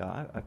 I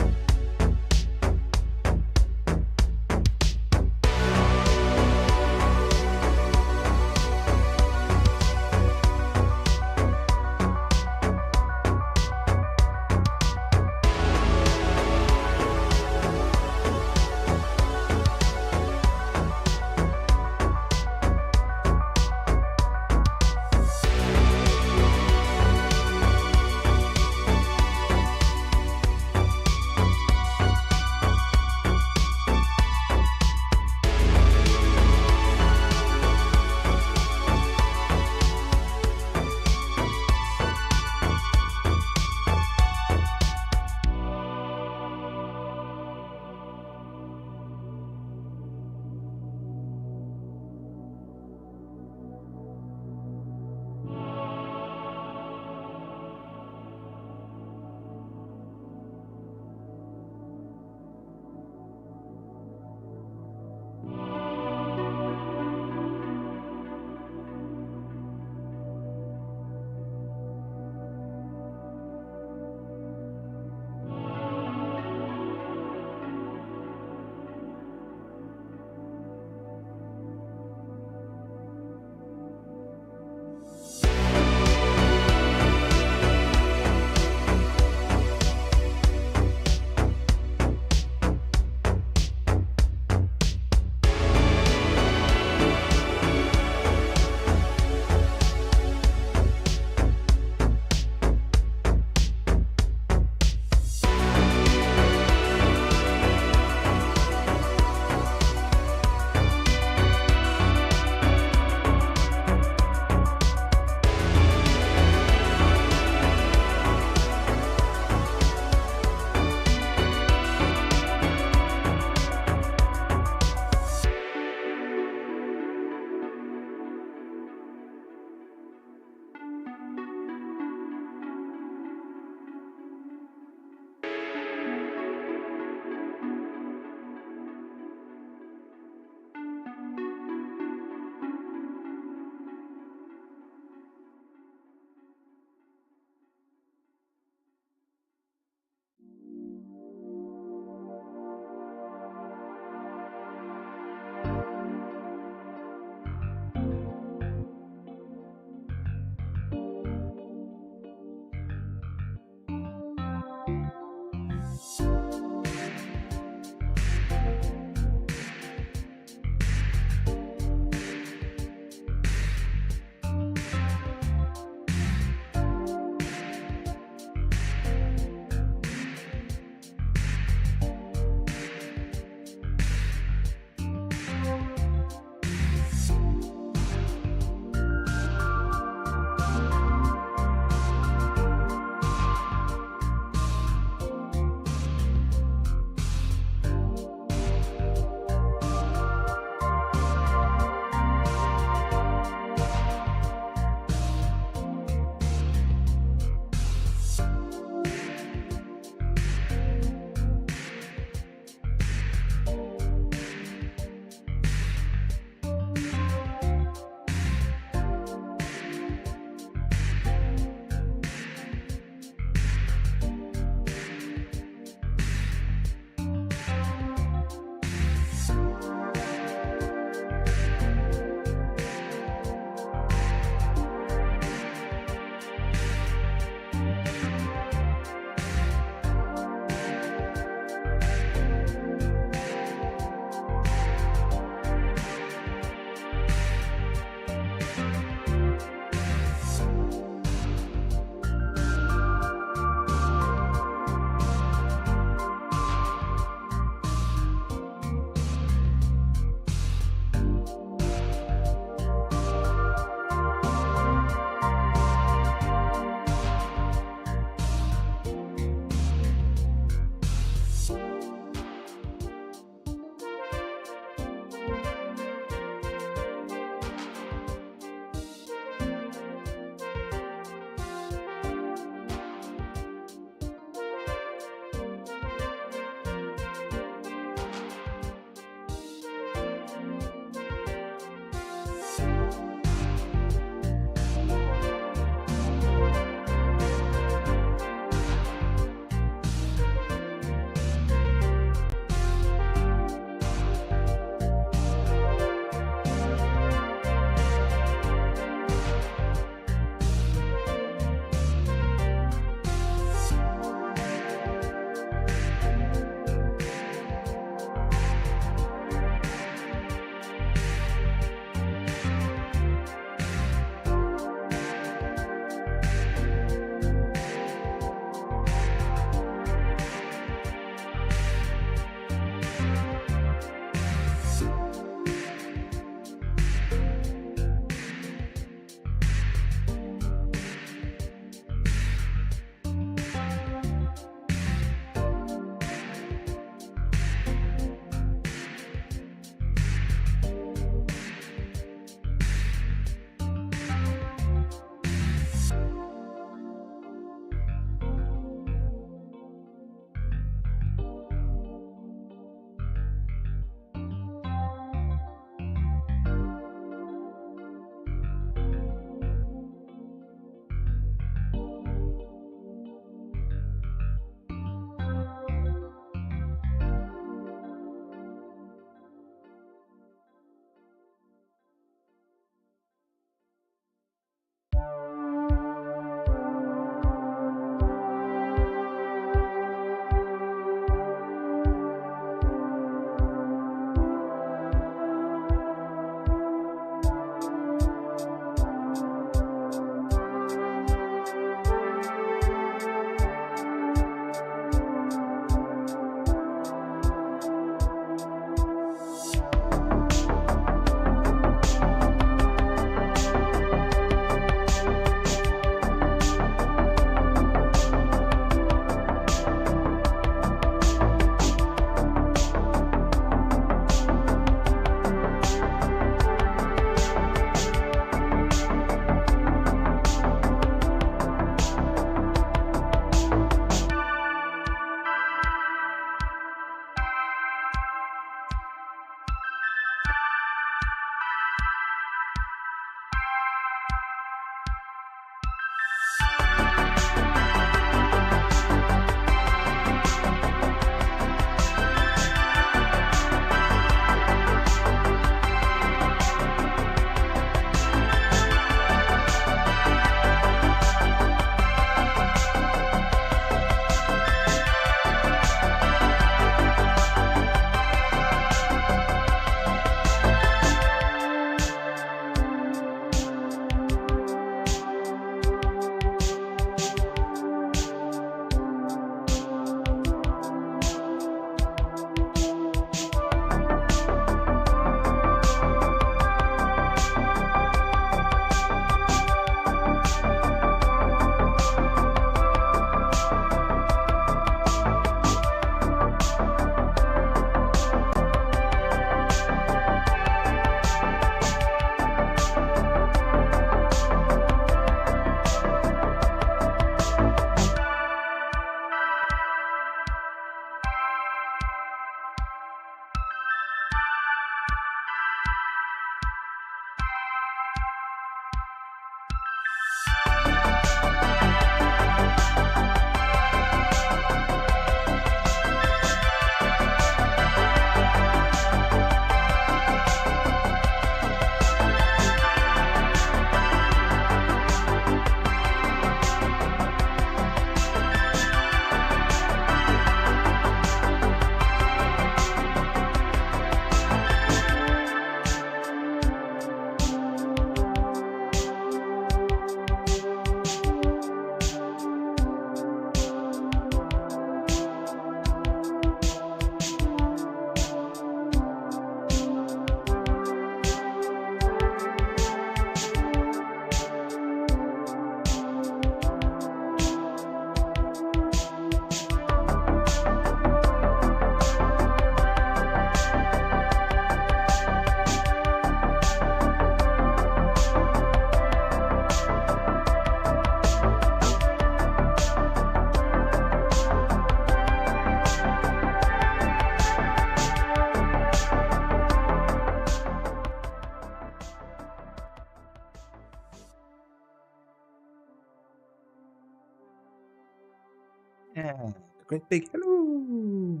Yeah, great big hello.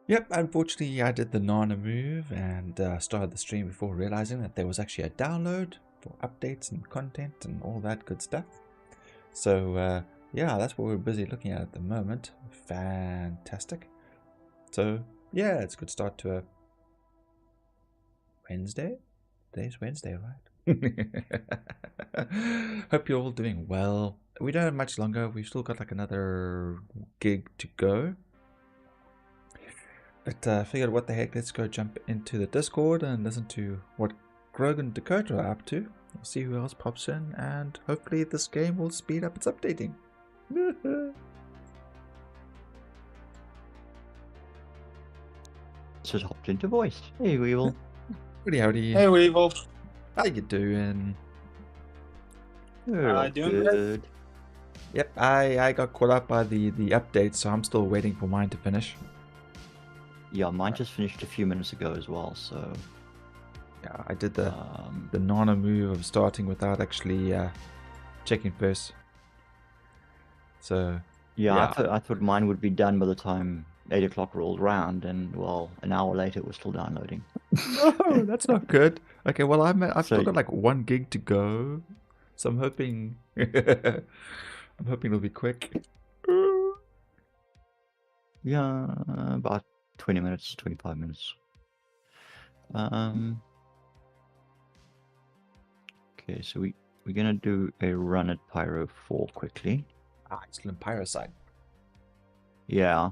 Yep, unfortunately, I did the Nana move and started the stream before realizing that there was actually a download for updates and content and all that good stuff. So, yeah, that's what we're busy looking at the moment. Fantastic. So, yeah, it's a good start to a Wednesday. Today's Wednesday, right? Hope you're all doing well. We don't have much longer. We've still got like another gig to go. But I figured, what the heck, let's go jump into the Discord and listen to what Grog and Dakota are up to. We'll see who else pops in, and hopefully this game will speed up its updating. Just hopped into voice. Hey, Weevil. Howdy. Hey, Weevil. How you doing? Doing good. Yep, I got caught up by the update, so I'm still waiting for mine to finish. Yeah, mine just finished a few minutes ago as well, so... Yeah, I did the Nana move of starting without actually checking first. So... Yeah, I thought mine would be done by the time 8 o'clock rolled around, and, well, an hour later it was still downloading. No, that's not good. Okay, well, I've still got like 1 gig to go, so I'm hoping it'll be quick. Yeah, about 20 minutes, 25 minutes. Okay, so we're gonna do a run at Pyro 4 quickly. Ah, excellent Pyro side. Yeah.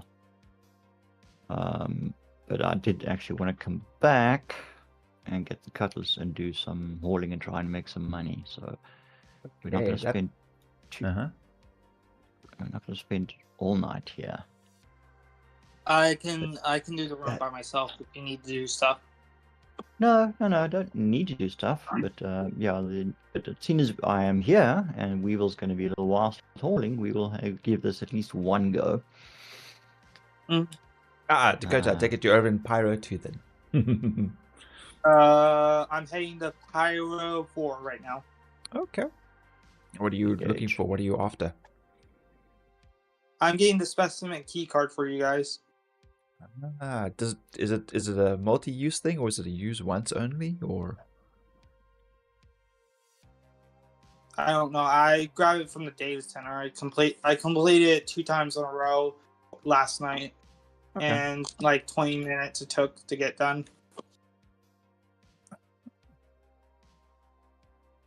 But I did actually want to come back and get the cutlass and do some hauling and try and make some money. So we're not going to spend we're not going to spend all night here. I can do the run by myself if you need to do stuff. No, I don't need to do stuff. But yeah, but as soon as I am here and Weevil's going to be a little while hauling, we will give this at least one go. Dakota, I take it you're over in Pyro 2 then. I'm heading to Pyro 4 right now. Okay. What are you looking for? What are you after? I'm getting the specimen key card for you guys. Is it a multi-use thing, or is it a use once only, or? I don't know. I grabbed it from the data center. I completed it 2 times in a row last night, and like 20 minutes it took to get done.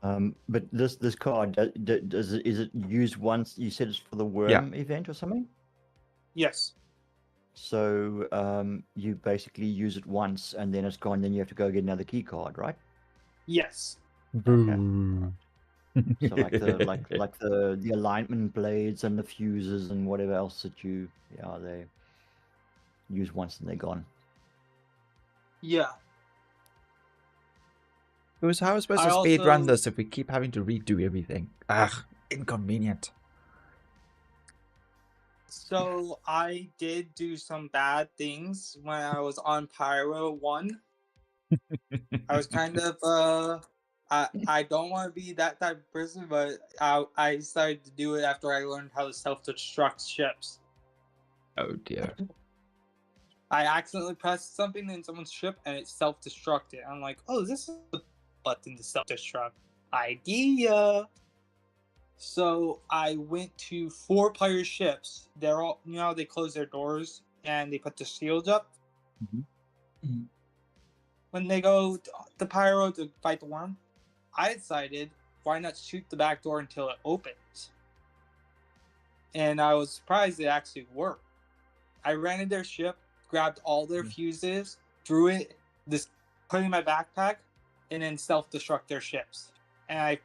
But this card is it used once? You said it's for the worm event or something? Yes. So you basically use it once and then it's gone. Then you have to go get another key card, right? Yes. Okay. So like the alignment blades and the fuses and whatever else that they use once and they're gone. Yeah. How are we supposed to speed run this if we keep having to redo everything? Ugh, inconvenient. So I did do some bad things when I was on Pyro 1. I was kind of I don't want to be that type of person, but I decided to do it after I learned how to self-destruct ships. Oh dear. I accidentally pressed something in someone's ship and it self-destructed. I'm like, oh, this is a button to self-destruct. Idea. So I went to 4 player ships. They're all, they close their doors and they put the shields up. Mm-hmm. When they go to Pyro to fight the worm, I decided, why not shoot the back door until it opens? And I was surprised it actually worked. I ran in their ship, grabbed all their fuses, threw it, put it in my backpack, and then self-destruct their ships. And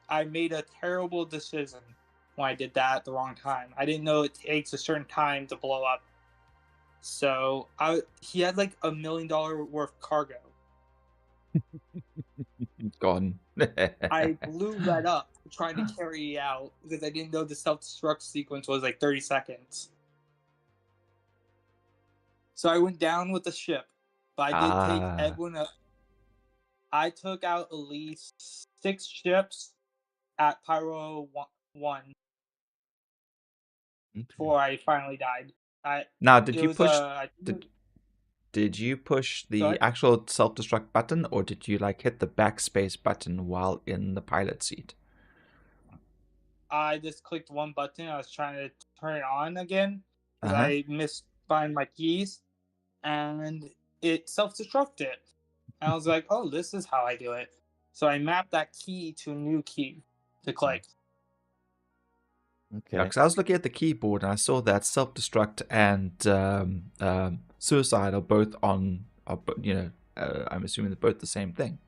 I made a terrible decision when I did that at the wrong time. I didn't know it takes a certain time to blow up. So he had like $1 million worth cargo. Gone. I blew that up trying to carry it out because I didn't know the self-destruct sequence was like 30 seconds. So I went down with the ship, but I did take everyone up. I took out at least 6 ships at Pyro 1. before I finally died. Now, did It you was, push? I think Did you push Go the ahead. actual self-destruct button, or did you like hit the backspace button while in the pilot seat? I just clicked one button. I was trying to turn it on again because Uh-huh. I missed finding my keys, and it self-destructed. And I was like, "Oh, this is how I do it." So I mapped that key to a new key to click. Yeah, Okay. because I was looking at the keyboard and I saw that self-destruct and suicide are both on. I'm assuming they're both the same thing.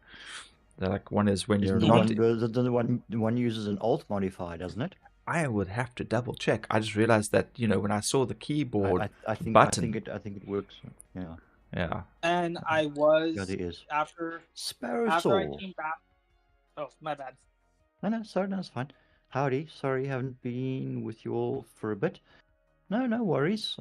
They're like, one is when you're Isn't not. the one uses an alt modifier, doesn't it? I would have to double check. I just realized that when I saw the keyboard I think button. I think it works. Yeah. Yeah. And I was Yeah, it is. after Sparrow I Soul. came back. Oh, my bad. No, sorry, no, it's fine. Howdy, sorry, haven't been with you all for a bit. No worries.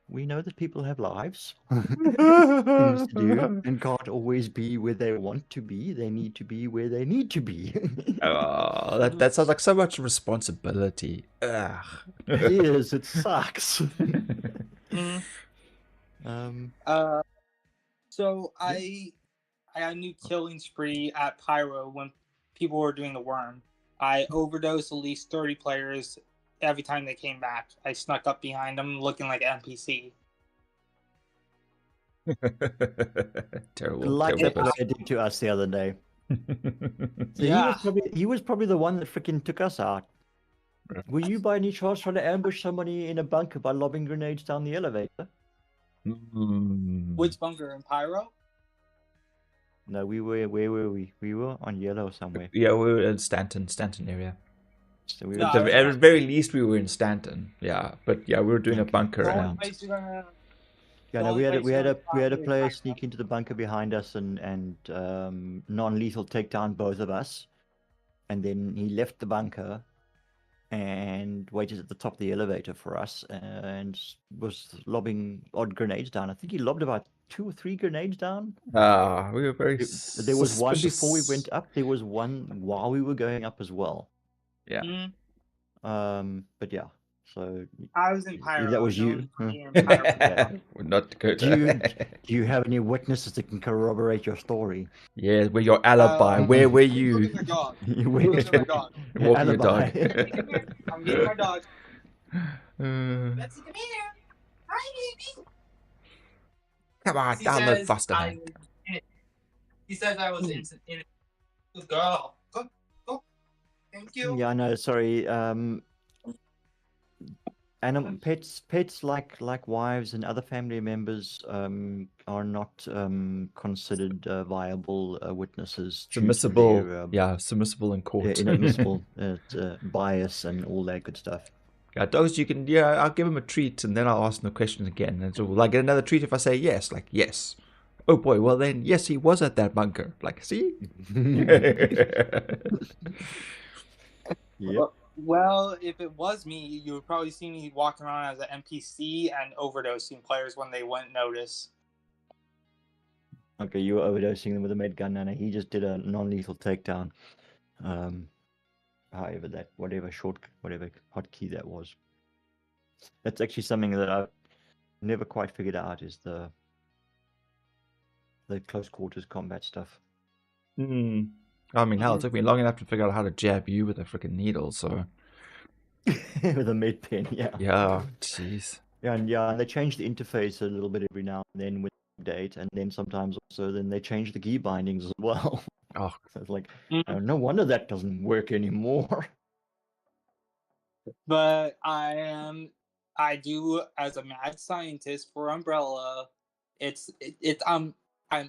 We know that people have lives, things to do, and can't always be where they want to be. They need to be where they need to be. Oh, that sounds like so much responsibility. Ugh. It is. It sucks. Mm. um. So I had a new killing spree at Pyro when people were doing the worm. I overdosed at least 30 players every time they came back. I snuck up behind them looking like an NPC. Terrible. Like that terrible. player did to us the other day. So Yeah. he was probably the one that freaking took us out. Were you by any chance trying to ambush somebody in a bunker by lobbing grenades down the elevator? Which bunker in Pyro? No, we were. Where were we? We were on yellow somewhere. Yeah, we were in Stanton area. So we No, were I At was the very least, we were in Stanton. Yeah, but yeah, we were doing a Okay. bunker The only and place you're gonna. Yeah, the no, only place you're gonna we had a find is player Pyro. sneak into the bunker behind us and non-lethal take down both of us, and then he left the bunker and waited at the top of the elevator for us and was lobbing odd grenades down. I think he lobbed about 2 or 3 grenades down. we were very There was one before we suspicious. went up. There was one while we were going up as well. Yeah. But yeah. So I was in Pyro. that was no you. one in Pyro. We're not good. Do you have any witnesses that can corroborate your story? Yeah, we're your alibi. Where were you? Look at my dog. Wait, Look at my dog. Walking your dog. alibi. I'm getting my dog. Uh, Betsy, come here. Hi, baby. Come on, He download says faster, I man. was in it. He says I was in it. Good girl. Go. Thank you. Yeah, no, sorry. Pets like wives and other family members are not considered viable witnesses. due to Submissible. their, Yeah, submissible in court. inadmissible bias and all that good stuff. Yeah, dogs, you can, yeah, I'll give him a treat and then I'll ask him the question again. And so, will I get another treat if I say yes? Like, yes. Oh boy, well then, yes, he was at that bunker. Like, see? Yep. Well, if it was me, you would probably see me walking around as an NPC and overdosing players when they wouldn't notice. Okay, you were overdosing them with a med gun, and he just did a non-lethal takedown. However, whatever hotkey that was. That's actually something that I've never quite figured out is the close quarters combat stuff. I mean, hell, it took me long enough to figure out how to jab you with a freaking needle, so. With a med pen, yeah. Yeah, jeez. Yeah, and they change the interface a little bit every now and then with the update, and then sometimes also then they change the key bindings as well. Oh, So it's like, no wonder that doesn't work anymore. But I do as a mad scientist for Umbrella. I'm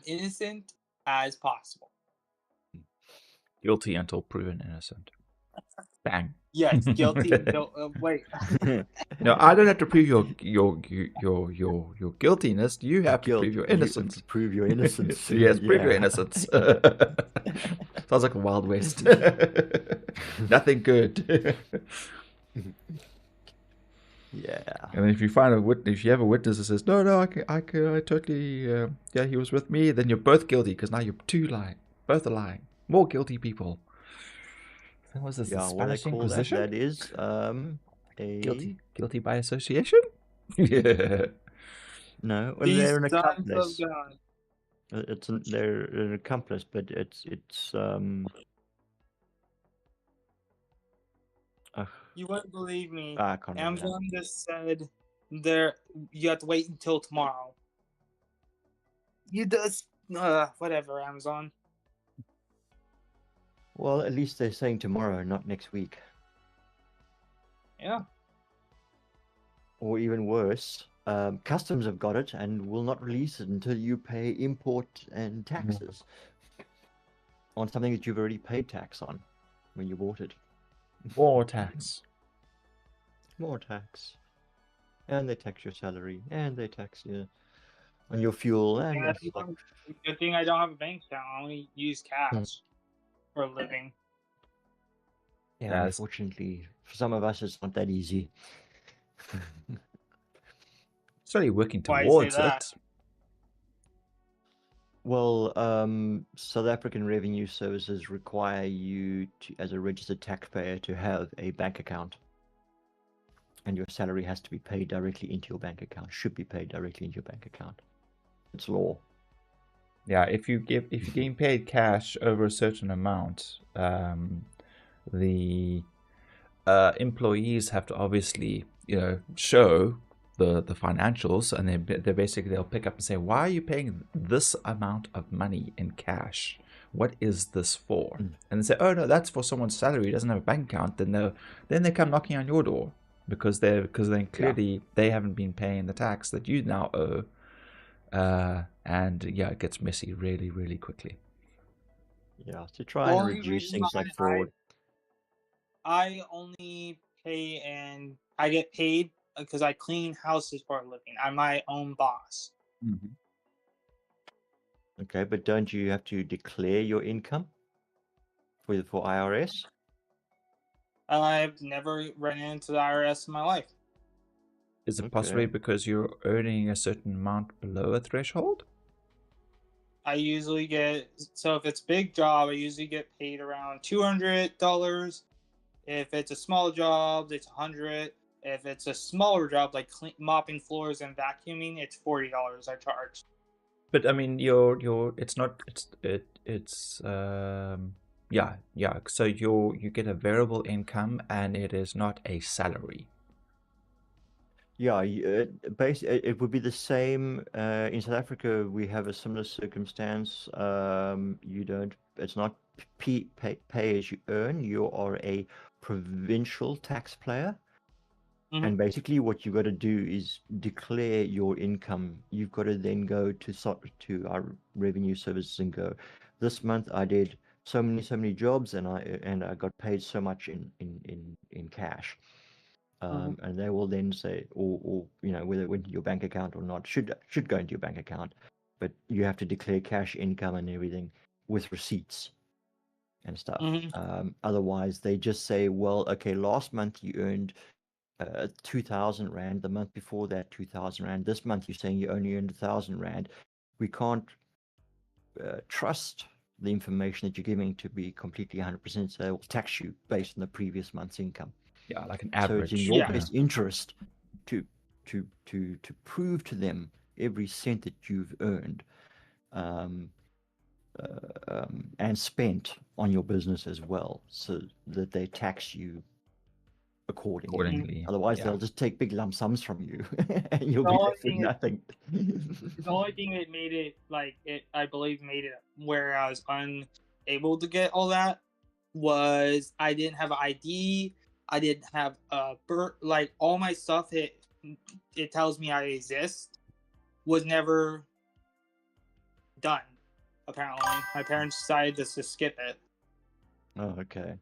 innocent as possible. guilty until proven innocent. Bang. Yes, guilty until wait. No, I don't have to prove your guiltiness. You have to prove your You innocence. prove your innocence. Yes, prove your Yeah. innocence. Sounds like a Wild West. Nothing good. Yeah. And if you find a witness, if you have a witness that says, no, I totally, yeah, he was with me, then you're both guilty because now you're two lying. Both are lying. More guilty people. What was this? Yeah, The what they Spanish call Inquisition? that is Guilty by association? Yeah. No, well, These they're an sons of accomplice. God. They're an accomplice, but it's You wouldn't believe me. I can't remember Amazon just said you have to wait until tomorrow. You just whatever, Amazon. Well, at least they're saying tomorrow, not next week. Yeah. Or even worse, customs have got it and will not release it until you pay import and taxes on something that you've already paid tax on when you bought it. More tax. More tax. And they tax your salary, and they tax you on your fuel, and Good thing I don't have a bank account. I only use cash for a living. Yeah, unfortunately, for some of us, it's not that easy. Slowly working Why you say towards that? it. Well, South African Revenue Services require you to, as a registered taxpayer, to have a bank account. And your salary has to be paid directly into your bank account. Should be paid directly into your bank account. It's law. Yeah, if you're getting paid cash over a certain amount, the employees have to obviously, show the financials, and they'll pick up and say, why are you paying this amount of money in cash? What is this for? And they say, oh no, that's for someone's salary. He doesn't have a bank account. Then they come knocking on your door because then clearly they haven't been paying the tax that you now owe. And yeah, it gets messy really, really quickly. Yeah, to try and reduce things like fraud. I only pay and I get paid because I clean houses for a living. I'm my own boss. Mm-hmm. Okay, but don't you have to declare your income for IRS? I've never run into the IRS in my life. Is it possibly because you're earning a certain amount below a threshold? I usually so if it's a big job, I usually get paid around $200. If it's a small job, it's $100. If it's a smaller job like mopping floors and vacuuming, it's $40 I charge. But I mean, it's not yeah. So you get a variable income, and it is not a salary. Yeah, it would be the same in South Africa. We have a similar circumstance. It's not pay as you earn. You are a provincial taxpayer. Mm-hmm. And basically what you've got to do is declare your income. You've got to then go to our revenue services and go, this month I did so many jobs and I got paid so much in cash. And they will then say, or whether it went to your bank account or not, should go into your bank account, but you have to declare cash income and everything with receipts and stuff. Otherwise, they just say, well, okay, last month you earned 2,000 rand. The month before that, 2,000 rand. This month you're saying you only earned 1,000 rand. We can't trust the information that you're giving to be completely 100%. So they will tax you based on the previous month's income. Yeah, like an average. So it's in your best interest to prove to them every cent that you've earned and spent on your business as well, so that they tax you accordingly. Otherwise, they'll just take big lump sums from you, and you'll be left with nothing. The only thing that made it I believe made it where I was unable to get all that was I didn't have an ID. I didn't have all my stuff. It tells me I exist. Was never done. Apparently, my parents decided just to skip it. Oh, okay.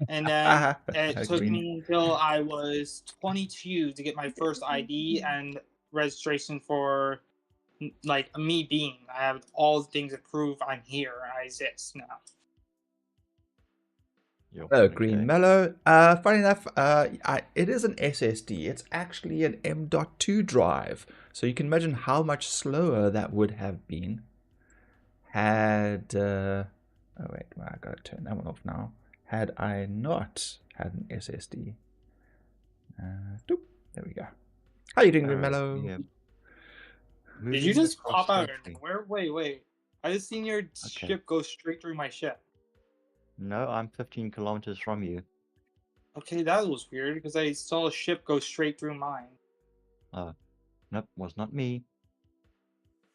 And then it took me until I was 22 to get my first ID and registration for me being. I have all the things to prove I'm here. I exist now. Oh, Green Mellow. Funny enough, it is an SSD. It's actually an M.2 drive. So you can imagine how much slower that would have been had... oh, wait. I got to turn that one off now. Had I not had an SSD. Doop. There we go. How you doing, Mellow? Yeah. Did you just pop out of nowhere? Wait. I just seen your ship go straight through my ship. No, I'm 15 kilometers from you. Okay, that was weird because I saw a ship go straight through mine. Nope, was not me.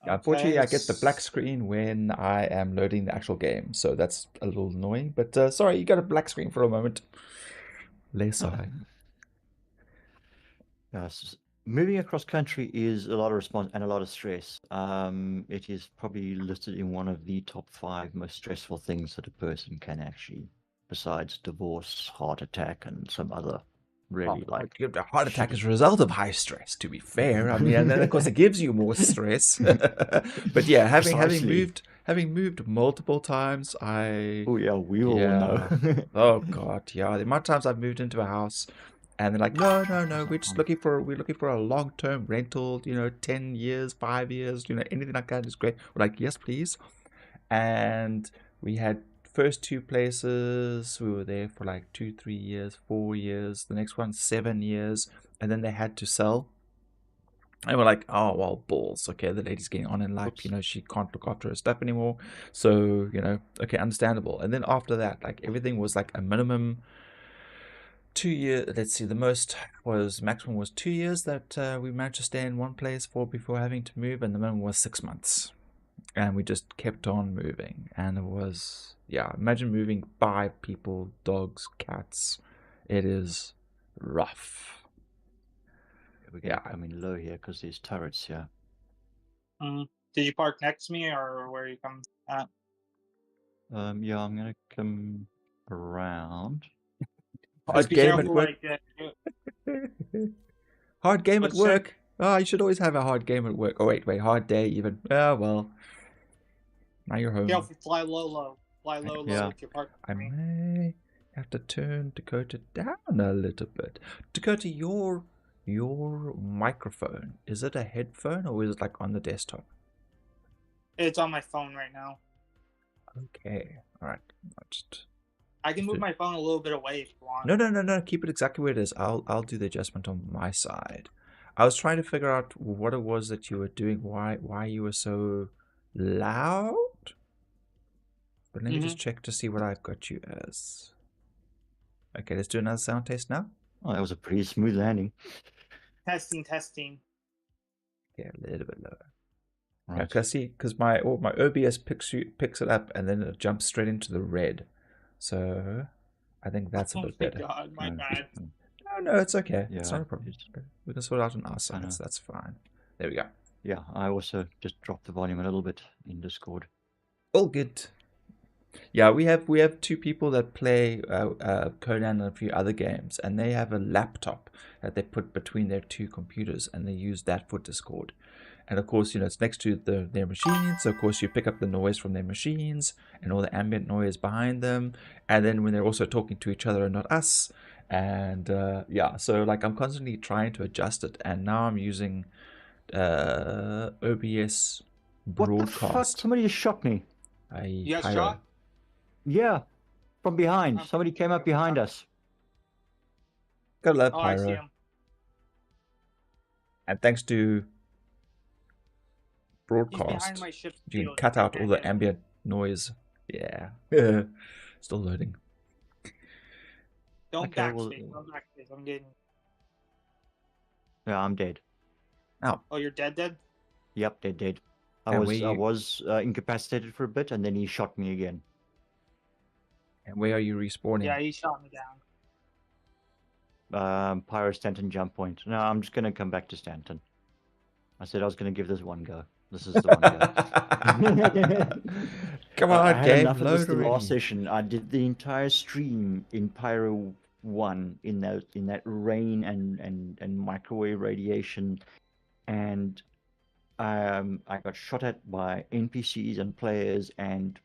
Yeah, unfortunately, I get the black screen when I am loading the actual game, so that's a little annoying. But sorry, you got a black screen for a moment. Less I. Yes. Moving across country is a lot of response and a lot of stress. It is probably listed in one of the top 5 most stressful things that a person can actually, besides divorce, heart attack, and some other really a heart attack is a result of high stress. To be fair, I mean, and then of course it gives you more stress. But yeah, having moved multiple times, Oh yeah, Weevil will know. Oh god, yeah. The amount of times I've moved into a house. And they're like, no, we're just looking for a long-term rental, 10 years, 5 years, anything like that is great. We're like, yes, please. And we had first 2 places, we were there for like 2, 3 years, 4 years. The next one, 7 years. And then they had to sell. And we're like, oh, well, balls. Okay, the lady's getting on in life. Oops. She can't look after her stuff anymore. So, okay, understandable. And then after that, like everything was like a minimum 2 years. Let's see, the maximum was 2 years that we managed to stay in one place for before having to move, and the minimum was 6 months. And we just kept on moving, and it was, imagine moving 5 people, dogs, cats. It is rough. I'm in low here because there's turrets here. Did you park next to me, or where are you coming at? Yeah, I'm gonna come around. Hard game at work. Hard game at work. Oh, you should always have a hard game at work. Oh, wait, hard day even. Oh, well. Now you're home. Yeah, fly low. Fly low with your partner. I may have to turn Dakota down a little bit. Dakota, your microphone, is it a headphone or is it like on the desktop? It's on my phone right now. Okay. All right. I can move my phone a little bit away if you want. No. Keep it exactly where it is. I'll do the adjustment on my side. I was trying to figure out what it was that you were doing, why you were so loud. But let me just check to see what I've got you as. Okay, let's do another sound test now. Oh, that was a pretty smooth landing. Testing. Yeah, a little bit lower. Right. Because my OBS picks it up and then it jumps straight into the red. So I think that's a bit better. Oh my god, my bad. No, it's okay. Yeah, it's not a problem. We can sort it out on our side. That's fine. There we go. Yeah, I also just dropped the volume a little bit in Discord. All good. Yeah, we have 2 people that play Conan and a few other games, and they have a laptop that they put between their 2 computers, and they use that for Discord. And of course, it's next to their machines, so of course you pick up the noise from their machines and all the ambient noise behind them, and then when they're also talking to each other and not us, and so like I'm constantly trying to adjust it, and now I'm using OBS broadcast. What the fuck? Somebody just shot me. You got shot? Yeah, from behind. Somebody came up behind us. Gotta love Pyro. I see him. And thanks to broadcast, you can cut out all the ambient noise. Yeah. Still loading. Don't backspace. I'm getting... Yeah, I'm dead. Oh, you're dead? Yep, dead. I was incapacitated for a bit, and then he shot me again. And where are you respawning? Yeah, he shot me down. Pyro Stanton jump point. No, I'm just gonna come back to Stanton. I said I was gonna give this one go. This is the one go. Come on, I had game. Enough Load of this the already. last session. I did the entire stream in Pyro 1 in that rain and microwave radiation, and I got shot at by NPCs and players, and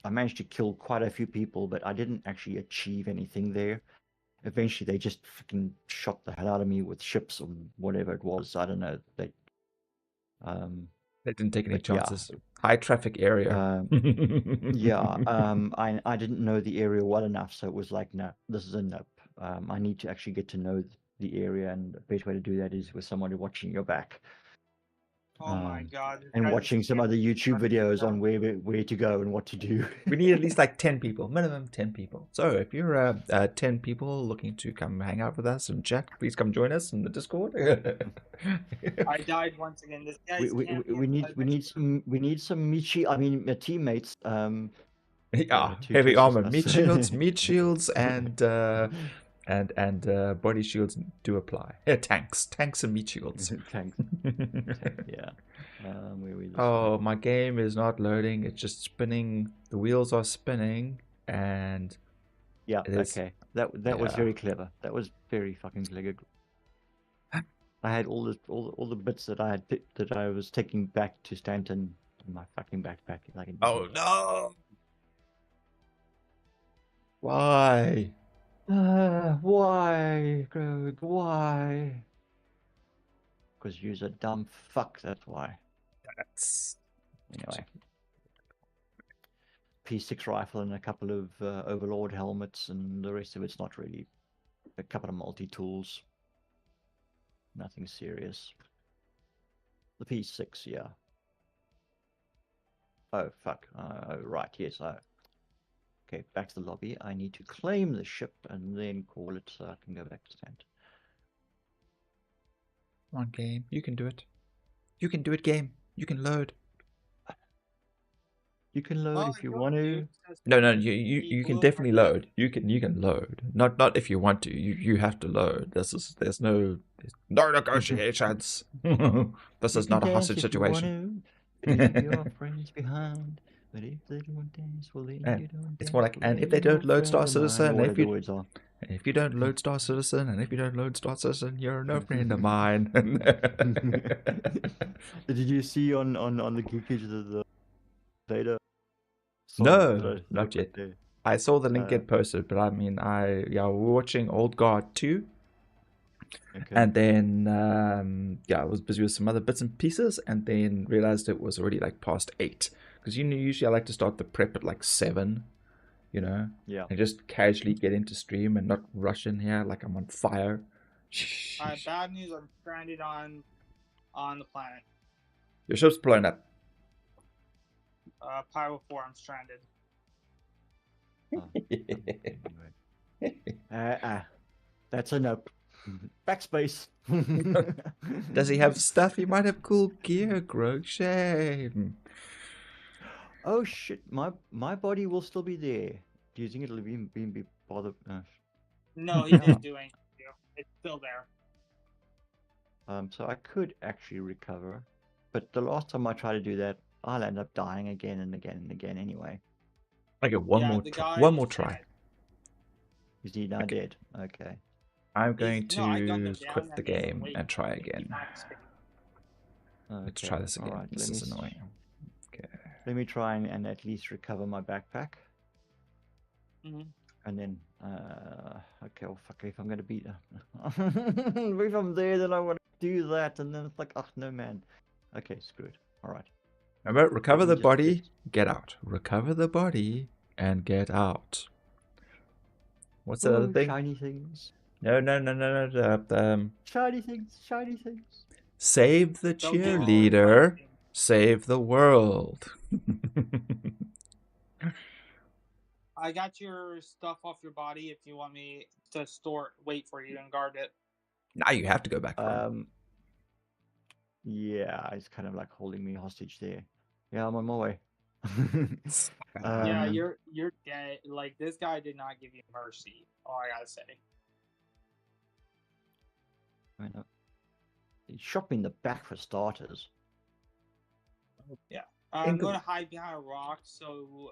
I managed to kill quite a few people, but I didn't actually achieve anything there. Eventually, they just fucking shot the hell out of me with ships or whatever it was. I don't know. They didn't take any chances. Yeah. High traffic area. I didn't know the area well enough, so it was like, no, this is a nope. I need to actually get to know the area, and the best way to do that is with somebody watching your back. Oh my god. And watching some other YouTube videos on where to go and what to do. We need at least like 10 people, minimum 10 people. So if you're 10 people looking to come hang out with us and chat, please come join us in the Discord. I died once again. This guy's we need some teammates. Yeah, to heavy assist armor, us. meat shields, and body shields do apply. Yeah, tanks and meat shields. Tanks. Yeah. Where we Oh, my game is not loading. It's just spinning. The wheels are spinning, and yeah. Okay. That was very clever. That was very fucking clever. I had all the bits that I was taking back to Stanton in my fucking backpack. Like, oh no! Why? Why, Greg? Why? Because you're a dumb fuck. That's why. That's anyway. P6 rifle and a couple of Overlord helmets, and the rest of it's not really. A couple of multi-tools. Nothing serious. The P6, yeah. Oh, fuck. Right, yes. Okay, back to the lobby. I need to claim the ship and then call it so I can go back to stand. Come on, game. You can do it. You can do it, game. You can load. You can load if you want to. No, you can definitely load. You can load. Not if you want to. You have to load. There's no negotiations. This is not a hostage situation. Leave your friends behind. But if they don't dance, well then you don't it's more like, and if they don't load Star Citizen, if you don't load Star Citizen, and if you don't load Star Citizen, you're no friend of mine. Did you see on the Geekage the data? No, not yet. I saw the link get posted, but I mean, we're watching Old Guard 2. Okay. And then, I was busy with some other bits and pieces, and then realized it was already like past 8. Because usually I like to start the prep at like 7, and just casually get into stream and not rush in here like I'm on fire. Bad news, I'm stranded on the planet. Your ship's blown up. Pyro 4, I'm stranded. That's a nope. Backspace. Does he have stuff? He might have cool gear, Grog. Shame. Oh shit! My body will still be there. Do you think it'll be bothered? No, he didn't do anything. It's still there. So I could actually recover, but the last time I tried to do that, I'll end up dying again and again and again anyway. Okay, one more try. Is he now dead? Okay. I'm going to quit the game and try again. Let's try this again. Right, this is annoying. Okay. Let me try and at least recover my backpack. And then, okay, well, fuck, if I'm going to beat if I'm there, then I want to do that, and then it's like, oh, no, man. Okay, screwed. All right. Remember, recover the body, get out. Recover the body, and get out. What's the other thing? Shiny things. No. Shiny things. Save the cheerleader, save the world. I got your stuff off your body if you want me to wait for you and guard it. Now you have to go back. Yeah, it's kind of like holding me hostage there. Yeah, I'm on my way. Yeah, you're dead. Like, this guy did not give you mercy. All I gotta say. He shot me in the back for starters. Yeah, I'm going to hide behind a rock so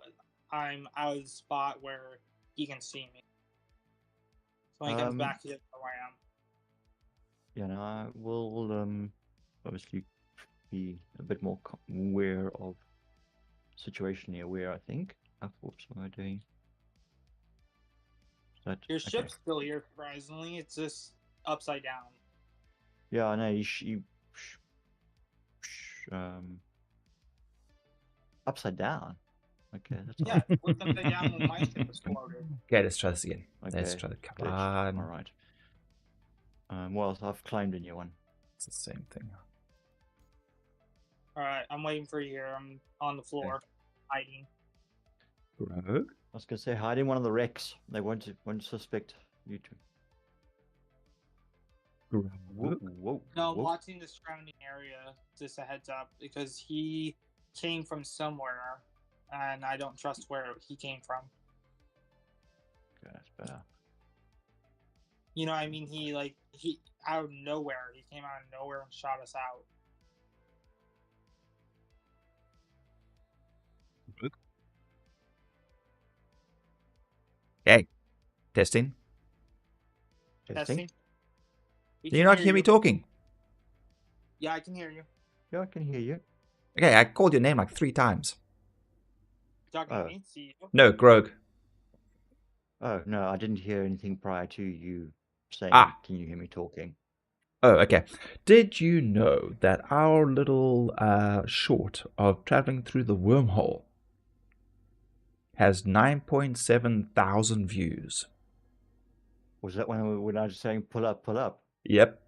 I'm out of the spot where he can see me. So when he comes back, he doesn't know where I am. Yeah, no, I will obviously be a bit more aware of situationally aware, I think. Whoops, what am I doing? Your ship's still here, surprisingly. It's just upside down. Yeah, I know. Upside down. Okay, that's yeah. What's upside down when my ship exploded? Okay, let's try this again. Okay. Let's try the come on. All right. Well, I've claimed a new one. It's the same thing. Alright, I'm waiting for you here. I'm on the floor, hiding. Rogue? I was gonna say hide in one of the wrecks. They won't suspect you two. Whoa, whoa, No, I'm whoa. watching the surrounding area, just a heads up, because he came from somewhere, and I don't trust where he came from. Okay, that's better. You know what I mean? He out of nowhere. He came out of nowhere and shot us out. Hey, testing. Testing? We Do you can not hear me you. talking? Yeah, I can hear you. Yeah, I can hear you. Okay, I called your name like 3 times. Talking to me? See you? No, Grog. Oh, no, I didn't hear anything prior to you saying, can you hear me talking? Oh, okay. Did you know that our little short of traveling through the wormhole has 9.7 thousand views? Was that when I was saying pull up, pull up? Yep.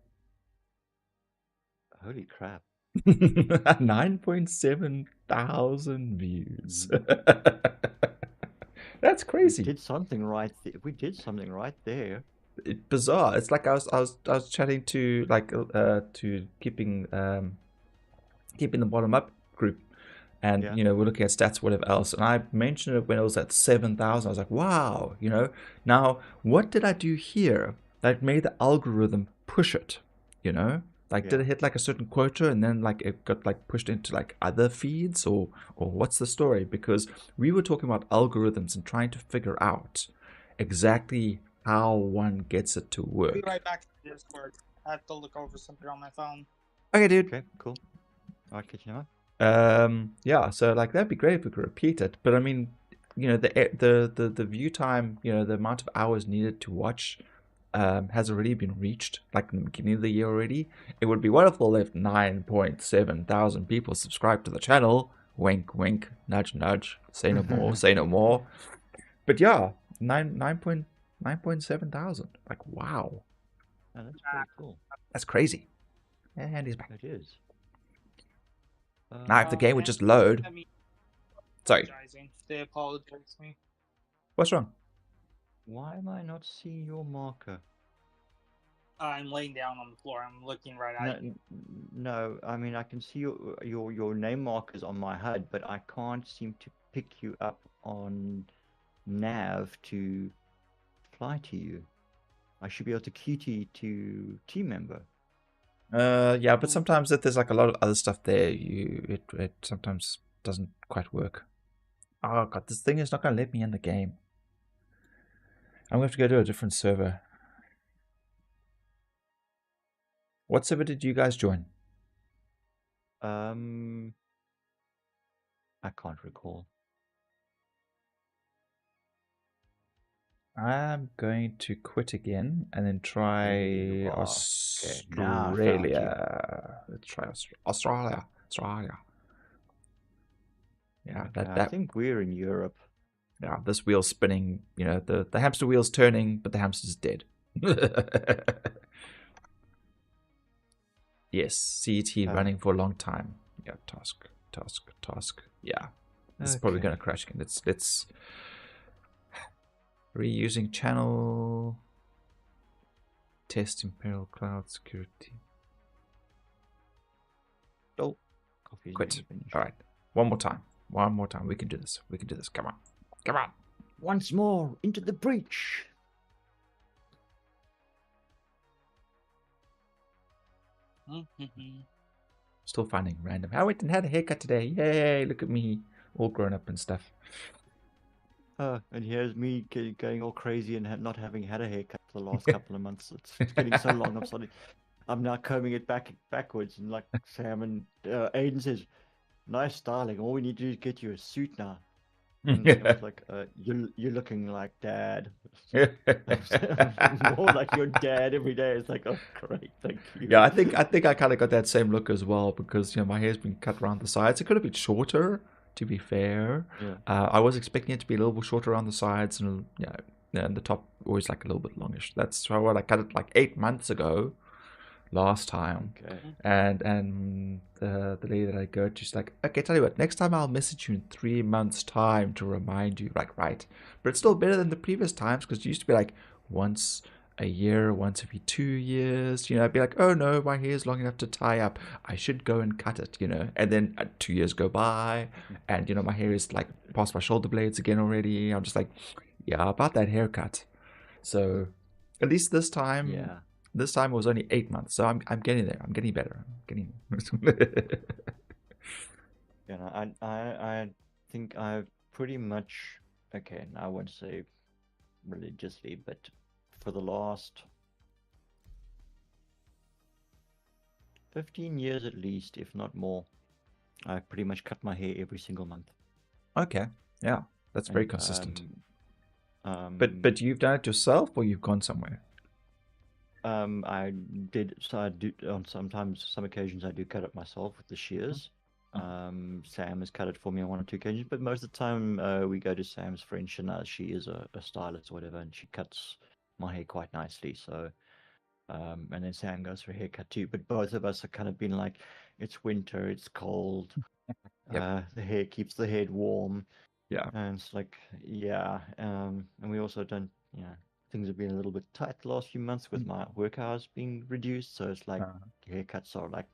Holy crap. 9.7 thousand views. That's crazy. We did something right there. Bizarre. It's like I was chatting to to keeping the bottom up group, and we're looking at stats, whatever else, and I mentioned it when it was at 7,000. I was like, wow, Now, what did I do here that made the algorithm push it? Did it hit like a certain quota and then like it got like pushed into like other feeds, or what's the story? Because we were talking about algorithms and trying to figure out exactly how one gets it to work. I'll be right back to the Discord. I have to look over something on my phone. Okay, dude. Okay, cool. I'll catch you up. Yeah, so like that'd be great if we could repeat it. But I mean, the view time, the amount of hours needed to watch has already been reached, like in the beginning of the year already. It would be wonderful if 9.7 thousand people subscribed to the channel. Wink, wink, nudge, nudge. Say no more, say no more. But yeah, 9.7 thousand. Like, wow. Oh, that's pretty cool. That's crazy. And he's back. It is. Now, if the game would just load. Sorry. They apologized to me. What's wrong? Why am I not seeing your marker? I'm laying down on the floor. I'm looking right at you. No, I mean I can see your name markers on my HUD, but I can't seem to pick you up on nav to fly to you. I should be able to QT to team member. Yeah, but sometimes if there's like a lot of other stuff there, it sometimes doesn't quite work. Oh god, this thing is not gonna let me in the game. I'm gonna have to go to a different server. What server did you guys join? I can't recall. I'm going to quit again and then try Australia. Let's try Australia. Yeah, okay, I think we're in Europe. Yeah, this wheel's spinning. The hamster wheel's turning, but the hamster's dead. Yes, CET running for a long time. Yeah, task. Yeah, this is probably going to crash again. Let's reusing channel, test Imperial Cloud security. Oh, quit. All right, one more time. We can do this. Come on. Once more into the breach. Still finding random. I went and had a haircut today. Yay! Look at me, all grown up and stuff. And here's me going all crazy and not having had a haircut for the last couple of months. It's getting so long. I'm now combing it backwards, and like Sam and Aiden says, nice styling. All we need to do is get you a suit now. And I was like, you're looking like dad. More like your dad every day. It's like, oh great, thank you. Yeah, I think I kind of got that same look as well, because my hair's been cut around the sides. It could have been shorter, to be fair. Yeah. I was expecting it to be a little bit shorter around the sides, and and the top always like a little bit longish. That's what I cut it like 8 months ago, last time. Okay. And the lady that I go to, she's like, okay, tell you what, next time I'll message you in 3 months' time to remind you. Like, right. But it's still better than the previous times, because it used to be like once a year, once every 2 years. I'd be like, oh no, my hair's long enough to tie up. I should go and cut it, And then 2 years go by, and my hair is like past my shoulder blades again already. I'm just like, yeah, about that haircut. So at least this time, This time it was only 8 months, so I'm getting there. I'm getting better. I'm getting. I think I've pretty much, okay, I won't say religiously, but for the last 15 years at least, if not more, I pretty much cut my hair every single month. Okay, yeah, that's very consistent. But you've done it yourself, or you've gone somewhere? I did. So I do on some occasions I do cut it myself with the shears. Sam has cut it for me on 1 or 2 occasions, but most of the time we go to Sam's friend Shana. She is a stylist or whatever, and she cuts my hair quite nicely. So, and then Sam goes for a haircut too. But both of us have kind of been like, it's winter, it's cold. The hair keeps the head warm. Yeah, and it's like, yeah. And we also don't, things have been a little bit tight the last few months with my work hours being reduced. So it's like haircuts are like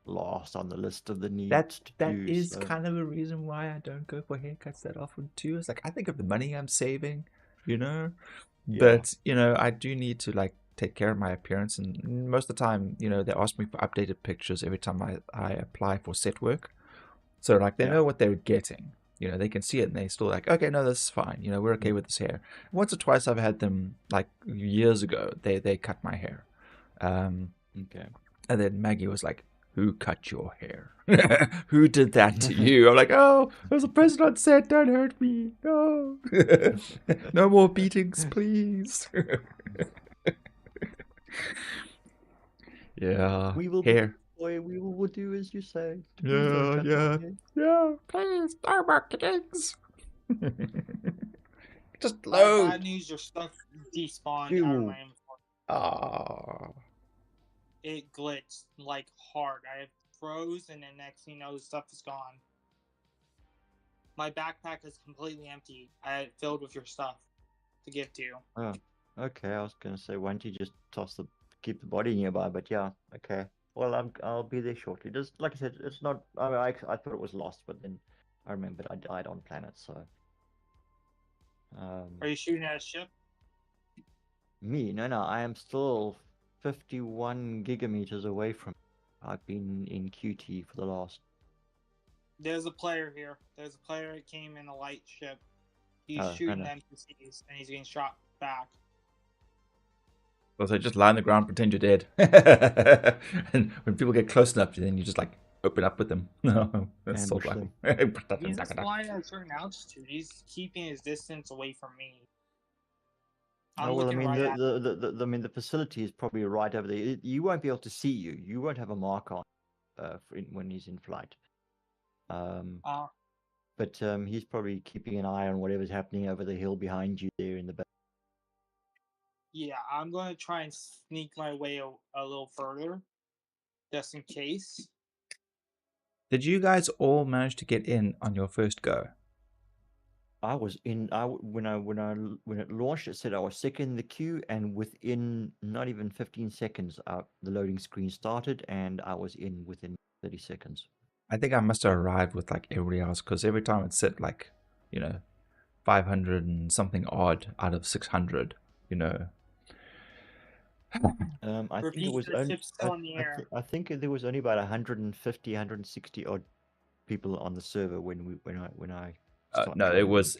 last on the list of the needs that is kind of a reason why I don't go for haircuts that often too. It's like I think of the money I'm saving, but I do need to like take care of my appearance, and most of the time, they ask me for updated pictures every time I apply for set work. So like they know what they're getting. They can see it, and they still like, okay, no, this is fine. We're okay with this hair. Once or twice I've had them, like years ago, they cut my hair. Okay. And then Maggie was like, who cut your hair? Who did that to you? I'm like, oh, there's a person on set, don't hurt me. No. No more beatings, please. Yeah. We will hair. Boy, we will do as you say. Yeah. Please, no more beatings. Just load. Bad news, your stuff despawned out of my inventory. It glitched like hard. I froze, and then next thing you know, the stuff is gone. My backpack is completely empty. I had it filled with your stuff to give to you. Oh, okay. I was gonna say, why don't you just keep the body nearby? But yeah, okay. Well, I'll be there shortly. Just like I said, it's not. I mean, I thought it was lost, but then I remembered I died on planet. So. Are you shooting at a ship? Me? No. I am still 51 gigameters away from. I've been in QT for the last. There's a player here. There's a player that came in a light ship. He's shooting NPCs, and he's getting shot back. So just lie on the ground, pretend you're dead. And when people get close enough, then you just like open up with them. No, that's so black. He's just flying at a certain altitude. He's keeping his distance away from me. I mean, the facility is probably right over there. You won't be able to see you. You won't have a mark on when he's in flight. But he's probably keeping an eye on whatever's happening over the hill behind you there in the back. Yeah, I'm going to try and sneak my way a little further, just in case. Did you guys all manage to get in on your first go? I was in. When it launched, it said I was second in the queue, and within not even 15 seconds, the loading screen started, and I was in within 30 seconds. I think I must have arrived with like everybody else, because every time it said like, 500 and something odd out of 600, I think there was only about 150, 160 odd people on the server when I. No, it was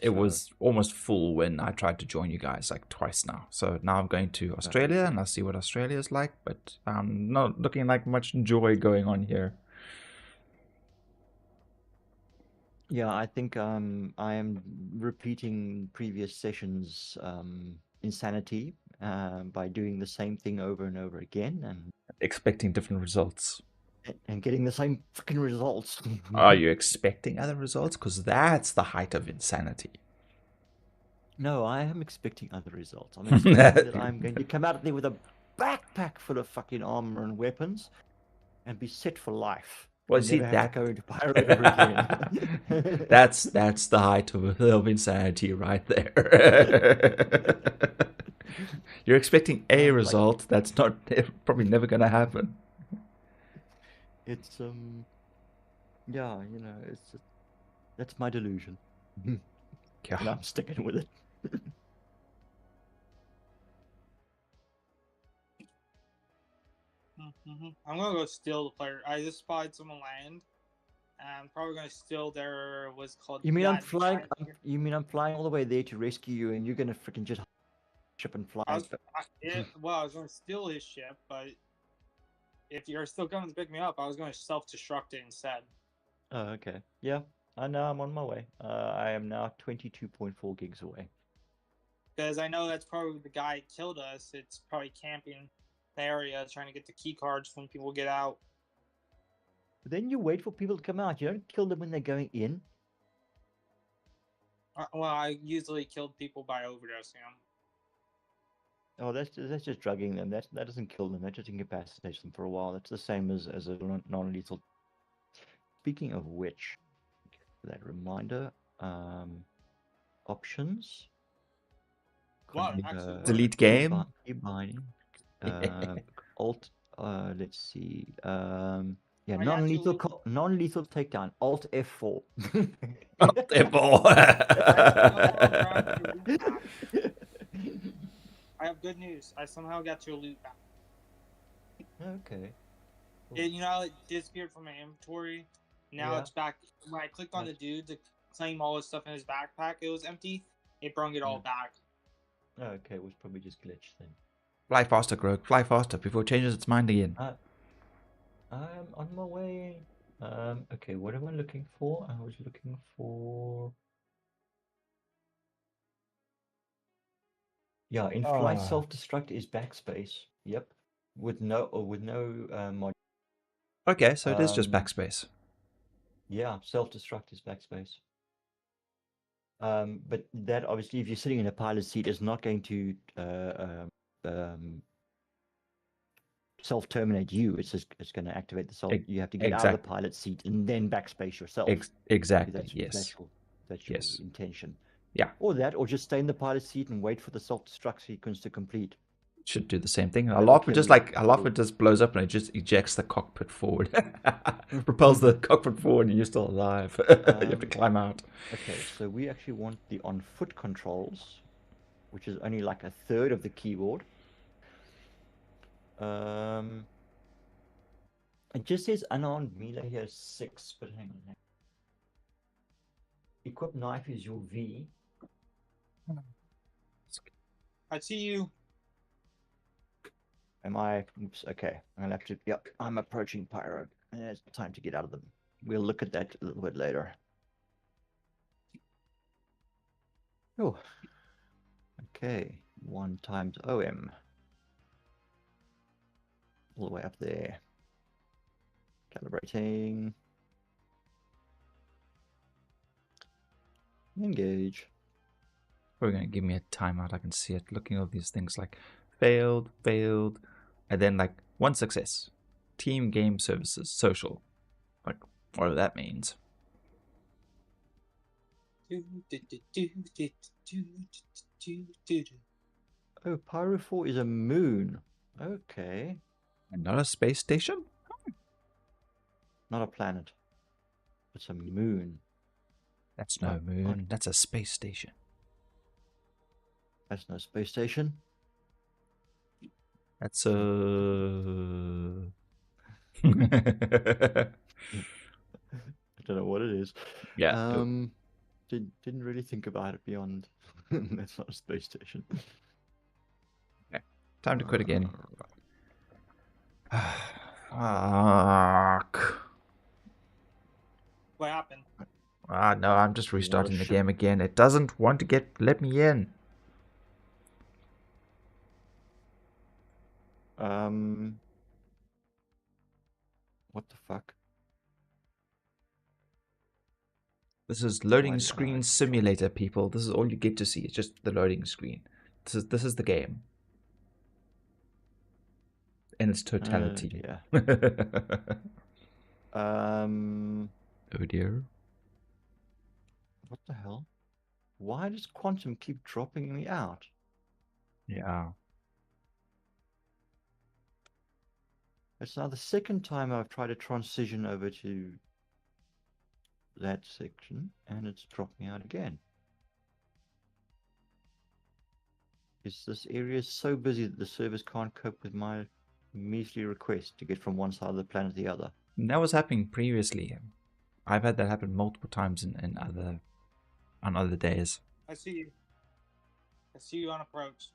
almost full when I tried to join you guys like twice now. So now I'm going to Australia and I'll see what Australia is like, but I'm not looking like much joy going on here. Yeah, I think I am repeating previous sessions insanity by doing the same thing over and over again and expecting different results. And getting the same freaking results. Are you expecting other results? Because that's the height of insanity. No, I am expecting other results. I'm expecting that I'm going to come out of there with a backpack full of fucking armor and weapons and be set for life. Well, And see never have to that. go into Pyro ever again. That's the height of insanity right there. You're expecting a result that's not probably never going to happen. It's yeah, you know, that's my delusion. And I'm sticking with it. I'm gonna go steal the player. I just spotted some land. I'm probably gonna steal their what's called. You mean I'm flying? You mean I'm flying all the way there to rescue you, and you're gonna freaking just ship and fly? I was gonna steal his ship, but if you're still coming to pick me up, I was gonna self-destruct it instead. Oh, okay. Yeah, I know. I'm on my way. I am now 22.4 gigs away. Because I know that's probably the guy that killed us. It's probably camping the area, trying to get the key cards when people get out. But then you wait for people to come out. You don't kill them when they're going in. Well, I usually killed people by overdosing them. Oh, that's just drugging them. That doesn't kill them. That just incapacitates them for a while. That's the same as a non-lethal. Speaking of which, that reminder, options. What? Delete game. Keep binding. Alt. Let's see. Yeah, non-lethal takedown. Alt F4. Alt F4. I have good news. I somehow got your loot back. Okay. Cool. You know, it disappeared from my inventory. Now it's back. When I clicked on the dude to claim all his stuff in his backpack, it was empty. It brought it all back. Okay, it was probably just glitched then. Fly faster, Grog. Fly faster before it changes its mind again. I'm on my way. Okay, what am I looking for? I was looking for... Yeah, in-flight self-destruct is backspace. Yep. With no mod. Okay, so it is just backspace. Yeah, self-destruct is backspace. But that obviously, if you're sitting in a pilot seat, is not going to self-terminate you. It's going to activate the self. You have to get out of the pilot seat and then backspace yourself. Exactly. Yes. That's your intention. Yeah. Or just stay in the pilot seat and wait for the self-destruct sequence to complete. Should do the same thing. A lot just blows up and it just ejects the cockpit forward, propels the cockpit forward, and you're still alive. You have to climb out. Okay, so we actually want the on-foot controls, which is only like a third of the keyboard. It just says unarmed melee here 6, but hang on. Equip knife is your V. I see you. Am I? Oops. Okay. I'll have to. Yep. I'm approaching Pyro. And it's time to get out of them. We'll look at that a little bit later. Oh. Okay. 1 times OM. All the way up there. Calibrating. Engage. We're going to give me a timeout. I can see it. Looking at all these things like failed, and then like 1 success. Team game services, social. Like, whatever that means. Oh, Pyro 4 is a moon. Okay. And not a space station? Not a planet. It's a moon. That's no moon. That's a space station. That's no space station. That's a... I don't know what it is. Yeah. Didn't really think about it beyond. That's not a space station. Okay. Time to quit again. Fuck. What happened? No, I'm just restarting the game again. It doesn't want to let me in. What the fuck? This is loading Why screen not? simulator, people. This is all you get to see. It's just the loading screen. This is the game in its totality. Yeah. Oh dear. What the hell? Why does Quantum keep dropping me out? Yeah. It's now the second time I've tried to transition over to that section, and it's dropped me out again. This area is so busy that the servers can't cope with my measly request to get from one side of the planet to the other. And that was happening previously. I've had that happen multiple times on other days. I see you. I see you on approach.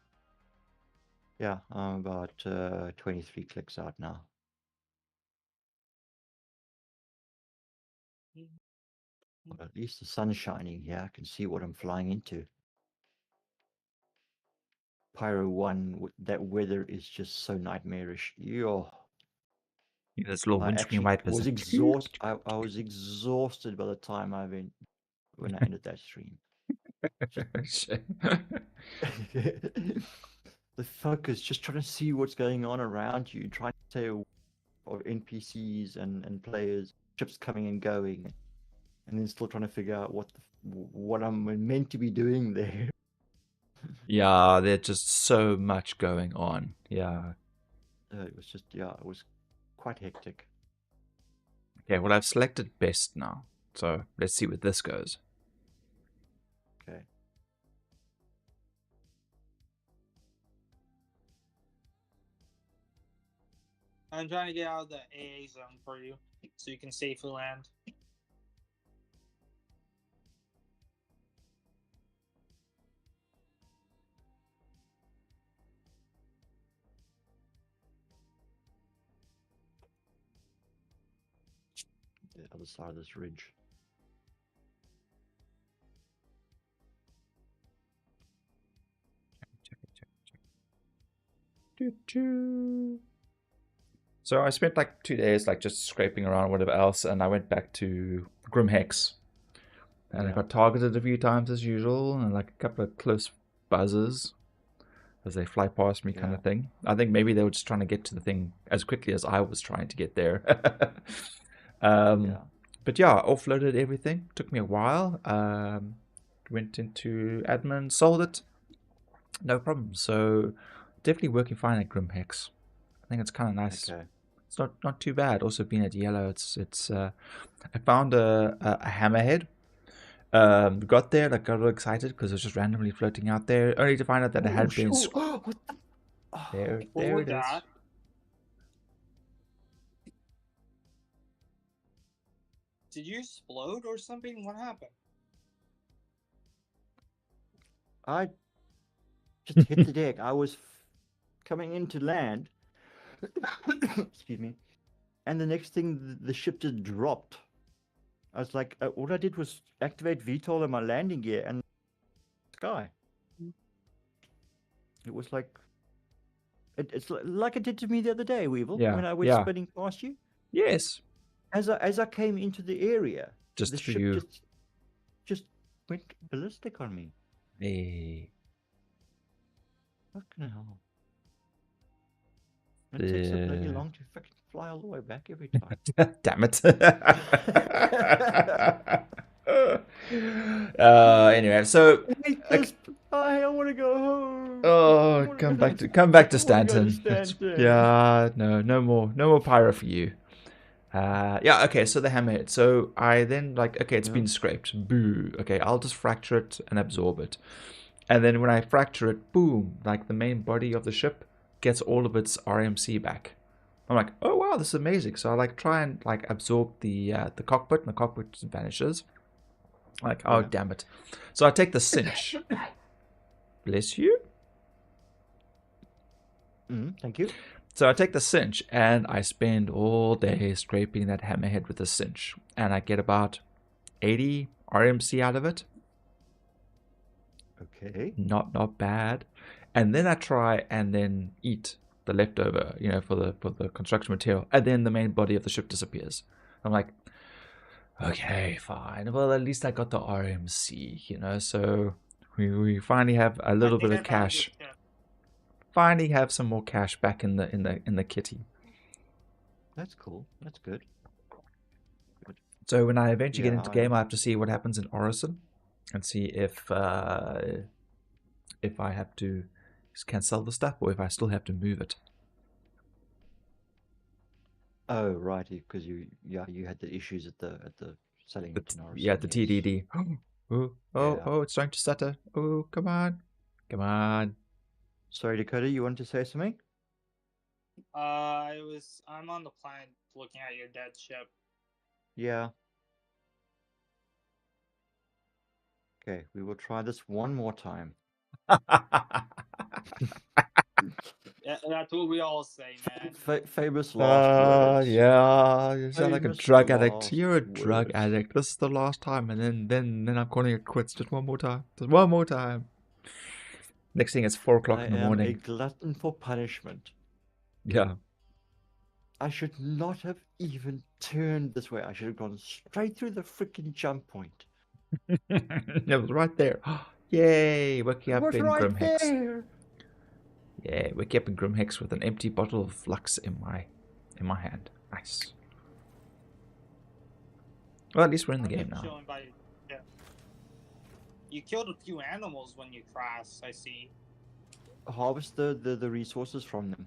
Yeah, I'm about 23 clicks out now. Well, at least the sun's shining here. I can see what I'm flying into. Pyro 1, that weather is just so nightmarish. Yo. Yeah, those little I windscreen actually wipers. was exhausted. I was exhausted by the time when I ended that stream. The focus, just trying to see what's going on around you, trying to say of NPCs and players, ships coming and going, and then still trying to figure out what I'm meant to be doing there. Yeah, there's just so much going on. Yeah. It was quite hectic. Okay, well, I've selected best now. So let's see where this goes. Okay. I'm trying to get out of the AA zone for you, so you can safely land. The other side of this ridge. So I spent like 2 days like just scraping around whatever else, and I went back to Grim Hex. And I got targeted a few times as usual, and like a couple of close buzzes as they fly past me, kind of thing. I think maybe they were just trying to get to the thing as quickly as I was trying to get there. But yeah, offloaded everything. Took me a while. Went into admin, sold it. No problem. So definitely working fine at Grim Hex. I think it's kind of nice. Okay. It's not too bad. Also being at Yellow, it's I found a hammerhead. Got there, like got real excited because it was just randomly floating out there, only to find out that it had been. There it is. Did you explode or something? What happened? I just hit the deck. I was coming into land. Excuse me. And the next thing, the ship just dropped. I was like, all I did was activate VTOL in my landing gear and sky. It was like, it's like it did to me the other day, Weevil, when I went spinning past you. Yes. As I came into the area, just the ship you. just went ballistic on me. Hey. Fucking hell. It takes so bloody long to fucking fly all the way back every time. Damn it. Anyway, so I want to go home. Oh, come back to Stanton. Yeah, no more pyro for you. Yeah, okay, so the hammerhead. So I then it's been scraped. Boo. Okay, I'll just fracture it and absorb it. And then when I fracture it, boom, like the main body of the ship gets all of its RMC back. I'm like, oh wow, this is amazing. So I try and absorb the cockpit, and the cockpit vanishes. Oh damn it. So I take the cinch. Bless you. Thank you. So I take the cinch and I spend all day scraping that hammerhead with the cinch, and I get about 80 RMC out of it. Okay. Not bad. And then I try and then eat the leftover, for the construction material, and then the main body of the ship disappears. I'm like, Okay, fine. Well, at least I got the RMC, you know, so we finally have a little bit I of found a good cash. ship. Finally have some more cash back in the kitty. That's cool. That's good. So when I eventually get Yeah, into game, I have to see what happens in Orison and see if I have to can sell the stuff or if I still have to move it. Oh, right, because you had the issues at the selling it in Yeah, Orison, the yes. TDD. Yeah. Oh, it's starting to stutter. Oh, come on. Come on. Sorry, Dakota, you wanted to say something? I'm on the planet looking at your dead ship. Yeah. Okay, we will try this one more time. Yeah, that's what we all say, man. Famous last words. Yeah, you sound like a Famous drug addict. last You're a drug words. addict. This is the last time, and then I'm calling it quits. Just one more time. Just one more time. Next thing, it's 4 o'clock I in the am a morning. glutton for punishment. Yeah. I should not have even turned this way. I should have gone straight through the freaking jump point. It was right there. Yay! Waking It up was in right Grimhex. there. Yeah, waking up in Grimhex with an empty bottle of Lux in my hand. Nice. Well, at least we're in the I'm game just now. chilling by. Yeah. You killed a few animals when you crashed. I see. Harvest the resources from them.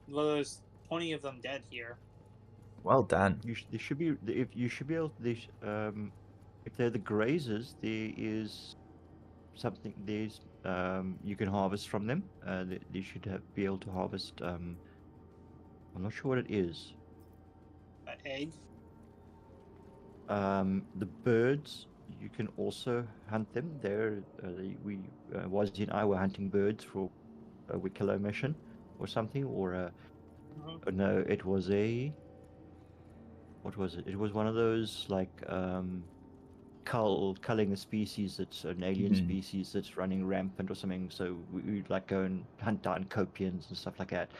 Well, there's plenty of them dead here. Well done. There should be if you should be able if they're the grazers, there is something you can harvest from them. They should be able to harvest. I'm not sure what it is. An egg. The birds, you can also hunt them. Wazzy and I were hunting birds for a Wicklow mission or something, or no, it was what was it? It was one of those like culling a species that's an alien species that's running rampant or something. So we'd like go and hunt down copians and stuff like that.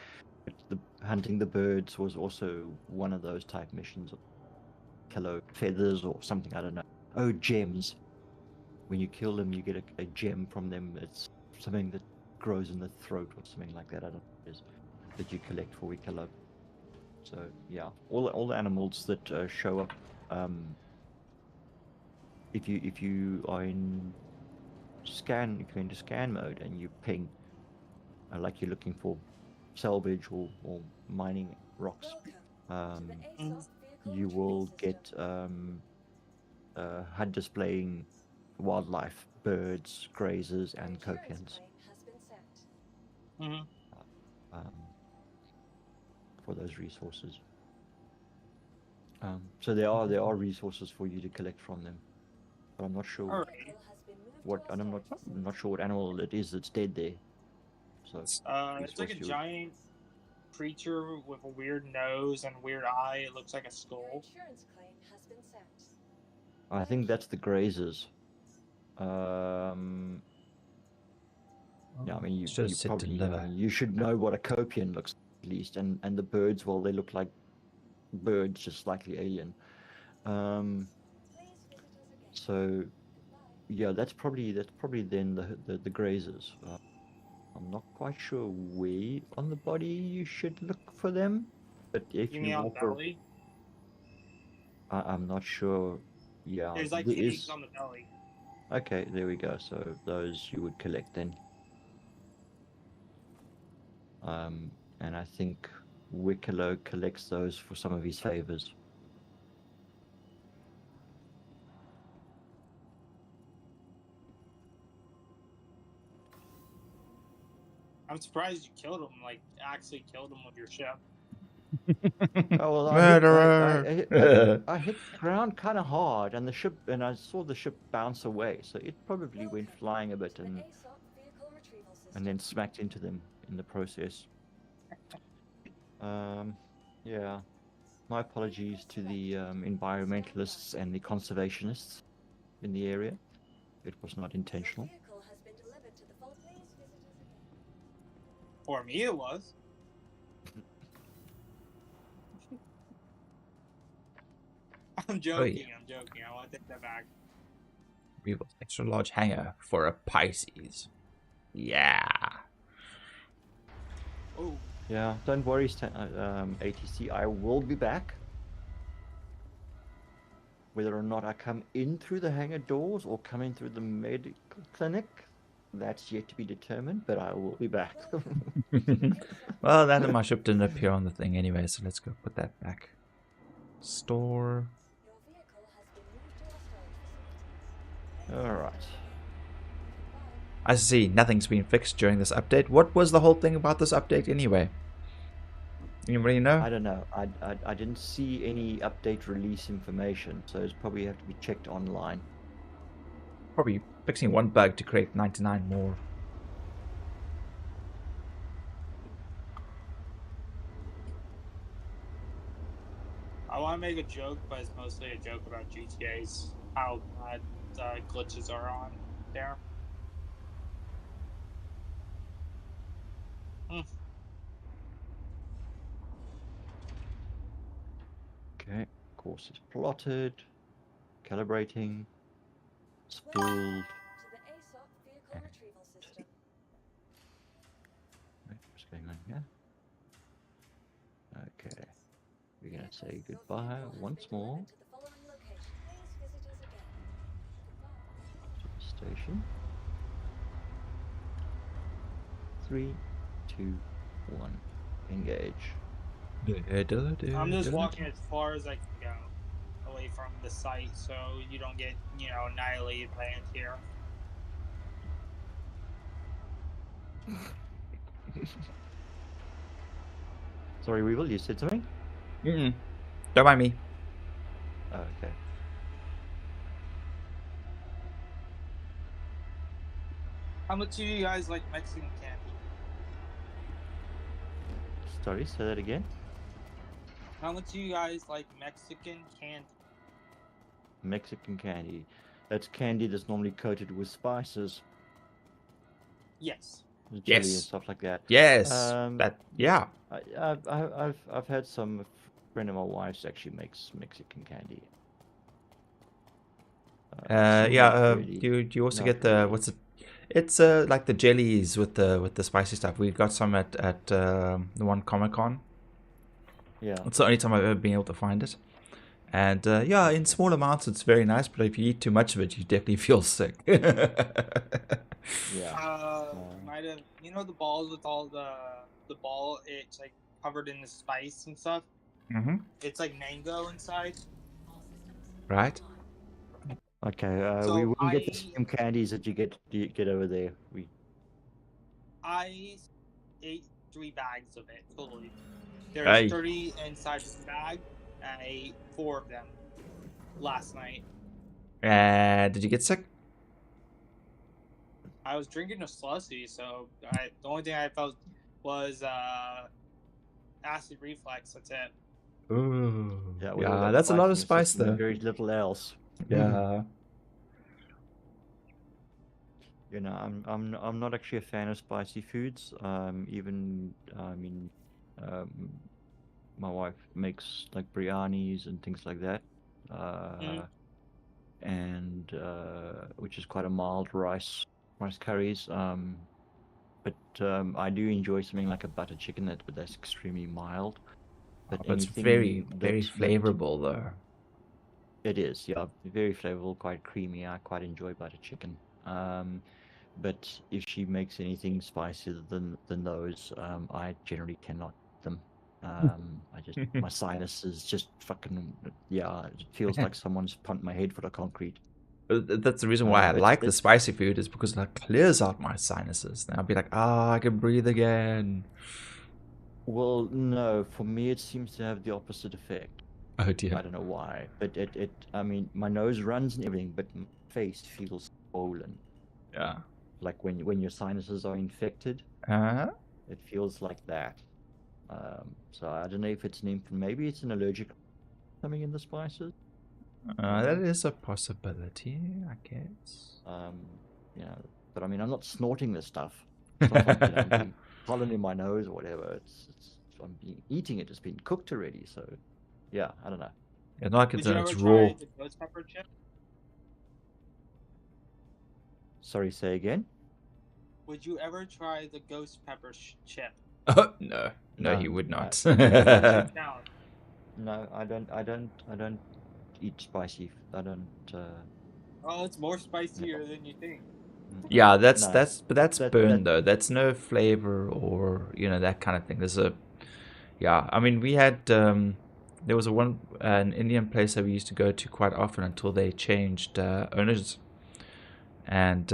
But hunting the birds was also one of those type missions. Kilo feathers or something, I don't know. Oh, gems. When you kill them, you get a gem from them. It's something that grows in the throat or something like that. I don't know what it is that you collect for Wicklow. So yeah, all the animals that show up. If you are in scan, if you're into scan mode and you ping, like you're looking for salvage or mining rocks, you will get HUD displaying wildlife, birds, grazers, and copians. For those resources. So there are resources for you to collect from them, but I'm not sure I'm not sure what animal it is that's dead there. So it's like a giant creature with a weird nose and weird eye. It looks like a skull. I think that's the grazers. Yeah, I mean you probably you should know what a copian looks like at least, and the birds, well, they look like birds, just slightly alien. So yeah, that's probably then the grazers. I'm not quite sure where on the body you should look for them, but if you mean on the belly? I'm not sure. Yeah, there's like eggs on the belly. Okay, there we go. So those you would collect then. And I think Wicklow collects those for some of his favors. I'm surprised you killed him. Like actually killed him with your ship. Oh well, Murderer! I hit the ground kind of hard, and I saw the ship bounce away, so it probably went flying a bit and then smacked into them in the process. Yeah. My apologies to the environmentalists and the conservationists in the area. It was not intentional. For me, it was. I'm joking. I'm joking. I want to take that back. Weevil's extra large hanger for a Pisces. Yeah. Oh, Yeah, don't worry, ATC. I will be back. Whether or not I come in through the hangar doors or come in through the medical clinic, that's yet to be determined, but I will be back. Well, that and my ship didn't appear on the thing anyway, so let's go put that back. Store. Alright. I see nothing's been fixed during this update. What was the whole thing about this update anyway? Anybody know? I don't know. I didn't see any update release information, so it's probably have to be checked online. Probably fixing one bug to create 99 more. I want to make a joke, but it's mostly a joke about GTA's how bad glitches are on there. Okay, course is plotted, calibrating, spooled. What's going on here? Okay, we're gonna say goodbye once more to the station. 3, 2, 1, engage. I'm just walking as far as I can go away from the site, so you don't get, annihilated by here. Sorry, Weevil, you said something? Don't mind me. Oh, okay. How much do you guys like Mexican candy? Sorry, say that again. How much do you guys like Mexican candy? Mexican candy. That's candy that's normally coated with spices. Yes. Chili Yes. and stuff like that. Yes. Yeah. I've had some. A friend of my wife's actually makes Mexican candy. You also get the really. what's it? It's like the jellies with the spicy stuff. We got some at the one Comic-Con. Yeah. It's the only time I've ever been able to find it. And yeah, in small amounts it's very nice, but if you eat too much of it, you definitely feel sick. Yeah. Might have, the balls with all the ball, it's like covered in the spice and stuff. Mm-hmm. It's like mango inside. Right. Okay. So we wouldn't get the same candies that you get over there. I ate 3 bags of it totally. There's 30 inside this bag, and I ate 4 of them last night. Did you get sick? I was drinking a slushy, so the only thing I felt was acid reflux. That's it. Ooh. Yeah, that's a lot of spice though. Very little else. Yeah. I'm not actually a fan of spicy foods. My wife makes like biryanis and things like that, and which is quite a mild rice curries. But I do enjoy something like a butter chicken that's extremely mild. But it's very flavorful though. It is, yeah, very flavorful, quite creamy. I quite enjoy butter chicken. But if she makes anything spicier than those, I generally cannot eat them. My sinuses just fucking, it feels like someone's pumped my head full of concrete. That's the reason why I like the spicy food, is because it clears out my sinuses. Then I'll be like, I can breathe again. Well, no, for me it seems to have the opposite effect. Oh dear. I don't know why, but my nose runs and everything, but my face feels swollen. Yeah. Like when your sinuses are infected, it feels like that. So I don't know if it's maybe it's an allergic something in the spices. That is a possibility, I guess. But I'm not snorting this stuff. It's not like I'm being pollen in my nose or whatever. I'm eating it. It's been cooked already. So, yeah, I don't know. It's not like Would it's you in ever its try raw. the ghost pepper chip? Sorry, say again? Would you ever try the ghost pepper chip? Oh, no, No, he would not. Chip down. No, I don't eat spicy. I don't. Oh, it's more spicier than you think. Yeah, that's No, but that's that burn though. That's no flavor or that kind of thing. There's a I mean we had there was an Indian place that we used to go to quite often until they changed owners, and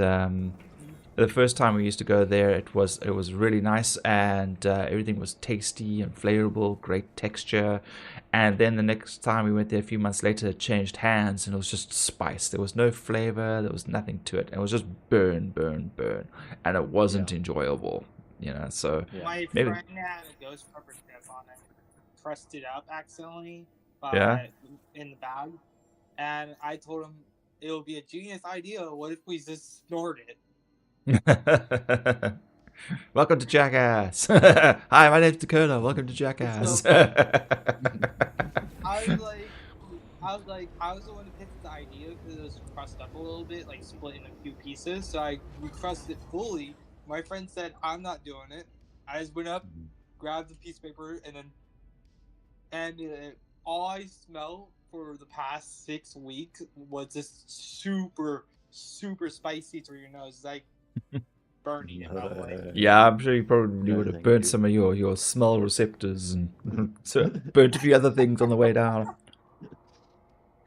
the first time we used to go there, it was really nice, and everything was tasty and flavorful, great texture. And then the next time we went there, a few months later, it changed hands, and it was just spice. There was no flavor. There was nothing to it. It was just burn, burn, burn, and it wasn't enjoyable. So My maybe friend had a ghost pepper chip on it, crusted up accidentally in the bag, and I told him it would be a genius idea. What if we just snort it? Welcome to Jackass. Hi, my name's Dakota. Welcome to Jackass. So I was the one who pitched the idea because it was crusted up a little bit, like split in a few pieces. So we crusted it fully. My friend said, "I'm not doing it." I just went up, grabbed the piece of paper, and all I smelled for the past 6 weeks was just super, super spicy through your nose, like burning in that way. Yeah, I'm sure you probably would have burnt some of your smell receptors and burnt a few other things on the way down.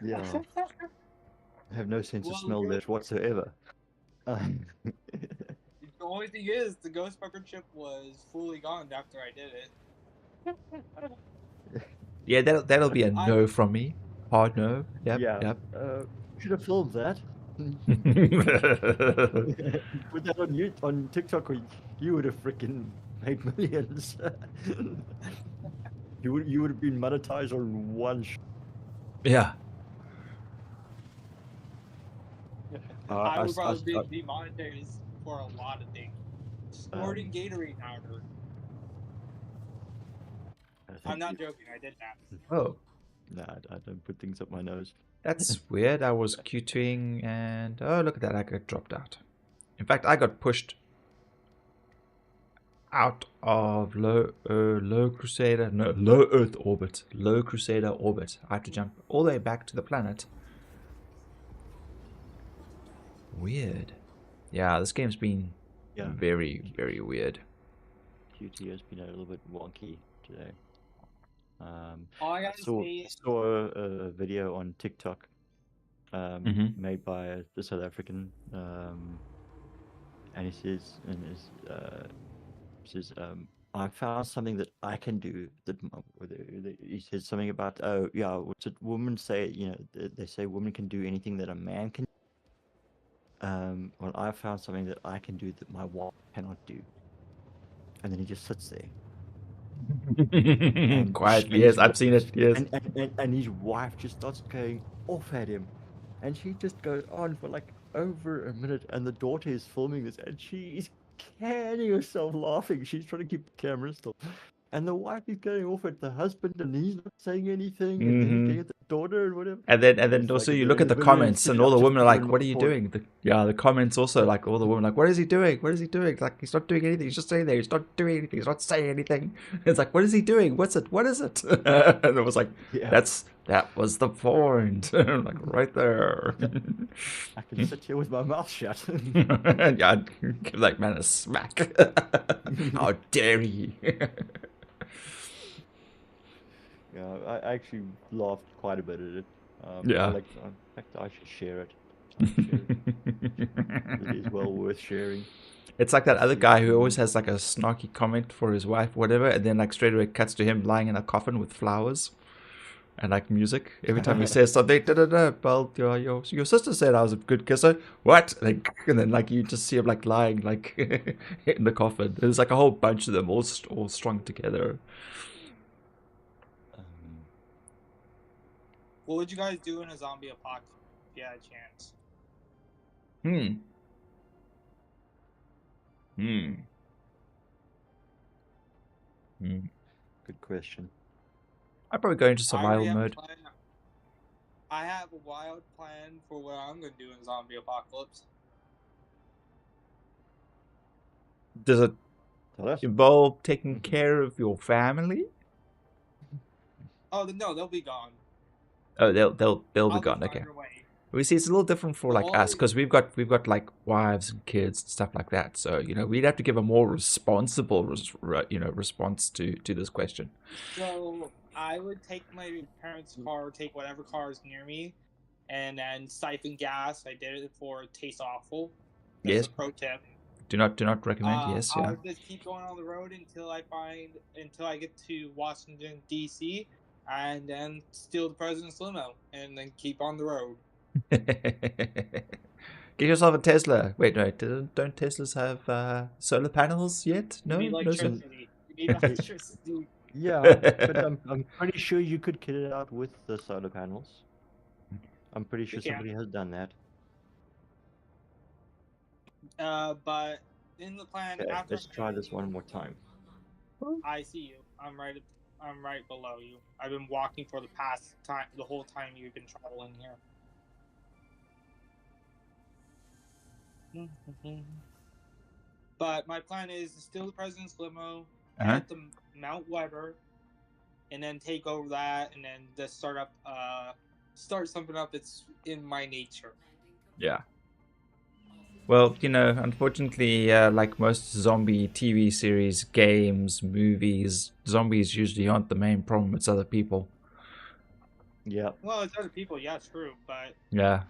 Yeah. I have no sense of smell left whatsoever. The only thing is, the ghost pepper chip was fully gone after I did it. Yeah, that'll be a no from me. Hard no. Yep. Should have filmed that. Put that on TikTok, or you would have freaking made millions. you would have been monetized on one. Yeah. I would probably be monetized for a lot of things. Snorting Gatorade powder. I'm not joking. I did that. Oh. Nah, I don't put things up my nose. That's weird. I was Q2ing and oh, look at that. I got dropped out. In fact, I got pushed out of low Earth orbit. Low Crusader orbit. I have to jump all the way back to the planet. Weird. Yeah, this game's been very, very weird. QT has been a little bit wonky today. I saw a video on TikTok made by the South African, and he says, I found something that I can do. He says something about, what's it? Women say, they say women can do anything that a man can. Well, I found something that I can do that my wife cannot do. And then he just sits there. Quietly, yes, I've seen it, yes. And his wife just starts going off at him. And she just goes on for like over a minute, and the daughter is filming this, and she's canning herself laughing. She's trying to keep the camera still. And the wife is going off at the husband, and he's not saying anything, and then getting at the daughter and whatever. And then also you look at the comments, and all the women are like, "What are you doing?" The comments also, like, all the women are like, "What is he doing? What is he doing?" Like, he's not doing anything. He's just sitting there. He's not doing anything. He's not saying anything. It's like, what is he doing? What's it? What is it? And it was like, that was the point. Like right there. I can sit here with my mouth shut. Yeah, I'd give that man a smack. How dare he? Yeah, I actually laughed quite a bit at it. In fact, I should share it. It is well worth sharing. It's like that other guy who always has like a snarky comment for his wife, whatever, and then like straight away cuts to him lying in a coffin with flowers and like music. Every time he says something, well, your sister said I was a good kisser. What? Like, and then like you just see him like lying like in the coffin. There's like a whole bunch of them all strung together. What would you guys do in a zombie apocalypse if you had a chance? Good question. I'd probably go into survival mode. I have a wild plan for what I'm gonna do in zombie apocalypse. Does it Tell us. involve taking care of your family? Oh no, they'll be gone. Oh, they'll be I'll gone. find Okay. a way. We see it's a little different for The like us only- because we've got like wives and kids and stuff like that. So we'd have to give a more responsible response to this question. So I would take my parents' car, take whatever car is near me, and then siphon gas. I did it for Taste Awful. This Yes. is a pro tip. Do not recommend. Yes. Yeah. I'll just keep going on the road until I get to Washington D.C. and then steal the president's limo and then keep on the road. Get yourself a Tesla. Wait, no, don't Teslas have solar panels yet? No, You need no. electricity. You need electricity. Yeah, but I'm pretty sure you could kit it out with the solar panels. I'm pretty sure Yeah. somebody has done that. But in the plan, Okay, after let's try this one more time. I see you. I'm right below you. I've been walking for the whole time you've been traveling here. But my plan is to steal the president's limo, head to Mount Weber, and then take over that, and then just start something up that's in my nature. Yeah. Well, unfortunately, like most zombie TV series, games, movies, zombies usually aren't the main problem. It's other people. Yeah. Well, it's other people, yeah, true, but yeah,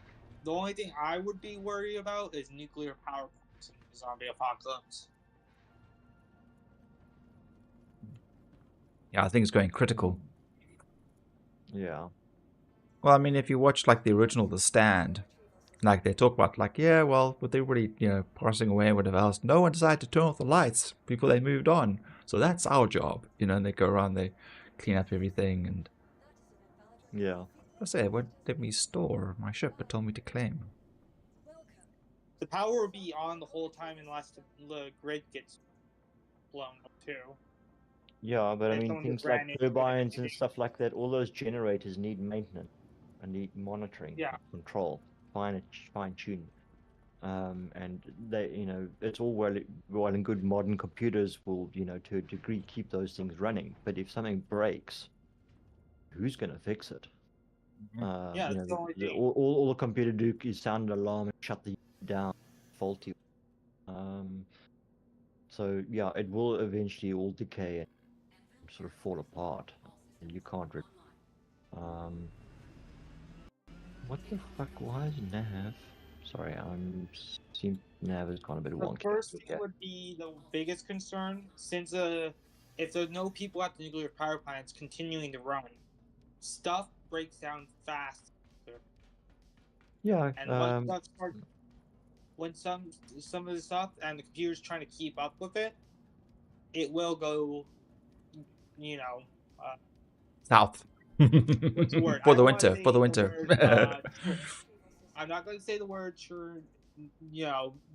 the only thing I would be worried about is nuclear power plants in the zombie apocalypse. Yeah, I think it's going critical. Yeah. Well, I mean, if you watch like the original The Stand, like they talk about like, yeah, well, with everybody, passing away and whatever else, no one decided to turn off the lights. People, they moved on. So that's our job, and they go around, they clean up everything, and Yeah. I say, it won't let me store my ship, but told me to claim. The power will be on the whole time unless the grid gets blown up too. Yeah, but I And mean, someone things just like ran into turbines it. and stuff like that, all those generators need maintenance and need monitoring, Yeah. control, fine tuning. And they, it's all well and good. Modern computers will, to a degree, keep those things running. But if something breaks, who's going to fix it? Yeah, that's the only thing. All the computer do is sound an alarm and shut the down faulty. So yeah, it will eventually all decay and sort of fall apart, and you can't. What the fuck? Why is Nav? Sorry, seems Nav has gone a bit The wonky. first thing would be the biggest concern, since if there's no people at the nuclear power plants continuing to run, stuff breaks down fast. Yeah. And when some of the stuff and the computer's trying to keep up with it, it will go, South. what's the word? For the winter. For the winter. I'm not going to say the word sure.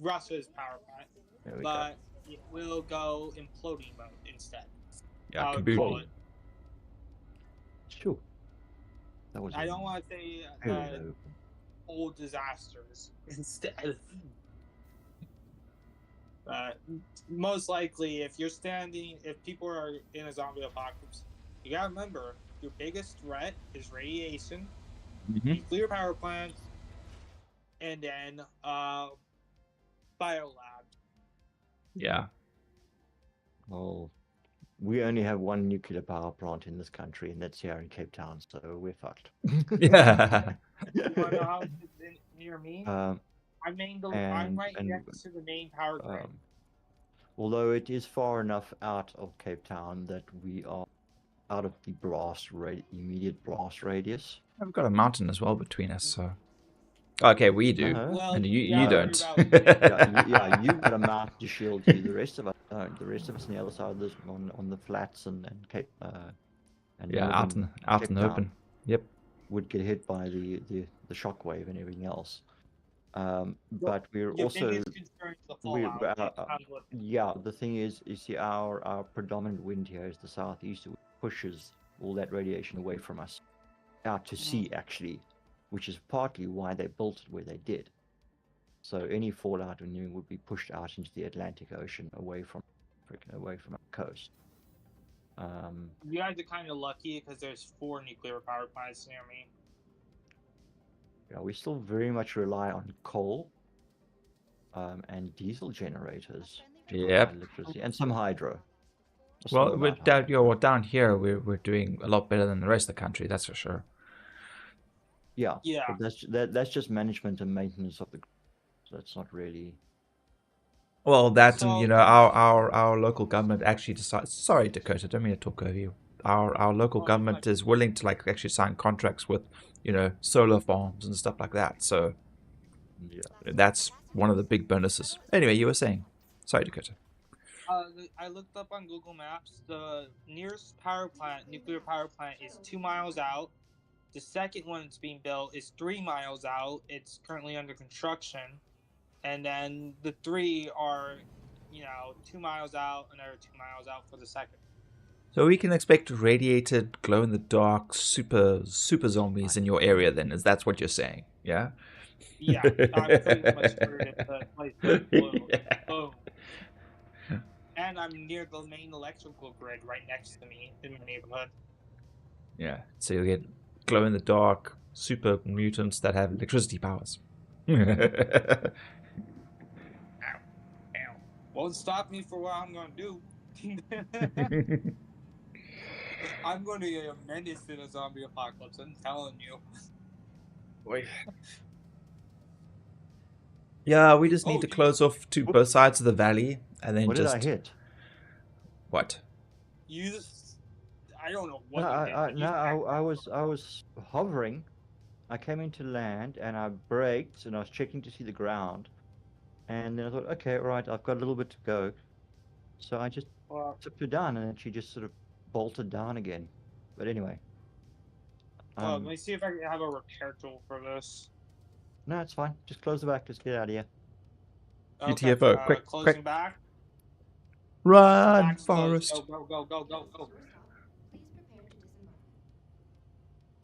Russia's power plant, but it will go imploding mode instead. Yeah, kaboom. Sure. I don't want to say old disasters instead. Most likely, if people are in a zombie apocalypse, you gotta remember your biggest threat is radiation, nuclear power plants, and then biolabs. Yeah. Well, we only have one nuclear power plant in this country, and that's here in Cape Town, so we're fucked. Yeah. You wanna know how it's near me? I'm right next to the main power grid. Although it is far enough out of Cape Town that we are out of the immediate blast radius. We've got a mountain as well between us, so. Okay, we do, and you don't. You've got a mountain to shield you. The rest of us don't. The rest of us on the other side of this, on the flats and Cape. And out in the open. Yep. Would get hit by the shockwave and everything else. But we're also the thing is see our predominant wind here is the southeast, which pushes all that radiation away from us out to sea actually. which is partly why they built it where they did. So any fallout would be pushed out into the Atlantic Ocean, away from our coast. You guys are kind of lucky because there's 4 nuclear power plants near me. Yeah, we still very much rely on coal and diesel generators for Yep. electricity, and some hydro. Well, down here we're doing a lot better than the rest of the country. That's for sure. Yeah. Yeah. But that's just management and maintenance of the. So that's not really. Well, that So, and our local government actually decides. Sorry, Dakota, don't mean to talk over you. Our local government is willing to like actually sign contracts with, solar farms and stuff like that. So Yeah. that's one of the big bonuses. Anyway, you were saying. Sorry, Dakota. I looked up on Google Maps. The nearest nuclear power plant, is 2 miles out. The second one that's being built is 3 miles out. It's currently under construction. And then the 3 are, 2 miles out, another 2 miles out for the second. So we can expect radiated, glow-in-the-dark, super zombies in your area. Then, that's what you're saying? Yeah. Yeah, I'm pretty much screwed if the place goes blue. Yeah. Boom. And I'm near the main electrical grid right next to me in my neighborhood. Yeah, so you'll get glow-in-the-dark super mutants that have electricity powers. Ow. Won't stop me for what I'm going to do. I'm going to be a menace in a zombie apocalypse, I'm telling you. Wait. Yeah, we just need to close off to both sides of the valley, and then What just... did I hit? What? I don't know what you did. I was hovering. I came into land and I braked and I was checking to see the ground. And then I thought, okay, all right, I've got a little bit to go. So I just took her down, and then she just sort of bolted down again. But anyway. Let me see if I can have a repair tool for this. No, it's fine. Just close the back. Just get out of here. Okay, GTFO, quick, closing quick. back. Run, Back's Forest. Closed. Go.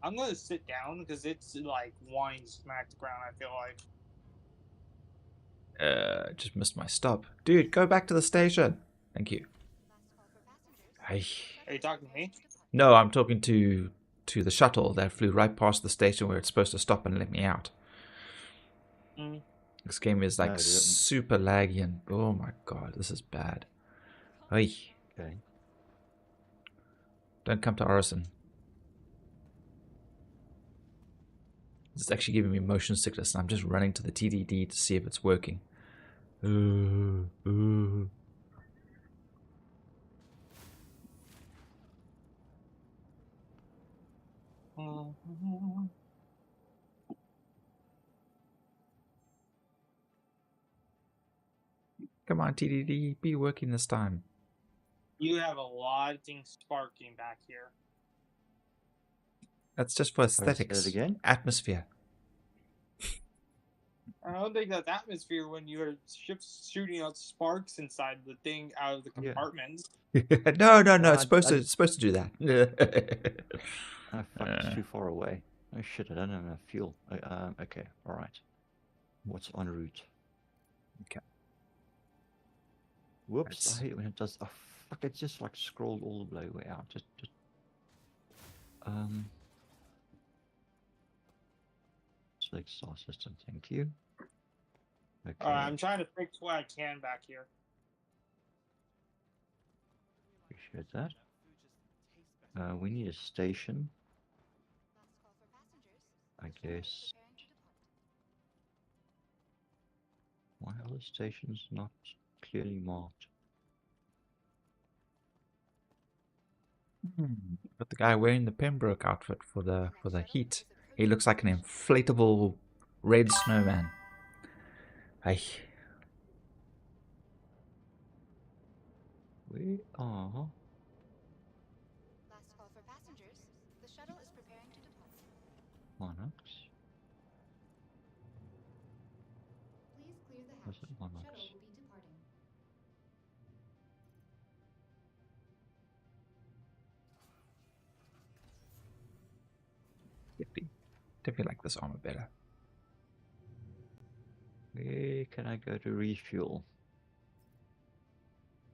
I'm going to sit down because it's like wine smacked the ground, I feel like. Just missed my stop. Dude, go back to the station. Thank you. Hey. Are you talking to me? No, I'm talking to the shuttle that flew right past the station where it's supposed to stop and let me out. This game is like super laggy and oh my god, this is bad. Hey. Okay. Don't come to Orison. It's actually giving me motion sickness and I'm just running to the TDD to see if it's working. Come on, TDD, be working this time. You have a lot of things sparking back here. That's just for aesthetics. Say it again? Atmosphere. I don't think that's atmosphere when your ship's shooting out sparks inside the thing out of the compartments. No, it's supposed to do that. Oh, fuck, it's too far away. Oh shit, I don't have enough fuel. Okay, alright. What's en route? Okay. Whoops, I hate it when it does. Oh fuck, it just like scrolled all the way out. Just select star system, thank you. Okay. I'm trying to fix what I can back here. Appreciate that. We need a station. I guess. Why are the stations not clearly marked? But the guy wearing the Pembroke outfit for the heat, he looks like an inflatable red snowman. Hey. We are. Last call for passengers. The shuttle is preparing to depart. Monarchs. Please clear the hatch. Was it Monarchs? Shuttle will be departing. definitely like this armor better. Where can I go to refuel?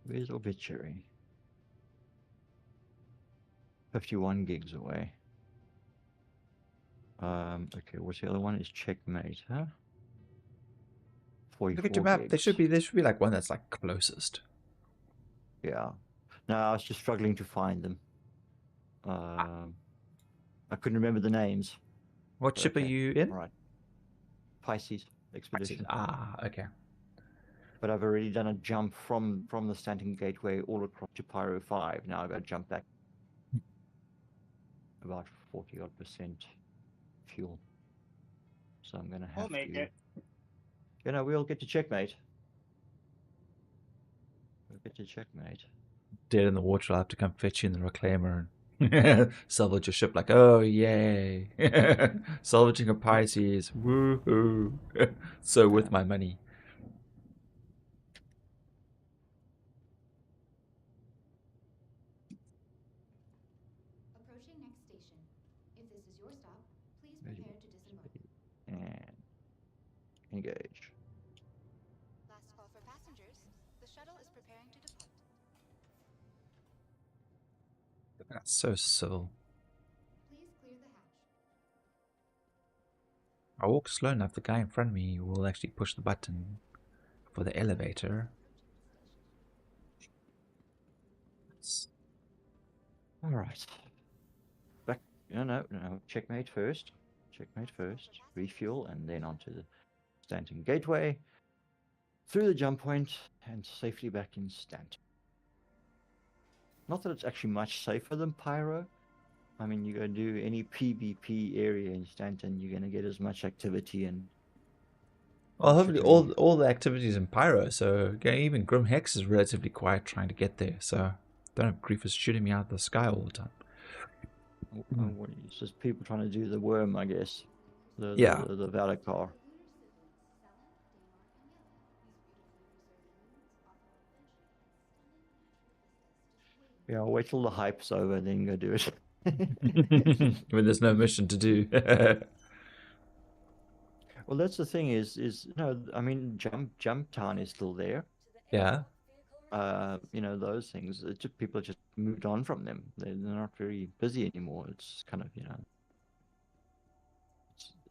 Where's Obituary? 51 gigs away. Okay, what's the other one? Is Checkmate, huh? 44 Look at your map. gigs. There should be like one that's like closest. Yeah. No, I was just struggling to find them. I couldn't remember the names. What ship are you in? All right. Pisces Expedition. Ah, okay. But I've already done a jump from the Stanton Gateway all across to Pyro 5. Now I've got to jump back about 40-odd% fuel. So I'm going to have We'll make to... it. You know, we'll get to Checkmate. We'll get to Checkmate. Dead in the water, I'll have to come fetch you in the reclaimer and salvage your ship like, oh, yay. Salvaging a Pisces. Woohoo. So with my money. Approaching next station. If this is your stop, please prepare to disembark. And engage. Last call for passengers. The shuttle is preparing to depart. That's so slow. Please clear the hatch. I walk slow enough, the guy in front of me will actually push the button for the elevator. All right. Back. No. Checkmate first. Checkmate first. Refuel, and then onto the Stanton Gateway. Through the jump point, and safely back in Stanton. Not that it's actually much safer than Pyro. I mean, you're going to do any PvP area in Stanton, you're going to get as much activity and... Well, hopefully all the activities in Pyro, so even Grim Hex is relatively quiet trying to get there, so don't have Griefers shooting me out of the sky all the time. It's just people trying to do the worm, I guess. The Valacar. Yeah, I'll wait till the hype's over, then go do it. When there's no mission to do. Well, that's the thing is no, I mean, Jump Town is still there. Yeah. You know, those things. It's just, people have just moved on from them. They're not very busy anymore. It's kind of, you know,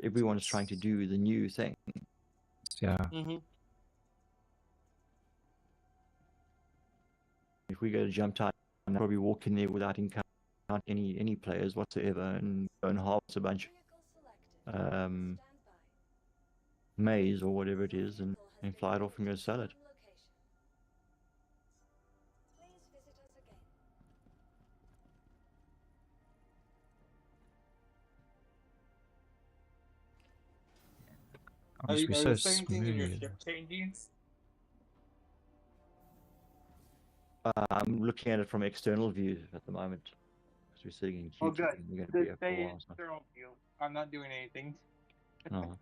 everyone's trying to do the new thing. Yeah. Mm-hmm. If we go to Jump Town, I'll probably walk in there without encountering any players whatsoever and go and harvest a bunch maize or whatever it is and fly it off and go sell it. Are you so thinking in your ship changing? I'm looking at it from external view at the moment. Because we're sitting in Oh, Q2 good. and we're going to be here for a while. So. External view. I'm not doing anything. No.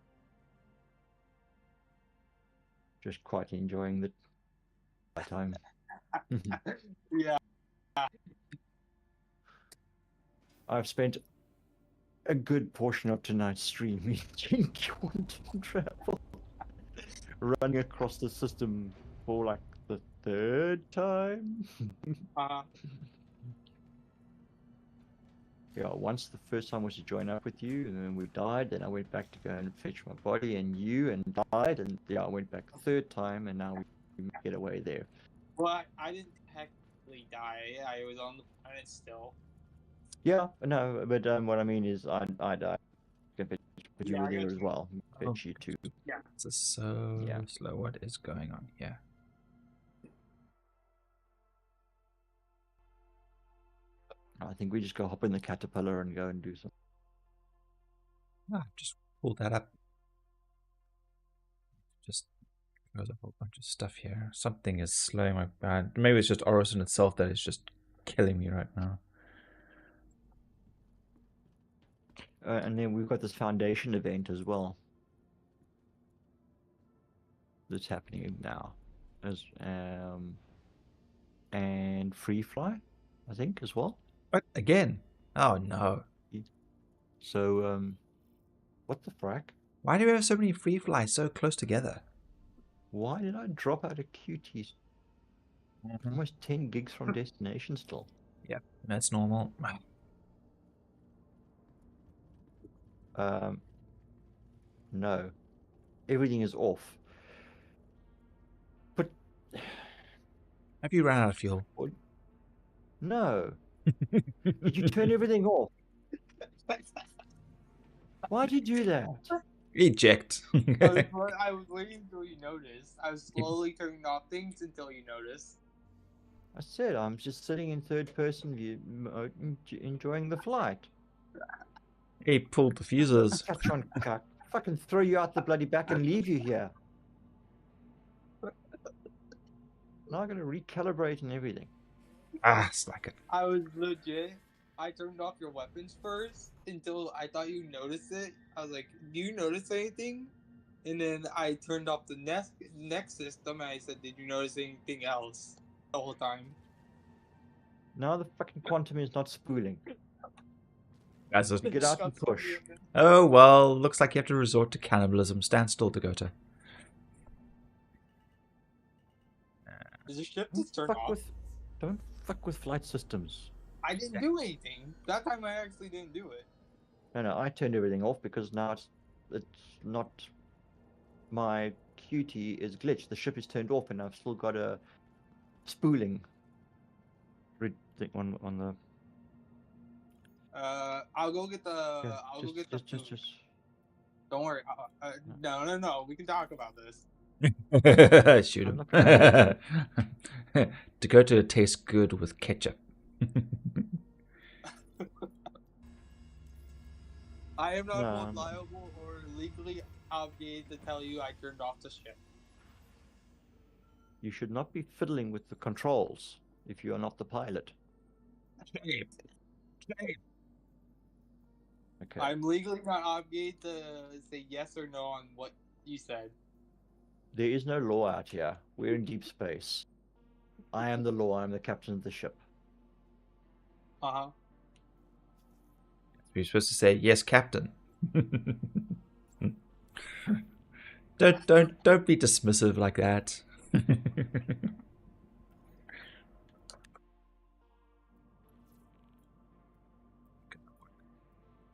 Just quite enjoying the time. Yeah. I've spent a good portion of tonight's stream in quantum travel. Running across the system for like the third time. Yeah, once the first time was to join up with you, and then we died. Then I went back to go and fetch my body and you, and died. And yeah, I went back the third time, and now we get away there. Well, I didn't technically die. I was on the planet still. Yeah, no, but what I mean is I died. But you were there as well. Fetch you too. Yeah. This is so slow. What is going on here? I think we just go hop in the caterpillar and go and do some. Just pull that up. Just there's a whole bunch of stuff here. Something is slowing my bad. Maybe it's just Orison itself that is just killing me right now. And then we've got this foundation event as well. That's happening now, as and free fly, I think as well. What again? Oh no! So What the frack? Why do we have so many free flies so close together? Why did I drop out of QT's? Almost 10 gigs from destination still. Yep, that's normal. No. Everything is off. But... Have you run out of fuel? No. Did you turn everything off? Why'd you do that? Eject. I was waiting until you noticed. I was slowly turning off things until you noticed. I said I'm just sitting in third person view, enjoying the flight. He pulled the fuses. Catch on, cuck. Fucking throw you out the bloody back and leave you here. Now I'm gonna recalibrate and everything. Ah, slack it. I was legit. I turned off your weapons first until I thought you noticed it. I was like, "Do you notice anything?" And then I turned off the next system, and I said, "Did you notice anything else?" The whole time. Now the fucking quantum is not spooling. That's a... Get out and push. Oh, well, looks like you have to resort to cannibalism. Stand still, Dakota. Is the ship just turned off? Don't fuck with flight systems. I didn't do anything. That time I actually didn't do it. No, I turned everything off because now it's not... My QT is glitched. The ship is turned off and I've still got a spooling thing on the... I'll go get the... Yeah, I'll go get the food. Don't worry. No. We can talk about this. Shoot him. Dakota tastes good with ketchup. I am not liable or legally obligated to tell you I turned off the ship. You should not be fiddling with the controls if you are not the pilot. Okay. I'm legally not obligated to say yes or no on what you said. There is no law out here. We're in deep space. I am the law. I'm the captain of the ship. Uh-huh. You're supposed to say yes, Captain. Don't be dismissive like that.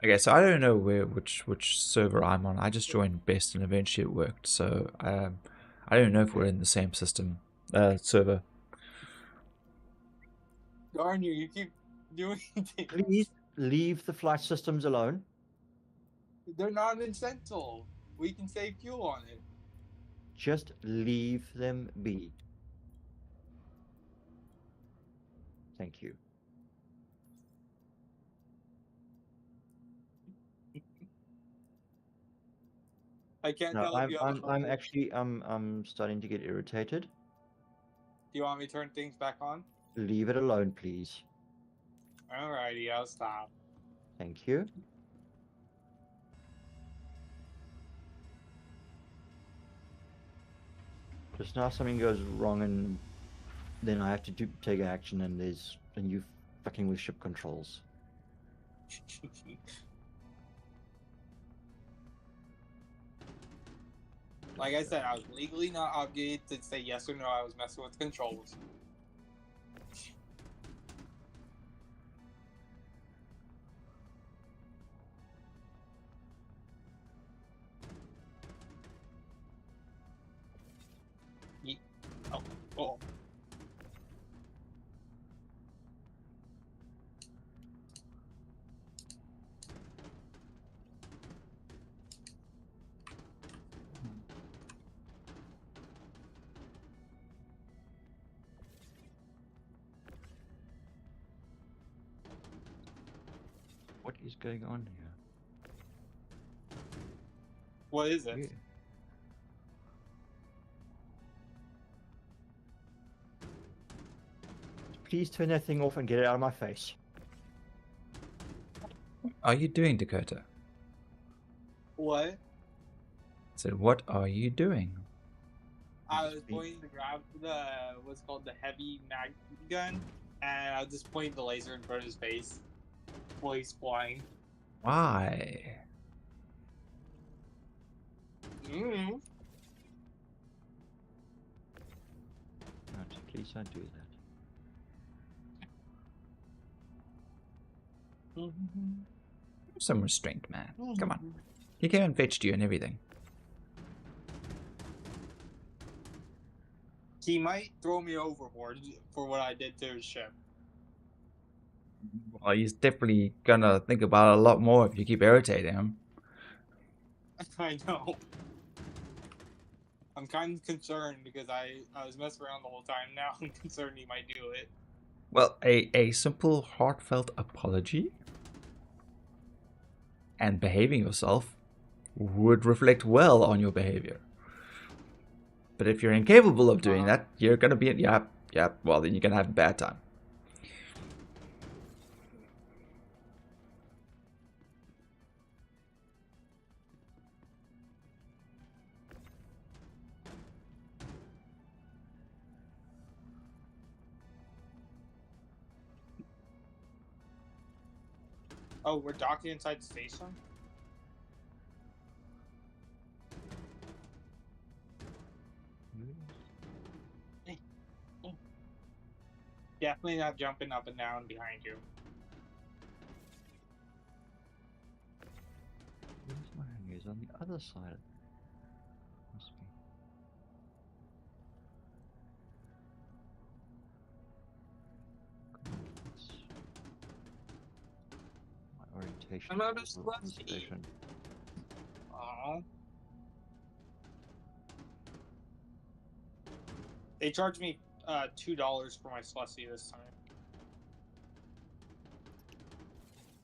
Okay, so I don't know which server I'm on. I just joined Best and eventually it worked. So I don't know if we're in the same system server. Darn you keep doing things. Please leave the flight systems alone. They're not essential. We can save fuel on it. Just leave them be. Thank you. I can't No, tell if you have I'm starting to get irritated. Do you want me to turn things back on? Leave it alone, please. Alrighty, I'll stop. Thank you. Just now something goes wrong and then I have to take action and there's a new fucking with ship controls. Like I said, I was legally not obligated to say yes or no. I was messing with controls. Oh. What is going on here? What is it? Yeah. Please turn that thing off and get it out of my face. What are you doing, Dakota? What? So what are you doing? I was pointing to grab the what's called the heavy mag gun, and I was just pointing the laser in front of his face while he's flying. Why? Mm. No, please don't do that. Some restraint, man. Come on. He came and fetched you and everything. He might throw me overboard for what I did to his ship. Well, he's definitely gonna think about it a lot more if you keep irritating him. I know. I'm kind of concerned because I was messing around the whole time. Now I'm concerned he might do it. Well, a simple, heartfelt apology and behaving yourself would reflect well on your behavior. But if you're incapable of doing that, you're gonna be, well, then you're gonna have a bad time. Oh, we're docking inside the station? Definitely not jumping up and down behind you. Where's my hangar? Is on the other side. Must be. My orientation. I'm out of is a slushy. station. Aww. They charged me $2 for my slushy this time.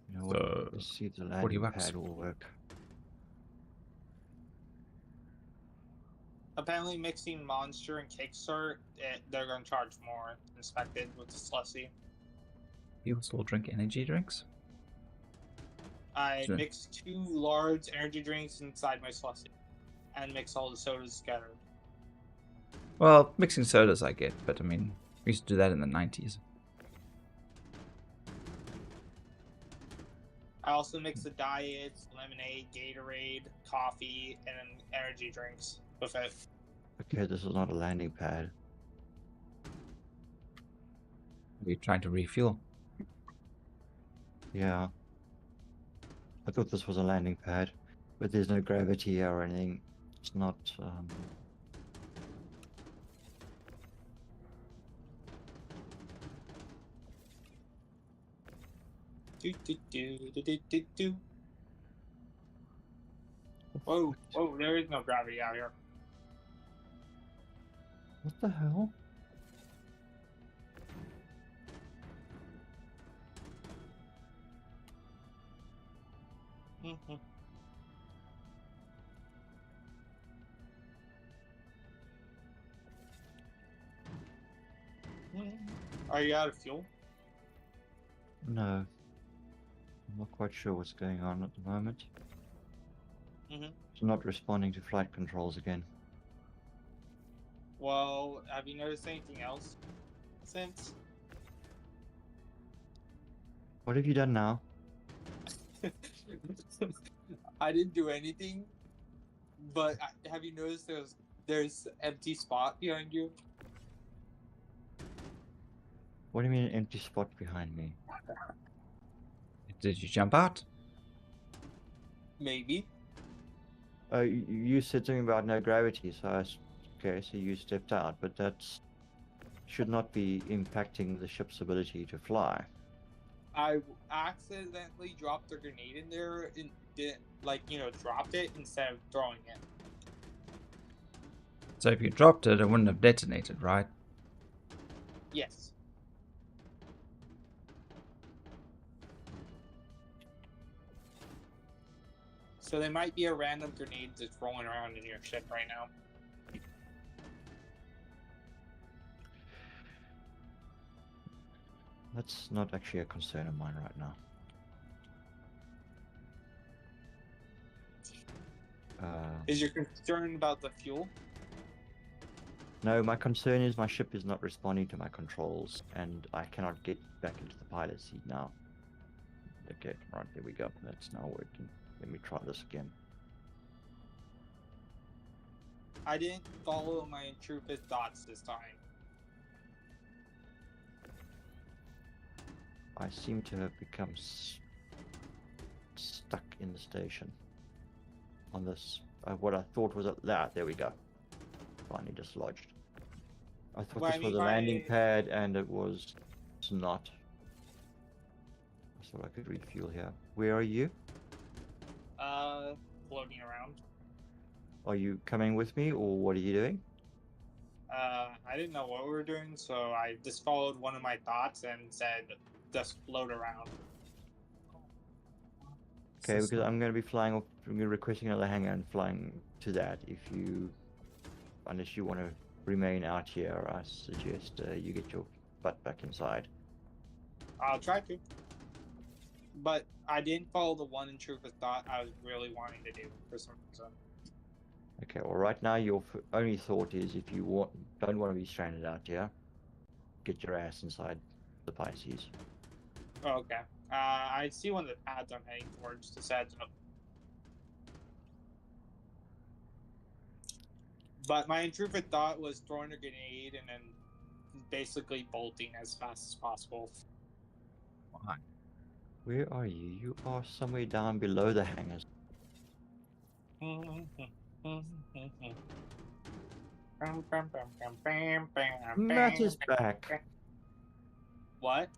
You know what? Let's see if the landing $40. pad will work. Apparently, mixing Monster and Kickstart, they're going to charge more inspected with the slushy. You still drink energy drinks? I Sure. mixed 2 large energy drinks inside my slushy and mix all the sodas scattered. Well, mixing sodas I get, but I mean, we used to do that in the 90s. I also mix the diets, lemonade, Gatorade, coffee, and then energy drinks with it. Okay, this is not a landing pad. Are you trying to refuel? Yeah. I thought this was a landing pad, but there's no gravity or anything. It's not. Do. Whoa, there is no gravity out here. What the hell? Mm-hmm. Are you out of fuel? No. I'm not quite sure what's going on at the moment. Mm-hmm. It's not responding to flight controls again. Well, have you noticed anything else since? What have you done now? I didn't do anything, but have you noticed there's empty spot behind you? What do you mean an empty spot behind me? Did you jump out? Maybe. You said something about no gravity, so okay, so you stepped out, but that should not be impacting the ship's ability to fly. I accidentally dropped a grenade in there and didn't, dropped it instead of throwing it. So if you dropped it, it wouldn't have detonated, right? Yes. So there might be a random grenade that's rolling around in your ship right now. That's not actually a concern of mine right now. Is your concern about the fuel? No, my concern is my ship is not responding to my controls, and I cannot get back into the pilot seat now. Okay, right, there we go. That's now working. Let me try this again. I didn't follow my intrusive thoughts this time. I seem to have become stuck in the station. On this, what I thought was there we go. Finally dislodged. I thought Well, this I was mean, a landing pad, and it was not. I thought I could refuel here. Where are you? Floating around. Are you coming with me, or what are you doing? I didn't know what we were doing, so I just followed one of my thoughts and said, just float around. Okay, because I'm going to be flying off. I'm going to be requesting another hangar and flying to that. Unless you want to remain out here, I suggest you get your butt back inside. I'll try to. But I didn't follow the one intrusive thought I was really wanting to do for some reason. Okay, well, right now your only thought is if you don't want to be stranded out here, get your ass inside the Pisces. Oh, okay. I see one of the pads I'm heading towards to set up. But my intrusive thought was throwing a grenade and then basically bolting as fast as possible. Why? Where are you? You are somewhere down below the hangars. Matt is back. What?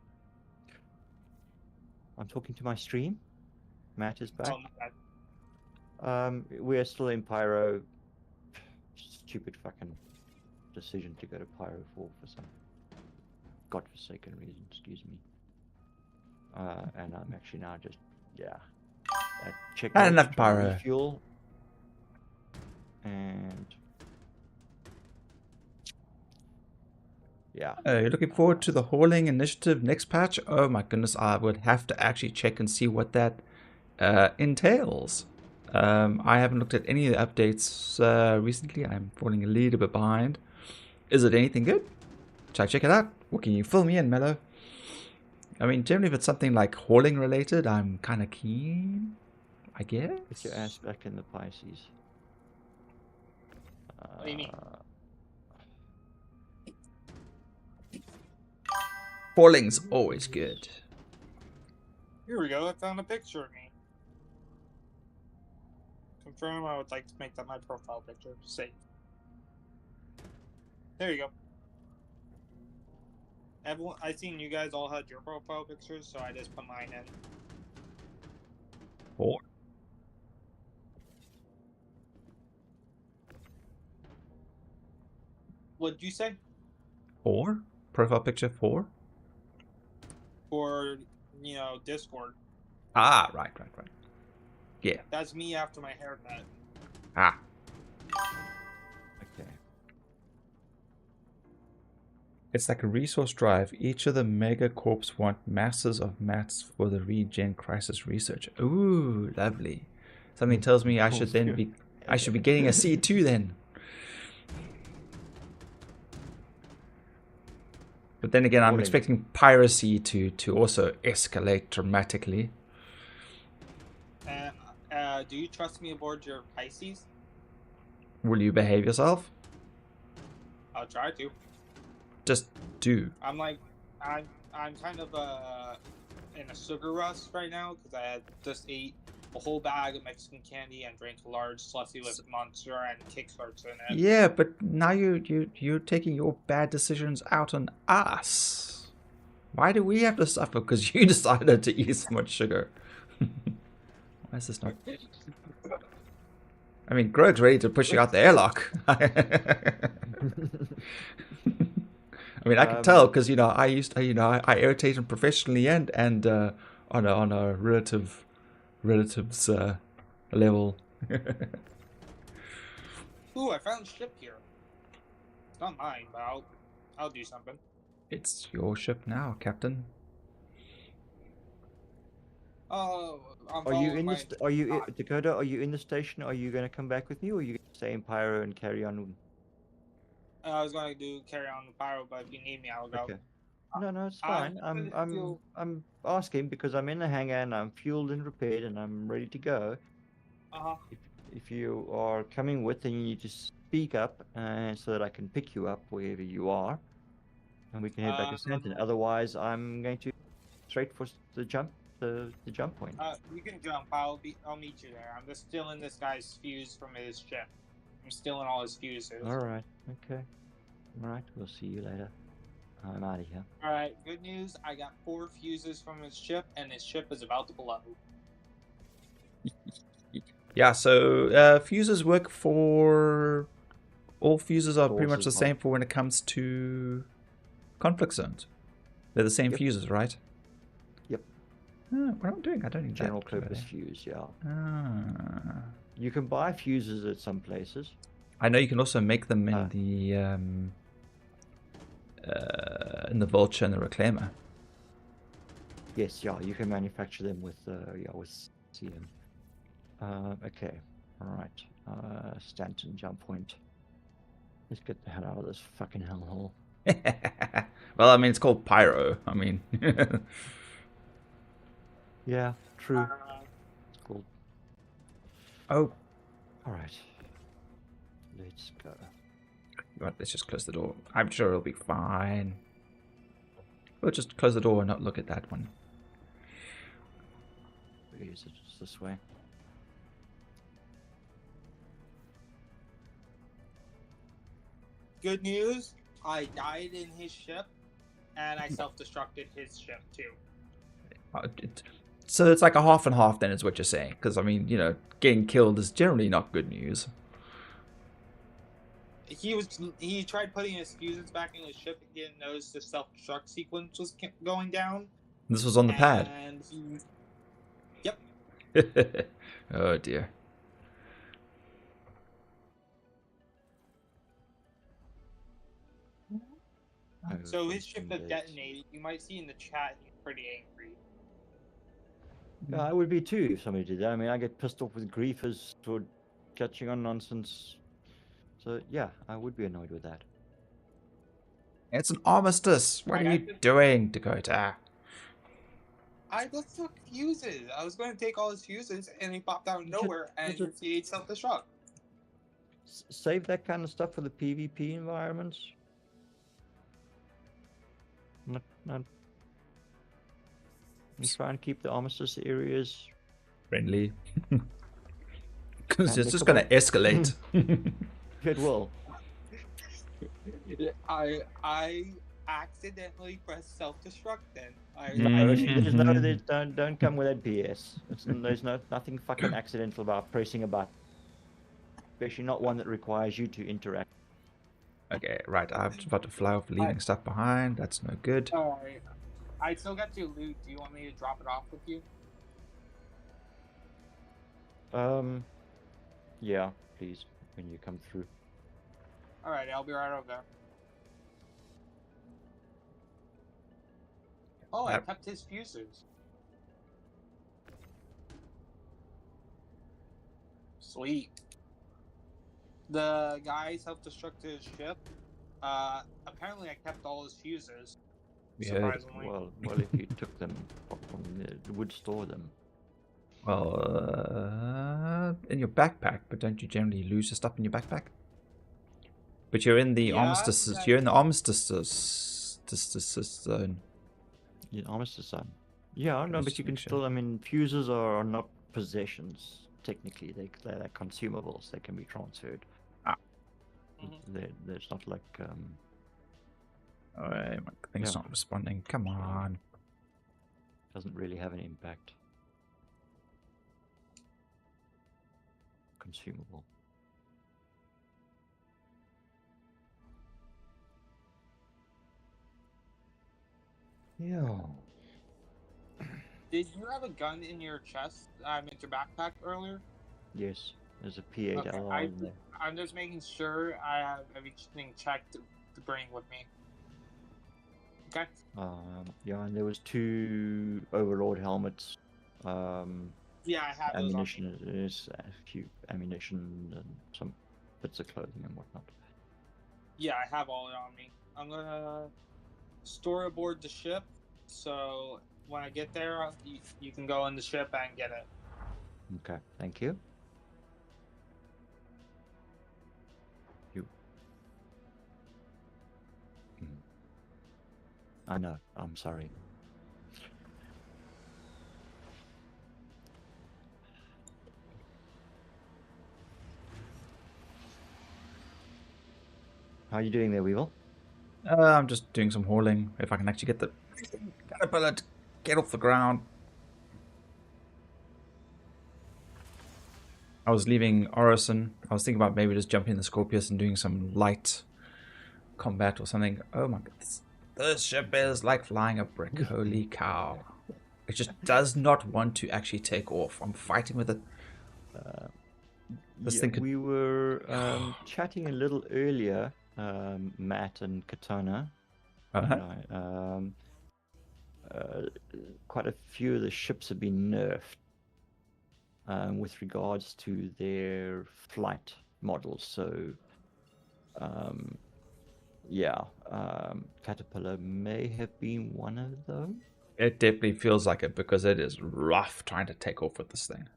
I'm talking to my stream. Matt is back. Oh, my God. We're still in Pyro. Stupid fucking decision to go to Pyro 4 for some godforsaken reason, excuse me. And I'm actually now just, checking Not enough Pyro. refuel. And yeah. You're looking forward to the hauling initiative next patch? Oh my goodness, I would have to actually check and see what that entails. I haven't looked at any of the updates recently. I'm falling a little bit behind. Is it anything good? Should I check it out? What can you fill me in, Mello? I mean, generally if it's something like hauling related, I'm kind of keen, I guess. Get your ass back in the Pisces. What do you mean? Hauling's always good. Here we go. I found a picture of me. Confirm. I would like to make that my profile picture. Save. There you go. Everyone, I seen you guys all had your profile pictures, so I just put mine in. Four. What'd you say? 4? Profile picture 4? For, Discord. Ah, right. Yeah. That's me after my haircut. Ah. Okay. It's like a resource drive. Each of the mega corps want masses of mats for the regen crisis research. Ooh, lovely. Something tells me I should be getting a C2 then. But then again, I'm expecting piracy to also escalate dramatically. Do you trust me aboard your Pisces? Will you behave yourself? I'll try to. Just do. I'm kind of in a sugar rush right now because I had just ate a whole bag of Mexican candy and drank a large slushy with Monster and Kickstarts in it. Yeah, but now you're taking your bad decisions out on us. Why do we have to suffer because you decided to eat so much sugar? Why is this not? I mean, Greg's ready to push you out the airlock. I mean, I can tell because I used to, I irritate him professionally and on a relatives level. Ooh, I found a ship here. It's not mine, but I'll do something. It's your ship now, Captain. Oh, Are you in Dakota? Are you in the station? Are you going to come back with me, or are you going to stay in Pyro and carry on? I was going to carry on the Pyro, but if you need me, I'll go. Okay. No, it's fine. I'm asking because I'm in the hangar and I'm fueled and repaired and I'm ready to go. Uh-huh. If you are coming with, then you need to speak up so that I can pick you up wherever you are, and we can head back to Stanton. Otherwise, I'm going to straight for the jump point. You can jump. I'll meet you there. I'm just stealing this guy's fuse from his ship. I'm stealing all his fuses. All right. Okay. All right. We'll see you later. I'm out of here. All right. Good news. I got 4 fuses from his ship, and his ship is about to blow. Yeah, so fuses work for... All fuses are pretty much the same for when it comes to conflict zones. They're the same fuses, right? Yep. What am I doing? I don't need General that. purpose fuse, yeah. Ah. You can buy fuses at some places. I know you can also make them in the Vulture and the Reclaimer. Yes, yeah, you can manufacture them with CM. Okay, all right. Stanton jump point. Let's get the hell out of this fucking hellhole. Well, I mean, it's called Pyro. I mean... Yeah, true. It's cool. Oh. All right. Let's go. Right, let's just close the door. I'm sure it'll be fine. We'll just close the door and not look at that one. Is it just this way? Good news. I died in his ship, and I self-destructed his ship too. So it's like a half and half then is what you're saying. Because, I mean, you know, getting killed is generally not good news. He tried putting his fuses back in his ship and didn't notice the self-destruct sequence was going down. This was on the pad. And Yep. Oh, dear. So his ship has detonated. You might see in the chat he's pretty angry. I would be too if somebody did that. I mean, I get pissed off with griefers for catching on nonsense. So yeah, I would be annoyed with that. It's an armistice. What are you doing, Dakota? I just took fuses. I was going to take all his fuses, and he popped out of nowhere, and he self-destruct. Save that kind of stuff for the PvP environments. Not. You try and keep the armistice areas friendly. Because it's just going to escalate. It will. I accidentally pressed self-destruct then. Don't come with that BS. There's nothing fucking accidental about pressing a button. Especially not one that requires you to interact. Okay, right. I've about to fly off leaving stuff behind. That's no good. Alright. I still got your loot. Do you want me to drop it off with you? Yeah, please, when you come through. Alright, I'll be right over there. Oh, I kept his fuses. Sweet. The guy self-destructed his ship. Apparently I kept all his fuses. Surprisingly. Well, if you took them from the would store them. Well, in your backpack, but don't you generally lose your stuff in your backpack? But you're in the armistice. You're in the armistice zone. Yeah, armistice zone. Yeah, no, but you can still. I mean, fuses are not possessions. Technically, they're consumables. They can be transferred. There's not like. Alright, my thing's not responding. Come on. Doesn't really have an impact. Consumable. Yeah. Did you have a gun in your chest? I meant your backpack earlier? Yes, there's a P8 LR in there. I'm just making sure I have everything checked to bring with me. Okay. Yeah, and there was 2 Overlord helmets. Yeah, I have ammunition. There's a few ammunition and some bits of clothing and whatnot. Yeah, I have all it on me. I'm gonna store aboard the ship, so when I get there, you can go in the ship and get it. Okay, thank you. I know. I'm sorry. How are you doing there, Weevil? I'm just doing some hauling. If I can actually get the caterpillar to get off the ground. I was leaving Orison. I was thinking about maybe just jumping in the Scorpius and doing some light combat or something. Oh my god. This ship is like flying a brick. Holy cow. It just does not want to actually take off. I'm fighting with it. This thing could... We were chatting a little earlier, Matt and Katana. Quite a few of the ships have been nerfed with regards to their flight models. So, Caterpillar may have been one of them. It definitely feels like it because it is rough trying to take off with this thing.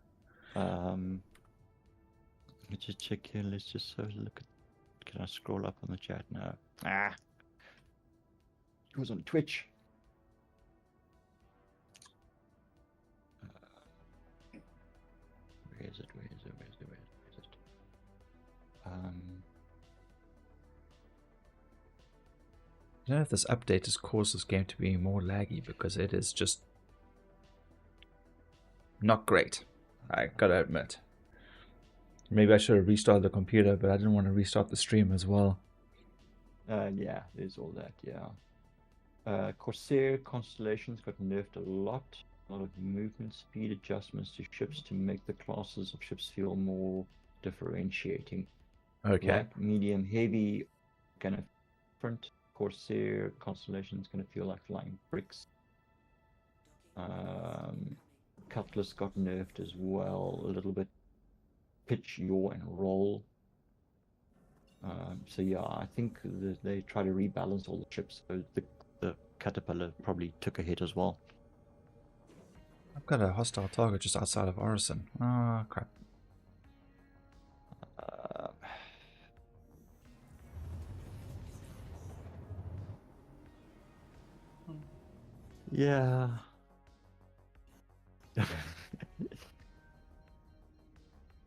Let's just check here. Let's just have a look at. Can I scroll up on the chat now? Ah, it was on Twitch. Where is it? Where is it? Where is it? Where is it? I don't know if this update has caused this game to be more laggy because it is just not great. I gotta admit. Maybe I should have restarted the computer, but I didn't want to restart the stream as well. Yeah, there's all that, yeah. Corsair Constellations got nerfed a lot of movement speed adjustments to ships to make the classes of ships feel more differentiating. Okay. Light, medium, heavy, kind of different. Corsair Constellation is going to feel like flying bricks. Cutlass got nerfed as well a little bit. Pitch, yaw, and roll. So yeah, I think they try to rebalance all the ships. So the Caterpillar probably took a hit as well. I've got a hostile target just outside of Orison. Ah, crap. Yeah.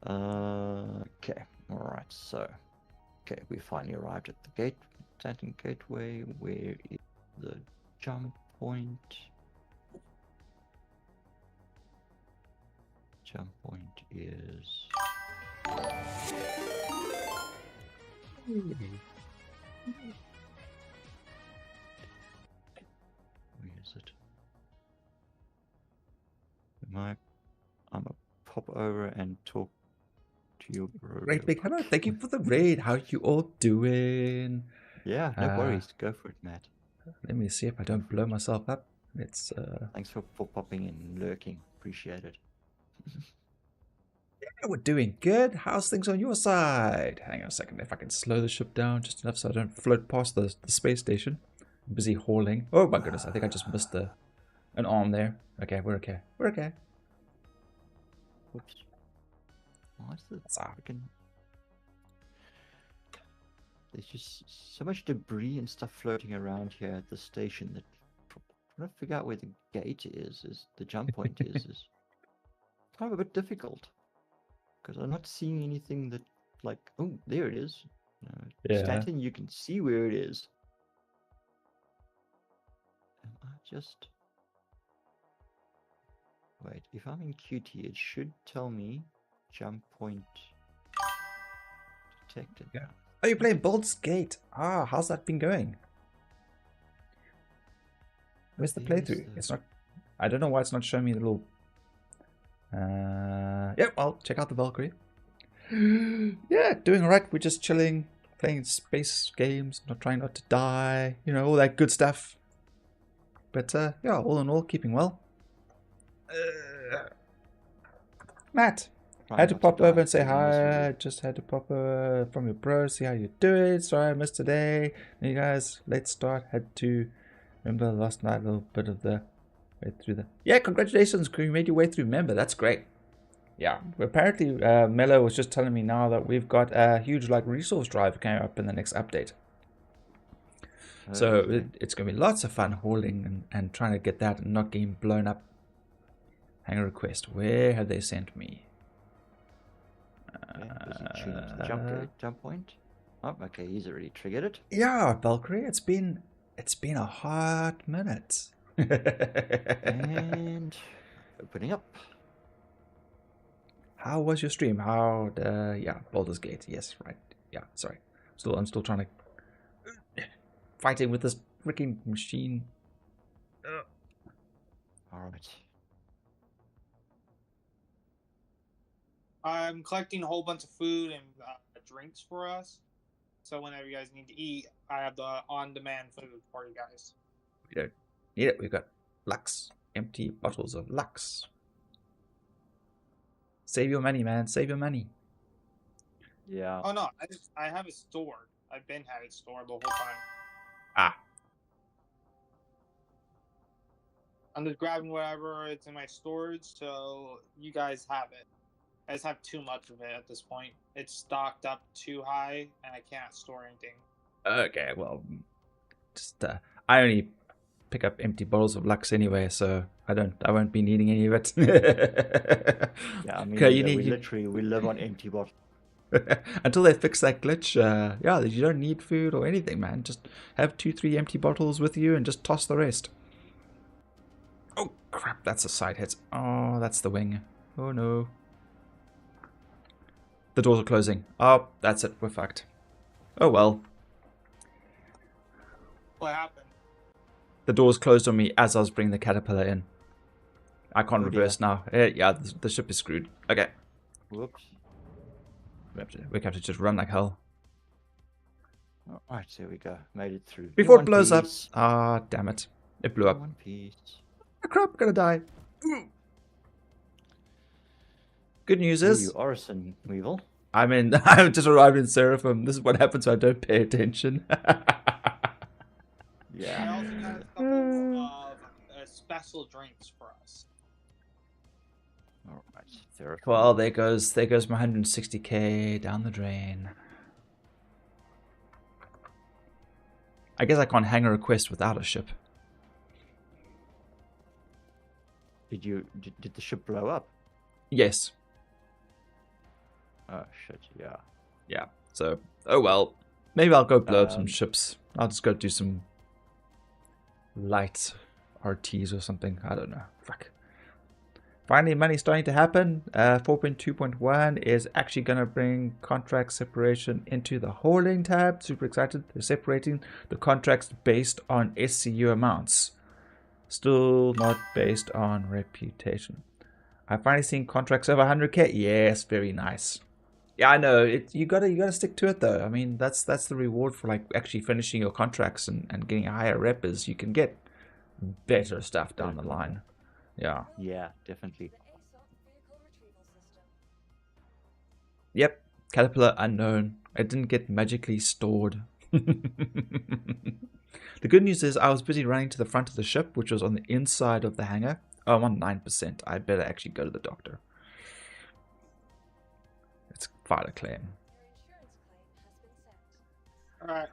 Okay, alright, so we finally arrived at the gate, Saturn Gateway. Where is the jump point? Jump point is where is it? I'm gonna pop over and talk to your bro. Great big hello. Thank you for the raid. How you all doing? Yeah, no worries. Go for it, Matt. Let me see if I don't blow myself up. It's Thanks for popping and lurking. Appreciate it. Yeah, we're doing good. How's things on your side? Hang on a second. If I can slow the ship down just enough so I don't float past the space station. I'm busy hauling. Oh my goodness, I think I just missed an arm there. Okay, we're okay. We're okay. Whoops. What's the freaking... There's just so much debris and stuff floating around here at the station that I'm trying to figure out where the gate is the jump point is kind of a bit difficult. Because I'm not seeing anything that, like, oh, there it is. Yeah. Stanton, you can see where it is. Am I just... Wait, if I'm in QT, it should tell me jump point detected. Yeah. Oh, you're playing Baldur's Gate. Ah, how's that been going? Where's the playthrough? It's not... I don't know why it's not showing me the little... yeah, well, check out the Valkyrie. Yeah, doing alright. We're just chilling, playing space games, trying not to die, you know, all that good stuff. But yeah, all in all, keeping well. Matt, I had to pop over and say hi. Just had to pop over from your bro, see how you're doing. Sorry I missed today. And you guys, let's start. Had to remember last night a little bit of the way through the... Yeah, congratulations, you made your way through Member. That's great. Yeah, apparently Mello was just telling me now that we've got a huge like resource drive coming up in the next update. So Okay. it's going to be lots of fun hauling and trying to get that and not getting blown up. Hang a request. Where have they sent me? Okay, busy tuning to the jump point. Oh, okay, he's already triggered it. Yeah, Valkyrie, it's been a hot minute. And opening up. How was your stream? Yeah, Baldur's Gate. Yes, right. Yeah, sorry. I'm still trying to fighting with this freaking machine. All right. I'm collecting a whole bunch of food and drinks for us. So whenever you guys need to eat, I have the on-demand food for you guys. We don't need it. We've got Lux. Empty bottles of Lux. Save your money, man. Save your money. Yeah. Oh no, I have it stored. I've been had it stored the whole time. Ah. I'm just grabbing whatever it's in my storage, so you guys have it. I just have too much of it at this point. It's stocked up too high, and I can't store anything. Okay, well, just I only pick up empty bottles of Lux anyway, so I won't be needing any of it. Yeah, I mean, Okay, we live on empty bottles. Until they fix that glitch, yeah, you don't need food or anything, man. Just have 2-3 empty bottles with you and just toss the rest. Oh crap, that's a side hit. Oh, that's the wing. Oh no. The doors are closing. Oh, that's it. We're fucked. Oh well. What happened? The doors closed on me as I was bringing the caterpillar in. I can't reverse now. Yeah, the ship is screwed. Okay. Whoops. We have to just run like hell. All right, there we go. Made it through. Before it blows up. Ah, damn it. It blew up. One piece. Oh, crap, I'm gonna die. Good news is... You Orison, Weevil. I've just arrived in Seraphim. This is what happens when I don't pay attention. Yeah. I also got a couple of special drinks for us. All right, Seraphim. Well, there goes my 160k down the drain. I guess I can't hang a request without a ship. Did the ship blow up? Yes. Oh shit, yeah. Yeah. So, oh well. Maybe I'll go blow up some ships. I'll just go do some light RTs or something. I don't know. Fuck. Finally, money's starting to happen. 4.2.1 is actually going to bring contract separation into the hauling tab. Super excited. They're separating the contracts based on SCU amounts. Still not based on reputation. I've finally seen contracts over 100k. Yes, very nice. Yeah, I know. You gotta stick to it though. I mean, that's the reward for like actually finishing your contracts and getting a higher rep is you can get better stuff down the line. Yeah. Yeah, definitely. Yep. Caterpillar unknown. It didn't get magically stored. The good news is I was busy running to the front of the ship, which was on the inside of the hangar. Oh, I'm on 9%. I better actually go to the doctor. Let's file a claim. Alright.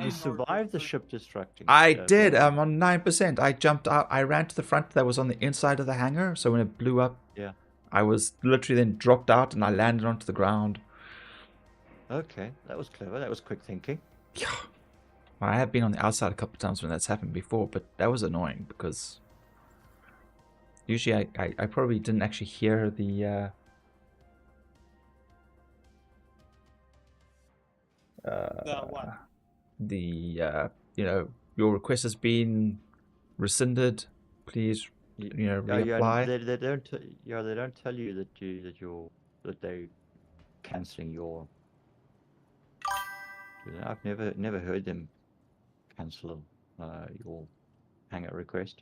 You survived the ship destructing. I did. I'm on 9%. I jumped out. I ran to the front that was on the inside of the hangar. So when it blew up, yeah, I was literally then dropped out and I landed onto the ground. Okay, that was clever. That was quick thinking. Yeah. I have been on the outside a couple of times when that's happened before, but that was annoying because usually I probably didn't actually hear the what? You know, your request has been rescinded. Please, you know, reapply. They don't tell you that they canceling your. I've never heard them cancel your hangout request.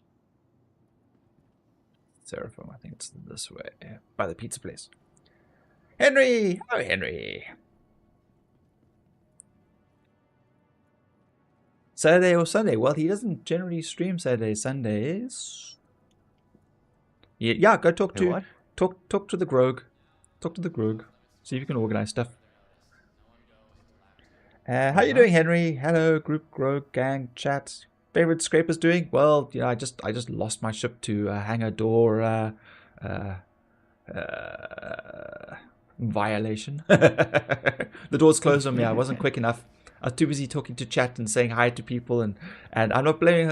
Seraphim, I think it's this way by the pizza place. Henry, hello, Henry. Saturday or Sunday? Well, he doesn't generally stream Saturdays, Sundays. Yeah. Go talk to the Grog. Talk to the Grog. See if you can organize stuff. How you doing, Henry? Hello, group, grog, gang, chat. Favorite scrapers doing? Well, I just lost my ship to hangar door violation. The doors closed on me. I wasn't quick enough. I was too busy talking to chat and saying hi to people, and I'm not blaming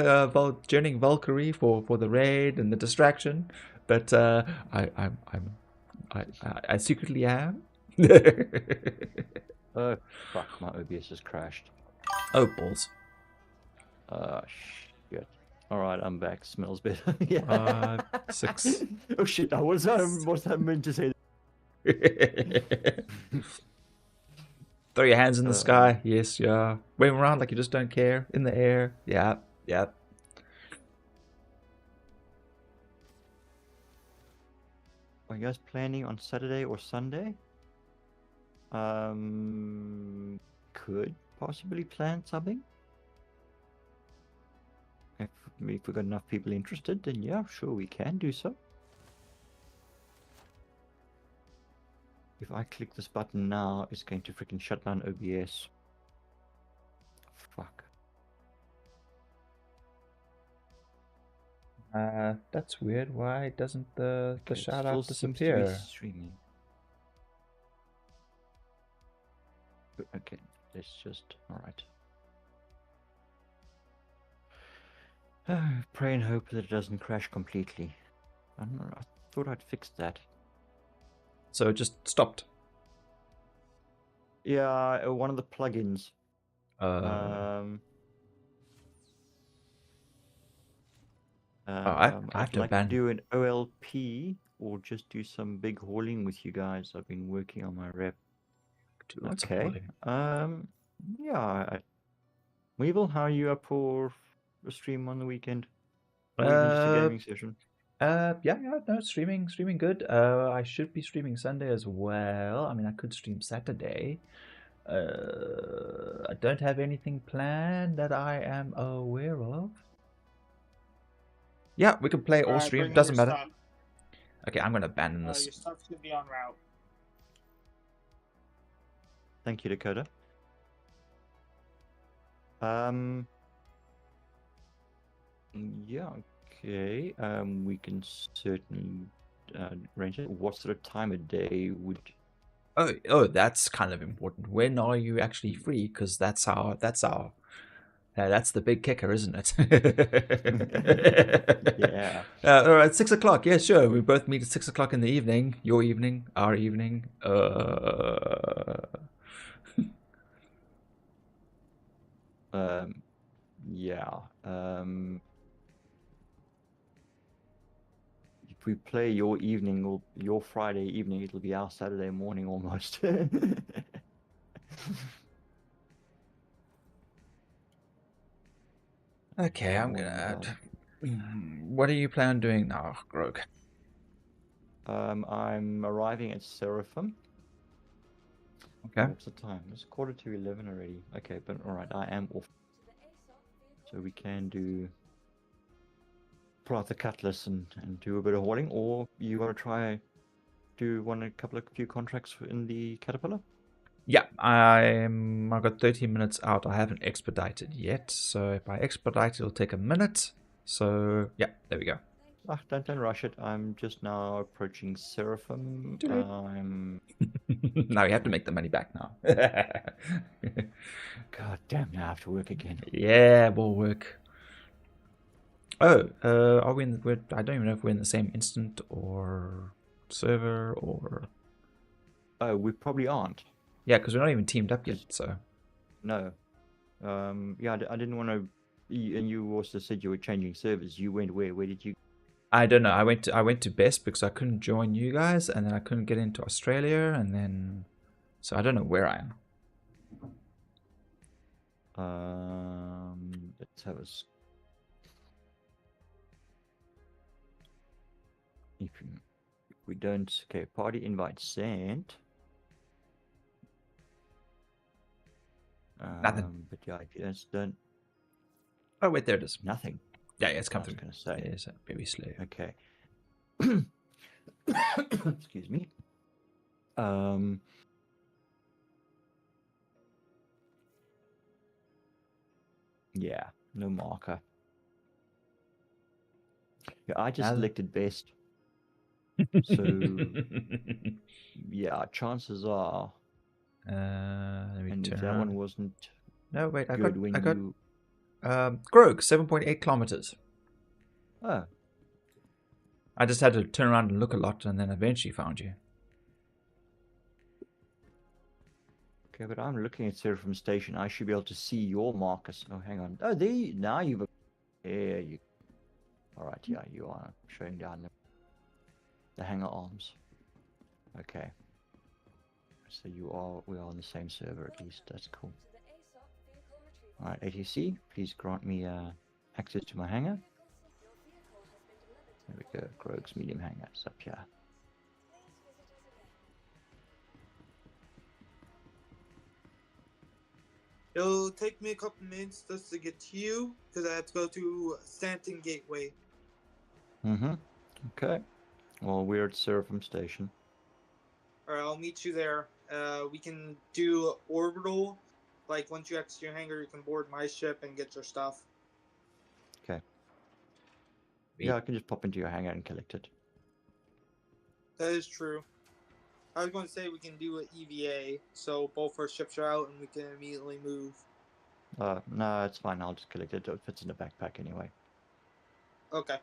journeying Valkyrie for the raid and the distraction, but I secretly am. Oh fuck! My OBS has crashed. Oh balls. Shit. All right, I'm back. Smells better. Yeah. 6. Oh shit! What's that meant to say? Throw your hands in the sky. Yes, yeah. Wave around like you just don't care. In the air. Yeah, yeah. Are you guys planning on Saturday or Sunday? Could possibly plan something. If we've got enough people interested, then yeah, sure, we can do so. If I click this button now, it's going to freaking shut down OBS. Fuck. That's weird. Why doesn't the Okay, shout still out seems to be disappear? streaming. Okay, let's just... Alright. Pray and hope that it doesn't crash completely. I don't know, I thought I'd fixed that. So it just stopped. Yeah, one of the plugins. I have I'd to like to abandon. do an OLP or just do some big hauling with you guys. I've been working on my rep. Okay. Yeah. Weevil, how are you up for a stream on the weekend? Or even just a gaming session? Yeah, no, streaming good. I should be streaming Sunday as well. I mean, I could stream Saturday. I don't have anything planned that I am aware of. Yeah, we can play all stream. Doesn't matter. Stuff. Okay, I'm gonna abandon this. Your stuff should be en route. Thank you, Dakota. Yeah, okay. We can certainly arrange it. What sort of time of day would... Oh, that's kind of important. When are you actually free? Because that's the big kicker, isn't it? Yeah. All right, 6 o'clock. Yeah, sure. We both meet at 6 o'clock in the evening. Your evening, our evening. Yeah. If we play your evening or your Friday evening, it'll be our Saturday morning almost. Okay, I'm gonna add. What are you planning on doing now, Grog? I'm arriving at Seraphim. Okay. What's the time? It's 11:15 already. Okay, but alright, I am off. So we can pull out the cutlass and do a bit of hauling, or you want to try do a few contracts in the Caterpillar? Yeah, I've got 13 minutes out. I haven't expedited yet, so if I expedite, it'll take a minute. So yeah, there we go. Don't rush it. I'm just now approaching Seraphim. Now you have to make the money back now. God damn! Now I have to work again. Yeah, we'll work. Oh, are we in? I don't even know if we're in the same instant or server or. Oh, we probably aren't. Yeah, because we're not even teamed up yet. So. No. Yeah, I didn't want to. And you also said you were changing servers. You went where? Where did you? I don't know. I went to Best because I couldn't join you guys, and then I couldn't get into Australia, and then so I don't know where I am. Let's have a. If we don't, okay, party invite sent. Nothing. But yeah, if you just don't. Oh wait, there it is. Nothing. Yeah, it's come I was through. Gonna say. It is very slow. Okay. Excuse me. Yeah, no marker. Yeah, I just selected best. So, yeah, chances are. And if that one wasn't I good got Grog, 7.8 kilometers. Oh. I just had to turn around and look a lot, and then eventually found you. Okay, but I'm looking at Seraphim Station. I should be able to see your markers. Oh, hang on. Oh, now you've... There you... Alright, yeah, you are showing down the hanger arms. Okay. So we are on the same server at least. That's cool. Alright, ATC, please grant me access to my hangar. There we go. Grogue's medium hangar. It's up here. It'll take me a couple minutes just to get to you, because I have to go to Stanton Gateway. Mm-hmm. Okay. Well, we're at Seraphim Station. Alright, I'll meet you there. We can do orbital. Like, once you exit your hangar, you can board my ship and get your stuff. Okay. Yeah, I can just pop into your hangar and collect it. That is true. I was going to say we can do an EVA, so both our ships are out and we can immediately move. No, it's fine. I'll just collect it. It fits in the backpack anyway. Okay.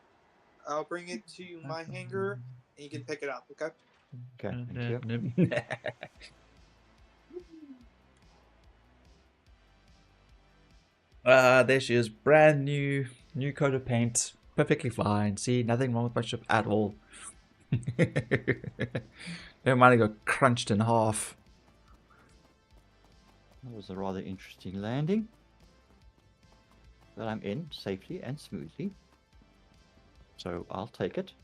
I'll bring it to my hangar, and you can pick it up, okay? Okay, thank you. There she is. Brand new coat of paint. Perfectly fine. See, nothing wrong with my ship at all. Never mind, it got crunched in half. That was a rather interesting landing. But I'm in safely and smoothly. So I'll take it.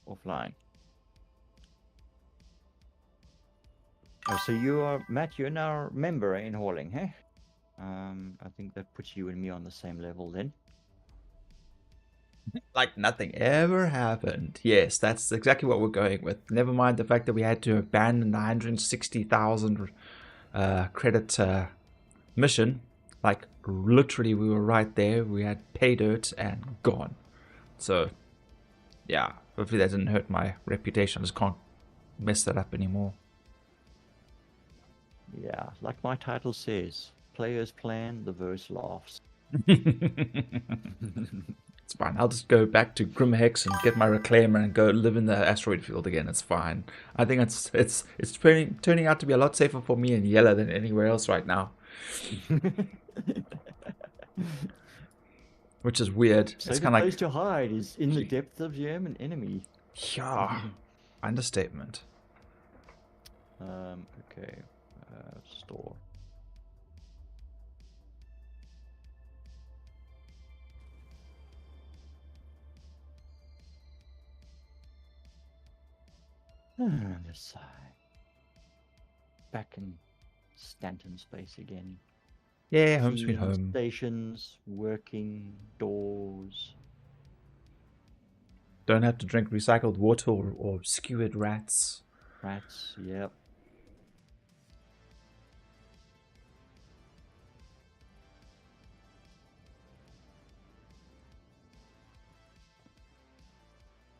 Offline. Oh, so you are, Matt, you're now a member in hauling, hey? I think that puts you and me on the same level then. Like nothing ever happened. Yes, that's exactly what we're going with. Never mind the fact that we had to abandon the 160,000 credit mission. Like, literally, we were right there. We had pay dirt and gone. So, yeah, hopefully that didn't hurt my reputation. I just can't mess that up anymore. Yeah, like my title says, players plan, the verse laughs. It's fine. I'll just go back to Grimhex and get my reclaimer and go live in the asteroid field again. It's fine. I think it's turning out to be a lot safer for me in Yellow than anywhere else right now. Which is weird. So it's the kind of place to hide is in the depth of German enemy. Yeah. Understatement. Okay. Store. This side. Back in Stanton space again. Yeah, home sweet home. Stations, working, doors. Don't have to drink recycled water or skewered rats. Rats, yep.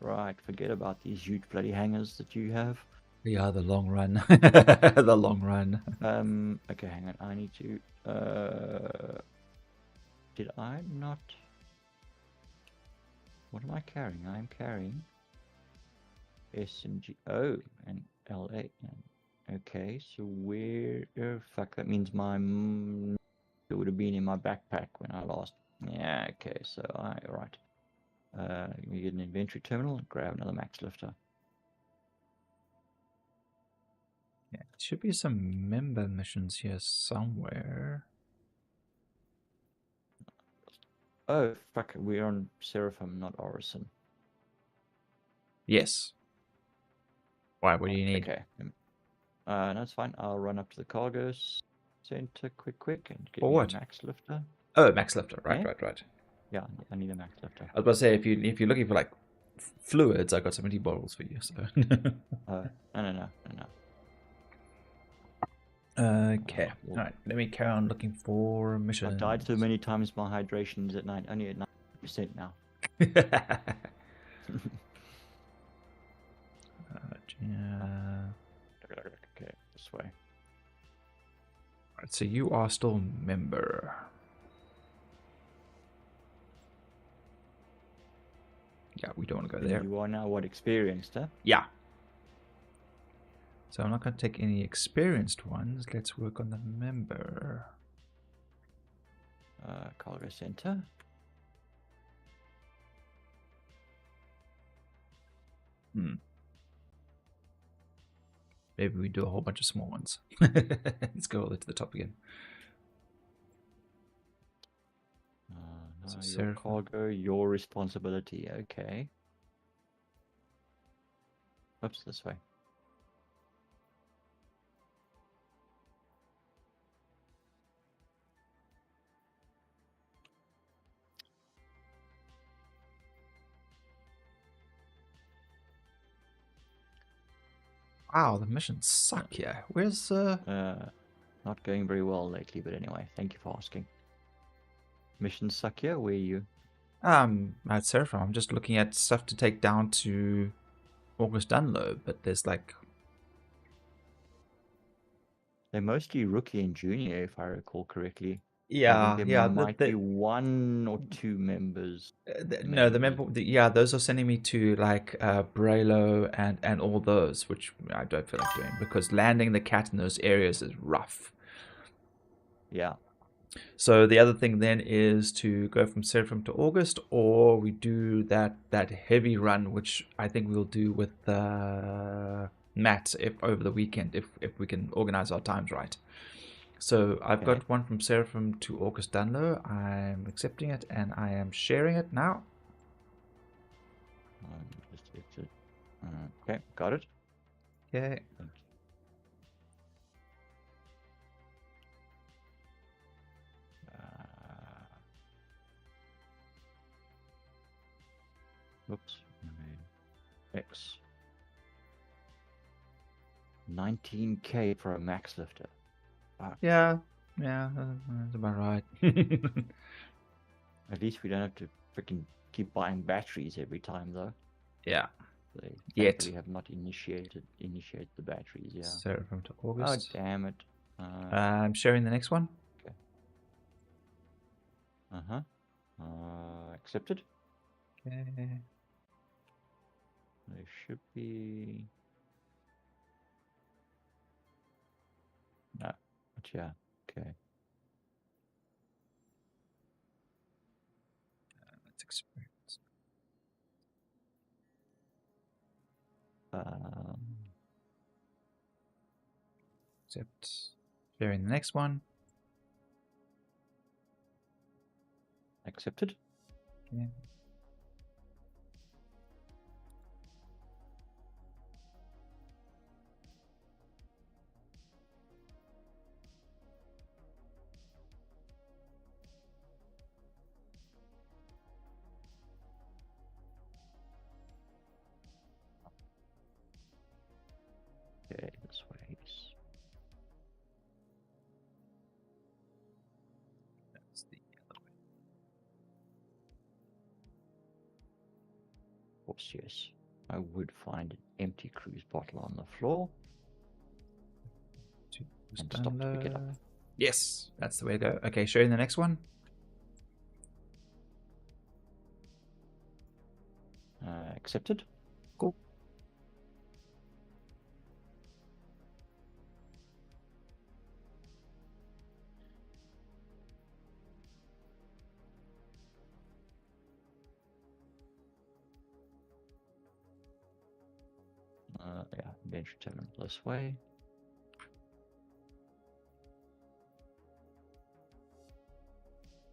Right, forget about these huge bloody hangars that you have. Yeah, the long run. The long run. Okay, hang on. I need to... Did I not... What am I carrying? I'm carrying... S and G... Oh, and LA. Okay, so where... Oh, fuck, that means my... It would have been in my backpack when I last... Yeah, okay, so right. We get an inventory terminal and grab another max lifter. Yeah, there should be some member missions here somewhere. Oh, fuck, we're on Seraphim, not Orison. Yes. Why, what do you need? Okay. No, that's fine. I'll run up to the cargo center quick and get For me what? a max lifter. Oh, max lifter. Right, Yeah? right. Yeah, I need a max lifter. I was about to say, if you're looking for like fluids, I got some empty bottles for you. So. No. Okay. Alright, let me carry on looking for missions. I've died so many times, my hydration's at only at 90% now. Okay, this way. Alright, so you are still a member. Yeah, we don't want to go there. You are now what, experienced, huh? Yeah. So I'm not going to take any experienced ones. Let's work on the member. Cargo center. Maybe we do a whole bunch of small ones. Let's go all the way to the top again. No, So your cargo, your responsibility. Okay. Oops, this way. Wow, the missions suck here. Where's Not going very well lately, but anyway, thank you for asking. Missions suck here. Where are you? at Seraphim? I'm just looking at stuff to take down to August Dunlow, but there's like They're mostly rookie and junior, if I recall correctly. yeah, I think yeah. there might be 1 or 2 members. No, the maybe. member. Yeah, those are sending me to like Brelo and all those, which I don't feel like doing because landing the cat in those areas is rough. Yeah. So the other thing then is to go from Seraphim to August, or we do that heavy run, which I think we'll do with Matt over the weekend if we can organize our times right. So I've got one from Seraphim to August Dunlow. I'm accepting it and I am sharing it now. Okay, got it. Okay. Oops. X. 19k for a max lifter. Wow. Yeah, that's about right. At least we don't have to freaking keep buying batteries every time, though. Yeah. Yet we have not initiated the batteries. Yeah. Seraphim to August. Oh damn it! I'm sharing the next one. Okay. Accepted. Okay. There should be. No, but yeah. Okay. Let's experience. Accept. Sharing the next one. Accepted. Okay. Okay, this way. That's the other way. Oops, yes. I would find an empty cruise bottle on the floor. And stop to pick it up. Yes, that's the way to go. Okay, sharing the next one. Accepted. Cool. Yeah, venture tavern this way.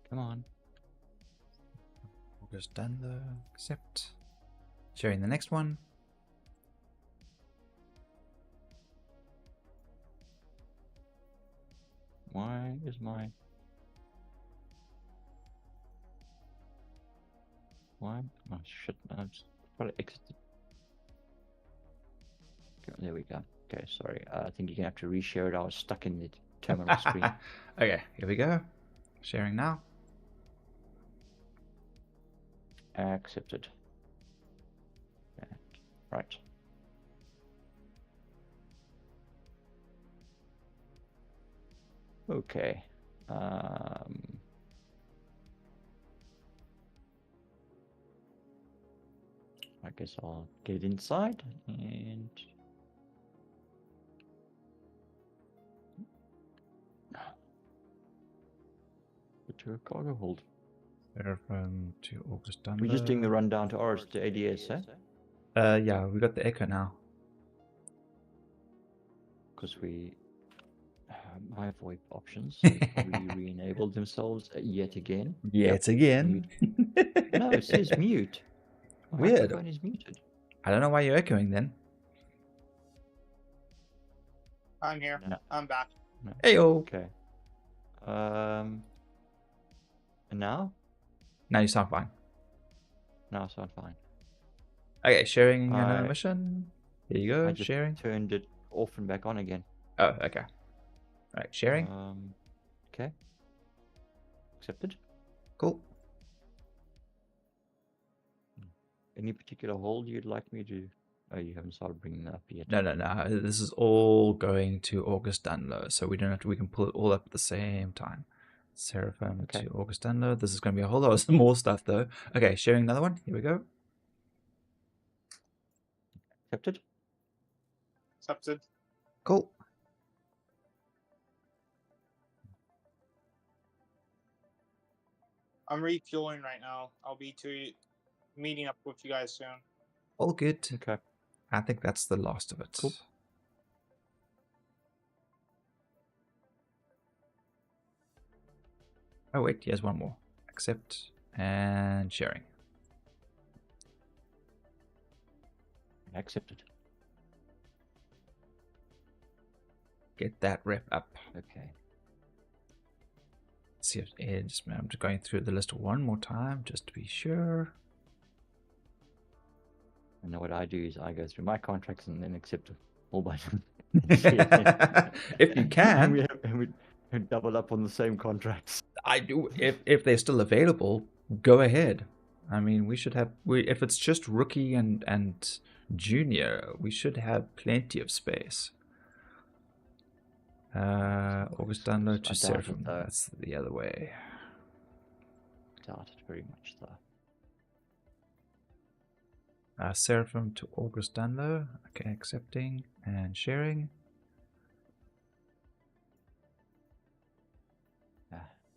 Come on. August Dunlow. Accept. Sharing the next one. Why is my... Why? Oh shit, I just probably exited. Okay, there we go. Okay, sorry. I think you're gonna have to reshare it. I was stuck in the terminal screen. Okay, here we go. Sharing now. Accepted. Right. Okay. I guess I'll get inside and put to a cargo hold. Seraphim to August Dunlop. We're just doing the rundown to ours to ADS, eh? Yeah, we got the echo now. Because we my VoIP options re-enabled themselves yet again. Yet again. No, it says mute. My Weird. microphone is muted. I don't know why you're echoing then. I'm here. No. I'm back. No. Heyo. Okay. And now? Now you sound fine. Now I sound fine. Okay, sharing another mission. Here you go, I just sharing. turned it off and back on again. Oh, okay. Alright, sharing. Okay. Accepted. Cool. Any particular hold you'd like me to... Oh, you haven't started bringing that up yet. No. This is all going to August Dunlow, so we don't have to. We can pull it all up at the same time. Seraphim to August Dunlow. This is going to be a whole lot of more stuff, though. Okay, sharing another one. Here we go. Accepted. Accepted. Cool. I'm refueling right now. I'll be meeting up with you guys soon. All good. Okay. I think that's the last of it. Cool. Oh wait, here's one more. Accept and sharing. Accepted. Get that rep up. Okay. Let's see if Edge. I'm just going through the list one more time just to be sure. And then what I do is I go through my contracts and then accept them all by them. If you can. and we double up on the same contracts. I do. If they're still available, go ahead. I mean, we should have. If it's just rookie and junior, we should have plenty of space. August download to Seraphim. That's the other way. Doubt it very much, though. Seraphim to August download. Okay, accepting and sharing.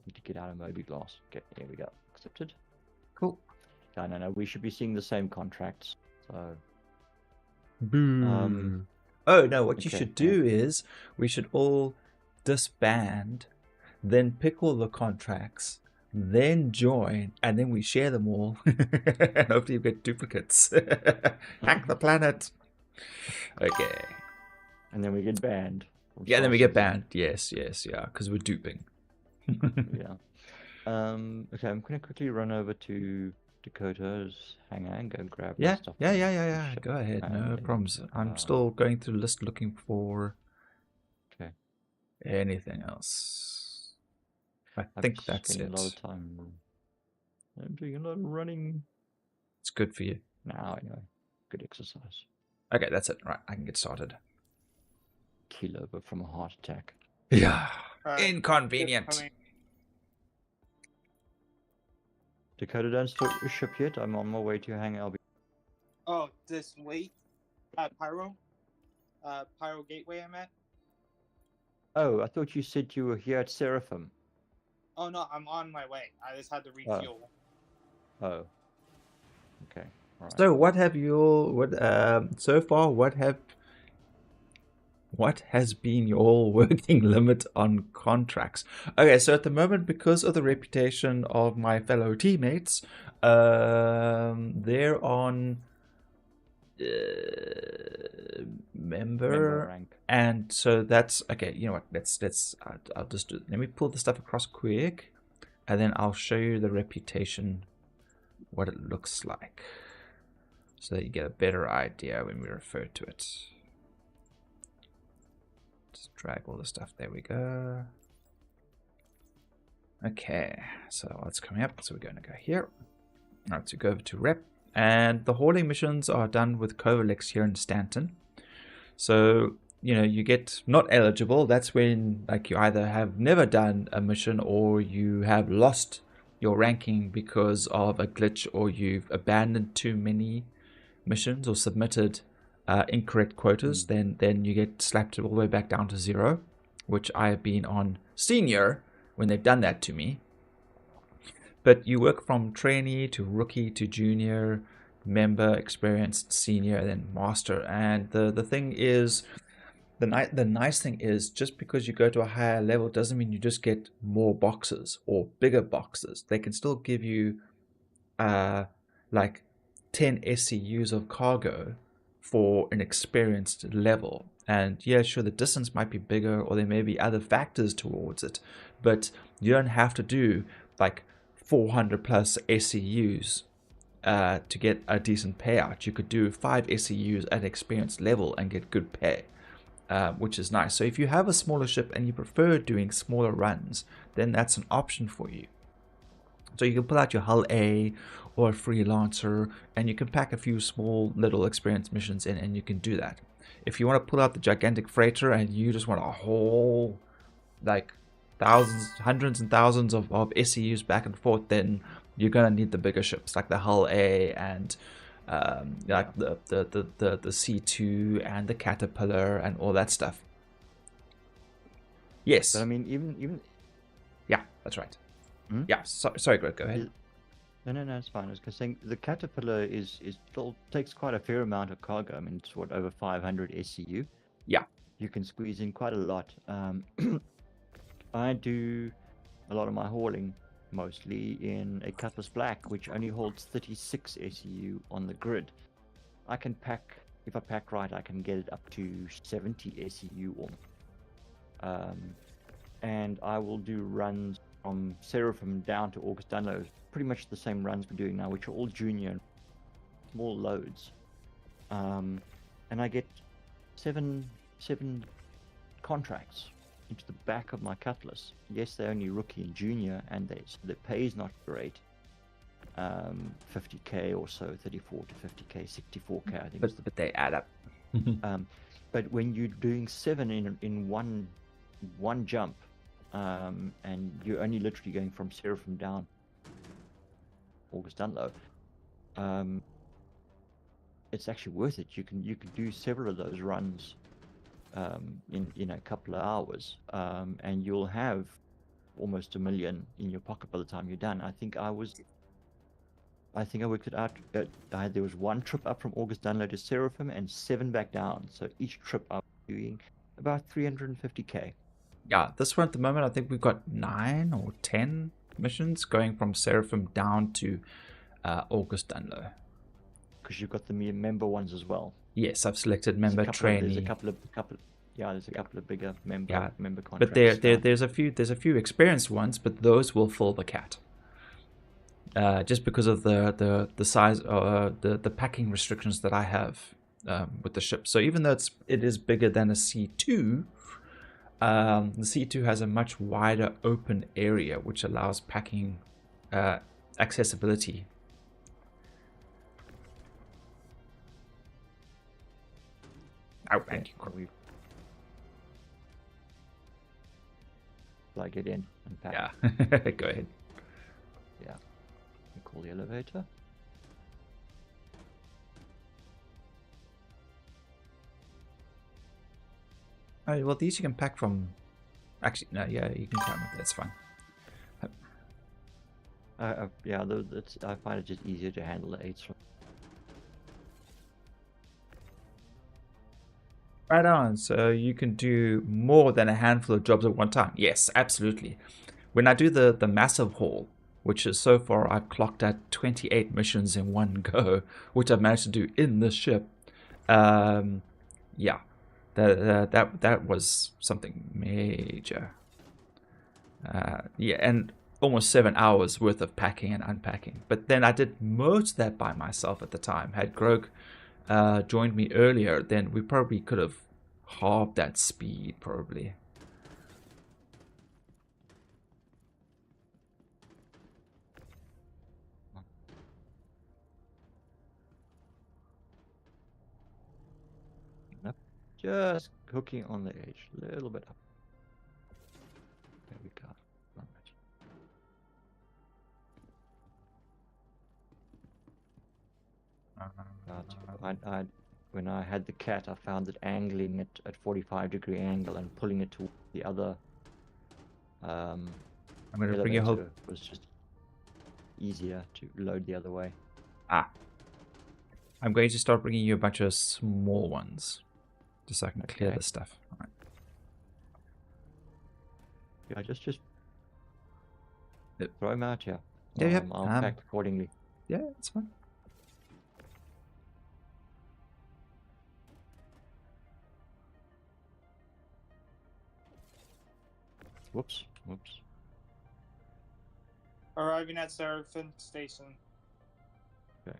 Need to get out of Moby Glass. Okay, here we go. Accepted. Cool. No. We should be seeing the same contracts. So. Boo. Oh no! What you should do is we should all disband, then pick all the contracts, then join, and then we share them all, and hopefully you get duplicates. Hack the planet. Okay. And then we get banned. Yeah, then we get banned. Yes, yeah, because we're duping. Yeah. Okay, I'm gonna quickly run over to Dakota's hangar and go grab my stuff. Yeah. Go ahead, no problems. I'm still going through the list looking for anything else. I think that's it. A lot of time. I'm doing a lot of running. It's good for you. Now, anyway. Good exercise. Okay, that's it. Right, I can get started. Keel over from a heart attack. Yeah. Inconvenient. Dakota, don't start your ship yet. I'm on my way to your hangar. Oh, this wait at Pyro Gateway I'm at. Oh, I thought you said you were here at Seraphim. Oh no, I'm on my way. I just had to refuel. Oh. Okay. Right. So what have you all? So far? What has been your working limit on contracts? Okay, so at the moment, because of the reputation of my fellow teammates, they're on member rank, and so that's okay. You know what? Let's. I'll just do. Let me pull the stuff across quick, and then I'll show you the reputation, what it looks like, so that you get a better idea when we refer to it. Just drag all the stuff. There we go. Okay, so what's coming up? So we're going to go here. All right, so go over to rep. And the hauling missions are done with Covalex here in Stanton. So, you know, you get not eligible. That's when, like, you either have never done a mission or you have lost your ranking because of a glitch, or you've abandoned too many missions or submitted incorrect quotas. Then you get slapped all the way back down to 0, which I have been on senior when they've done that to me. But you work from trainee to rookie to junior, member, experienced, senior, and then master. And the thing is, the nice thing is, just because you go to a higher level doesn't mean you just get more boxes or bigger boxes. They can still give you like 10 SCUs of cargo for an experienced level. And yeah, sure, the distance might be bigger, or there may be other factors towards it, but you don't have to do like 400 plus SCUs to get a decent payout. You could do 5 SCUs at experienced level and get good pay, which is nice. So if you have a smaller ship and you prefer doing smaller runs, then that's an option for you. So you can pull out your Hull A or a freelancer, and you can pack a few small little experience missions in, and you can do that. If you want to pull out the gigantic freighter and you just want a whole, like, thousands, hundreds and thousands of SCUs back and forth, then you're gonna need the bigger ships like the Hull A and like the C2 and the Caterpillar and all that stuff. Yes. But I mean, even yeah, that's right. Yeah, sorry, Greg, go ahead. No, it's fine. I was going to say the Caterpillar is still takes quite a fair amount of cargo. I mean, it's what, over 500 SCU. Yeah, you can squeeze in quite a lot. I do a lot of my hauling mostly in a Cutlass Black, which only holds 36 SCU on the grid. I can pack, if I pack right, I can get it up to 70 SCU or more. And I will do runs from Seraphim down to August Dunlow, pretty much the same runs we're doing now, which are all junior, small loads. And I get seven contracts into the back of my Cutlass. Yes, they're only rookie and junior, and the pay is not great. 50k or so, 34 to 50k, 64k, I think. But they add up. But when you're doing 7 in one jump, and you're only literally going from Seraphim down August Dunlow, it's actually worth it. You can do several of those runs in a couple of hours, and you'll have almost $1 million in your pocket by the time you're done. I think I worked it out. There was 1 trip up from August Dunlow to Seraphim and 7 back down. So each trip I was doing about 350k. Yeah, this one at the moment, I think we've got 9 or 10 missions going from Seraphim down to August Dunlow. Because you've got the member ones as well. Yes, I've selected member trainee. There's a couple of bigger member contracts. But there's a few experienced ones, but those will fill the cat. Just because of the size, the packing restrictions that I have with the ship. So even though it is bigger than a C2, the C2 has a much wider open area, which allows packing accessibility. Oh, thank you. Plug it in and pack. Yeah, go ahead. Yeah. We call the elevator. Oh, well, these you can pack from. Actually, no, yeah, you can climb it. That's fine. Yeah, I find it just easier to handle the 8s. Right on. So you can do more than a handful of jobs at one time. Yes, absolutely. When I do the massive haul, which is so far I've clocked at 28 missions in one go, which I've managed to do in this ship. Yeah, that was something major. Yeah, and almost 7 hours worth of packing and unpacking. But then I did most of that by myself at the time. Had Grog joined me earlier, then we probably could have half that speed, probably. Just hooking on the edge, a little bit up. There we go. When I had the cat, I found that angling it at 45-degree angle and pulling it to the other I'm going to bring you home. was just easier to load the other way. I'm going to start bringing you a bunch of small ones, just so I can clear the stuff. All right. Yeah, just throw them out here. Yeah, I'll pack accordingly. Yeah, it's fine. Whoops. Arriving at Seraphim Station. Okay.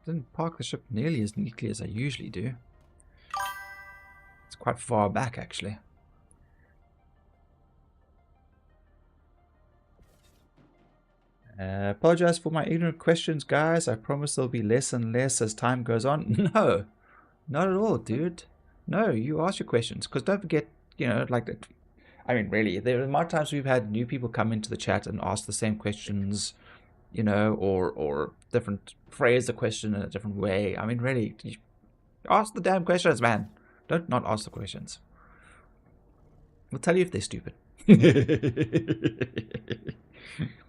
Didn't park the ship nearly as neatly as I usually do. It's quite far back, actually. Apologize for my ignorant questions, guys. I promise there'll be less and less as time goes on. No, not at all, dude. No, you ask your questions. Because don't forget, you know, like that. I mean, really, there are times we've had new people come into the chat and ask the same questions, you know, or different phrase the question in a different way. I mean, really, ask the damn questions, man. Don't not ask the questions. We'll tell you if they're stupid.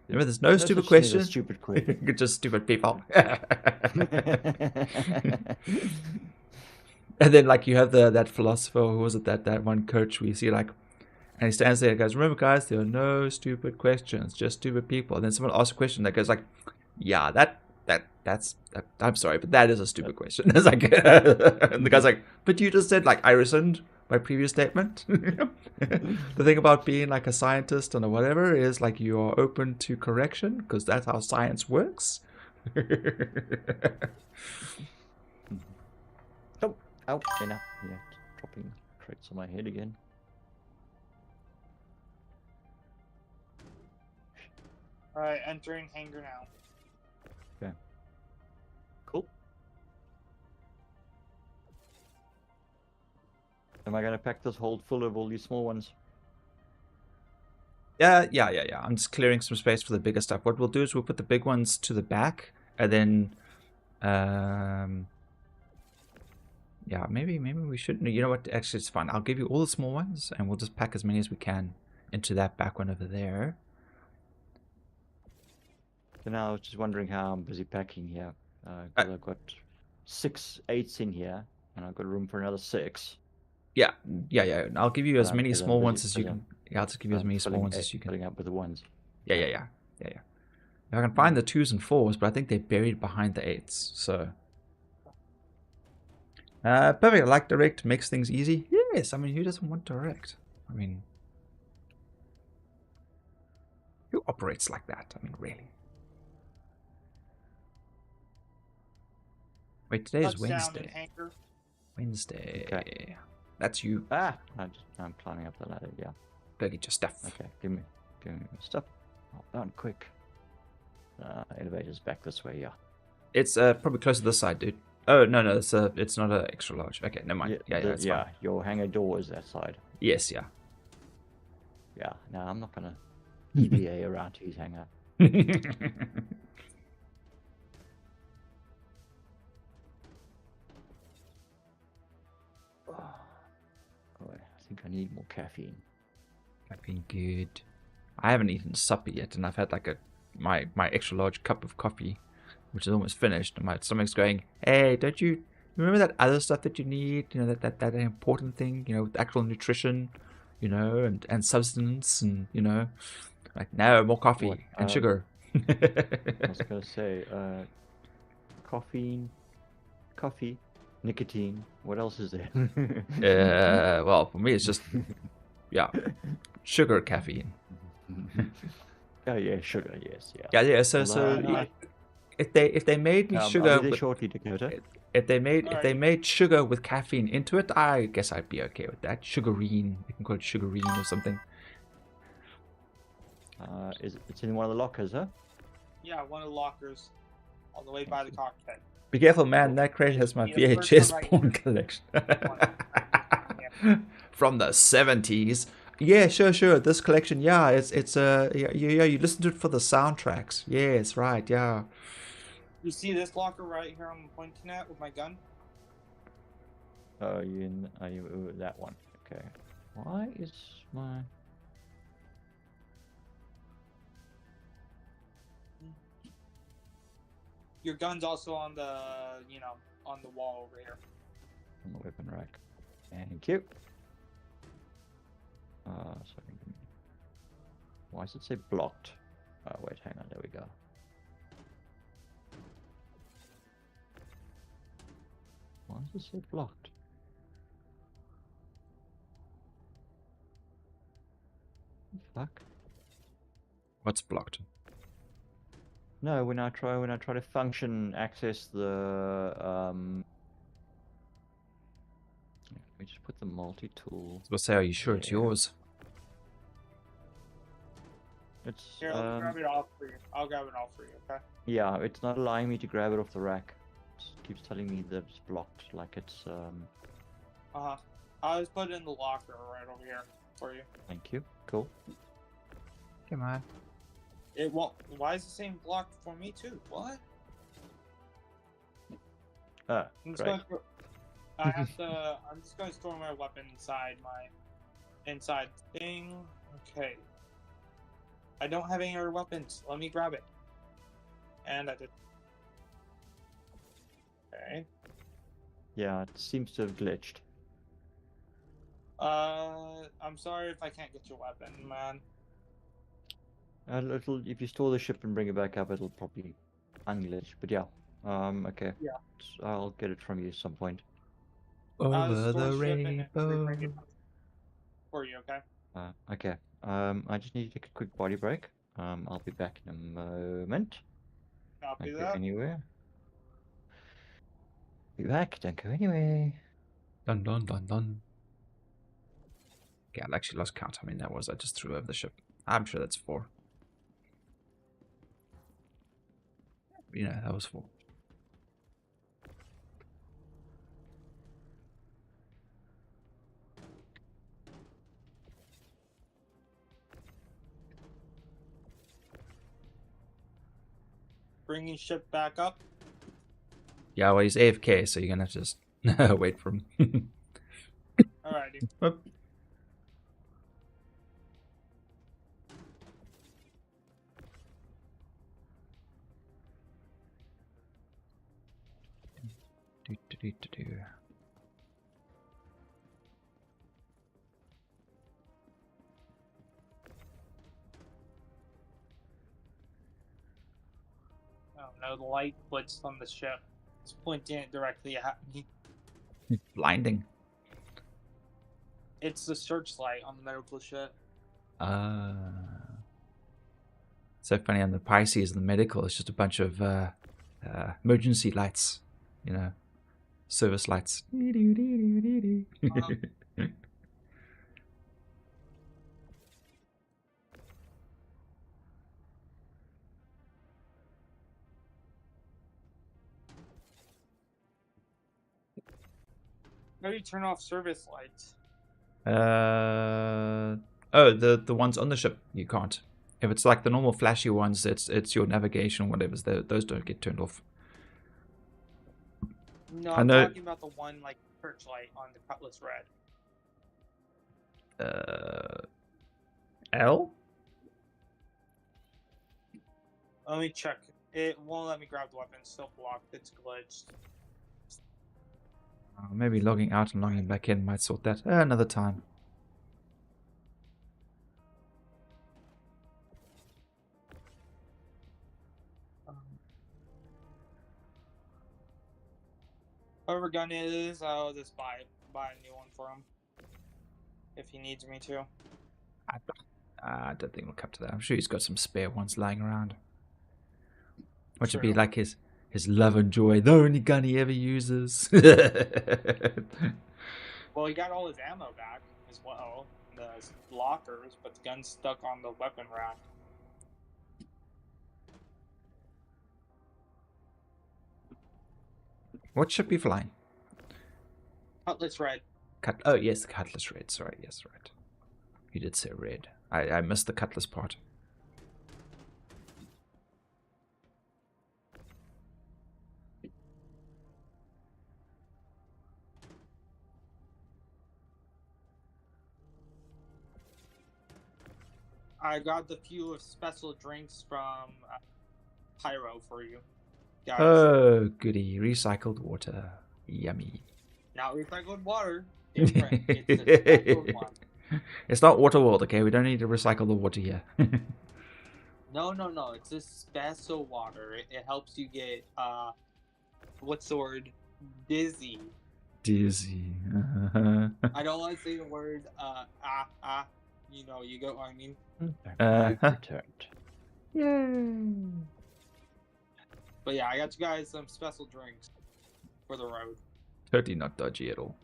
Remember, there's no stupid question. Stupid question. Just stupid people. And then, like, you have that philosopher, who was it, that one coach we see, like, and he stands there and goes, remember, guys, there are no stupid questions, just stupid people. And then someone asks a question that goes like, yeah, that's I'm sorry, but that is a stupid question. It's like, and the guy's like, but you just said, like, I rescind my previous statement. The thing about being like a scientist and whatever is like you are open to correction because that's how science works. Oh, enough. Yeah, dropping crates on my head again. Alright, entering hangar now. Okay. Cool. Am I gonna pack this hold full of all these small ones? Yeah. I'm just clearing some space for the bigger stuff. What we'll do is we'll put the big ones to the back, and then, yeah, maybe we shouldn't. You know what? Actually, it's fine. I'll give you all the small ones, and we'll just pack as many as we can into that back one over there. So now I was just wondering how I'm busy packing here. Because I've got 6 8s in here, and I've got room for another 6. Yeah. I'll give you as many small ones as you can. Yeah, I'll just give you as many small ones as you can. Filling up with the ones. Yeah. If I can find the 2s and 4s, but I think they're buried behind the 8s. So, perfect. I like direct, makes things easy. Yes, I mean, who doesn't want direct? I mean, who operates like that? I mean, really. Wait, today is Wednesday. Wednesday. Okay. That's you. I'm climbing up the ladder. Yeah. Go get your stuff. Okay, give me my stuff. Hop down quick. Elevator's back this way. Yeah. It's probably close to this side, dude. Oh no, it's not an extra large. Okay, never mind. Yeah, fine. Your hangar door is that side. Yes, yeah. Yeah. No, I'm not gonna EVA around to his hangar. I think I need more caffeine. Caffeine, good. I haven't eaten supper yet, and I've had like my extra large cup of coffee, which is almost finished, and my stomach's going, hey, don't you remember that other stuff that you need? You know, that important thing, you know, with actual nutrition, you know, and substance, and, you know, like, no, more coffee and sugar. I was gonna say, coffee, nicotine. What else is there? Well, for me, it's just, yeah, sugar caffeine. Oh yeah, sugar. Yes, yeah. Yeah. So Although, if they made me I'll sugar be there with shortly, Dakota. if they Alrighty. made sugar with caffeine into it, I guess I'd be okay with that. Sugarine, you can call it sugarine or something. It's in one of the lockers, huh? Yeah, one of the lockers on the way by the cockpit. Be careful, man. That crate has my Yeah, the first one VHS right porn here. collection Yeah. from the 70s. Yeah, sure. This collection, yeah, it's yeah. You listen to it for the soundtracks. Yes, right, yeah. You see this locker right here I'm pointing at with my gun? Oh, you that one? Okay. Why is my Your gun's also on the, on the wall over here. on the weapon rack? Thank you. Why does it say blocked? Oh wait, hang on. There we go. Why does it say blocked? Fuck. What's blocked? No, when I try to function access the we just put the multi-tool. Let's say, are you sure it's Yeah. yours? It's Here, let me grab it off for you. I'll grab it off for you, okay? yeah, it's not allowing me to grab it off the rack. It keeps telling me that it's blocked, like it's Uh-huh. I'll just put it in the locker right over here for you. Thank you. Cool. Come on. It won't. Why is it saying blocked for me too? What? Ah, I'm just great. gonna, I have to. I'm just gonna store my weapon inside thing. Okay. I don't have any other weapons. Let me grab it. And I did. Okay. Yeah, it seems to have glitched. I'm sorry if I can't get your weapon, man. If you store the ship and bring it back up, it'll probably unglitch. But yeah, okay. Yeah. I'll get it from you at some point. Over Store the ship and rainbow. bring it for you, okay? Okay. I just need to take a quick body break. I'll be back in a moment. Copy Don't go that. anywhere. Be back. Don't go anywhere. Dun dun dun dun. Yeah, I actually lost count how many that was. I just threw over the ship. I'm sure that's 4. Yeah, that was 4. Bringing ship back up. Yeah, well, he's AFK, so you're gonna have to just wait for him. Alrighty. Oop. Do. Oh no, the light blitzed on the ship. It's pointing it directly at me. Blinding. It's the searchlight on the medical ship. So funny on the Pisces and the medical, it's just a bunch of emergency lights, service lights. How do you turn off service lights? Oh, the ones on the ship you can't. If it's like the normal flashy ones, it's your navigation or whatever. Those don't get turned off. No, I I'm know- talking about the one like searchlight on the Cutlass Red. L? Let me check. It won't let me grab the weapon. It's still blocked. It's glitched. Maybe logging out and logging back in might sort that another time. Whatever gun it is, I'll just buy a new one for him. If he needs me to. I don't think we'll come to that. I'm sure he's got some spare ones lying around. Which would True. be like his love and joy, the only gun he ever uses. Well, he got all his ammo back as well, the lockers, but the gun's stuck on the weapon rack. What should be flying? Cutlass red. Oh, yes, the cutlass red. Sorry, yes, right. You did say red. I missed the cutlass part. I got the few special drinks from Pyro for you guys. Oh, goody. Recycled water. Yummy. Not recycled water. Different. It's a special one. It's not Waterworld, okay? We don't need to recycle the water here. No. It's a special water. It helps you get, what's the word? Dizzy. Dizzy. I don't want to say the word, you get what I mean? Returned. Yay. But yeah, I got you guys some special drinks for the road. Totally not dodgy at all.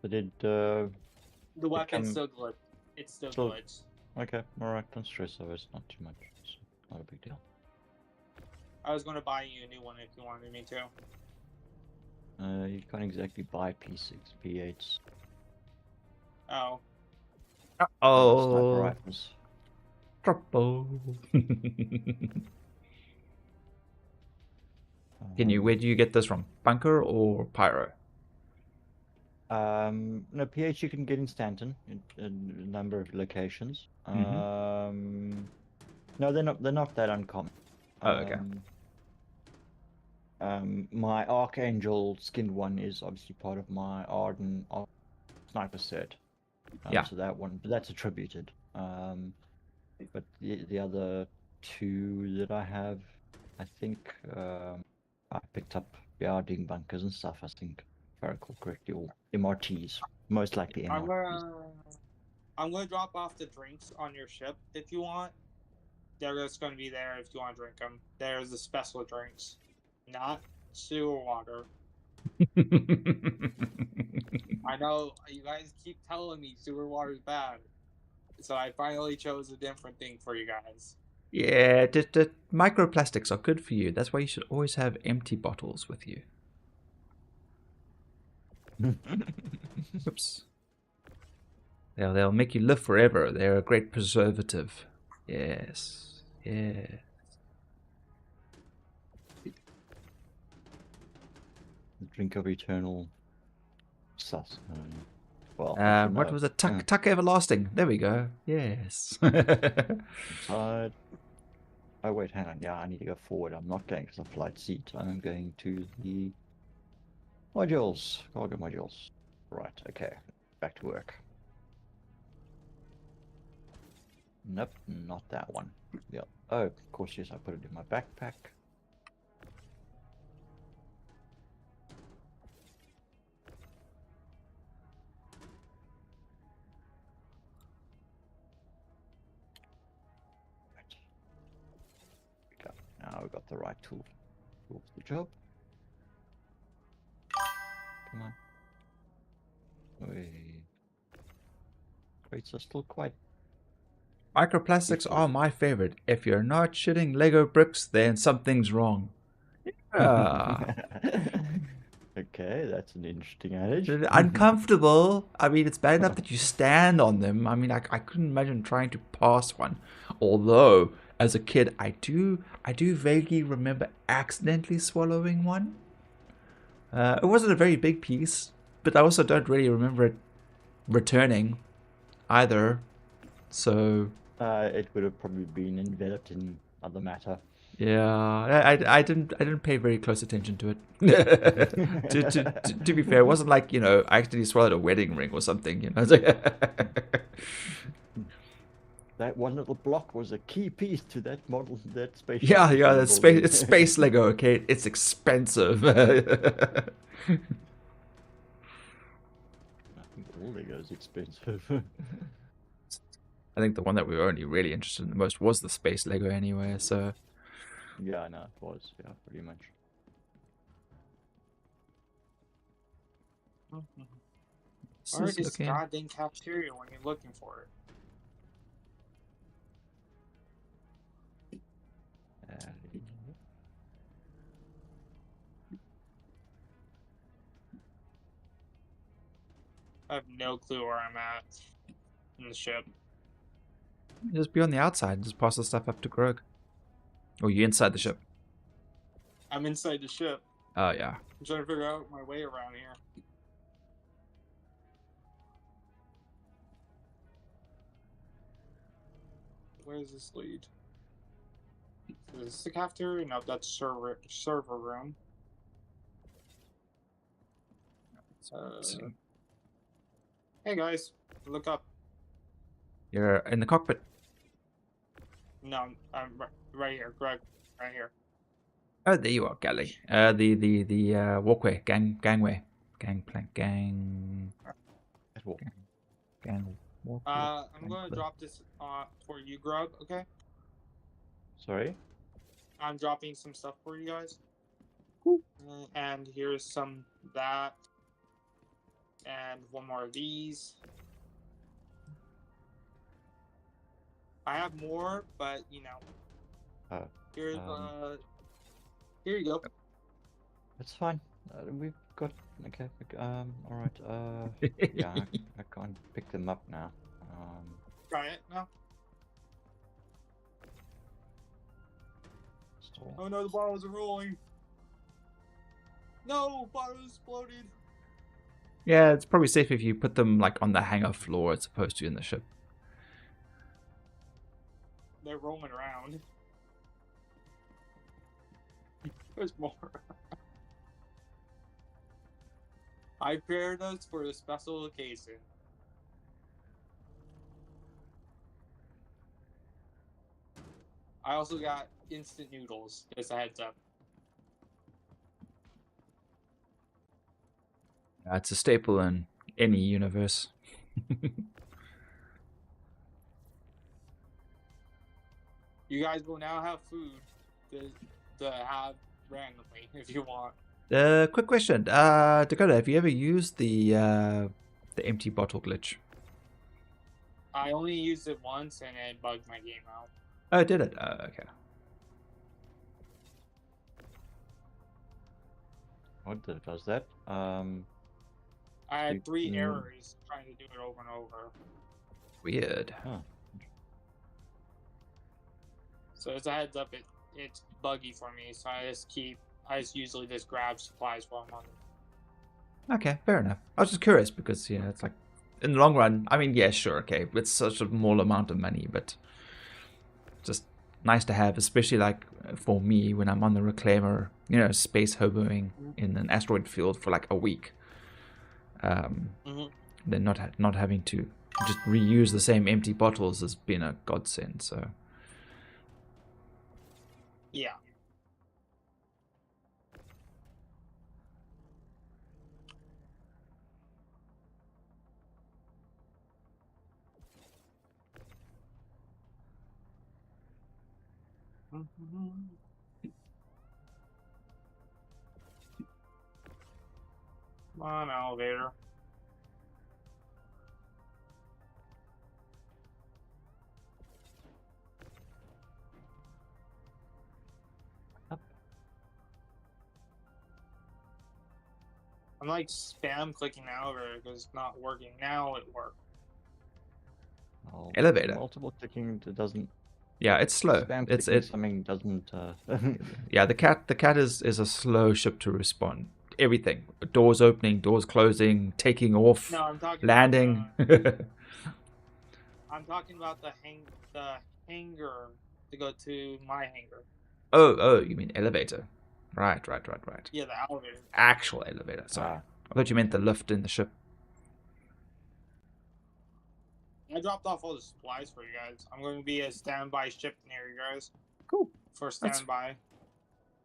So did The weapon's become- still glitched. It's still So- glitched. okay, alright, don't stress over it, it's not too much. It's not a big deal. I was going to buy you a new one if you wanted me to. You can't exactly buy P6, P8s. Oh. Sniper Oh, rifles. trouble. Where do you get this from? Bunker or Pyro? No, PH you can get in Stanton in a number of locations. No, they're not that uncommon. Oh, okay. My Archangel skinned one is obviously part of my Arden sniper set. Yeah. So that one, but that's attributed. But the other two that I have, I think I picked up doing bunkers and stuff. I think, if I recall correctly, or MRTs, most likely MRTs. I'm gonna drop off the drinks on your ship if you want. They're just gonna be there if you want to drink them. There's the special drinks, not sewer water. I know you guys keep telling me sewer water is bad, so I finally chose a different thing for you guys. Yeah, the microplastics are good for you. That's why you should always have empty bottles with you. Oops. They'll make you live forever. They're a great preservative. Yes. Yeah. The drink of eternal sus. Well, What was it? Tuck Everlasting. There we go. Yes. Inside. Oh wait, hang on. Yeah, I need to go forward. I'm not going to the flight seat. I'm going to the modules. Cargo modules. Right. Okay. Back to work. Nope, not that one. Yeah. Oh, of course, yes. I put it in my backpack. Now we got the right tool for the job. Come on. Crates are still quite. Microplastics are my favorite. If you're not shitting Lego bricks, then something's wrong. Yeah. Okay, that's an interesting adage. Uncomfortable. I mean, it's bad enough that you stand on them. I mean, I couldn't imagine trying to pass one. Although, as a kid, I do vaguely remember accidentally swallowing one. It wasn't a very big piece, but I also don't really remember it returning either. So it would have probably been enveloped in other matter. yeah, I didn't pay very close attention to it. to be fair, it wasn't like, I accidentally swallowed a wedding ring or something. It's like That one little block was a key piece to that model, that spaceship. yeah, that's space. It's space Lego. Okay, it's expensive. I think all Lego's expensive. I think the one that we were only really interested in the most was the space Lego anyway, so... Yeah, I know, it was. Yeah, pretty much. Where's this goddamn cafeteria when you're looking for it? I have no clue where I'm at in the ship. Just be on the outside, just pass the stuff up to Grog. Or you inside the ship? I'm inside the ship. Oh, yeah. I'm trying to figure out my way around here. Where does this lead? Is this the cafeteria? No, that's server room. Hey guys, look up. You're in the cockpit. No, I'm right here, Greg. Right here. Oh, there you are, Galley. The walkway, gangway, gangplank, walkway. I'm gonna drop this for you, Grub. Okay. Sorry. I'm dropping some stuff for you guys. Cool. And here's some that, and one more of these. I have more, but you know. Here's here you go. It's fine. We've got okay. All right. Yeah, I can't pick them up now. Try it now. Oh no, the bottles are rolling. No, bottle exploded. Yeah, it's probably safe if you put them like on the hangar floor as opposed to in the ship. They're rolling around. There's more. I prepared us for a special occasion. I also got instant noodles, just a heads up. It's a staple in any universe. You guys will now have food to have randomly if you want. Quick question, Dakota, have you ever used the empty bottle glitch? I only used it once and it bugged my game out. Oh, did it? Okay. What does that? I had 3 errors trying to do it over and over. Weird. Huh. So as a heads up, it's buggy for me. So I usually just grab supplies while I'm on it. Okay, fair enough. I was just curious because it's like in the long run. I mean, yeah, sure, okay, it's such a small amount of money, but just nice to have, especially like for me when I'm on the reclaimer, space hoboing in an asteroid field for like a week. Then not having to just reuse the same empty bottles has been a godsend. So yeah. Come on, elevator. I'm like spam clicking the elevator because it's not working. Now it worked. Oh, elevator. Multiple clicking doesn't. Yeah, it's slow. Spam something doesn't. Yeah, the cat is a slow ship to respond. Everything, doors opening, doors closing, taking off, No, I'm talking landing. I'm talking about the hangar to go to my hangar. Oh, you mean elevator? Right. Yeah, the elevator. Actual elevator. Sorry, I thought you meant the lift in the ship. I dropped off all the supplies for you guys. I'm going to be a standby ship near you guys. Cool. For standby.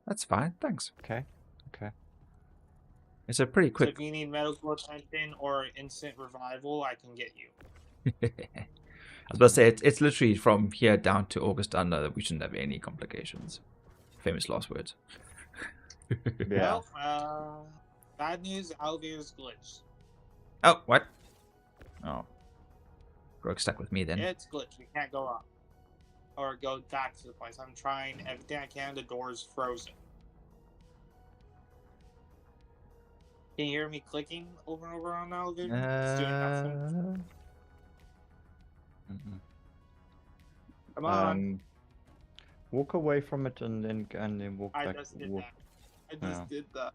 That's fine. Thanks. Okay. It's a pretty So quick. if you need medical attention or instant revival, I can get you. I was about to say it's literally from here down to August under that we shouldn't have any complications. Famous last words. Yeah. Well, bad news, elevator's glitched. Oh, what? Oh. Broke stuck with me then. It's glitched. We can't go up. Or go back to the place. I'm trying everything I can. The door's frozen. Can you hear me clicking over and over on the elevator? It's doing nothing. Come on. Walk away from it and then walk I back. just did walk. that. I just did that.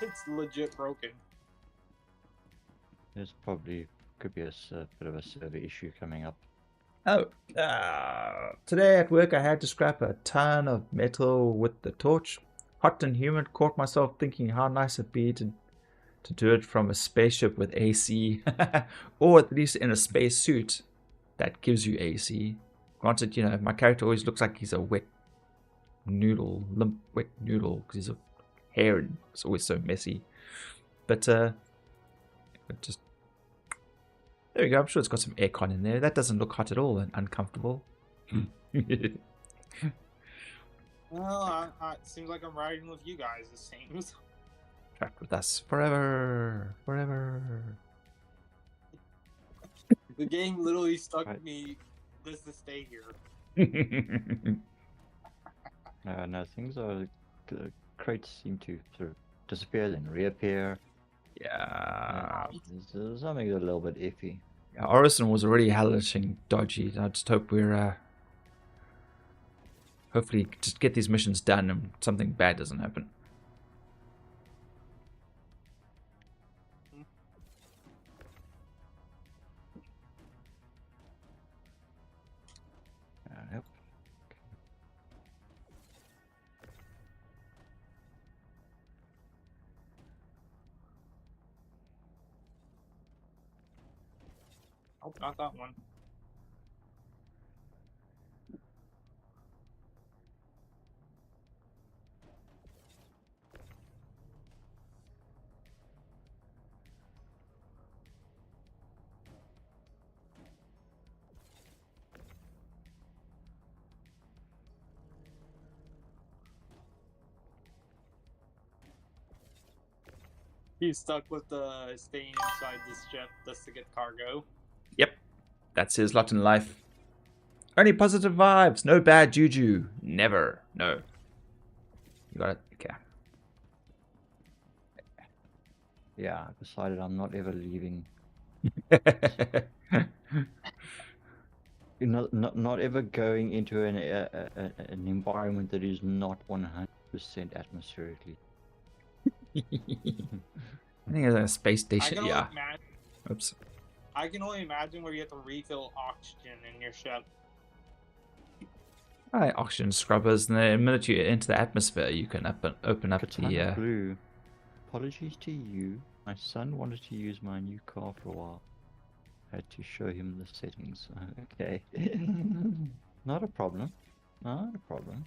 It's legit broken. There's probably could be a bit of a server issue coming up. Oh, today at work I had to scrap a ton of metal with the torch. Hot and humid, caught myself thinking how nice it'd be to do it from a spaceship with AC, or at least in a space suit that gives you AC. Granted, you know, my character always looks like he's a wet noodle, limp wet noodle, because his hair is always so messy. But just there we go. I'm sure it's got some aircon in there. That doesn't look hot at all and uncomfortable. Well, it seems like I'm riding with you guys. It seems. Trapped with us forever, forever. The game literally stuck me just to stay here. No, things are. The crates seem to sort of disappear then reappear. Yeah. There's something a little bit iffy. Yeah, Orison was already hellishing dodgy. I just hope we're hopefully just get these missions done and something bad doesn't happen. Yep. Oh, not that one. He's stuck with staying inside this ship just to get cargo. Yep, that's his lot in life. Only positive vibes, no bad juju, never. No. You got it? Okay. Yeah, I decided I'm not ever leaving. Not ever going into an environment that is not 100% atmospherically. I think it's a space station. Yeah. Oops. I can only imagine where you have to refill oxygen in your ship. Alright, oxygen scrubbers, and the minute you enter the atmosphere, you can open up Katana Blue. Apologies to you. My son wanted to use my new car for a while. I had to show him the settings. Okay. Not a problem. Not a problem.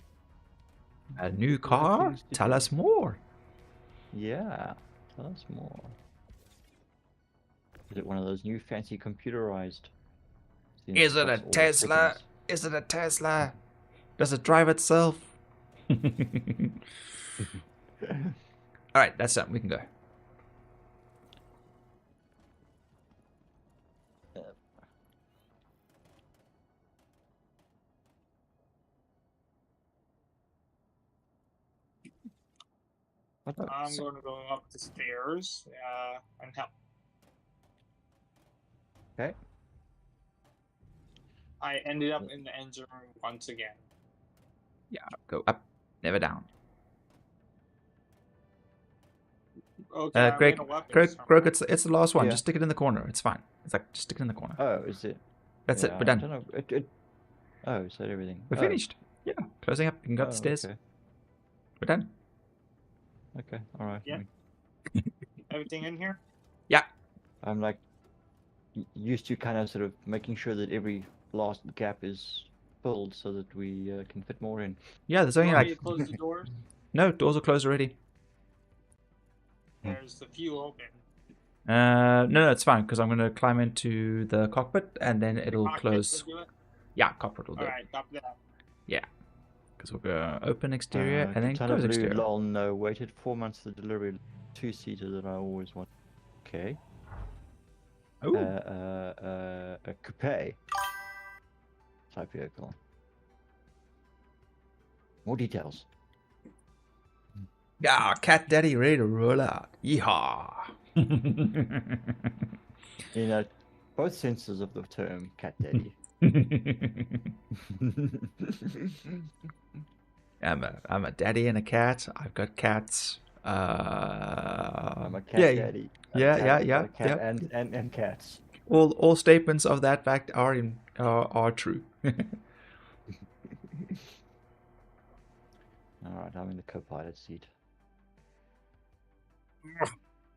A new car? Tell us more. Yeah, tell us more. Is it one of those new fancy computerized? Is it a Tesla? Is it a Tesla? Does it drive itself? Alright, that's done. We can go. I'm going to go up the stairs and help. Okay. I ended up in the engine room once again. Yeah, go up, never down. Okay, Greg, it's the last one. Yeah. Just stick it in the corner. It's fine. It's like, just stick it in the corner. Oh, is it? That's it. We're I done. don't know. Oh, is that everything? We're finished. Yeah, closing up. You can go up the stairs. Okay. We're done. Okay, alright. Yeah. Everything in here? Yeah. I'm like used to kind of sort of making sure that every last gap is filled so that we can fit more in. Yeah, there's only like... You close the doors? No, doors are closed already. There's a few open. No, it's fine because I'm gonna climb into the cockpit and then it'll Cockpit close. will do it? Yeah, cockpit will do. Alright, copy that. Yeah, because we'll go open exterior and then Katana close Blue, exterior. lol, no. Waited 4 months for the delivery. 2-seater that I always want. Okay. Ooh. A coupe type vehicle. More details. Yeah, Cat Daddy ready to roll out. Yeehaw. In both senses of the term, cat daddy. I'm a daddy and a cat. I've got cats. I'm a cat yeah, daddy. Yeah. And cats. All statements of that fact are true. Alright, I'm in the co-pilot seat.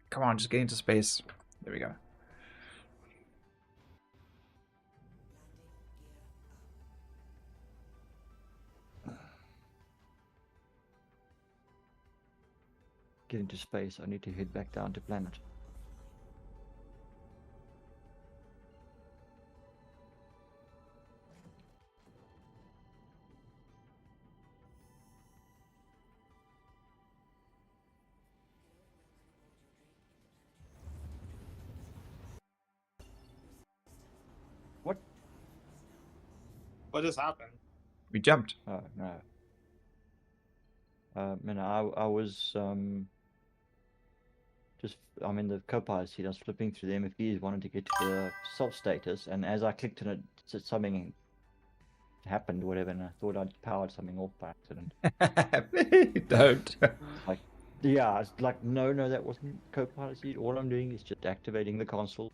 Come on, just get into space. There we go. Get into space. I need to head back down to planet. What? What just happened? We jumped. Oh no. I was I'm in the co-pilot seat. I was flipping through the MFBs, wanted to get to the self status, and as I clicked on it, something happened, whatever, and I thought I'd powered something off by accident. Don't. Like, yeah, it's like no, that wasn't co-pilot seat. All I'm doing is just activating the console.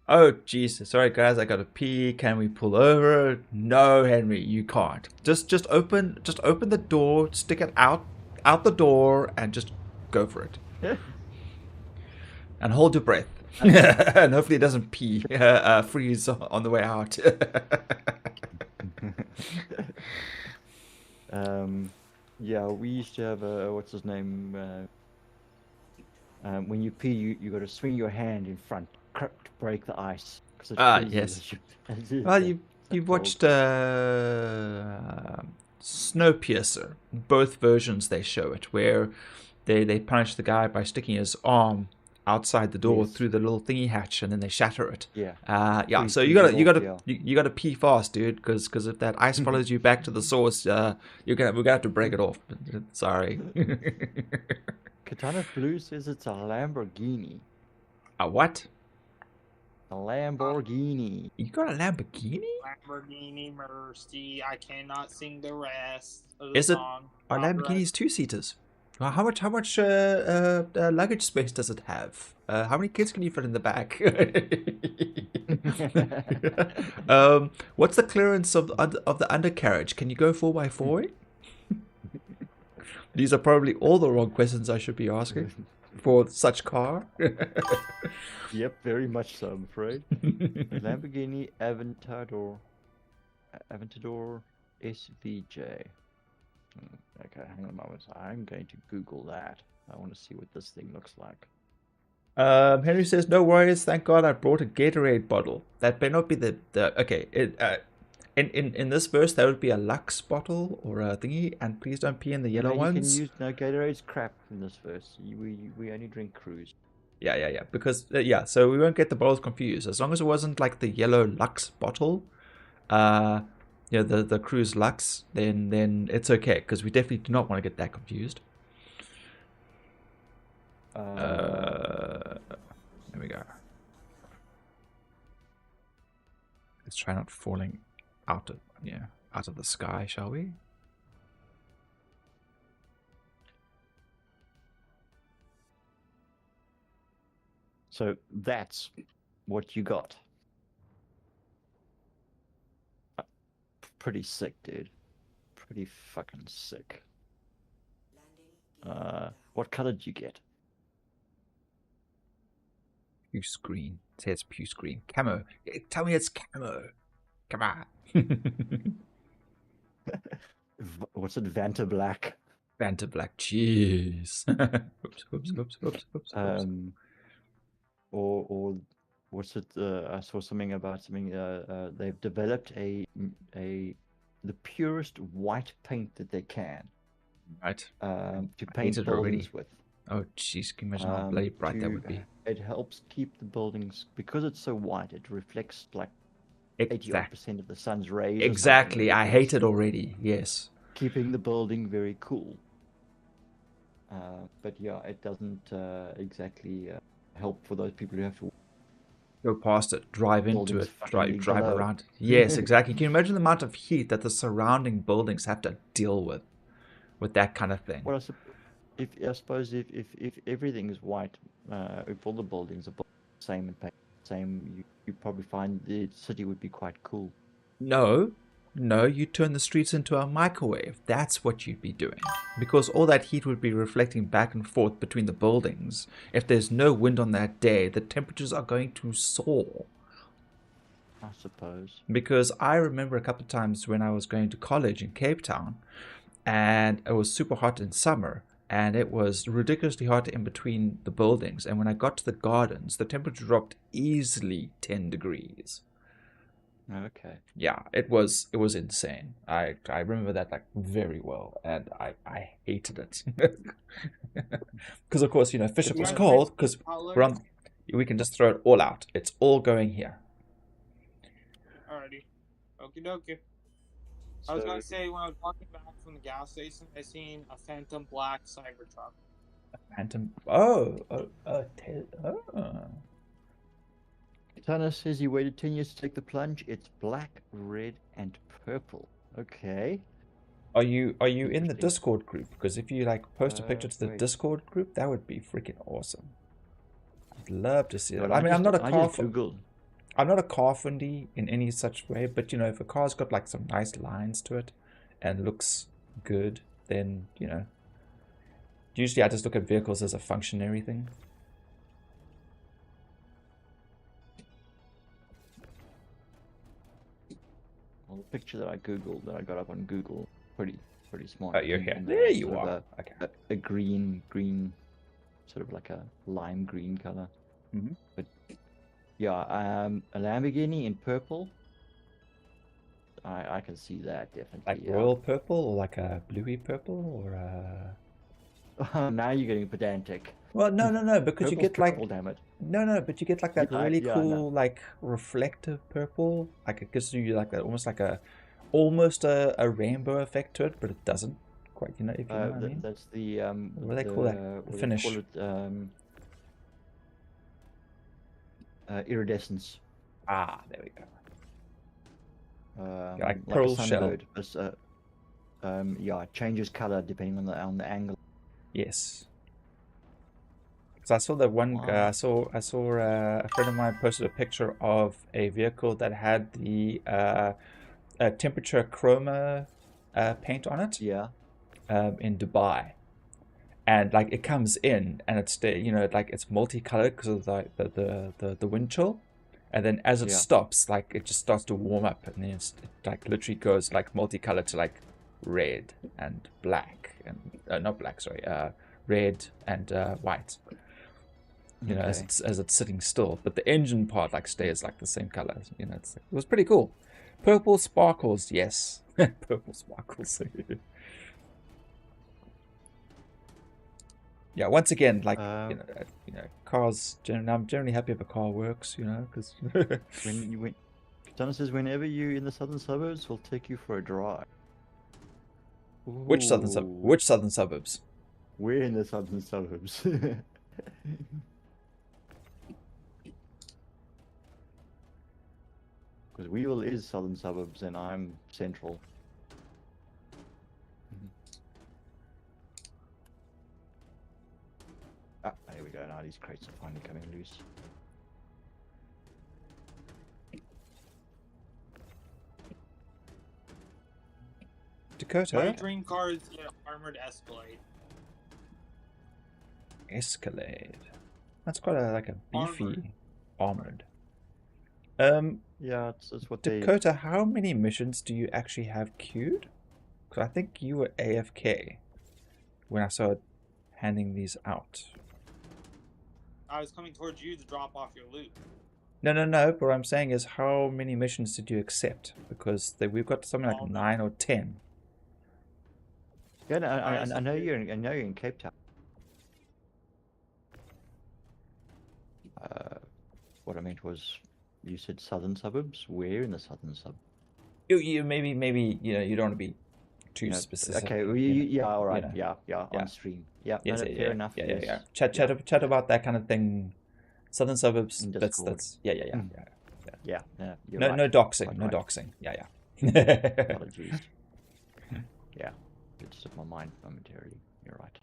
Oh, Jesus. Sorry, guys. I got to pee. Can we pull over? No, Henry, you can't. Just open the door, stick it out the door, and just go for it. And hold your breath. And hopefully it doesn't freeze on the way out. Yeah, we used to have a, what's his name? When you pee, you got to swing your hand in front to break the ice. Yes. Well, you've watched Snowpiercer. Both versions they show it, where they punish the guy by sticking his arm outside the door through the little thingy hatch, and then they shatter it. Yeah. So you gotta pee fast, dude, because if that ice follows you back to the source, we're gonna have to break it off. Sorry. Katana Blue says it's a Lamborghini. A what? A Lamborghini. You got a Lamborghini? Lamborghini Mercy. I cannot sing the rest of the song. Are Lamborghinis 2-seaters? Well, how much luggage space does it have? How many kids can you fit in the back? What's the clearance of the undercarriage? Can you go 4x4? These are probably all the wrong questions I should be asking for such car. Yep, very much so, I'm afraid. Lamborghini Aventador SVJ. Okay, hang on a moment. I'm going to Google that. I want to see what this thing looks like. Henry says, no worries. Thank God I brought a Gatorade bottle. That may not be the okay. In this verse, that would be a Lux bottle or a thingy, and please don't pee in the yellow ones. Gatorade's crap in this verse. We only drink Cruise. Yeah. Because so we won't get the bottles confused. As long as it wasn't like the yellow Lux bottle, the Cruise Lux, then it's okay, because we definitely do not want to get that confused. There we go. Let's try not falling out of the sky, shall we? So that's what you got. Pretty sick, dude. Pretty fucking sick. What color did you get? Puce green. It says puce green. Camo. Tell me it's camo. Come on. What's it? Vanta Black. Fanta black cheese. Oops. Or what's it? I saw something about something. They've developed the purest white paint that they can. Right. To I paint hate it buildings already. with. Oh, jeez, can you imagine how bloody bright that would be? It helps keep the buildings, because it's so white, it reflects like 80% of the sun's rays. Exactly, I hate it already, yes. Keeping the building very cool. But yeah, it doesn't exactly help for those people who have to go past it, drive into it, drive around it. Yes, exactly. Can you imagine the amount of heat that the surrounding buildings have to deal with that kind of thing? Well, I suppose if everything is white, if all the buildings are the same and same, you probably find the city would be quite cool. No, you turn the streets into a microwave. That's what you'd be doing. Because all that heat would be reflecting back and forth between the buildings. If there's no wind on that day, the temperatures are going to soar. I suppose. Because I remember a couple of times when I was going to college in Cape Town, and it was super hot in summer, and it was ridiculously hot in between the buildings. And when I got to the gardens, the temperature dropped easily 10 degrees. Okay. Yeah, it was insane. I remember that like very well, and I hated it because of course Fisher was cold because we can just throw it all out. It's all going here. Alrighty, okie dokie. I was gonna say, when I was walking back from the gas station, I seen a phantom black Cybertruck. A phantom? Oh. Tana says he waited 10 years to take the plunge. It's black, red, and purple. Okay. Are you in the Discord group? Because if you like post a picture to the Discord group, that would be freaking awesome. I'd love to see that. I mean, I'm not a car. I'm not a car fundy in any such way, but if a car's got like some nice lines to it and looks good, then usually I just look at vehicles as a functionary thing. Well, the picture that I googled, that I got up on Google, pretty smart. Oh, you're here. There you are. Okay. A green, sort of like a lime green color. Mm-hmm. But yeah, a Lamborghini in purple. I can see that definitely. Like royal purple, or like a bluey purple, or a... Now you're getting pedantic. Well, no, because you get purple, like... damn it. No, but you get like that really cool, like reflective purple. Like it gives you like almost a rainbow effect to it, but it doesn't quite. If you know what I mean. That's the what do they call that? The finish. They call it, iridescence. Ah, there we go. Like pearl shell. Yeah, it changes color depending on the angle. Yes. So I saw that one. Wow. I saw a friend of mine posted a picture of a vehicle that had the temperature chroma paint on it. Yeah. In Dubai, and like it comes in and it's like it's multicolored because of the wind chill, and then as it stops, like it just starts to warm up, and then it like literally goes like multicolored to like red and black and not black, sorry, red and white. Okay. As it's sitting still, but the engine part like stays like the same color. It was pretty cool. Purple sparkles, yes. Purple sparkles. Yeah, once again, like cars. I'm generally happy if a car works, because when Donna says whenever you're in the southern suburbs, we'll take you for a drive. Ooh. Which southern suburbs? We're in the southern suburbs. Because Weevil is southern suburbs and I'm central. Ah, there we go. Now these crates are finally coming loose. Dakota? My dream car is the armored Escalade. Escalade. That's quite a beefy armored. Yeah, it's what Dakota, how many missions do you actually have queued? Because I think you were AFK. when I started handing these out. I was coming towards you to drop off your loot. No. But what I'm saying is, how many missions did you accept? Because we've got something like 9 or 10. Yeah, no, I know you're in Cape Town. What I meant was, you said southern suburbs. Where in the southern suburbs? You maybe you know, you don't want to be too specific. Okay, well, yeah, all right, yeah, on stream. Yeah, yes, no, fair enough. Yeah. Chat about that kind of thing. Southern suburbs. In That's Discord. yeah. Yeah, you're No, right. no doxing, Quite no right. doxing. Yeah. Apologies. Yeah, it slipped my mind momentarily. You're right.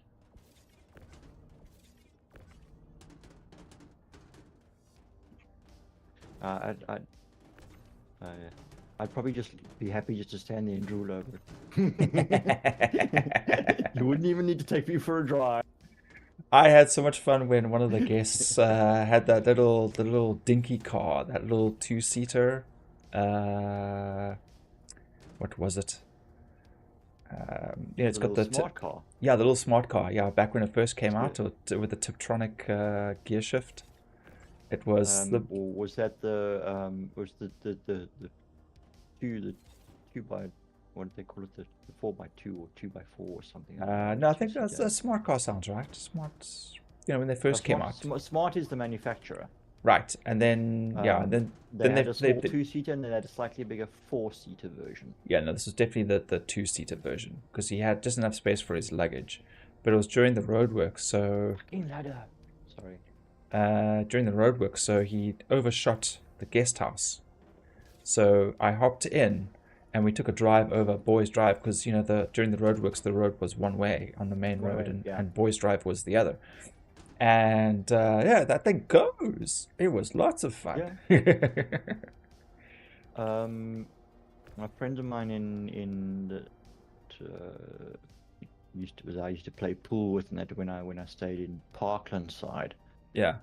I'd probably just be happy just to stand there and drool over it. You wouldn't even need to take me for a drive. I had so much fun when one of the guests had that little dinky car, that little 2-seater. What was it? Yeah, it's got the smart car. Yeah, the little smart car. Yeah, back when it first came out with the Tiptronic gear shift. It was or was that the two by, what did they call it, the 4x2 or 2x4 or something? No, I think that's a smart car sounds right. Smart, you know, when they first came out. Smart is the manufacturer. Right, and then they had a small 2-seater and they had a slightly bigger 4-seater version. Yeah, no, this was definitely the 2-seater version because he had just enough space for his luggage, but it was during the roadwork, so. Fucking ladder. Sorry. During the roadwork, so he overshot the guest house. So I hopped in, and we took a drive over Boys Drive because, you know, during the roadworks the road was one way on the main road, and Boys Drive was the other. And yeah, that thing goes. It was lots of fun. Yeah. A friend of mine I used to play pool with that when I stayed in Parkland side. Yeah.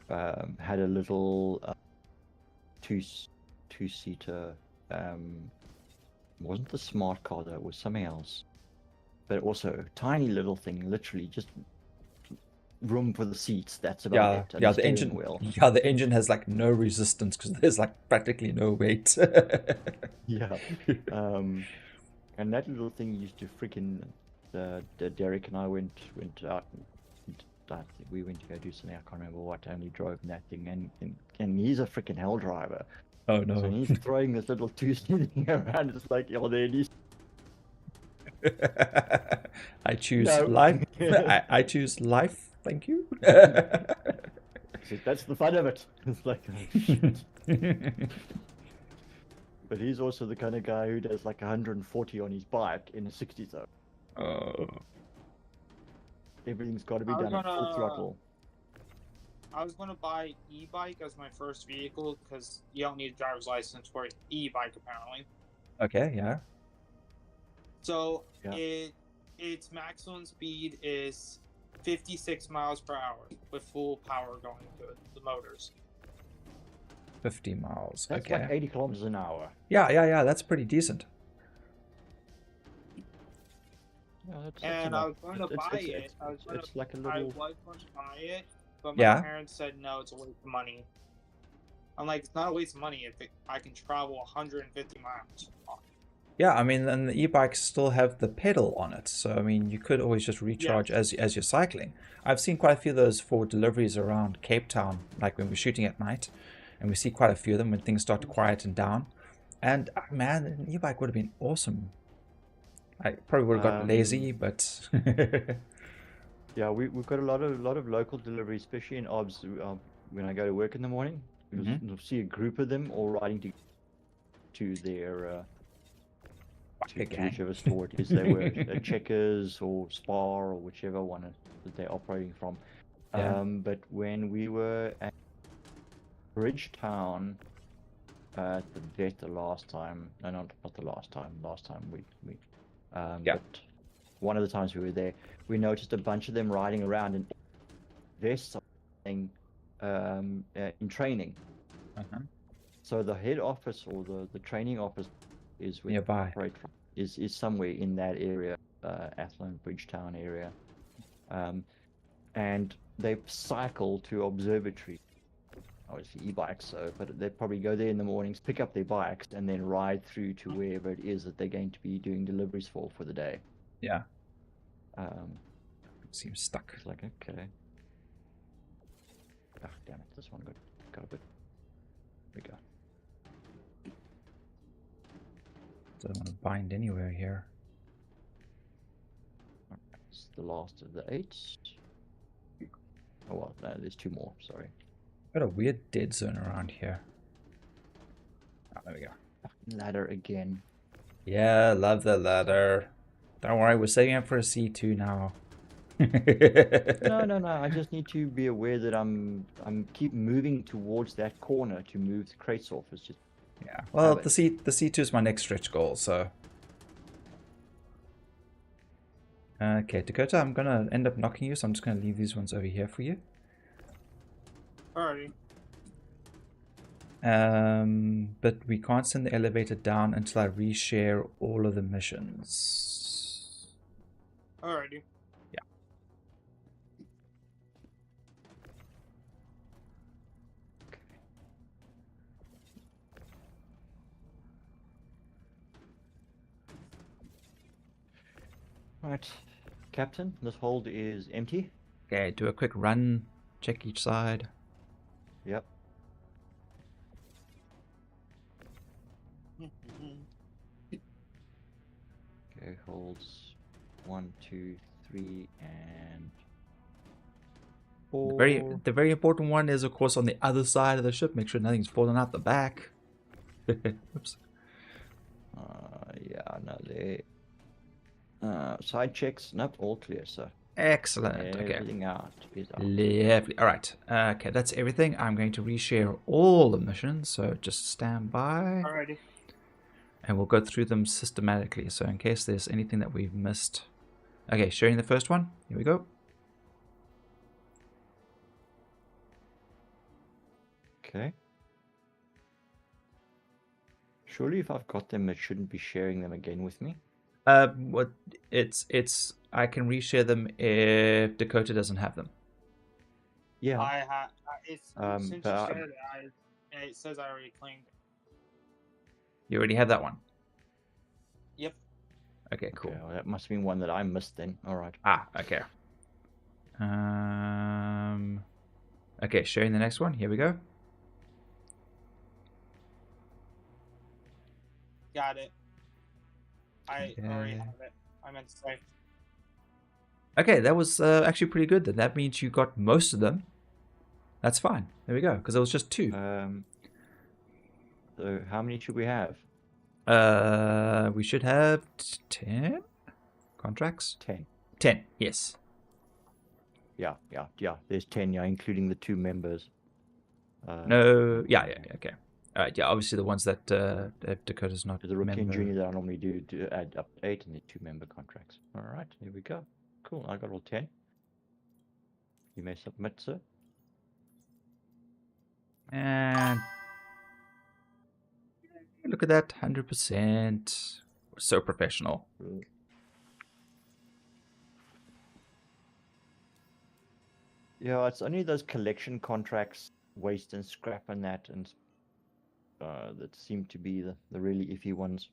Had a little two-seater. Wasn't the smart car though? It was something else. But also a tiny little thing, literally just room for the seats. That's about it. And the engine wheel. Yeah, the engine has like no resistance because there's like practically no weight. Yeah. And that little thing used to freaking. Derek and I went out. We went to go do something. I can't remember what. I only drove in that thing, and he's a freaking hell driver. Oh no! So he's throwing this little 2-seater around. It's like, oh, there it is. I choose life. I choose life. Thank you. That's the fun of it. It's like, oh, shit. But he's also the kind of guy who does like 140 on his bike in a 60 zone. Oh. Everything's got to be done at full throttle. I was going to buy e-bike as my first vehicle because you don't need a driver's license for an e-bike apparently. Okay, yeah. So its maximum speed is 56 miles per hour with full power going to the motors. 50 miles. That's okay. like 80 kilometers an hour. Yeah. That's pretty decent. And I was going to buy it. It's like a little. I was going to buy it, but my parents said no, it's a waste of money. I'm like, it's not a waste of money if I can travel 150 miles. Yeah, I mean, and the e-bikes still have the pedal on it, so I mean, you could always just recharge as you're cycling. I've seen quite a few of those for deliveries around Cape Town, like when we're shooting at night, and we see quite a few of them when things start to quieten down. And man, an e-bike would have been awesome. I probably would have gotten lazy, but yeah, we've got a lot of local deliveries, especially in OBS. When I go to work in the morning, you'll see a group of them all riding to their to whichever store it is they were at Checkers or Spar or whichever one that they're operating from. Yeah. But when we were at Bridgetown at the vet the last time, no, not the last time. Last time we but one of the times we were there, we noticed a bunch of them riding around in vests in training. So the head office or the training office is where nearby. operate from, is somewhere in that area. Athlone, Bridgetown area. And they cycle to observatory. Obviously e-bikes, so, but they probably go there in the mornings, pick up their bikes, and then ride through to wherever it is that they're going to be doing deliveries for the day. Yeah. Seems stuck. It's like, okay. Ah, damn it, this one got a bit. There we go. Don't want to bind anywhere here. It's the last of the 8. Oh well, no, there's 2 more, sorry. Got a weird dead zone around here. Oh, there we go. Ladder again. Yeah, love the ladder. Don't worry, we're saving up for a C2 now. No. I just need to be aware that I'm keep moving towards that corner to move the crates off. It's just yeah. Well, the C2 is my next stretch goal, so. Okay, Dakota, I'm gonna end up knocking you, so I'm just gonna leave these ones over here for you. Alrighty. But we can't send the elevator down until I reshare all of the missions. Alrighty. Yeah. right. Captain, this hold is empty. Okay, do a quick run, check each side. Yep. Okay, holds 1, 2, 3, and 4. The very important one is, of course, on the other side of the ship. Make sure nothing's falling out the back. Oops. Yeah, no, they. Side checks, nope, all clear, sir. Excellent. Everything out is out. Lovely. All right. Okay, that's everything. I'm going to reshare all the missions, so just stand by. Alrighty. And we'll go through them systematically. So in case there's anything that we've missed. Okay, sharing the first one. Here we go. Okay. Surely if I've got them, it shouldn't be sharing them again with me. What it's I can reshare them if Dakota doesn't have them. Yeah. I have. Since you but shared it, it says I already claimed it. You already have that one. Yep. Okay, cool. Okay, well, that must have been one that I missed then. All right. Okay. Okay, sharing the next one. Here we go. Got it. I already have it. I meant to say. Okay, that was actually pretty good then. That means you got most of them. That's fine. There we go, because it was just 2. So how many should we have? We should have 10 contracts. 10. 10, yes. Yeah. There's 10, yeah, including the 2 members. No, yeah, okay. All right, yeah, obviously the ones that Dakota's not The rookie and member. junior that I normally do add up to 8 and the 2 member contracts. All right, here we go. Cool, I got all 10. You may submit, sir. And look at that, 100%. We're so professional. Yeah, it's only those collection contracts, waste and scrap and that seem to be the really iffy ones.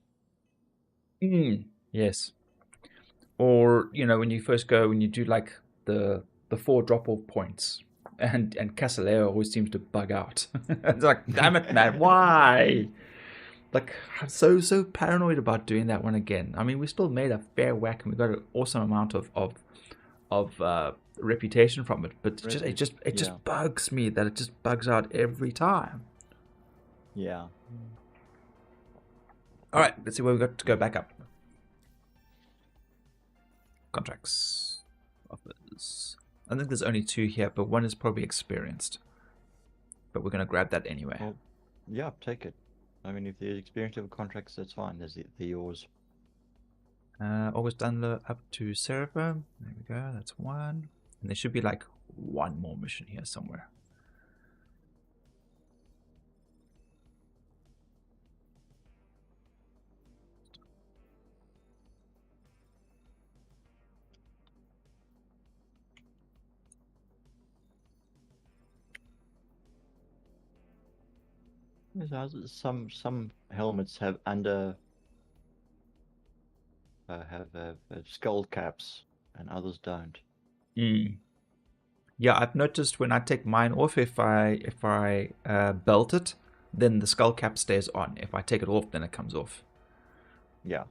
Yes. Or, when you first go, when you do like the 4 drop-off points, and Casaleo always seems to bug out. It's like, damn it, man, why? Like, I'm so paranoid about doing that one again. I mean, we still made a fair whack, and we got an awesome amount of reputation from it, but it just bugs me that it just bugs out every time. Yeah. All right, let's see where we got to go back up. Contracts, offers. I think there's only 2 here, but one is probably experienced. But we're gonna grab that anyway. Well, yeah, take it. I mean, if there's experience over contracts, that's fine. They're yours. Always done up to Seraphim. There we go. That's 1, and there should be like 1 more mission here somewhere. Some helmets have have skull caps, and others don't. Mm. Yeah, I've noticed when I take mine off, if I belt it, then the skull cap stays on. If I take it off, then it comes off. Yeah.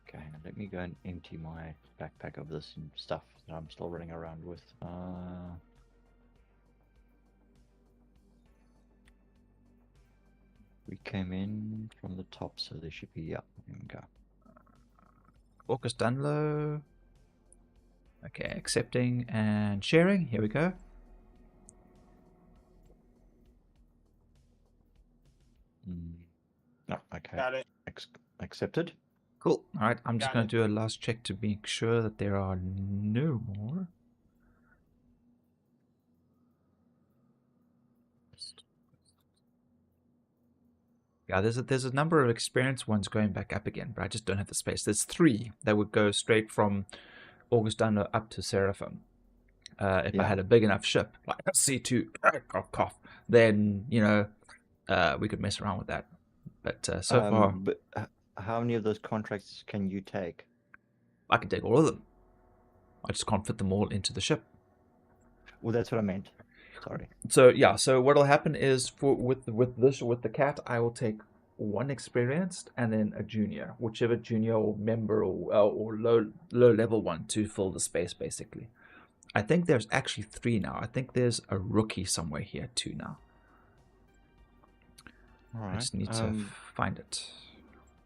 Okay, now let me go and empty my backpack of this stuff that I'm still running around with. We came in from the top, so there should be, yeah, there we go. Orcus Dunlow. Okay, accepting and sharing. Here we go. No, okay. Got it. Accepted. Cool. All right, I'm just Got going it. to do a last check to make sure that there are no more. Yeah, there's a number of experienced ones going back up again, but I just don't have the space. There's 3 that would go straight from Augustana up to Seraphim. If I had a big enough ship, like a C2, cough, cough, then, you know, we could mess around with that. But so far... But how many of those contracts can you take? I can take all of them. I just can't fit them all into the ship. Well, that's what I meant. Sorry. So yeah, so what'll happen is with the cat, I will take 1 experienced and then a junior, whichever junior or member or low level one to fill the space basically. I think there's actually 3 now. I think there's a rookie somewhere here too now. All right. I just need to find it.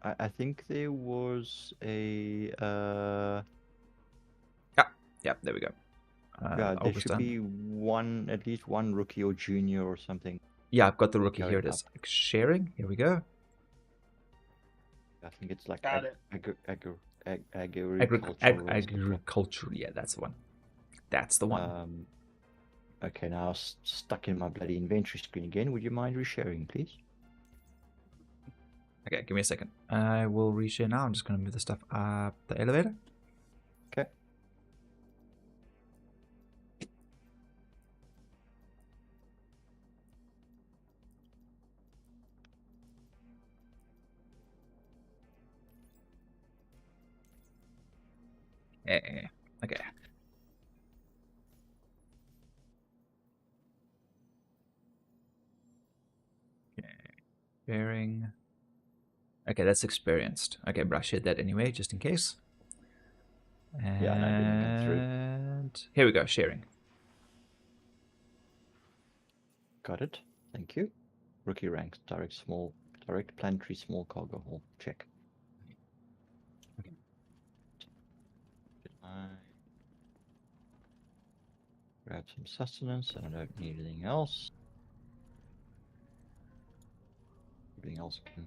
I think there was a Yeah, there we go. yeah, there should be at least one rookie or junior or something. Yeah, I've got the rookie. Going Here it is. Sharing. Here we go. I think it's like Got it. Agriculture. Yeah, that's the one. That's the one. Okay, now stuck in my bloody inventory screen again. Would you mind resharing, please? Okay, give me a second. I will reshare now. I'm just going to move the stuff up the elevator. Okay. Okay. Sharing. Okay, that's experienced. Okay, but I shared that anyway, just in case. And yeah, I didn't get through. Here we go, sharing. Got it. Thank you. Rookie ranks, direct planetary small cargo hall. Check. Okay. I grab some sustenance and I don't need anything else. Everything else can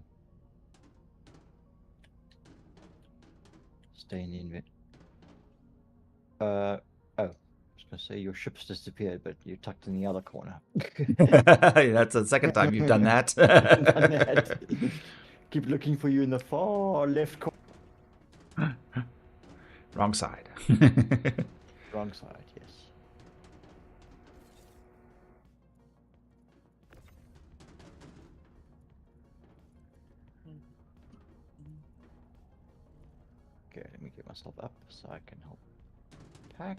stay in the inventory. Oh, I was going to say your ship's disappeared, but you're tucked in the other corner. That's the second time you've done that. Keep looking for you in the far left corner. Wrong side. Wrong side, yes. Okay, let me get myself up so I can help pack.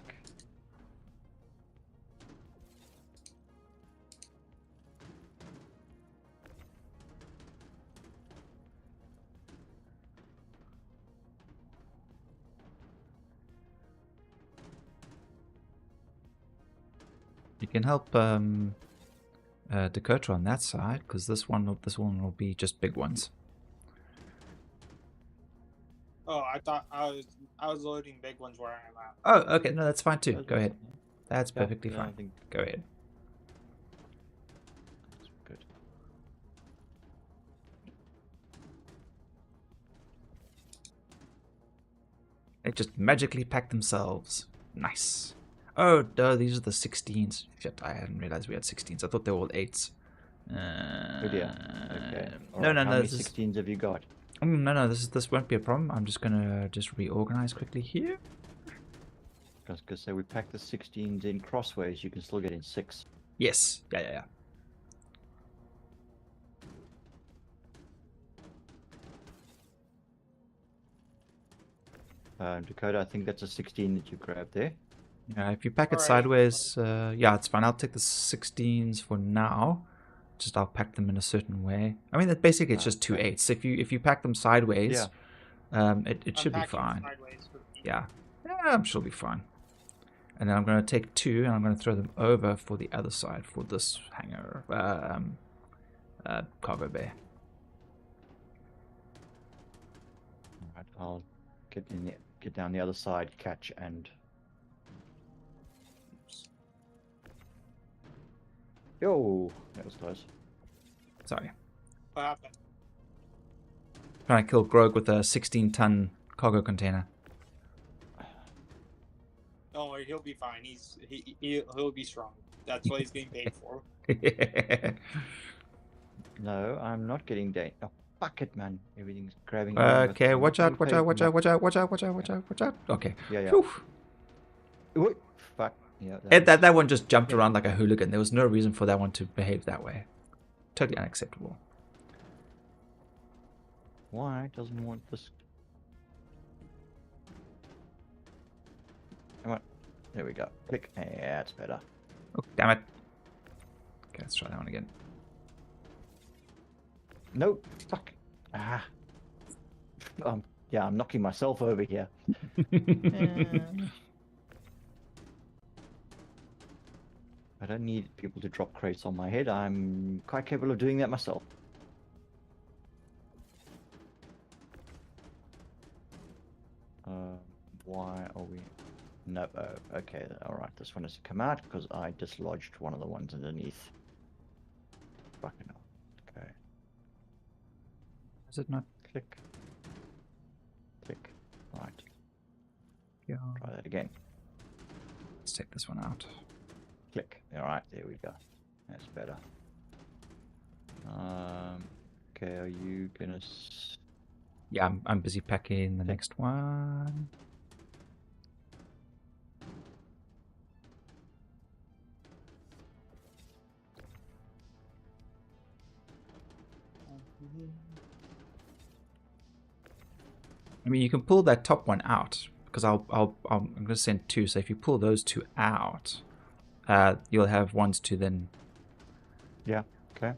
You can help Dakota on that side, because this one will be just big ones. Oh, I thought I was loading big ones where I'm at. Oh, okay. No, that's fine too. Go ahead. That's perfectly fine. Go ahead. That's good. They just magically pack themselves. Nice. Oh, no, these are the 16s. Shit, I hadn't realized we had 16s. I thought they were all 8s. Good deal. Okay. No, How many this 16s have you got? No, this won't be a problem. I'm just gonna reorganize quickly here. was gonna say we pack the 16s in crossways. You can still get in 6. Yes. Yeah. Dakota, I think that's a 16 that you grabbed there. If you pack it Alright. sideways, yeah, it's fine. I'll take the 16s for now. Just I'll pack them in a certain way. I mean, that basically it's just two Okay. 8s. If you pack them sideways, it I'm should be packing fine. sideways for the Yeah, I'm sure it'll be fine. And then I'm going to take 2 and I'm going to throw them over for the other side for this hangar, cargo bay. Alright, I'll get down the other side, catch, and yo, that was close. Sorry. What happened? Trying to kill Grog with a 16-ton cargo container. Don't worry, he'll be fine. He'll be strong. That's what he's getting paid for. No, I'm not getting date. Oh, fuck it, man. Everything's grabbing. Okay, watch out. Okay. Yeah. Whew. Wait, fuck. Yeah, That one just jumped around like a hooligan. There was no reason for that one to behave that way. Totally unacceptable. Why doesn't want this? Come on. There we go. Click. Yeah, it's better. Oh, damn it. Okay, let's try that one again. No, fuck. Ah. Yeah, I'm knocking myself over here. I don't need people to drop crates on my head. I'm quite capable of doing that myself. Why are we... No, okay, alright. This one has to come out because I dislodged one of the ones underneath. Fucking hell. Okay. Is it not? Click. Click. Right. Yeah. Try that again. Let's take this one out. Click. Alright, there we go. That's better. Okay, are you gonna... Yeah, I'm busy packing the next one. I mean, you can pull that top one out because I'm going to send 2. So if you pull those 2 out, you'll have ones to then. Yeah. Okay.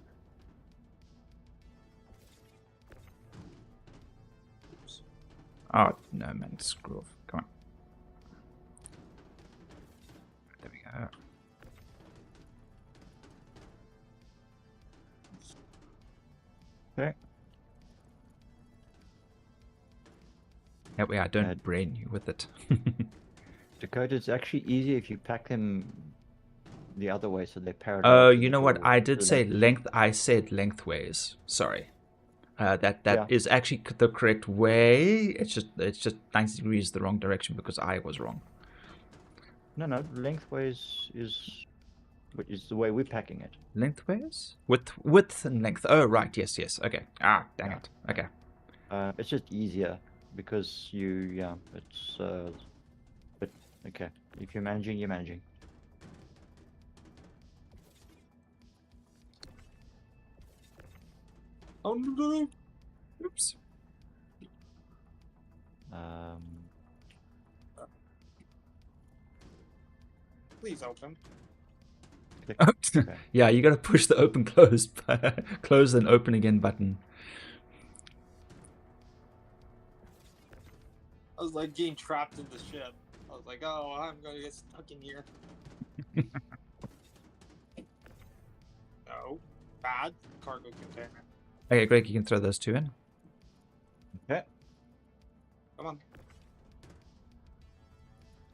Oh no, man! Screw off. Come on. There we go. Okay. Yep, yeah, don't brain you with it. Dakota, it's actually easier if you pack them the other way so they're parallel. Oh, to you the know what? door, I did so say that- length. I said lengthways. Sorry. That Yeah. is actually the correct way. It's just 90 degrees the wrong direction because I was wrong. No, lengthways is the way we're packing it. Lengthways? Width and length. Oh, right. Yes. Okay. Ah, dang it. Okay. It's just easier because it's but okay. If you're managing, you're managing. Oh no! Oops. Please open. Click. Okay. Yeah, you got to push the open close close and open again button. I was like getting trapped in the ship. I was like, oh, I'm gonna get stuck in here. No. Bad cargo container. Okay, Greg, you can throw those 2 in. Okay. Come on.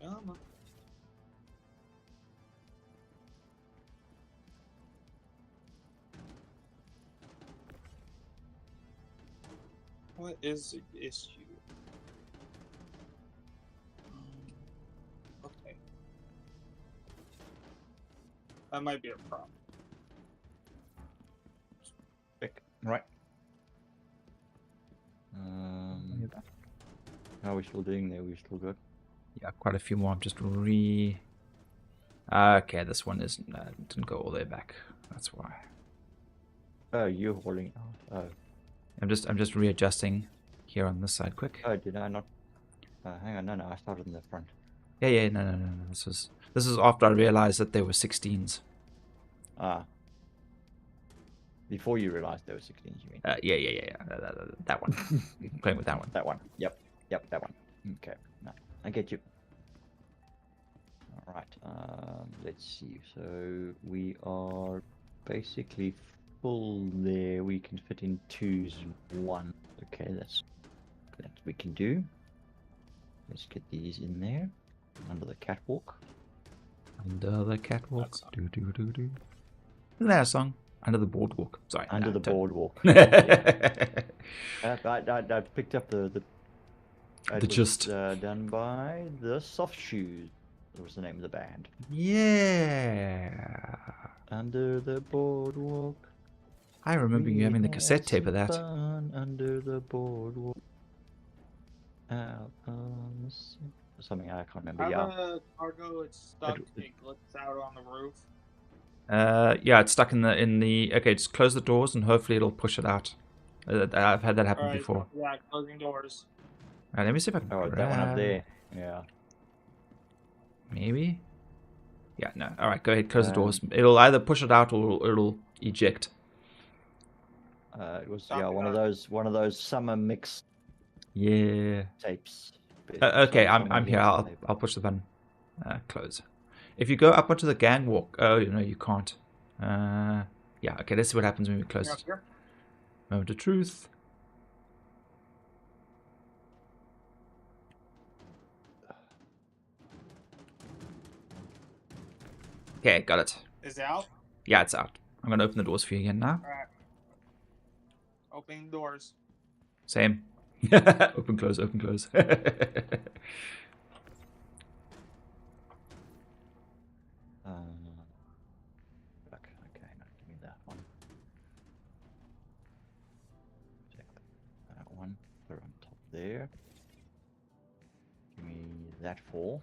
Come on. What is the issue? Okay. That might be a problem. Click. Right. How are we still doing there? We're still good. Yeah, quite a few more. I'm just okay, this one didn't go all the way back. That's why. Oh, you're hauling. Oh, I'm just readjusting here on this side quick. oh, did I not? Hang on, no, I started in the front. Yeah, no. This is after I realized that there were 16s. Ah. Before you realized there were 16s, you mean? Yeah. That one. Playing with that one. That one. Yep, that one. Okay, no, I get you. All right. Let's see. So we are basically full there. We can fit in 2s and 1. Okay, that we can do. Let's get these in there under the catwalk. Under the catwalk. Do. Isn't that a song? Under the boardwalk. Sorry. Under the don't. boardwalk. Yeah. I picked up the gist. Done by the Soft Shoes. That was the name of the band. Yeah. Under the boardwalk. I remember you having the cassette tape of that. Fun under the boardwalk. Out on the something I can't remember. I Yeah. have a cargo. It's stuck. It glitched out on the roof. Yeah, it's stuck in the. Okay, just close the doors and hopefully it'll push it out. I've had that happen Alright, before. yeah, closing doors. Alright, let me see if I can. Oh, that one up there. Yeah. Maybe. Yeah, no. All right, go ahead, close the doors. It'll either push it out or it'll eject. It was one of those summer mix Yeah. tapes. Okay, I'm here. I'll push the button. Close. If you go up onto the gangwalk, oh no, you can't. Yeah. Okay, let's see what happens when we close it. Moment of truth. Okay, got it. Is it out? Yeah, it's out. I'm gonna open the doors for you again now. Alright. Opening doors. Same. Open, close, open, close. Okay, now give me that one. Check that one. Put it on top there. Give me that 4.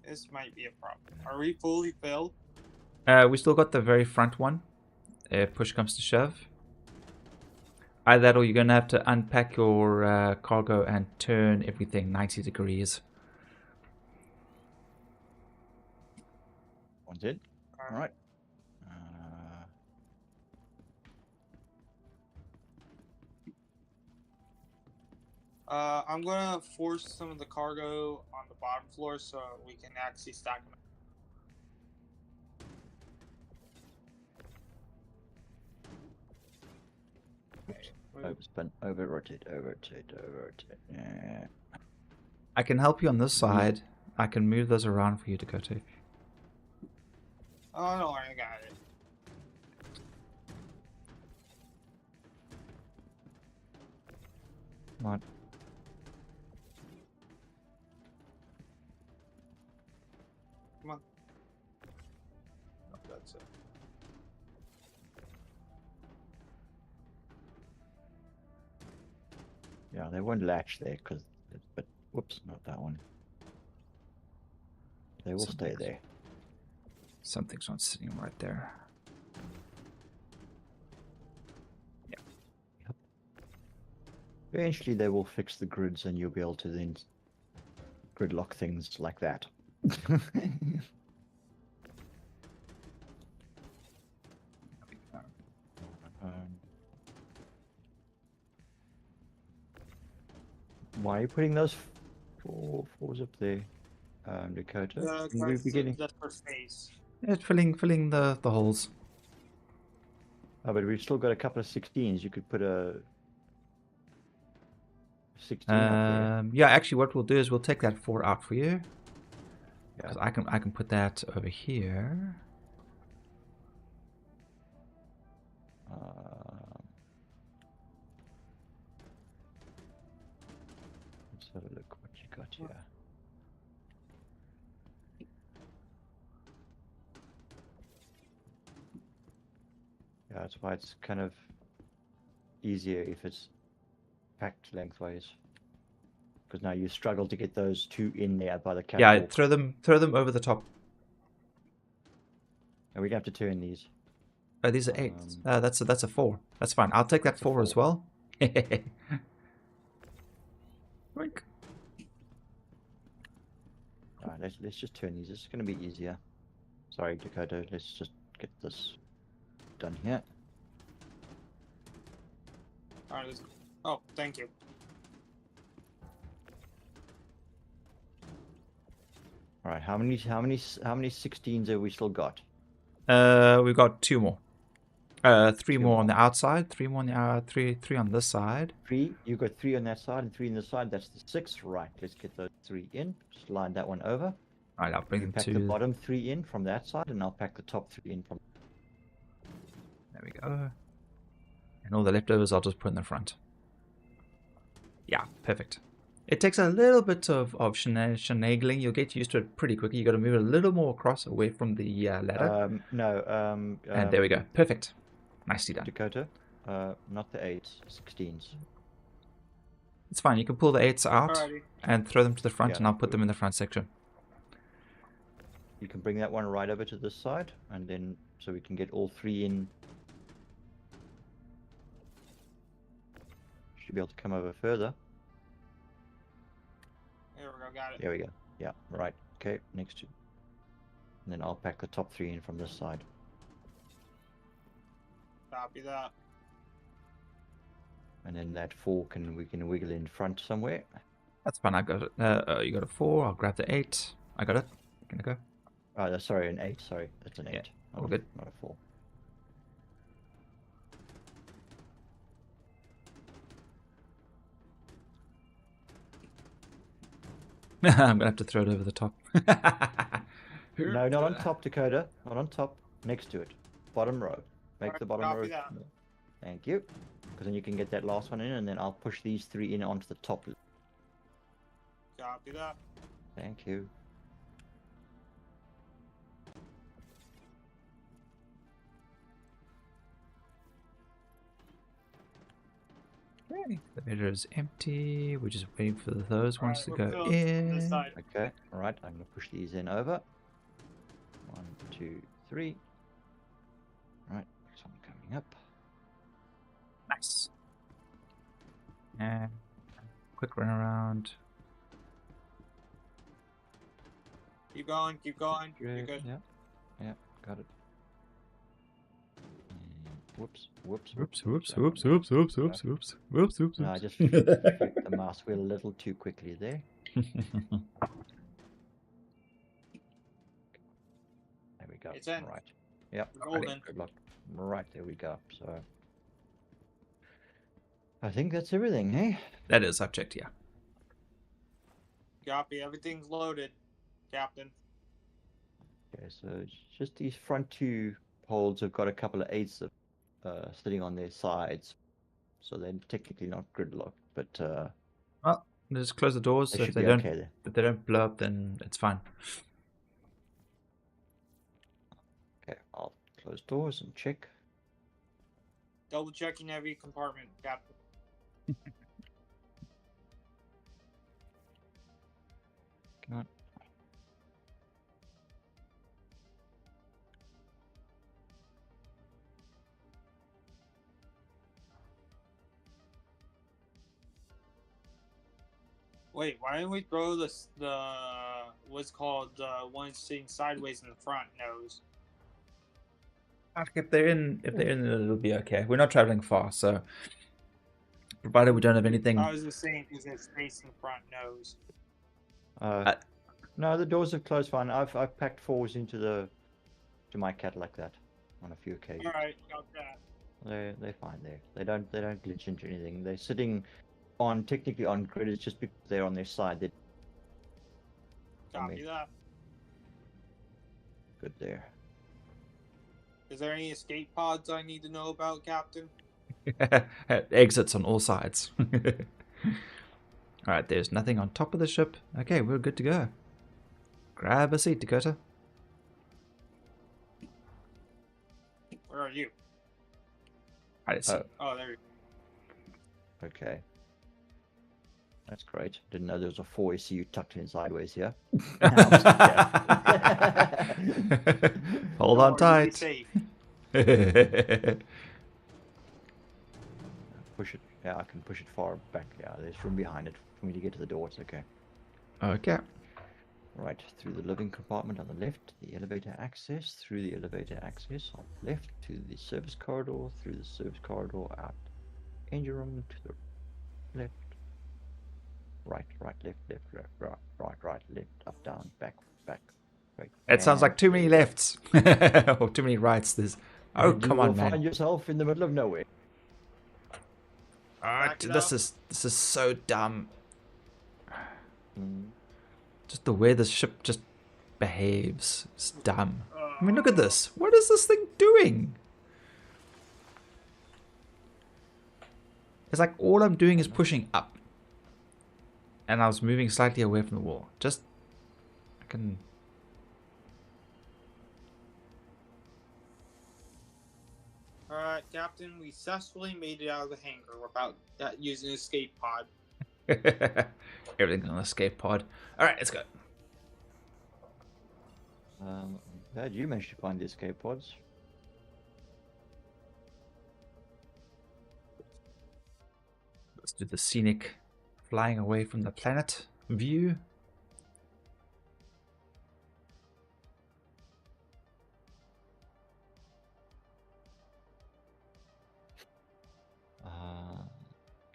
This might be a problem. Are we fully filled? We still got the very front one. If push comes to shove. Either that or you're going to have to unpack your cargo and turn everything 90 degrees. One's it. All right. I'm gonna force some of the cargo on the bottom floor so we can actually stack them. Overspin, over rotate. Yeah. I can help you on this side. I can move those around for you to go to. Oh no, I got it. What? Come on. Oh, that's it. Yeah, they won't latch there but whoops, not that one. They will stay there. Something's not sitting right there. Yeah. Yep. Eventually they will fix the grids and you'll be able to then gridlock things like that. Why are you putting those 4s up there, Dakota? In the beginning. Just for space. It's filling the holes. Oh, but we've still got a couple of 16s. You could put a 16 up there. Yeah, actually, what we'll do is we'll take that 4 out for you. Yeah. Because I can put that over here. Let's have a look what you got here. Yeah, that's why it's kind of easier if it's packed lengthways. Because now you struggle to get those two in there by the Yeah, catwalk. throw them over the top. And we'd have to turn these. Oh, these are 8. That's a 4. That's fine. I'll take that That's a 4 as 4. well. Wink. Alright, let's just turn these. This is going to be easier. Sorry, Dakota. Let's just get this done here. Alright, let's go. Oh, thank you. Alright, how many 16s have we still got? We've got 2 more. 3 2 more on more. the outside, 3 more on the three on this side. 3. You've got 3 on that side and 3 on this side. That's the 6. Right, let's get those 3 in. Just line that one over. Alright, I'll bring You them pack to... the bottom 3 in from that side, and I'll pack the top 3 in from... There we go. And all the leftovers I'll just put in the front. Yeah, perfect. It takes a little bit of shenanigans. You'll get used to it pretty quickly. You got to move it a little more across away from the ladder. And there we go. Perfect. Nicely done. Dakota, not the 8s, 16s. It's fine. You can pull the 8s out Alrighty. and throw them to the front, Yeah. and I'll put them in the front section. You can bring that one right over to this side, and then so we can get all 3 in. Should be able to come over further. There we go, got it. There we go. Yeah, right. Okay, next to. And then I'll pack the top 3 in from this side. Copy that. And then that 4 we can wiggle in front somewhere. That's fine. I got it. You got a 4. I'll grab the 8. I got it. Gonna go. Oh, sorry, an 8. Sorry, that's an 8. Yeah, all not good. Not a 4. I'm gonna have to throw it over the top. No, not on top, Dakota. Not on top. Next to it. Bottom row. Make Alright, the bottom copy row. that. small. Thank you. Because then you can get that last one in, and then I'll push these 3 in onto the top. Copy that. Thank you. The meter is empty. We're just waiting for those ones to Alright, go we're filled from this in. side. Okay, alright, I'm going to push these in over. 1, 2, 3. Right, next one coming up. Nice. And quick run around. Keep going, keep going. You're Great, good. yeah, got it. And whoops. Oops. No, I just flicked the mouse wheel a little too quickly there. There we go. It's in. Right. Yep. Golden. Good luck. Right, there we go. So I think that's everything, eh? That is subject, yeah. Copy, everything's loaded, Captain. Okay, so it's just these front 2 poles have got a couple of 8s sitting on their sides. So they're technically not gridlocked, but Well, just close the doors. they So should be okay there. if they don't blow up, then it's fine. Okay, I'll close doors and check. Double checking every compartment, Captain. Come on. Wait, why didn't we throw the what's called the one sitting sideways in the front nose? If they're in, it'll be okay. We're not traveling far, so provided we don't have anything. I was just saying because it's facing front nose. No, the doors have closed fine. I've packed 4s into my cat like that on a few occasions. All right, got that. They're fine there. They don't glitch into anything. They're sitting technically on grid. It's just because they're on their side. They're Copy that. good there. Is there any escape pods I need to know about, Captain? Exits on all sides. Alright, there's nothing on top of the ship. Okay, we're good to go. Grab a seat, Dakota. Where are you? Alright, so Oh, there you go. Okay. That's great. Didn't know there was a 4SU tucked in sideways here. Now I'm stuck here. Hold Don't on worry, you'll be tight. safe. Push it. Yeah, I can push it far back. Yeah, there's room behind it for me to get to the door. It's okay. Okay. Right, through the living compartment on the left, the elevator access, through the elevator access on the left, to the service corridor, through the service corridor, out engine room, to the left, right, left, up, down, back, right. It sounds like And too many lefts. Or too many rights. There's... Oh, and come you on, will man. find yourself in the middle of nowhere. Back it This up. is so dumb. Mm. Just the way the ship just behaves. It's dumb. I mean, look at this. What is this thing doing? It's like all I'm doing is pushing up. And I was moving slightly away from the wall. Just... I can... Alright, Captain, we successfully made it out of the hangar without using escape pod. Everything's on the escape pod. Alright, let's go. I'm glad you managed to find the escape pods. Let's do the scenic flying away from the planet view.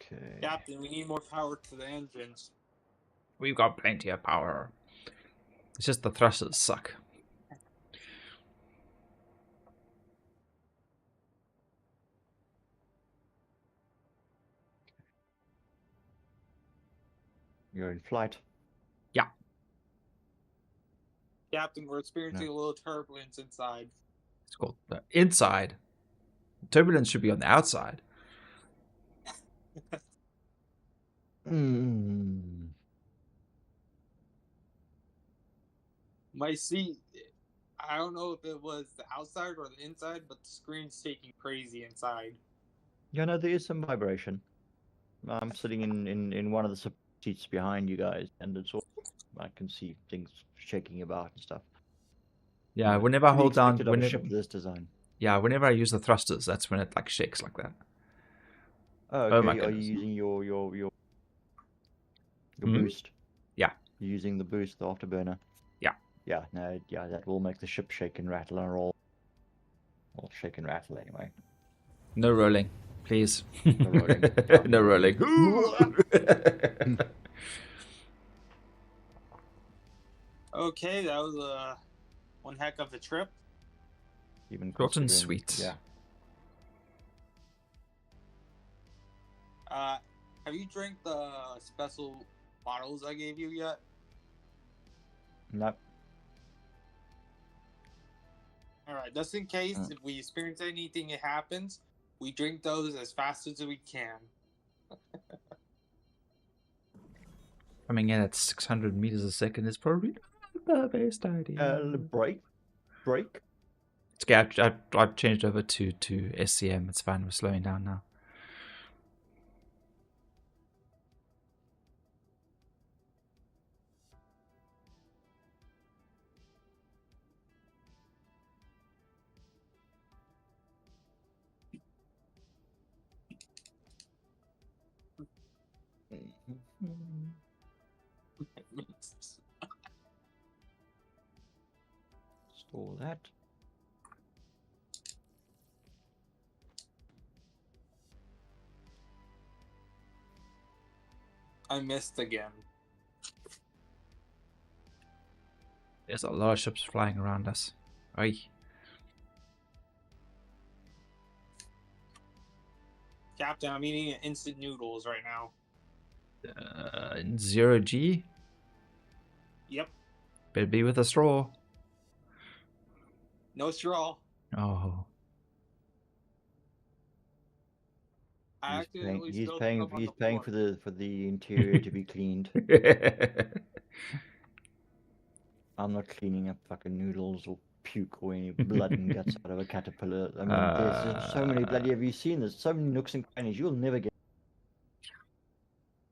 Okay. Captain, we need more power to the engines. We've got plenty of power. It's just the thrusters suck. You're in flight. Yeah. Captain, we're experiencing a little turbulence inside. It's called the inside. Turbulence should be on the outside. My seat, I don't know if it was the outside or the inside, but the screen's taking crazy inside. Yeah, no, there is some vibration. I'm sitting in one of the seats behind you guys, and it's all I can see things shaking about and stuff. Yeah, whenever I To be hold down, expected of a ship of this design. yeah, whenever I use the thrusters, that's when it like shakes like that. Oh, okay. my Are you goodness. using your Hmm? boost? Yeah. You're using the boost, the afterburner. Yeah. Yeah. No. Yeah, that will make the ship shake and rattle and roll. Well, shake and rattle anyway. No rolling, please. No rolling. No rolling. Okay, that was one heck of a trip. Even Short and considering- sweet. Yeah. Have you drank the special bottles I gave you yet? No. Alright, just in case if we experience anything that happens, we drink those as fast as we can. Coming in at 600 meters a second is probably not the best idea. Break. It's okay, I've changed over to SCM. It's fine. We're slowing down now. Store that. I missed again. There's a lot of ships flying around us. Oi. Captain, I'm eating instant noodles right now. 0G. Yep. Better be with a straw. No straw. Oh. I He's accidentally paying, spilled some on he's the paying floor. for the interior to be cleaned. I'm not cleaning up fucking noodles or puke or any blood and guts out of a caterpillar. I mean, there's so many bloody. Have you seen? There's so many nooks and crannies. You'll never get.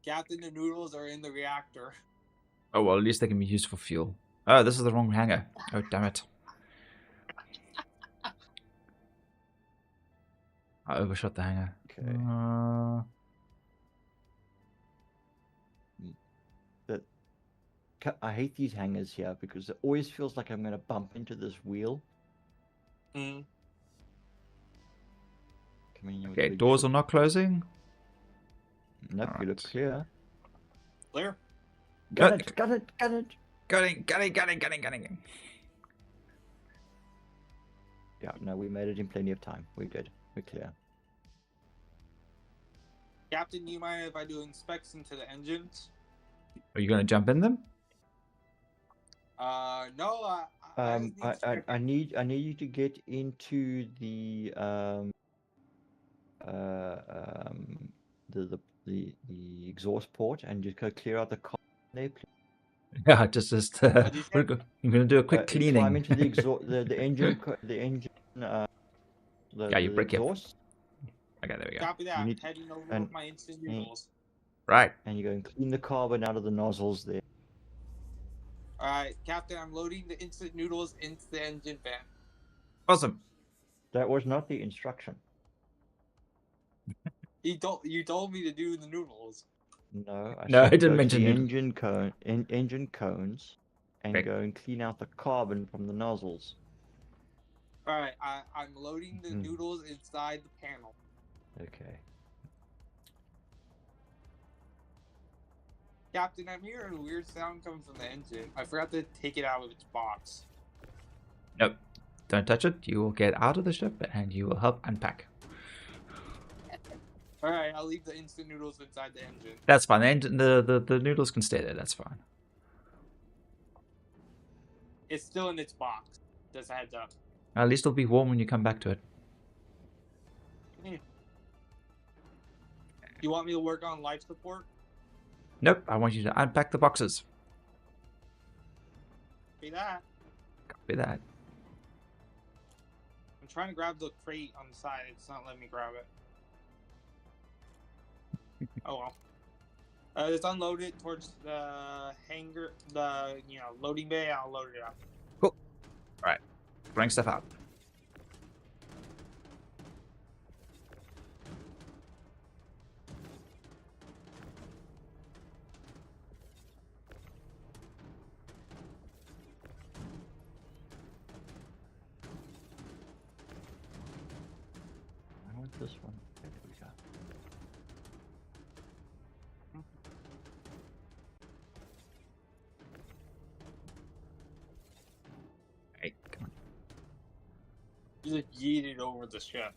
Captain, the noodles are in the reactor. Oh, well, at least they can be used for fuel. Oh, this is the wrong hangar. Oh, damn it. I overshot the hangar. Okay. I hate these hangars here because it always feels like I'm going to bump into this wheel. Mm. Okay, doors are not closing. Nope, you look clear. Clear. Got it, got it, got it. Gunning. Yeah, no, we made it in plenty of time. We're good. We're clear. Captain, do you mind if I do inspects into the engines? Are you going to jump in them? No. I need you to get into the exhaust port and just go clear out the car there, please. Yeah, you're going to do a quick cleaning. Climb into the exhaust, the engine, yeah, you break exhaust. Okay, there we go. Copy that. Heading over with my instant noodles. Right. And you go and clean the carbon out of the nozzles there. Alright, Captain, I'm loading the instant noodles into the engine van. Awesome. That was not the instruction. You told me to do the noodles. No, I said didn't go to mention the noodles. engine cones and Right. go and clean out the carbon from the nozzles. Alright, I'm loading the noodles inside the panel. Okay. Captain, I'm hearing a weird sound coming from the engine. I forgot to take it out of its box. Nope. Don't touch it. You will get out of the ship and you will help unpack. Alright, I'll leave the instant noodles inside the engine. That's fine. The noodles can stay there. That's fine. It's still in its box. Just a heads up. At least it'll be warm when you come back to it. You want me to work on life support? Nope. I want you to unpack the boxes. Be that. Copy that. I'm trying to grab the crate on the side. It's not letting me grab it. Oh well. Just unload it towards the hangar, loading bay. I'll load it up. Cool. All right. Bring stuff out. I want this one. There we go. Hey, come on. You just yeeted over the ship.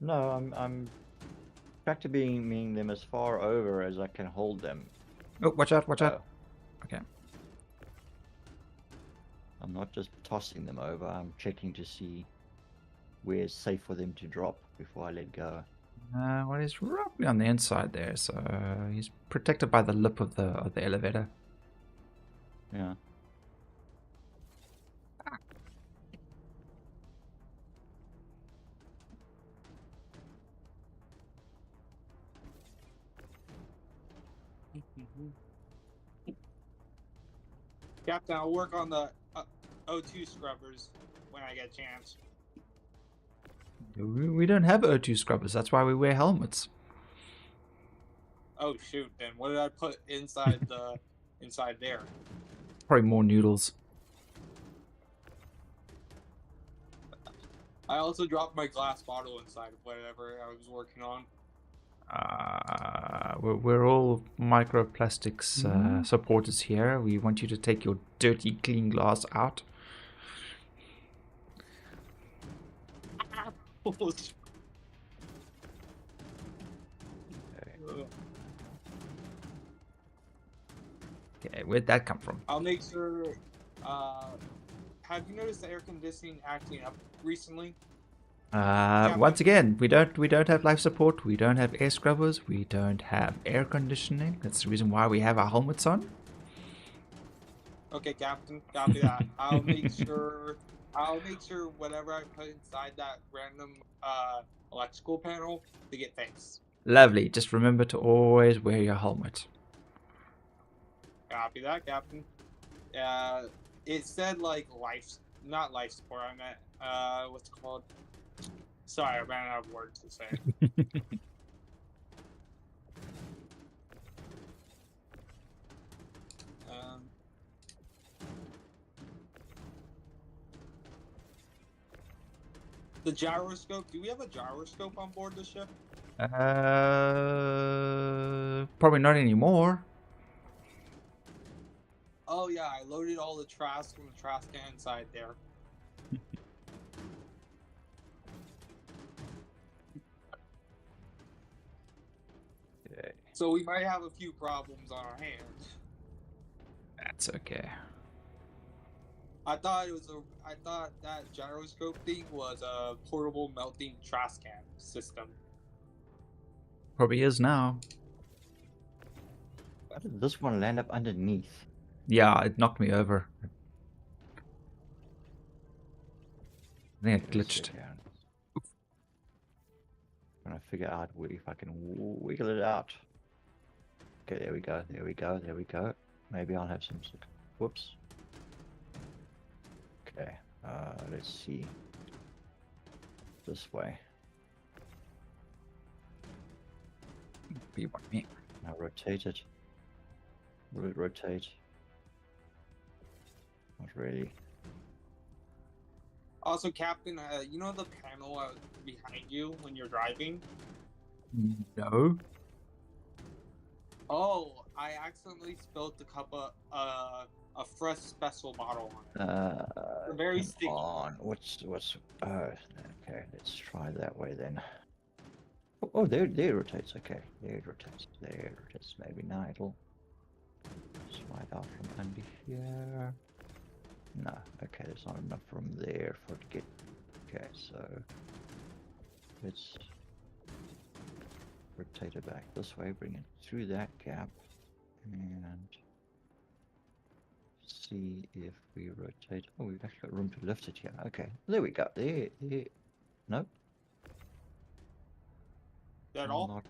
No, I'm back to being them as far over as I can hold them. Oh, watch out! Watch out! Okay. I'm not just tossing them over. I'm checking to see where it's safe for them to drop before I let go. Well, he's roughly on the inside there, so he's protected by the lip of the elevator. Yeah. Captain, I'll work on the O2 scrubbers when I get a chance. We don't have O2 scrubbers. That's why we wear helmets. Oh shoot! Then what did I put inside the inside there? Probably more noodles. I also dropped my glass bottle inside of whatever I was working on. We're all microplastics supporters here. We want you to take your dirty, clean glass out. Okay, where'd that come from? I'll make sure. Have you noticed the air conditioning acting up recently? Once again, we don't have life support. We don't have air scrubbers. We don't have air conditioning. That's the reason why we have our helmets on. Okay, Captain. Copy that. I'll make sure. I'll make sure whatever I put inside that random electrical panel to get fixed. Lovely. Just remember to always wear your helmet. Copy that, Captain. It said like not life support. I meant what's it called? Sorry, I ran out of words to say. The gyroscope. Do we have a gyroscope on board the ship? Probably not anymore. Oh yeah, I loaded all the trash from the trash can inside there. Okay. So we might have a few problems on our hands. That's okay. I thought that gyroscope thing was a portable melting trash can system. Probably is now. Why did this one land up underneath? Yeah, it knocked me over. I think it glitched. Trying to figure out if I can wiggle it out. Okay, there we go. There we go. There we go. Maybe I'll have some. Whoops. Okay. Let's see. This way. Be one me. Now rotate it. Will it rotate? Not really. Also, Captain, you know the panel behind you when you're driving? No. Oh, I accidentally spilled the cup of a fresh special bottle on it. They're very sticky. On. What's okay, let's try that way then. Oh, there it rotates. Okay, there it rotates. There it rotates. Maybe now it'll slide out from under here. No, okay, there's not enough room there for it to get. Okay, so let's rotate it back this way, bring it through that gap, and see if we rotate. Oh, we've actually got room to lift it here. Okay, there we go. There. Nope. Is that all? Not...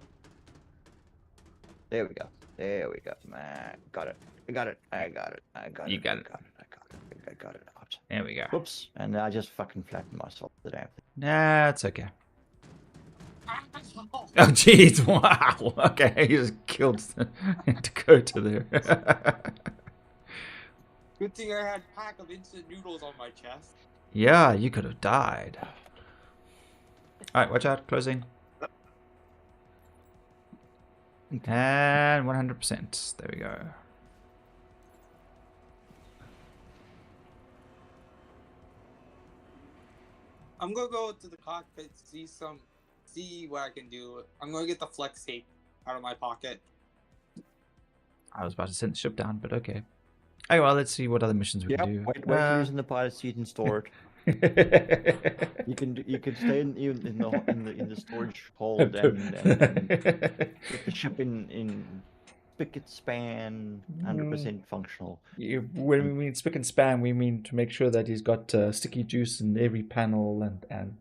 There we go. There we go. Man, got it. I got it. I got it. I got it. You got it. I got it. I got it. I got it out. There we go. Whoops. And I just fucking flattened myself. The damn thing. Nah, it's okay. Oh, jeez. Wow. Okay, he just killed Dakota there. Good thing I had a pack of instant noodles on my chest. Yeah, you could have died. Alright, watch out. Closing. And 100%. There we go. I'm gonna go to the cockpit, see what I can do. I'm gonna get the flex tape out of my pocket. I was about to send the ship down, but okay. Oh well, let's see what other missions we can do. Wait for using the pilot seat and store it. You can stay in the storage hold and get the ship in spick and span, 100% functional. When we mean spick and span, we mean to make sure that he's got sticky juice in every panel and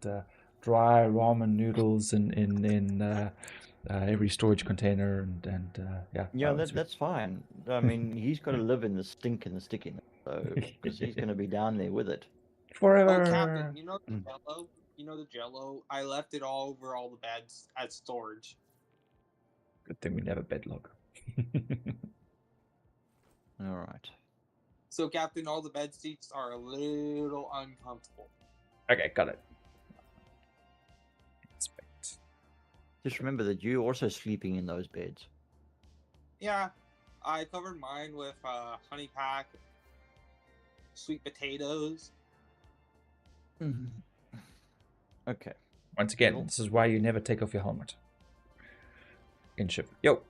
dry ramen noodles in every storage container and yeah. Yeah, that's fine. I mean, he's got to live in the stink and the stickiness, so because he's going to be down there with it forever. Oh, Captain, you know the Jello? You know the Jello? I left it all over all the beds at storage. Good thing we never bed log. All right. So, Captain, all the bed seats are a little uncomfortable. Okay, got it. Inspect. Just remember that you're also sleeping in those beds. Yeah, I covered mine with honey pack, sweet potatoes. Okay. Once again, this is why you never take off your helmet. In ship. Yo.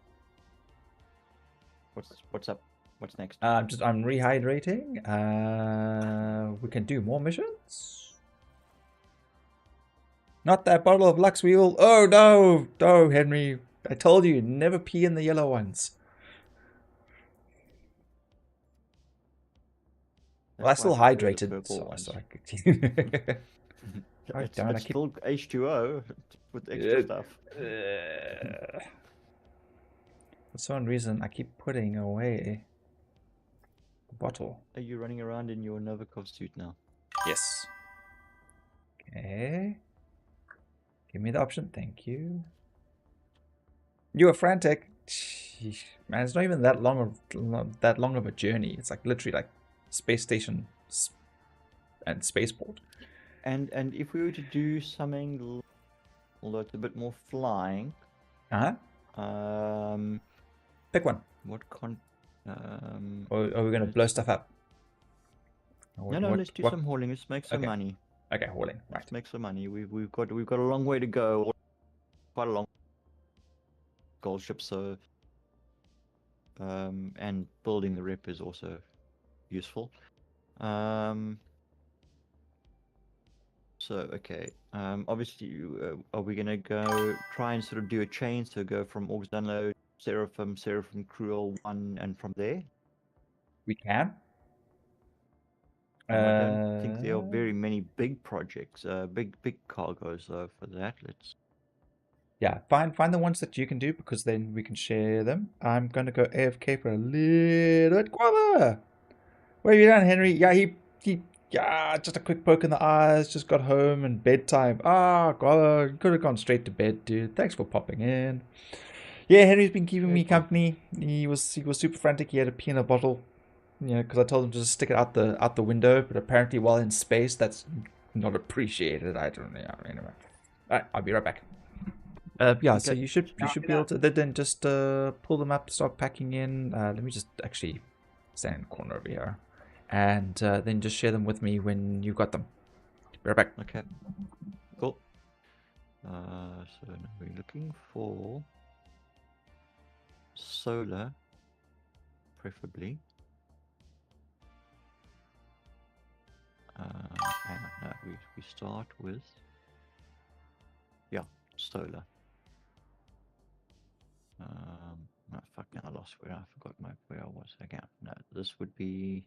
What's up? What's next? I'm rehydrating. We can do more missions. Not that bottle of Lux Weevil. Oh no, Henry. I told you, never pee in the yellow ones. Well, I still hydrated, so I could. Oh, It's, damn it, it's still H2O with extra stuff. For some reason, I keep putting away the bottle. Are you running around in your Novikov suit now? Yes. Okay. Give me the option. Thank you. You were frantic. Sheesh. Man, it's not even that long of a journey. It's like literally like space station and spaceport. And if we were to do something, although it's a bit more flying, Pick one. what Or are we gonna blow stuff up? No, let's do some hauling. Let's make some money. Okay, hauling. Right. Let's make some money. We've got a long way to go. Quite a long gold ship. So and building the rep is also useful. So okay. Obviously, are we gonna go try and sort of do a chain? So go from August Unload, Seraphim, Cruel 1, and from there. We can. I don't think there are very many big projects, big cargoes though for that. Let's. Yeah, find the ones that you can do because then we can share them. I'm gonna go AFK for a little bit. Guava! What have you done, Henry? Yeah, just a quick poke in the eyes. Just got home and bedtime. Guava, you could have gone straight to bed, dude. Thanks for popping in. Yeah, Henry's been keeping me company. He was super frantic. He had a pee in a bottle. Because I told him to just stick it out the window. But apparently, while in space, that's not appreciated. I don't know. Anyway, all right, I'll be right back. Yeah, okay. So you should be able to then just pull them up, start packing in. Let me just actually stand in the corner over here, and then just share them with me when you got them. Be right back. Okay. Cool. So now we're looking for solar, preferably. Hang on, no, we start with solar. No, fuck, now I lost where I forgot where I was again. No, this would be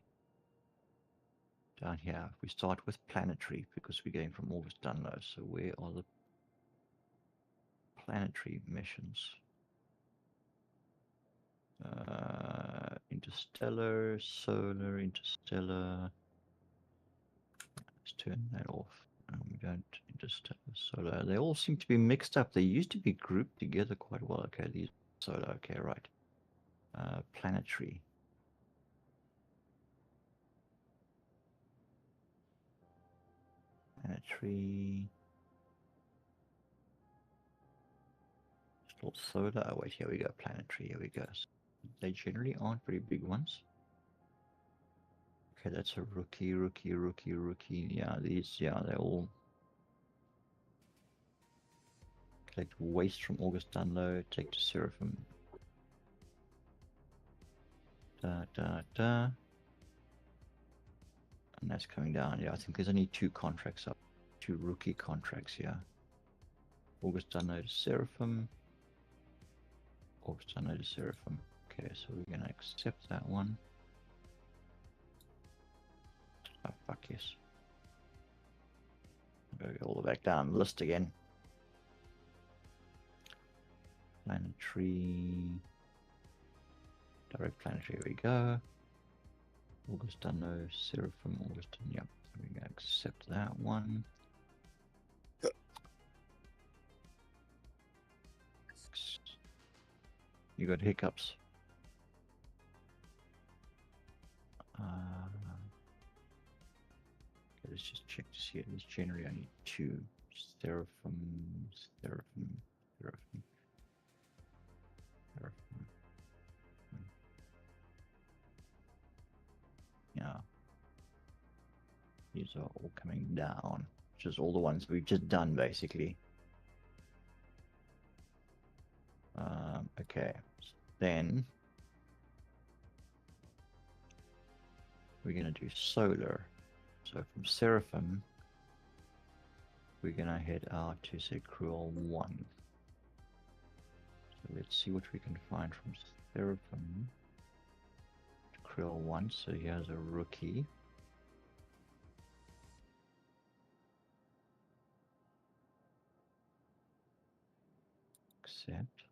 down here. We start with planetary because we're going from August Dunlow. So where are the planetary missions? Interstellar, solar, interstellar. Let's turn that off. We don't interstellar, solar. They all seem to be mixed up. They used to be grouped together quite well. Okay, these solar. Okay, right. Planetary. Planetary. Still solar. Oh wait, here we go. Planetary. Here we go. They generally aren't very big ones. Okay, that's a rookie. Yeah, they all collect waste from August Dunlow, take to Seraphim. And that's coming down. Yeah, I think there's only 2 contracts up. 2 rookie contracts here. August Dunlow to Seraphim. August Dunlow to Seraphim. Okay, so we're gonna accept that one. Oh, fuck yes. Go all the way back down the list again. Planetary. Direct planetary, here we go. August Dunlow, Seraphim, August, yep. So we're going to accept that one. You got hiccups. Okay, let's just check to see it. There's generally only 2. Seraphim. Yeah. These are all coming down, which is all the ones we've just done, basically. Okay, then we're going to do solar. So from Seraphim, we're going to head out to, say, Cruel 1. So let's see what we can find from Seraphim to Cruel 1. So here's a rookie. Accept.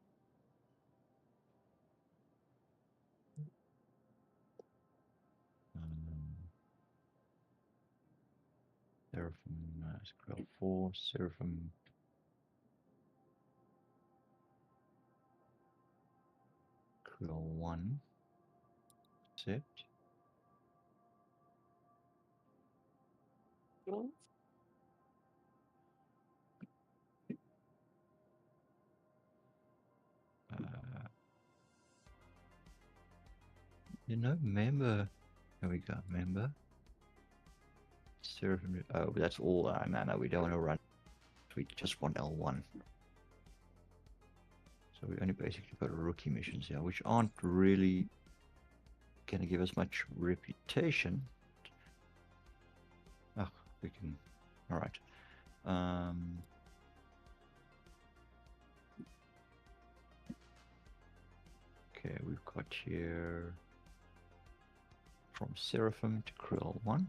Seraphim, scroll 4, Seraphim. Scroll 1. Accept. Member. There we go, member. Seraphim. Oh, that's all. No, we don't want to run. We just want L1. So we only basically got rookie missions here, which aren't really going to give us much reputation. Oh, we can. All right. Okay, we've got here from Seraphim to Krill 1.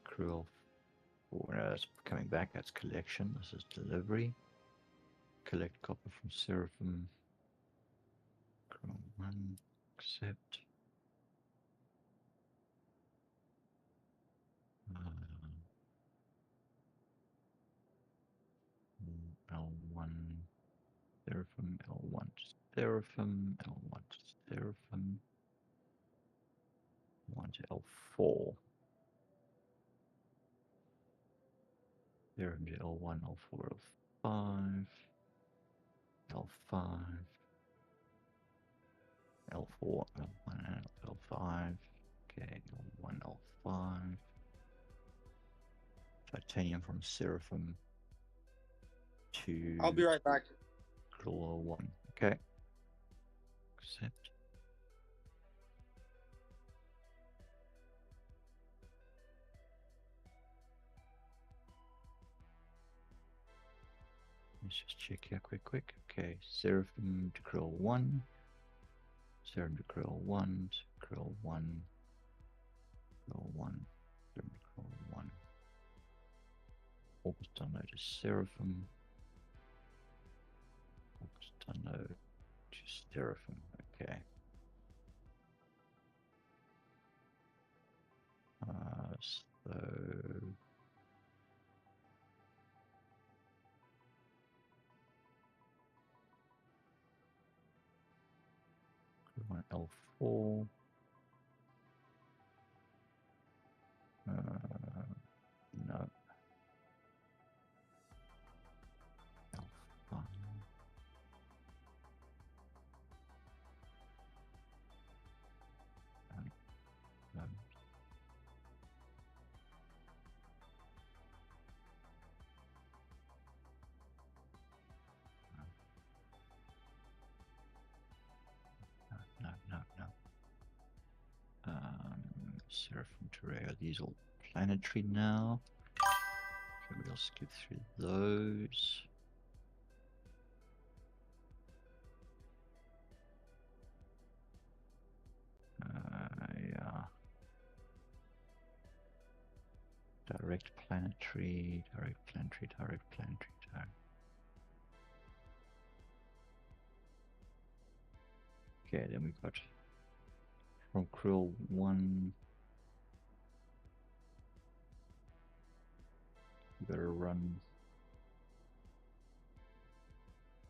Krill 4. No, that's coming back. That's collection. This is delivery. Collect copper from Seraphim. Krill 1. Accept. L1. Seraphim, L1, Seraphim, L1, Seraphim, 1 to L4. Seraphim to L1, L4, L5, L5, L4, L1, L5. Okay, L1, L5. Titanium from Seraphim to. I'll be right back. L1. Okay. Accept. Let's just check here quick. Okay, Seraphim to Krill 1. Seraphim to Krill 1. Krill 1. Krill 1. Seraphim to Krill 1. Focus download to Seraphim. Focus download to Seraphim. Okay. So. L4. No. L5. No. No. Seraphim Terraria. These all planetary now. So we'll skip through those. Yeah. Direct planetary. Okay, then we've got from Krill 1. We better run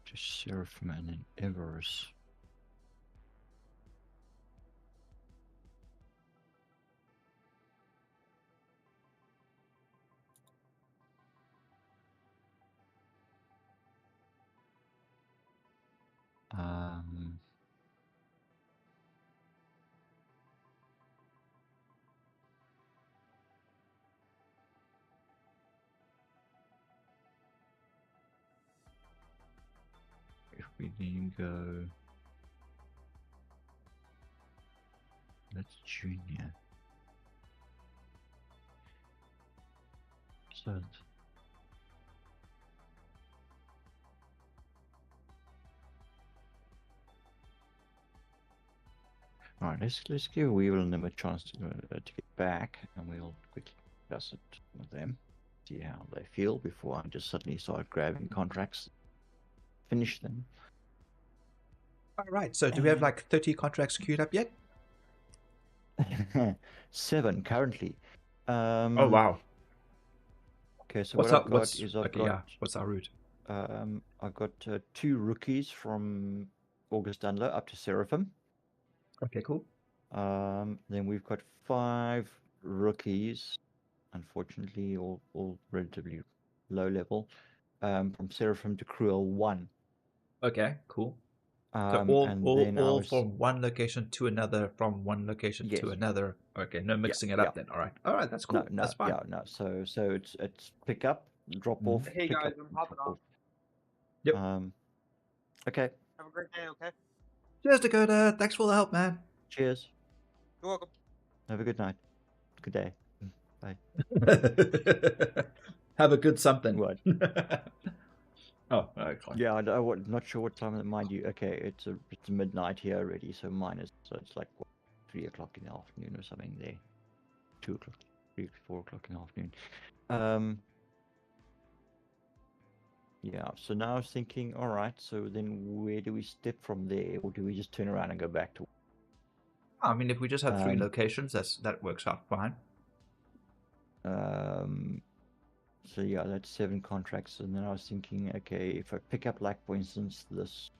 to Seraphim and then Everest. If we then go, that's junior. So All right, let's give Weevil and them a chance to get back, and we'll quickly discuss it with them, see how they feel before I just suddenly start grabbing contracts, finish them. All right. So do we have like 30 contracts queued up yet? 7 currently. Oh wow. Okay, so What's what up? I've got is I've got yeah. What's our route? I've got 2 rookies from August Dunlow up to Seraphim. Okay, cool. Then we've got 5 rookies, unfortunately, all relatively low level, from Seraphim to Cruel 1. Okay, cool. So And all then I was from one location to another, from one location to Yes. another. Okay, no mixing it yeah. up then. All right, that's cool. no, That's fine. yeah, no. So it's pick up, drop off. Hey pick guys, up, I'm hopping drop off. Yep. Okay. Have a great day, okay? Cheers, Dakota. Thanks for the help, man. Cheers. You're welcome. Have a good night. Good day. Bye. Have a good something. What? Oh, okay. Yeah, not sure what time. Mind you, okay, it's midnight here already. So it's like what, 3 o'clock in the afternoon or something there. 2 o'clock, 3, 4 o'clock in the afternoon. Yeah. So now I was thinking, all right. So then where do we step from there, or do we just turn around and go back to? I mean, if we just have 3 locations, that works out fine. So yeah, that's 7 contracts, and then I was thinking, okay, if I pick up, like, for instance, this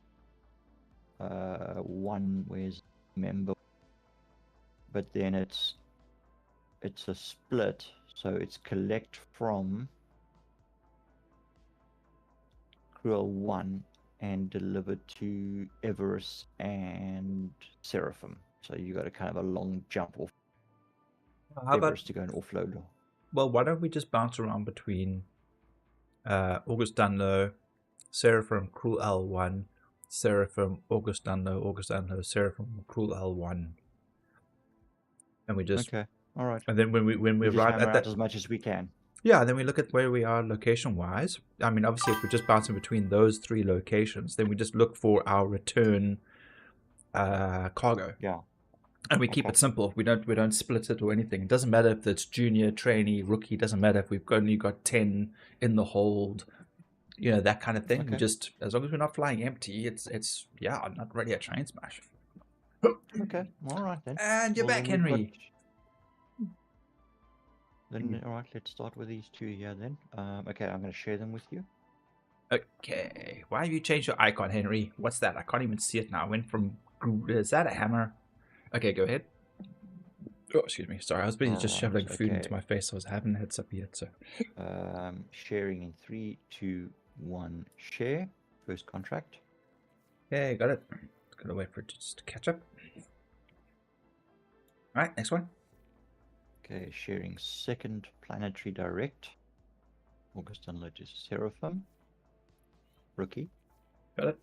one where's member, but then it's a split, so it's collect from Cruel 1 and deliver to Everest and Seraphim. So you got a kind of a long jump off Everest to go and offload. Well, why don't we just bounce around between August Dunlow, Seraphim, Cruel L1, Seraphim, August Dunlow, Seraphim, Cruel L1, and we just okay, all right. And then when we arrive at that, as much as we can. Yeah, and then we look at where we are location wise. I mean, obviously, if we're just bouncing between those 3 locations, then we just look for our return cargo. Yeah. And we keep it simple. We don't split it or anything. It doesn't matter if it's junior, trainee, rookie. It doesn't matter if we've only got 10 in the hold. You know, that kind of thing. We just, as long as we're not flying empty, it's not really a train smash. Okay, all right then. And you're back, Henry. Then all right, let's start with these 2 here then. Okay, I'm going to share them with you. Okay, why have you changed your icon, Henry? What's that? I can't even see it now. I went from, is that a hammer? Okay, go ahead. Oh, excuse me. Sorry, I was busy just shoveling food into my face. I haven't heads up yet. So, sharing in 3, 2, 1. Share. First contract. Okay, got it. Gotta wait for it just to catch up. All right, next one. Okay, sharing second planetary direct. August Unload is Seraphim. Rookie. Got it.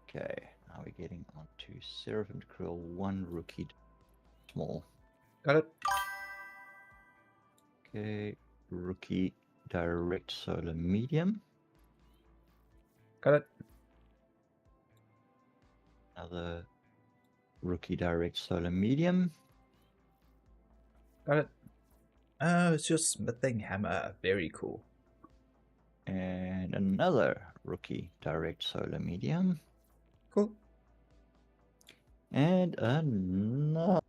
Okay, now we're getting on to Seraphim to Cruel 1 rookie small. Got it. Okay, rookie direct solar medium. Got it. Another rookie direct solar medium. Got it. Oh, it's just smithing hammer. Very cool. And another rookie direct solar medium. Cool. And another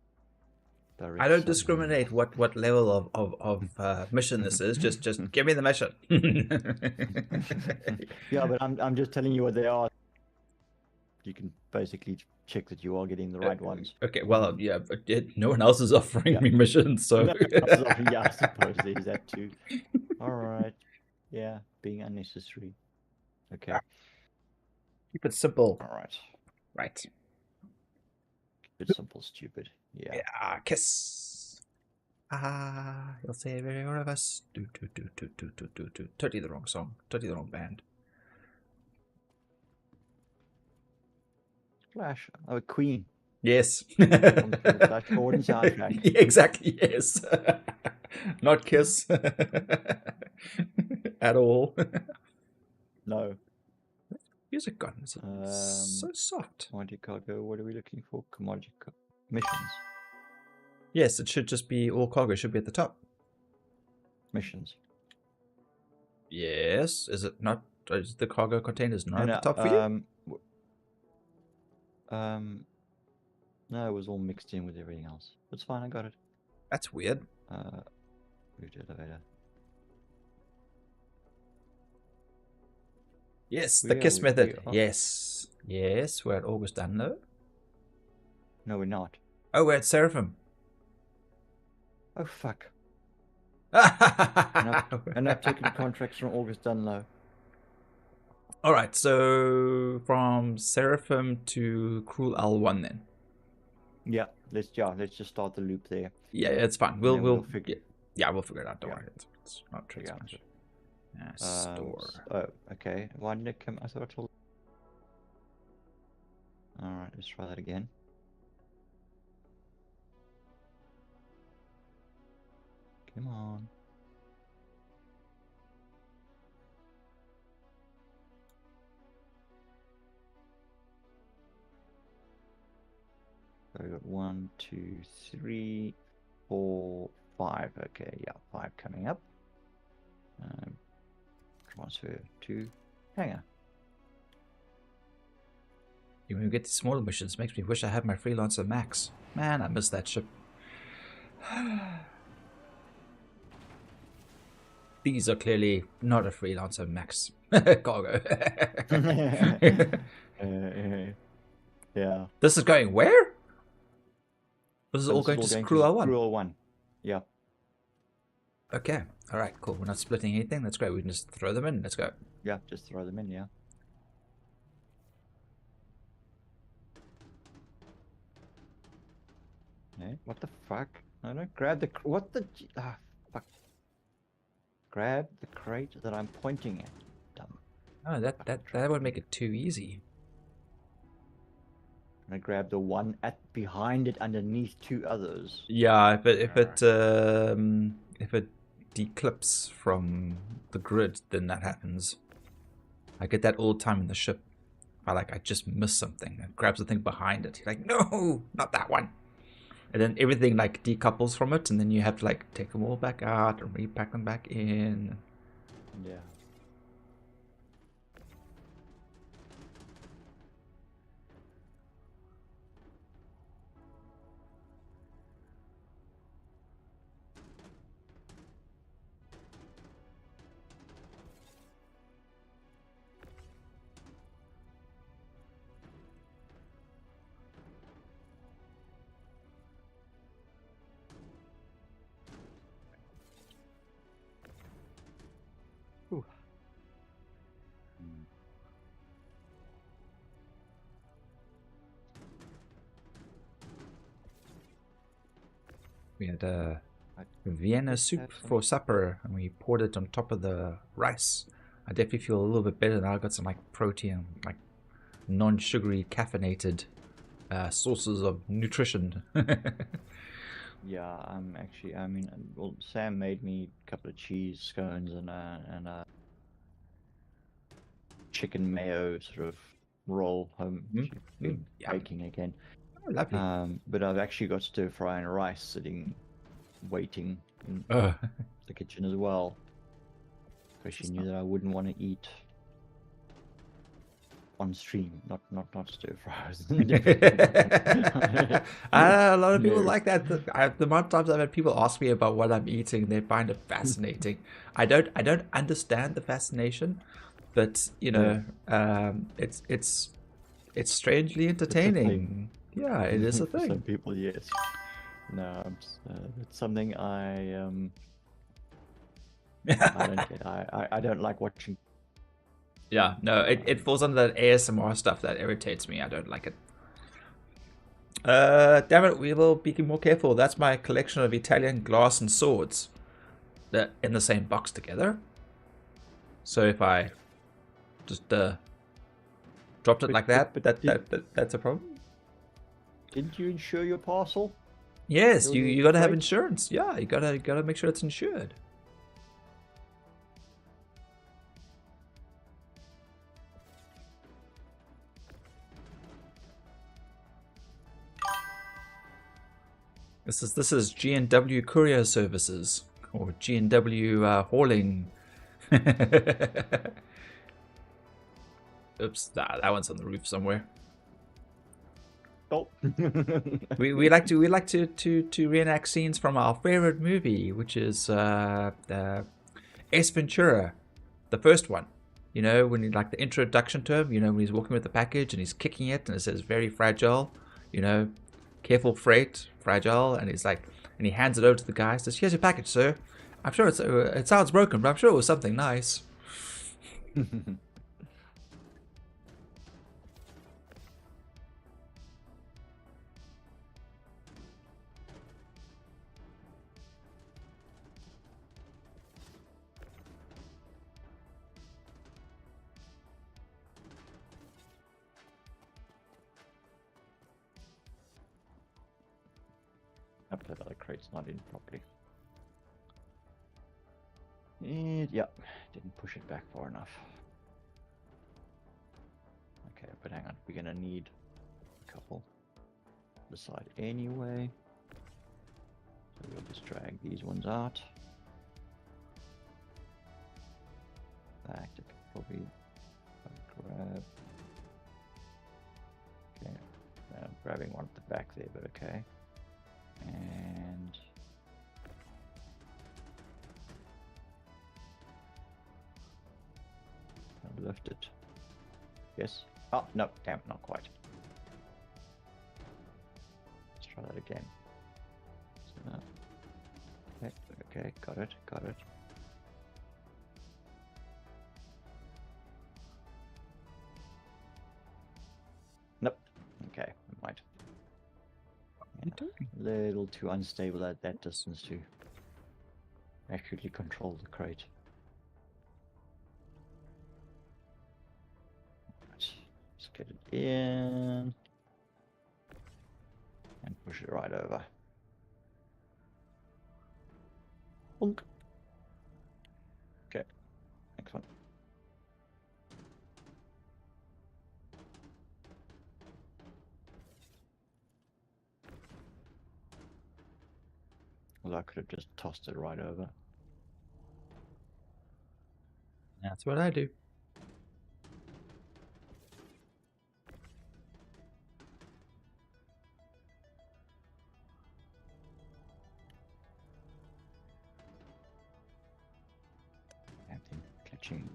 direct I don't discriminate what level of mission this is. Just give me the mission. Yeah, but I'm just telling you what they are. You can basically check that you are getting the right ones. Okay, well, yeah, but no one else is offering me missions, so... Yeah, I suppose there's that too. All right. Yeah, being unnecessary. Okay. Keep it simple. All right. Right. Keep it simple, stupid. Yeah. Yeah, kiss. You'll save every one of us. Totally the wrong song. Totally the wrong band. Flash. Oh, Queen. Yes. From the Flash Gordon soundtrack. Yeah, exactly, yes. Not Kiss. At all. No. Music gun. Is it so soft? Commodity cargo. What are we looking for? Missions. Yes, it should just be all cargo. Should be at the top. Missions. Yes. Is it not? Is the cargo containers not at the top for you? No, it was all mixed in with everything else. It's fine. I got it. That's weird. Route elevator. Yes, the KISS method. Yes. Yes, we're at August Dunlow. No, we're not. Oh, we're at Seraphim. Oh, fuck. and I've taken contracts from August Dunlow. Alright, so from Seraphim to Cruel L1 then. Yeah, let's just start the loop there. Yeah, it's fine. We'll figure it out. Don't worry. It's not tricky. Store. Oh, okay. Why didn't it come? I thought I told. Alright, let's try that again. Come on. So we got 1, 2, 3, 4, 5. Okay, yeah, 5 coming up. Transfer to hangar. When we get to smaller missions, makes me wish I had my freelancer max. Man, I miss that ship. These are clearly not a freelancer max cargo. Yeah. This is going where? This is all going to Crew L1? Crew L1. Yeah. Okay. Alright, cool. We're not splitting anything. That's great. We can just throw them in. Let's go. Yeah, just throw them in, yeah. Hey, what the fuck? No, don't grab the... What the... Ah, fuck. Grab the crate that I'm pointing at. Dumb. Oh, that would make it too easy. I grab the one behind it underneath 2 others. Yeah, if it declips from the grid, then that happens. I get that all the time in the ship. I just miss something. It grabs the thing behind it. You're like, no, not that one. And then everything decouples from it, and then you have to take them all back out and repack them back in. Yeah. We had Vienna soup for supper, and we poured it on top of the rice. I definitely feel a little bit better now. I got some protein, non-sugary, caffeinated sources of nutrition. Yeah, well, Sam made me a couple of cheese scones and a chicken mayo sort of roll home. Baking again. Oh, lovely. But I've actually got stir fry and rice sitting, waiting in the kitchen as well. Because she knew that I wouldn't want to eat on stream, not stir fries. A lot of people like that. The amount of times I've had people ask me about what I'm eating, they find it fascinating. I don't understand the fascination, but it's strangely entertaining. Yeah, it is a thing. Some people, yes. No, it's something I don't get. I don't like watching. Yeah, no, it falls under that ASMR stuff that irritates me. I don't like it. Damn it, Weevil, be more careful. That's my collection of Italian glass and swords. They're in the same box together. So if I just dropped it like that, that's a problem. Didn't you insure your parcel? Yes, you gotta have insurance. Yeah, you gotta make sure it's insured. This is G&W Courier Services or G&W Hauling. Oops, that one's on the roof somewhere. Oh. we like to reenact scenes from our favorite movie, which is Ace Ventura, the first one. You know, when you like the introduction to him, you know, when he's walking with the package and he's kicking it and it says very fragile, you know, careful freight, fragile, and he's like, and he hands it over to the guy, says, "Here's your package, sir. I'm sure it sounds broken, but I'm sure it was something nice." That other crate's not in properly. And, yeah, didn't push it back far enough. Okay, but hang on, we're gonna need a couple the side anyway. So we'll just drag these ones out. Back to probably grab. Okay, I'm grabbing one at the back there, but okay. And I'll lift it. Yes. Oh no, damn, not quite. Let's try that again. So, okay, got it. Nope. Okay, right. A little too unstable at that distance to accurately control the crate. Right. Let's get it in and push it right over. Bonk. Okay, next one. Well, I could have just tossed it right over. That's what I do. And then catching.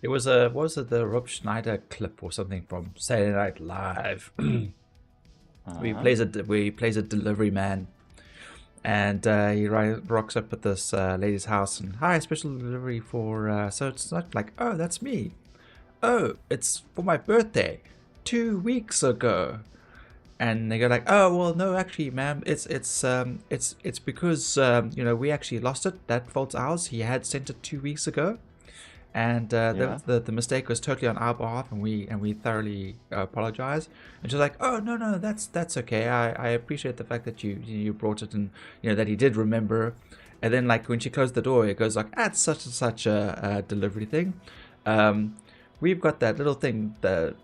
It was a, what was it, the Rob Schneider clip or something from Saturday Night Live, where he plays a delivery man, and he rocks up at this lady's house and, "Hi, special delivery for," so it's not like, "Oh, that's me. Oh, it's for my birthday 2 weeks ago." And they go like, "Oh, well, no, actually, ma'am, it's because you know, we actually lost it. That fault's ours. He had sent it 2 weeks ago, and the mistake was totally on our behalf, and we thoroughly apologize." And she's like, "Oh, no, that's okay. I appreciate the fact that you brought it, and you know that he did remember." And then like when she closed the door, it goes like, "That's such and such a delivery thing. We've got that little thing that."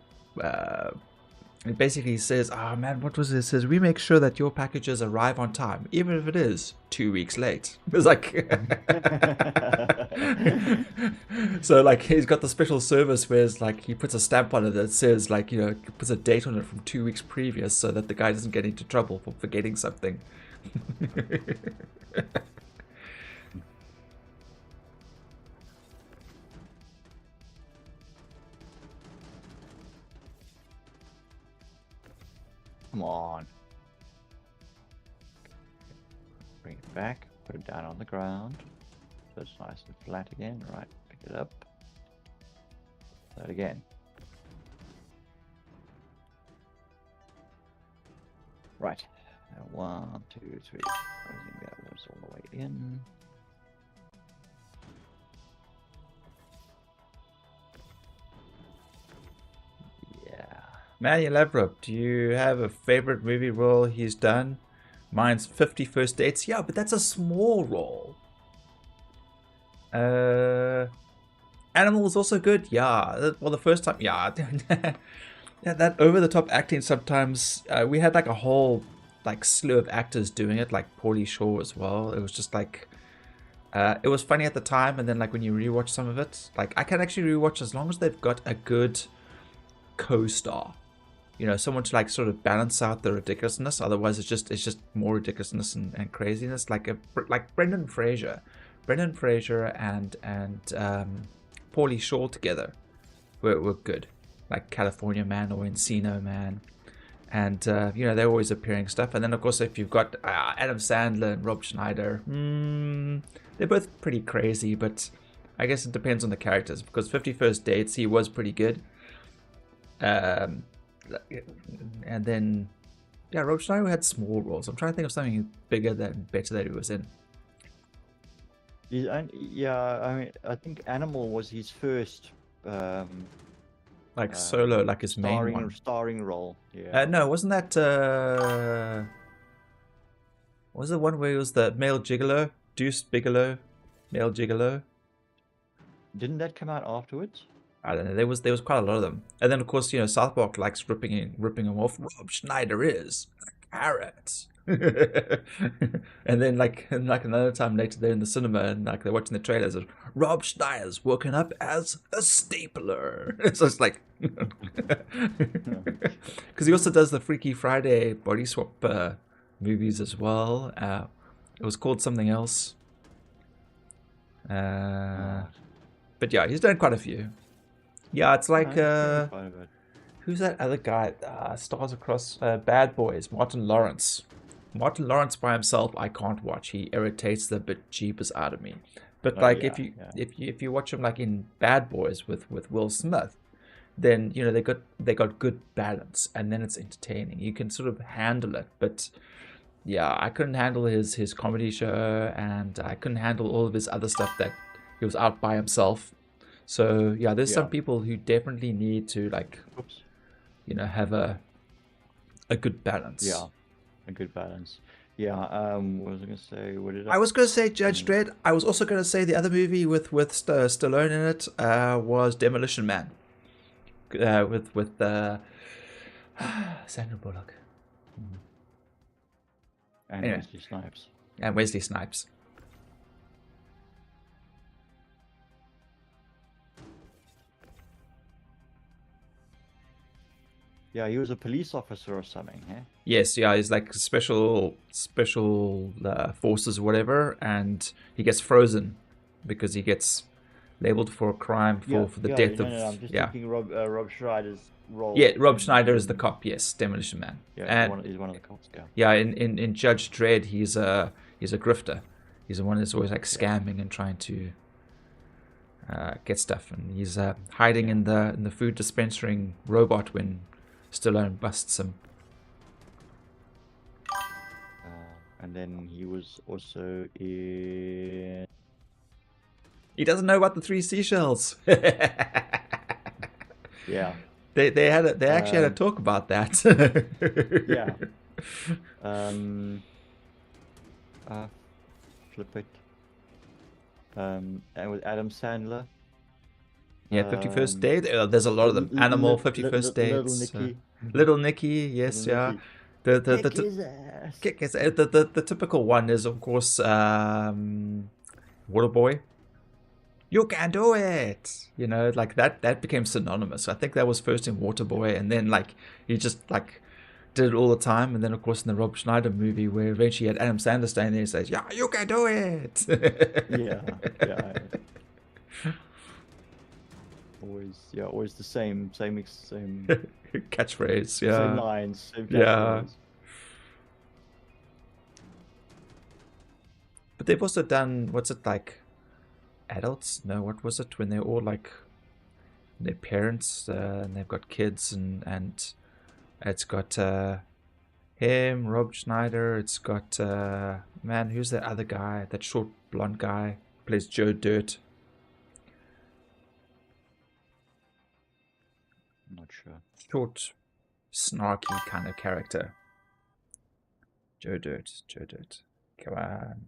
It basically says, "Oh man, what was it? It says, we make sure that your packages arrive on time, even if it is 2 weeks late." It's like, so like he's got the special service where it's like he puts a stamp on it that says like, you know, puts a date on it from 2 weeks previous so that the guy doesn't get into trouble for forgetting something. Come on. Bring it back, put it down on the ground. So it's nice and flat again. Right, pick it up. That again. Right. Now 1, 2, 3. I think that was all the way in. Manuel Lavrop, do you have a favorite movie role he's done? Mine's 50 First Dates. Yeah, but that's a small role. Animal was also good. Yeah, well, the first time, yeah. Yeah, that over-the-top acting sometimes. We had like a whole like slew of actors doing it, like Paulie Shaw as well. It was just like it was funny at the time, and then like when you rewatch some of it, like I can actually rewatch as long as they've got a good co-star. You know, someone to like sort of balance out the ridiculousness. Otherwise, it's just more ridiculousness and craziness. Like Brendan Fraser and Paulie Shaw together were good. Like California Man or Encino Man, and you know, they're always appearing stuff. And then of course, if you've got Adam Sandler and Rob Schneider, they're both pretty crazy. But I guess it depends on the characters, because 51st Dates, he was pretty good. And then, yeah, Rob Schneider had small roles. I'm trying to think of something bigger and better that he was in. Yeah, I mean, I think Animal was his first Like solo, like his main one. Starring role. Yeah. No, wasn't that was the one where he was the male gigolo, Deuce Bigelow, male gigolo? Didn't that come out afterwards? I don't know. There was quite a lot of them, and then of course, you know, South Park likes ripping him off. Rob Schneider is a carrot, and then like another time later, they're in the cinema and like they're watching the trailers of Rob Schneider's woken up as a stapler. So it's like, because he also does the Freaky Friday body swap movies as well. It was called something else, but yeah, he's done quite a few. Yeah, it's like who's that other guy? Stars across Bad Boys. Martin Lawrence. Martin Lawrence by himself, I can't watch. He irritates the bejeebus out of me. But like, if you watch him like in Bad Boys with Will Smith, then you know they got good balance, and then it's entertaining. You can sort of handle it. But yeah, I couldn't handle his comedy show, and I couldn't handle all of his other stuff that he was out by himself. So yeah, there's some people who definitely need to like, you know, have a good balance. Yeah, a good balance. Yeah. What was I gonna say? I was gonna say Judge Dredd. I was also gonna say the other movie with Stallone in it was Demolition Man. With Sandra Bullock. And anyway. Wesley Snipes. And Wesley Snipes. Yeah, he was a police officer or something, eh? Yes, yeah, he's like special forces or whatever, and he gets frozen because he gets labeled for a crime for the death of. I'm just thinking Rob Schneider's role. Yeah, Rob Schneider is the cop. Yes, Demolition Man. Yeah, and he's one of the cops. Yeah, in Judge Dredd, he's a grifter. He's the one that's always like scamming and trying to get stuff, and he's hiding in the food dispensing robot when Stallone busts him. And then he was also in... He doesn't know about the 3 seashells. Yeah. They actually had a talk about that. Yeah. Flip it. And with Adam Sandler. Yeah, 51st Date. There's a lot of them. Animal, 51st Dates. Little Nicky, yes, yeah. The typical one is, of course, Waterboy. You can do it. You know, like that became synonymous. I think that was first in Waterboy, and then like he just like did it all the time. And then of course in the Rob Schneider movie, where eventually you had Adam Sandler standing there and says, "Yeah, you can do it." Yeah. Always the same catchphrase. Yeah. Same lines. Same yeah. But they've also done, what's it like? Adults? No, what was it? When they're all like their parents and they've got kids, and it's got him, Rob Schneider. It's got man, who's that other guy? That short blonde guy plays Joe Dirt. I'm not sure. Short, snarky kind of character. Joe Dirt. Come on.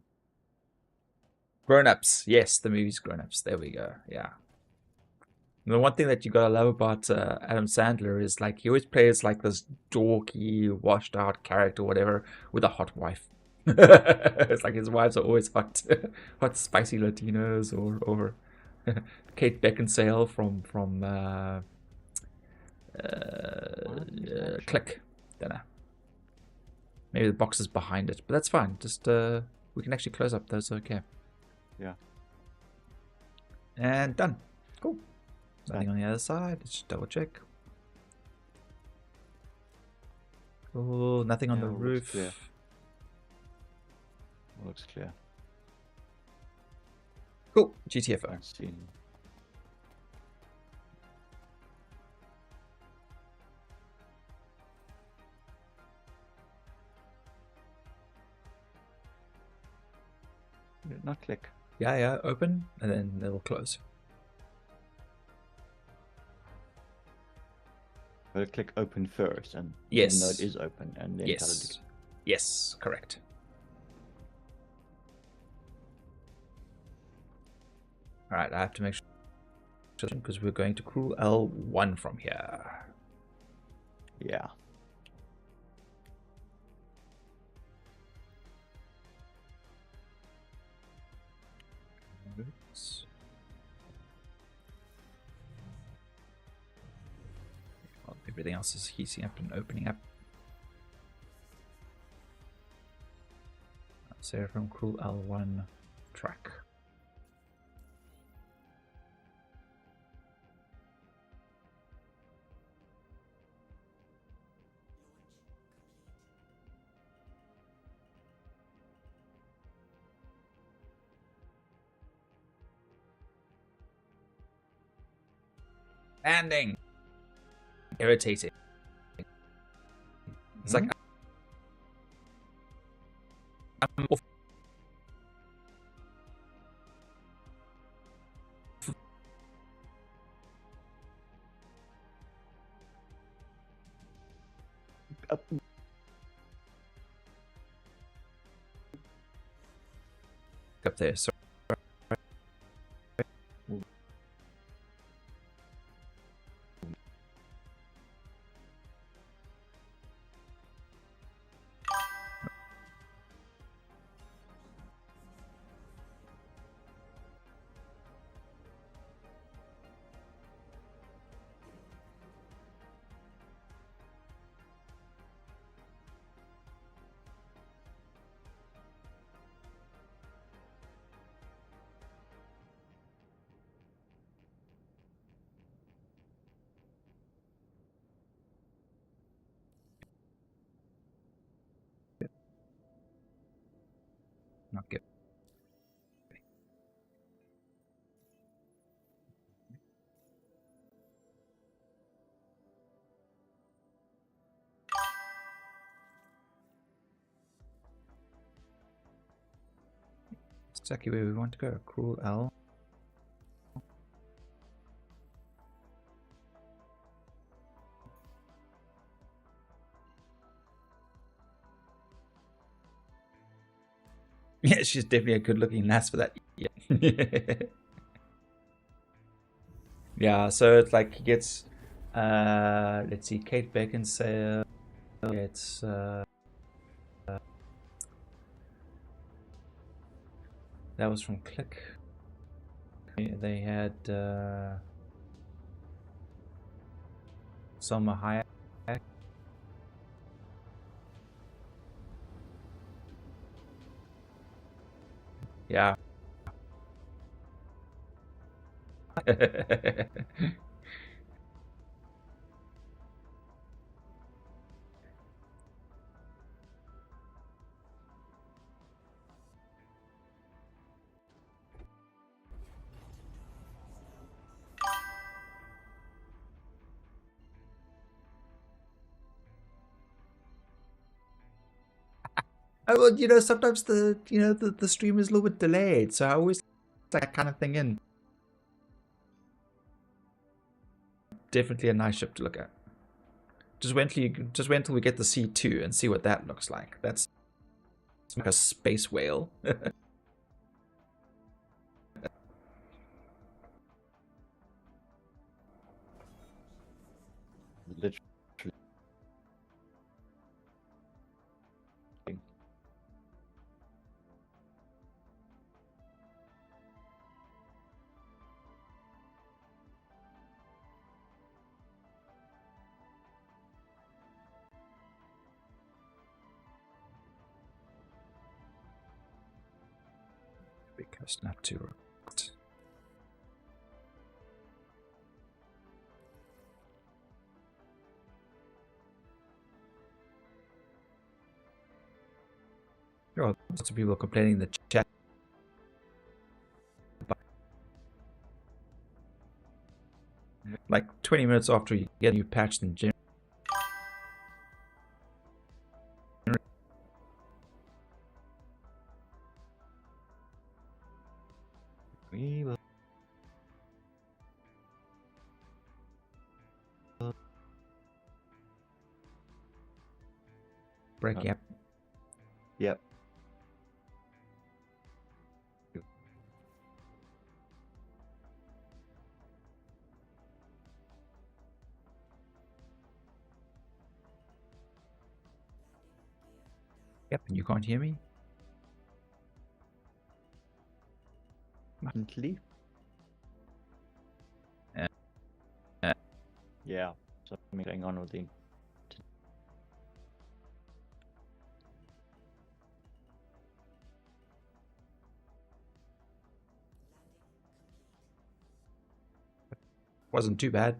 Grown Ups. Yes, the movie's Grown Ups. There we go. Yeah. The one thing that you gotta love about Adam Sandler is like he always plays like this dorky, washed out character, whatever, with a hot wife. It's like his wives are always hot, hot, spicy Latinos, or Kate Beckinsale from Click. Don't know. Maybe the box is behind it, but that's fine. Just we can actually close up those. Okay. Yeah. And done. Cool. Nothing on the other side. Let's just double check. Cool. Nothing on the roof. Clear. Looks clear. Cool. GTFO. Let's see. Did it not click? Yeah. Open, and then it'll close. But click open first, and Yes. even though it is open, and then tell it to... Yes, correct. Alright, I have to make sure because we're going to crew L1 from here. Yeah. Oops. Well, everything else is heating up and opening up. Sarah from crew L1 track. Landing. Irritating. It's like I'm off. Up there, sorry. Not good. Exactly where we want to go. Cool L. Yeah, she's definitely a good-looking lass for that. Yeah. Yeah, so it's like he gets let's see, Kate Beckinsale gets that was from Click. They had Selma Hayek. Yeah. Oh, well, you know, sometimes the stream is a little bit delayed, so I always that kind of thing in. Definitely a nice ship to look at. Just wait till we get the C2 and see what that looks like. That's like a space whale. because not too. Oh, lots of people complaining in the chat. Like 20 minutes after you get a new patch, then Weevil. break. Yep. Yep. Yep. And you can't hear me. Monthly. Yeah. Something going on with the. Wasn't too bad.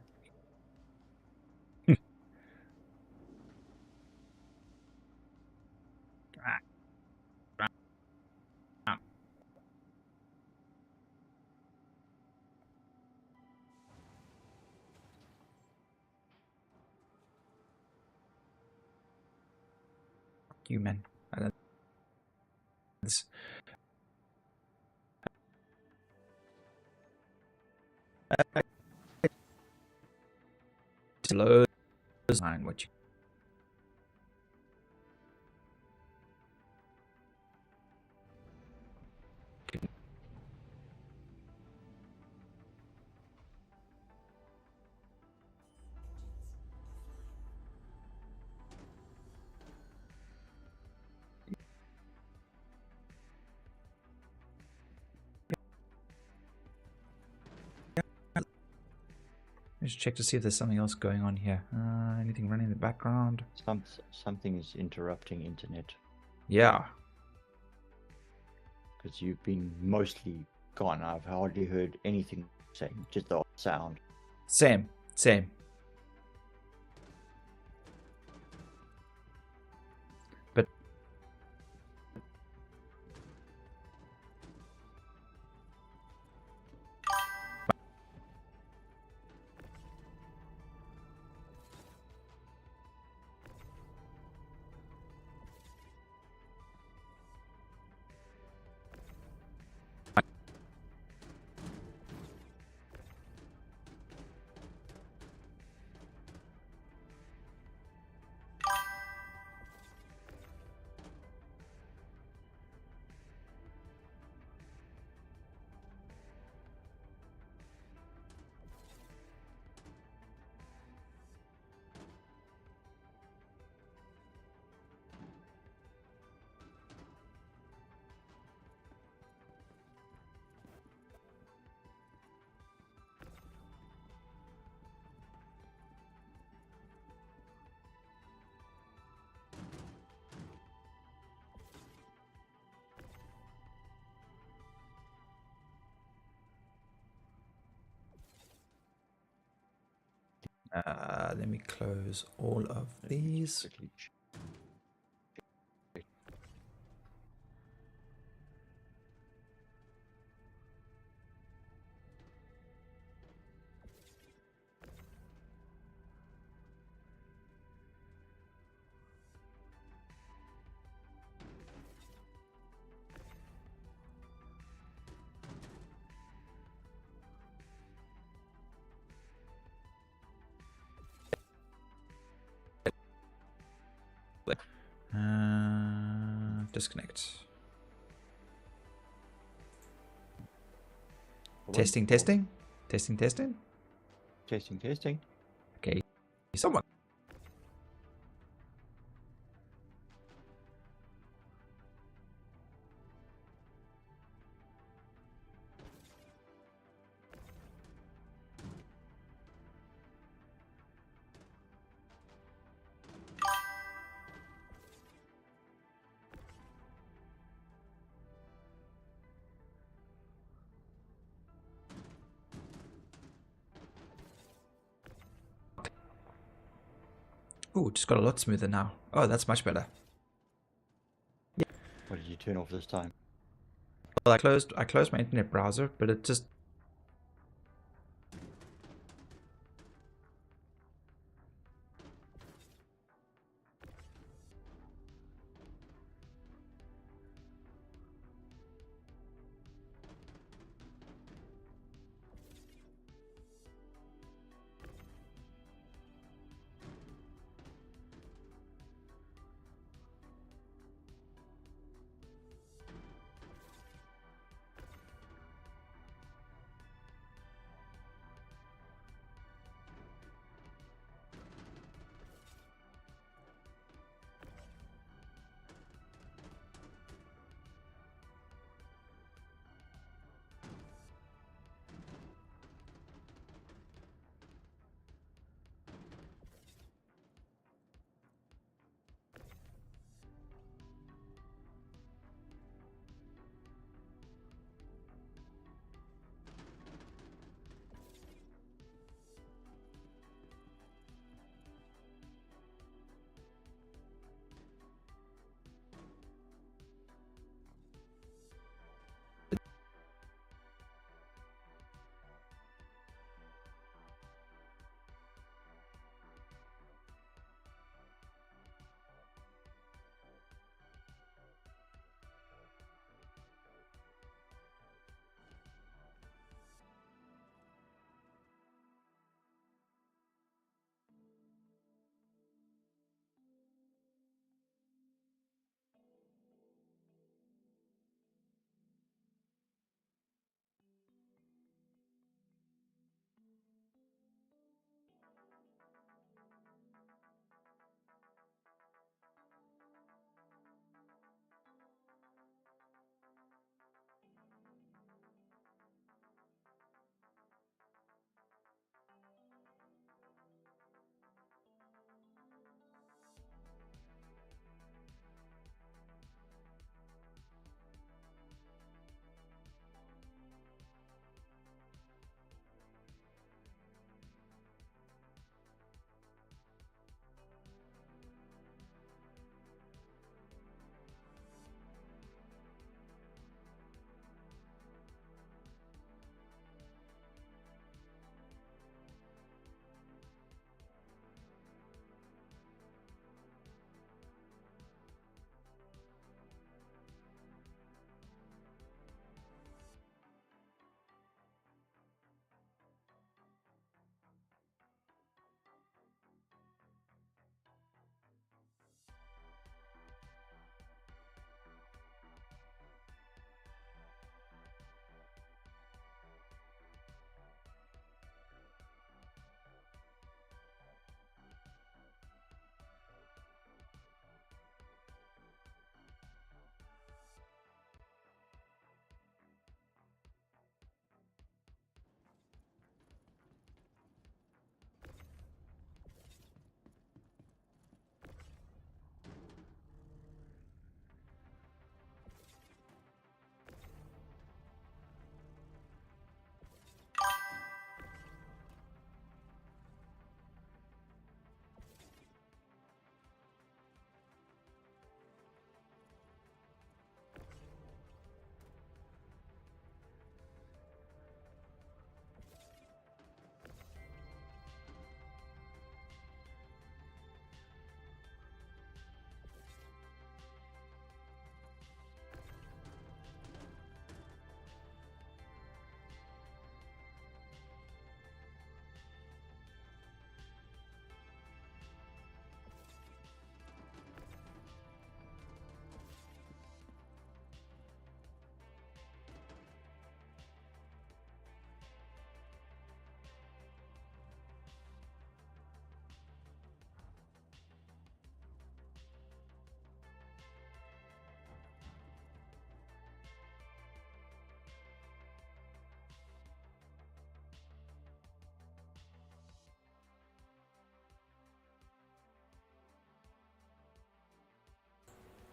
You man. I don't. This. Slow. Mind what you. Let's check to see if there's something else going on here. Anything running in the background? Something is interrupting internet. Yeah. Because you've been mostly gone. I've hardly heard anything saying, just the sound. Same. But let me close all of these. Disconnect. Testing. Okay. Someone. Oh, just got a lot smoother now. Oh, that's much better. What did you turn off this time? Well, I closed my internet browser, but it just...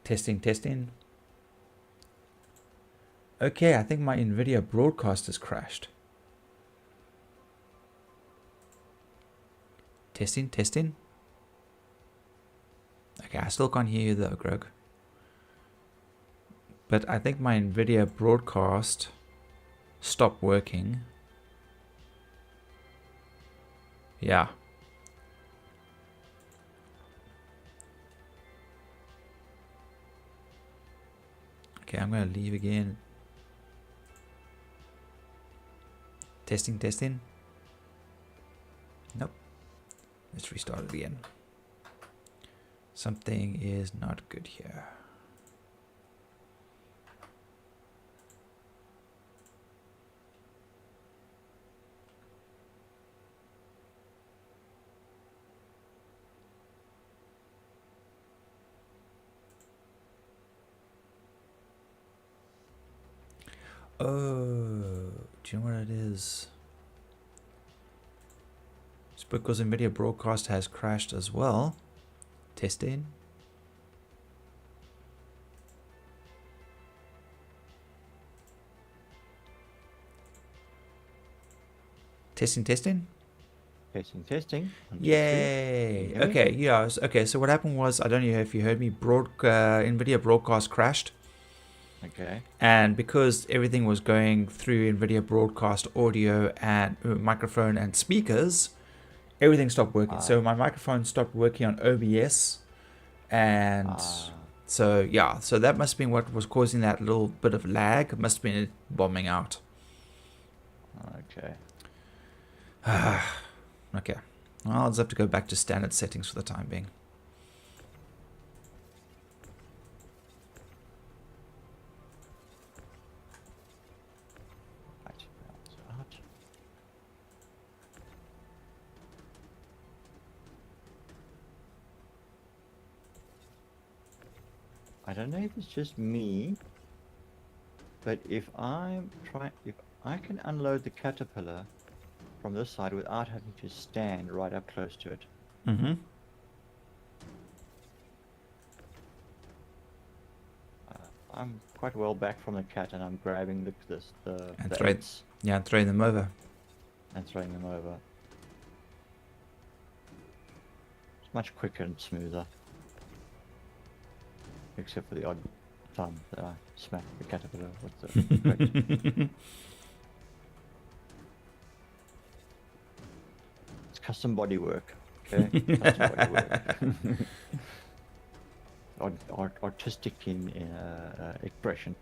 Testing, testing. Okay, I think my NVIDIA broadcast has crashed. Testing, testing. Okay, I still can't hear you though, Greg. But I think my NVIDIA broadcast stopped working. Yeah. Okay, I'm gonna leave again. Testing, testing. Nope. Let's restart it again. Something is not good here. Oh, do you know what it is? It's because NVIDIA broadcast has crashed as well. Testing. Testing, testing. Testing, testing. 1, 2, 3. Yay! Okay, yeah. Okay, so what happened was, I don't know if you heard me. NVIDIA broadcast crashed. Okay. And because everything was going through NVIDIA broadcast audio and microphone and speakers, everything stopped working. So my microphone stopped working on OBS, and so yeah, so that must have been what was causing that little bit of lag. It must have been it bombing out. Okay. Okay. Well, I'll just have to go back to standard settings for the time being. I don't know if it's just me, but if I can unload the caterpillar from this side without having to stand right up close to it. Mm-hmm. I'm quite well back from the cat, and I'm grabbing the eggs. Yeah, and throwing them over. And throwing them over. It's much quicker and smoother. Except for the odd time that I smack the caterpillar with the crate. It's custom body work, okay? Custom body work. Artistic in expression.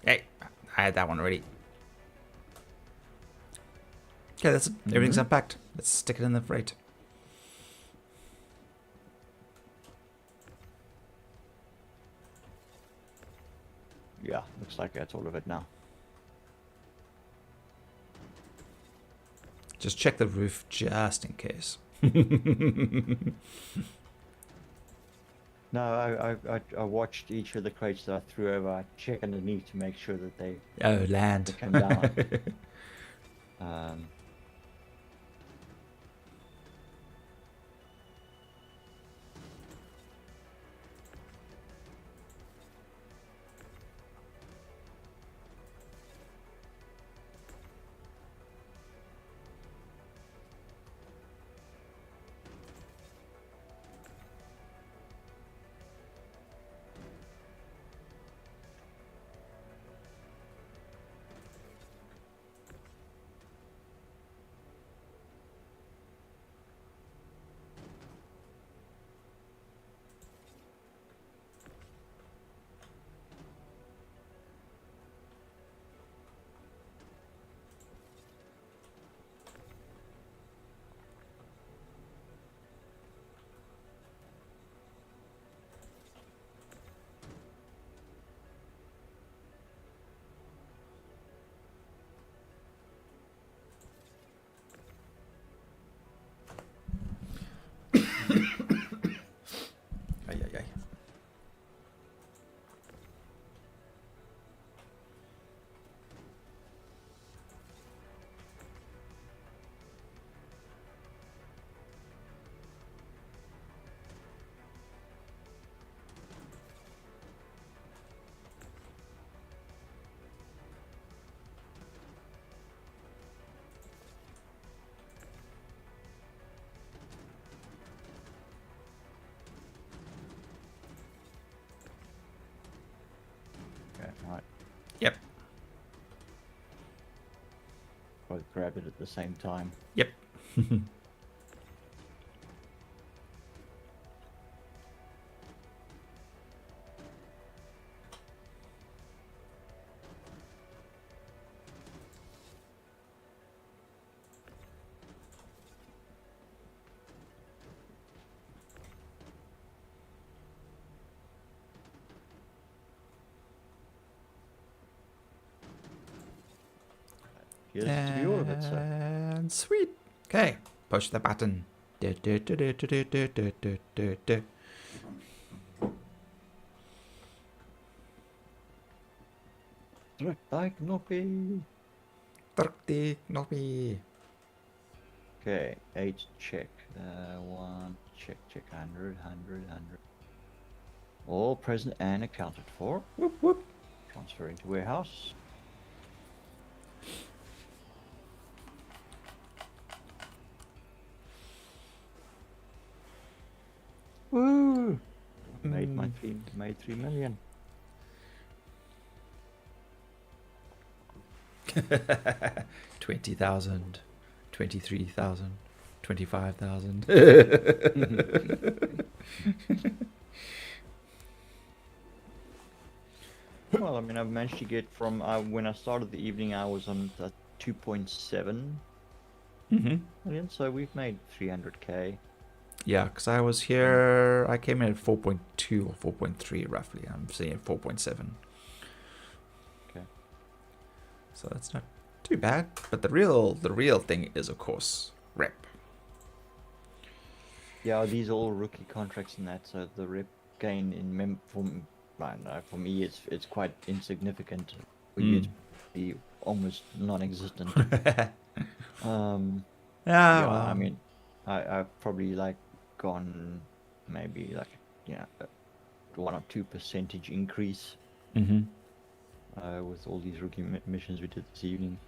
Hey, I had that one already. Okay, that's it. Everything's unpacked. Let's stick it in the freight. Yeah, looks like that's all of it now. Just check the roof just in case. No, I watched each of the crates that I threw over. I check underneath to make sure that they land. They come down. Yep. Both grab it at the same time. Yep. Here's to be all of it, sir. And sweet. Okay. Push the button. Du, du, du, du, du, du, du, du, du, du. Like Noppy. Tertik Noppy. Okay, 8 check. 1 check, 100, 100, 100. All present and accounted for. Whoop whoop. Transferring to warehouse. Woo! Made 3 million. 20,000, 23,000, 25,000. Well, I mean, I've managed to get from when I started the evening, I was on 2.7 million, so we've made 300k. Yeah, because I was here, I came in at 4.2 or 4.3 roughly. I'm seeing at 4.7. Okay. So that's not too bad. But the real thing is, of course, rep. Yeah, these are all rookie contracts and that, so the rep gain in for me it's quite insignificant. For you it's be almost non-existent. Yeah, well. I mean, I've probably like gone maybe like 1 or 2% increase with all these rookie missions we did this evening.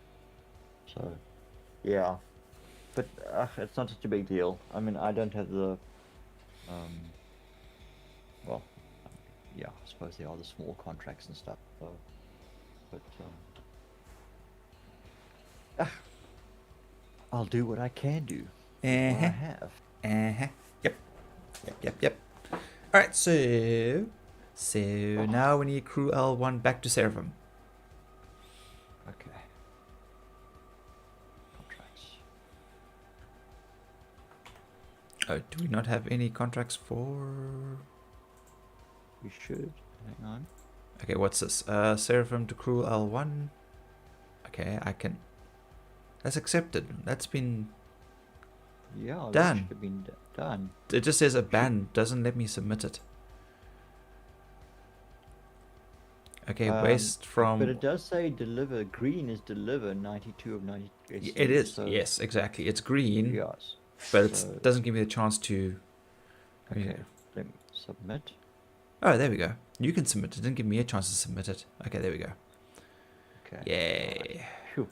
So yeah, but it's not such a big deal. I mean, I don't have the well, yeah, I suppose they are the small contracts and stuff. So, but I'll do what I can do. What I have. Yep. Alright, so now we need crew L1 back to Seraphim. Okay. Contracts. Oh, do we not have any contracts for... We should. Hang on. Okay, what's this? Seraphim to crew L1. Okay, I can... That's accepted. That's been... Yeah, Done. that should have been done. It just says a ban. Doesn't let me submit it. Okay, waste from... But it does say deliver. Green is deliver 92 of 98. It is. So Yes, exactly. It's green. yes. But it doesn't give me the chance to... Okay, let me submit. Oh, there we go. You can submit it. It didn't give me a chance to submit it. Okay, there we go. Okay. Yay. Phew.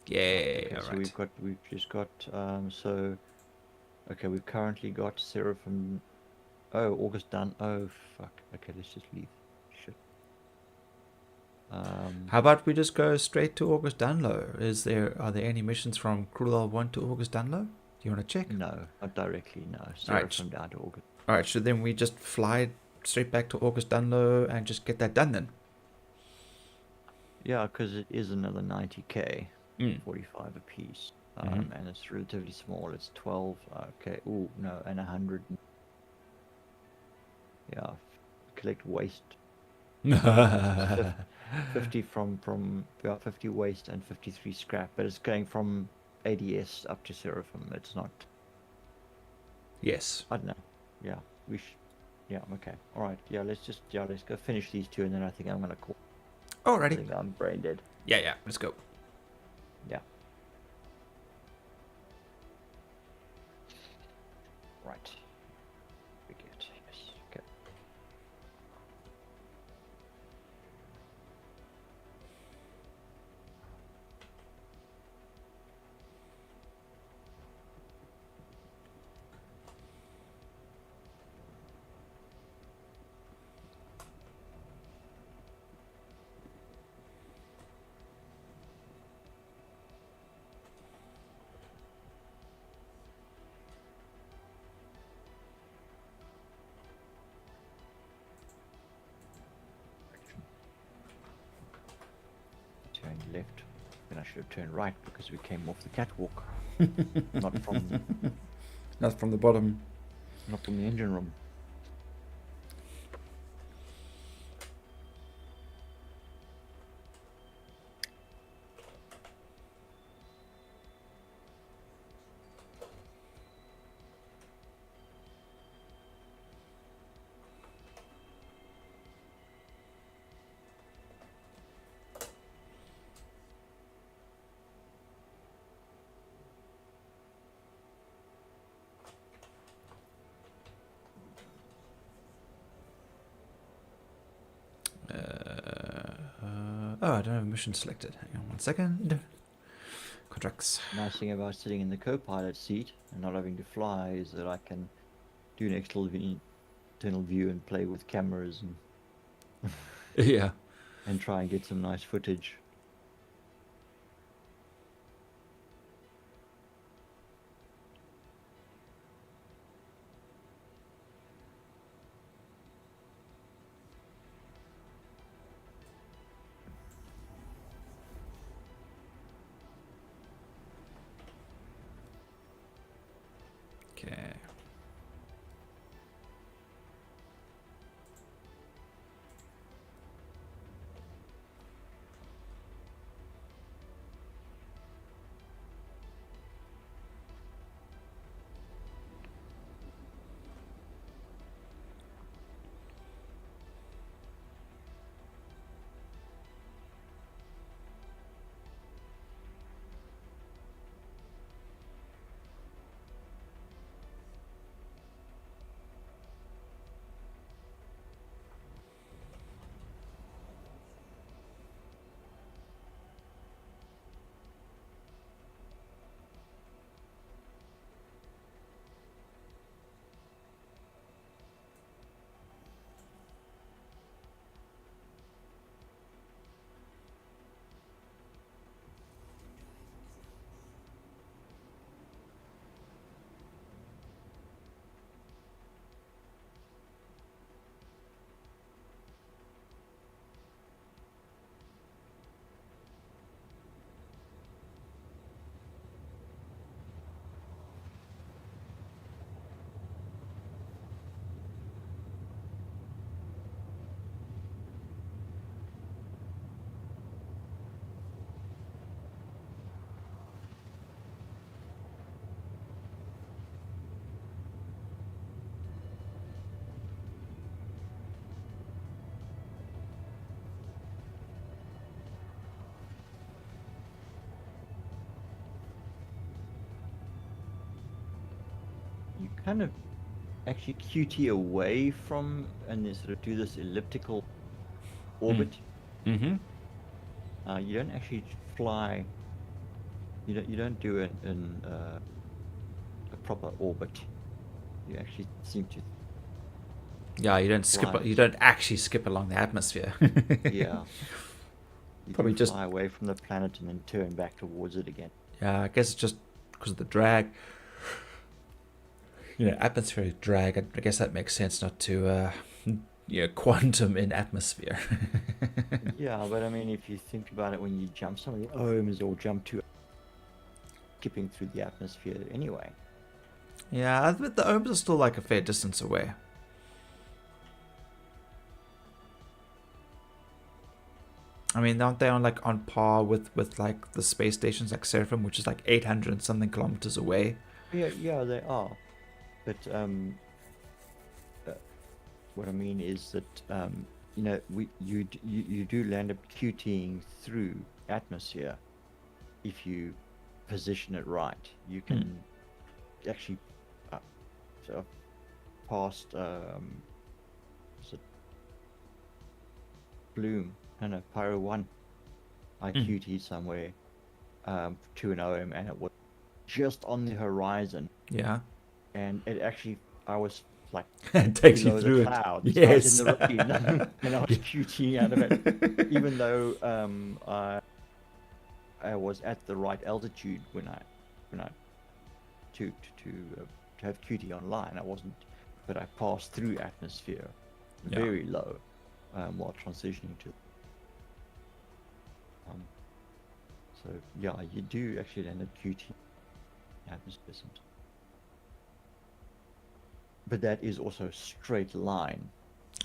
Yay. Okay, All so right. we've just got so okay, we've currently got Seraphim. Oh, August done. Oh fuck. Okay, let's just leave. Shit. How about we just go straight to August Dunlow? Are there any missions from Crew L1 to August Dunlow? Do you want to check? No, not directly. No, Seraphim down to August. All right. So then we just fly straight back to August Dunlow and just get that done then. Yeah, because it is another 90k, 45 a piece, Mhm. and it's relatively small. It's 12. Okay. Ooh, no, and 100. Yeah, collect waste. 50 from 50 waste and 53 scrap, but it's going from ADS up to Seraphim. It's not. Yes. I don't know. Yeah, we should. Yeah, okay. All right. Yeah, let's go finish these two, and then I think I'm gonna call. I Alrighty. think I'm brain dead. Yeah. Let's go. Yeah. Right. We get yes. Okay. left. Then I should have turned right because we came off the catwalk, not from the bottom. not from the engine room. Oh, I don't have a mission selected. Hang on 1 second. Contracts. Nice thing about sitting in the co-pilot seat and not having to fly is that I can do an internal view and play with cameras and Yeah. and try and get some nice footage. Okay. You kind of actually QT away from and then sort of do this elliptical orbit. Mm-hmm. You don't actually fly. You don't do it in a proper orbit. You actually seem to. Yeah, you don't skip. Fly. You don't actually skip along the atmosphere. Yeah. You Probably do just fly away from the planet and then turn back towards it again. Yeah, I guess it's just because of the drag. You know, atmospheric drag. I guess that makes sense not to, quantum in atmosphere. Yeah, but I mean, if you think about it, when you jump, some of the ohms all jump to skipping through the atmosphere anyway. Yeah, but the ohms are still like a fair distance away. I mean, aren't they on par with like the space stations like Seraphim, which is like 800 and something kilometers away? Yeah, they are. But what I mean is that you do land up QTing through atmosphere if you position it right. You can actually sort of past is it Bloom? No, Pyro 1. I QT somewhere to an OM and it was just on the horizon. Yeah. And it actually, I was like It takes below you through the it. clouds. Yes. I was in the rain, and I was QT out of it, even though I was at the right altitude when I to have QT online. I wasn't, but I passed through atmosphere very low while transitioning to. So yeah, you do actually end up QT. Yeah, this isn't. But that is also a straight line.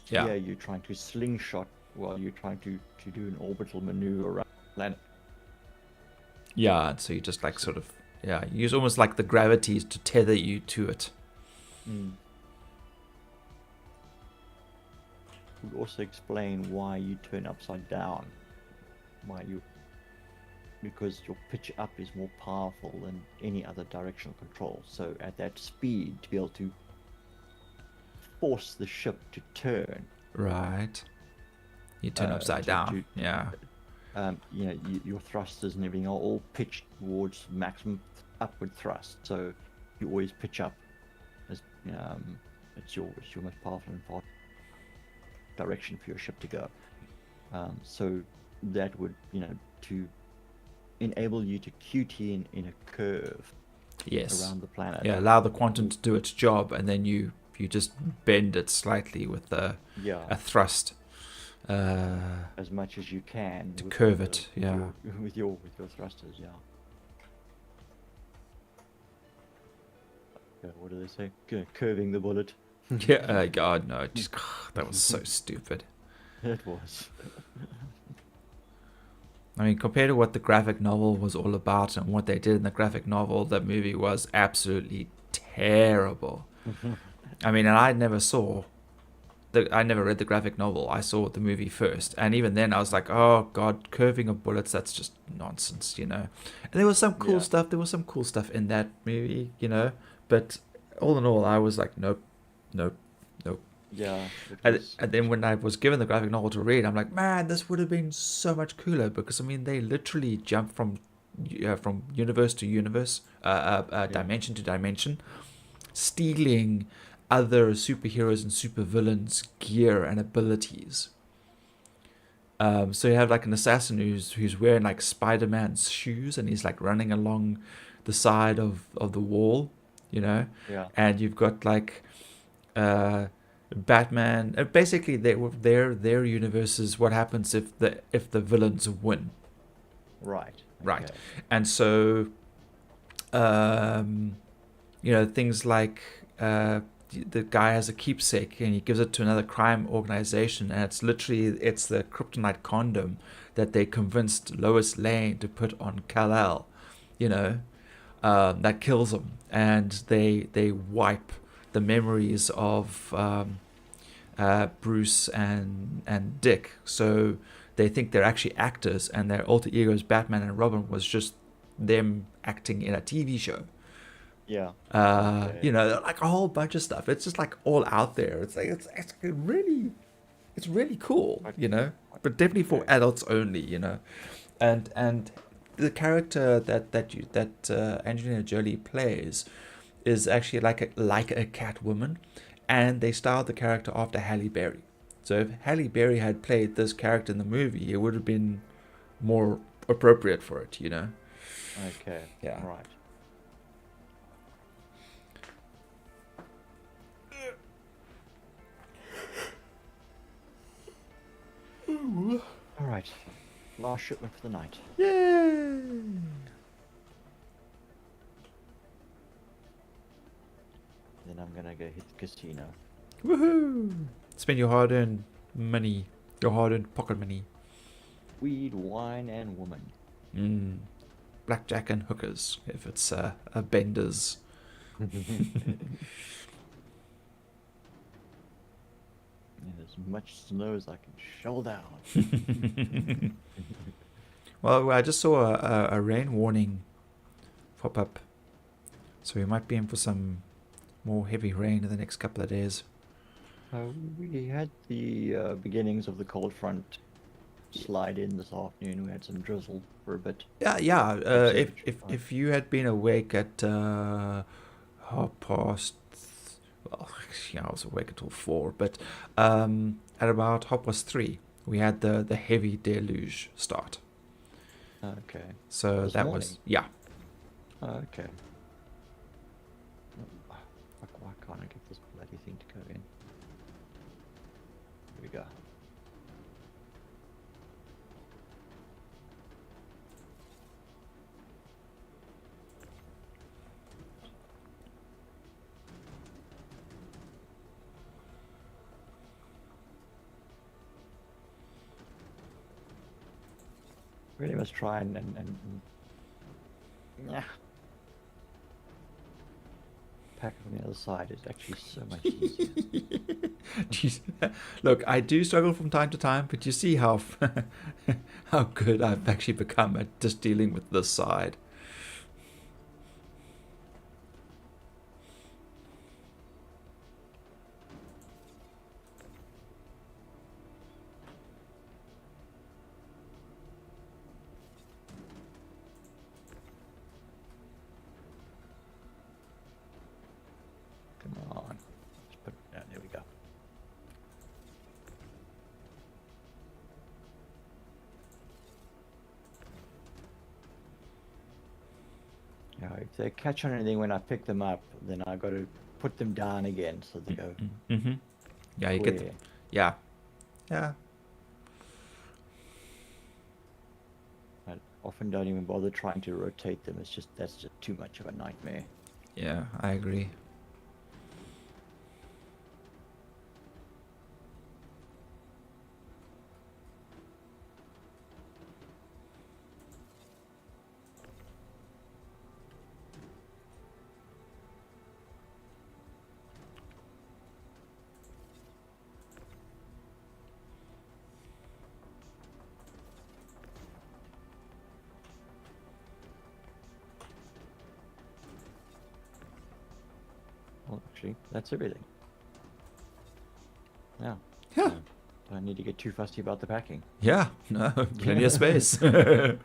Yeah. Here you're trying to slingshot while you're trying to do an orbital maneuver around the planet. Yeah, so you just like sort of, yeah, use almost like the gravity to tether you to it. Would also explain why you turn upside down. Because your pitch up is more powerful than any other directional control. So at that speed, to be able to force the ship to turn. Right. You turn upside down. Yeah. Your thrusters and everything are all pitched towards maximum upward thrust. So you always pitch up. As it's your most powerful and fast direction for your ship to go. So that would to enable you to QT in a curve. Yes. Around the planet. Yeah, allow the quantum to do its job, and then you just bend it slightly with a thrust. As much as you can to curve it. With your thrusters. Yeah. What do they say? Curving the bullet. Yeah. God no. Just, that was so stupid. It was. I mean, compared to what the graphic novel was all about and what they did in the graphic novel, that movie was absolutely terrible. I mean, and I never read the graphic novel. I saw the movie first. And even then I was like, oh God, curving of bullets, that's just nonsense, And there was some cool stuff. There was some cool stuff in that movie, But all in all, I was like, nope. Yeah. And then when I was given the graphic novel to read, I'm like, man, this would have been so much cooler, because I mean, they literally jump from universe to universe, dimension to dimension, stealing other superheroes and supervillains' gear and abilities. So you have like an assassin who's wearing like Spider-Man's shoes, and he's like running along the side of the wall, Yeah. And you've got like Batman. Basically, their universes. What happens if the villains win? Right. Right. And so, things like the guy has a keepsake and he gives it to another crime organization, and it's the kryptonite condom that they convinced Lois Lane to put on Kal-El, that kills him, and they wipe the memories of Bruce and Dick, so they think they're actually actors, and their alter egos Batman and Robin was just them acting in a TV show. Yeah. Like a whole bunch of stuff. It's just like all out there. It's like it's really cool, but definitely for adults only, and the character that Angelina Jolie plays is actually like a Catwoman, and they styled the character after Halle Berry. So if Halle Berry had played this character in the movie, it would have been more appropriate for it, Okay. Yeah. Right. All right. Last shipment for the night. Yay! Then I'm gonna go hit the casino. Woohoo! Spend your hard-earned money, your hard-earned pocket money. Weed, wine, and woman. Blackjack and hookers, if it's a bender's. As much snow as I can shovel down. Well, I just saw a rain warning pop up, so we might be in for some more heavy rain in the next couple of days. We had the beginnings of the cold front slide in this afternoon. We had some drizzle for a bit. Yeah. If you had been awake at 4:30, well, actually, I was awake until 4, but at about 3:30, we had the heavy deluge start. Okay. So this that morning? was, yeah. Okay. Why can't I get this bloody thing to go in? Here we go. Really must try and yeah. Pack from the other side is actually so much easier. Jeez. Look, I do struggle from time to time, but you see how how good I've actually become at just dealing with this side. Come on. Just put it down. There we go. Yeah, if they catch on anything when I pick them up, then I got to put them down again so they go. Mm-hmm. Yeah, you get. Square. Yeah. Yeah. I often don't even bother trying to rotate them. It's just that's just too much of a nightmare. Yeah, I agree. Well, actually, that's everything. Yeah. Yeah. I need to get too fussy about the packing. Yeah. No, plenty of space. Right,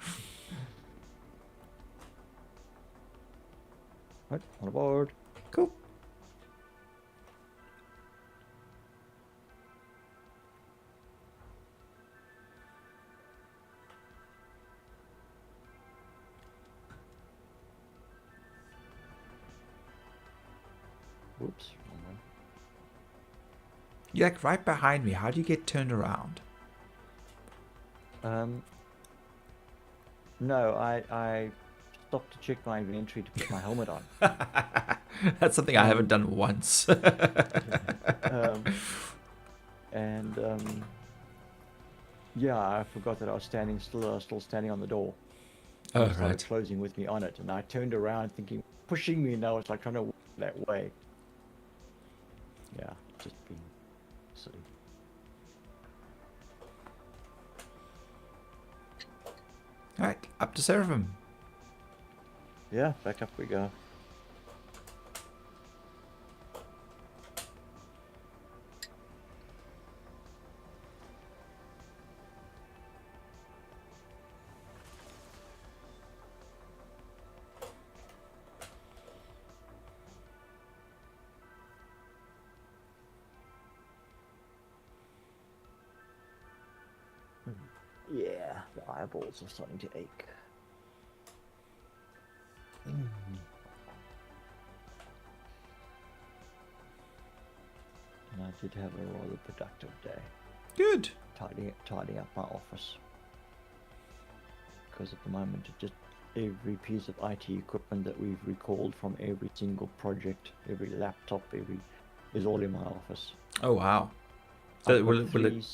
on board. Cool. Whoops. Wrong one. You're like right behind me. How do you get turned around? No, I stopped to check my inventory to put my helmet on. That's something I haven't done once. Yeah, I forgot that I was still standing on the door. Oh, It started right. closing with me on it, and I turned around thinking, pushing me, and I was like trying to walk that way. Yeah, just being silly. All right, up to Seraphim. Yeah, back up we go. Yeah, the eyeballs are starting to ache. And I did have a rather productive day. Good. Tidying up my office. Because at the moment, it just every piece of IT equipment that we've recalled from every single project, every laptop, is all in my office. Oh, wow. So I've got will it,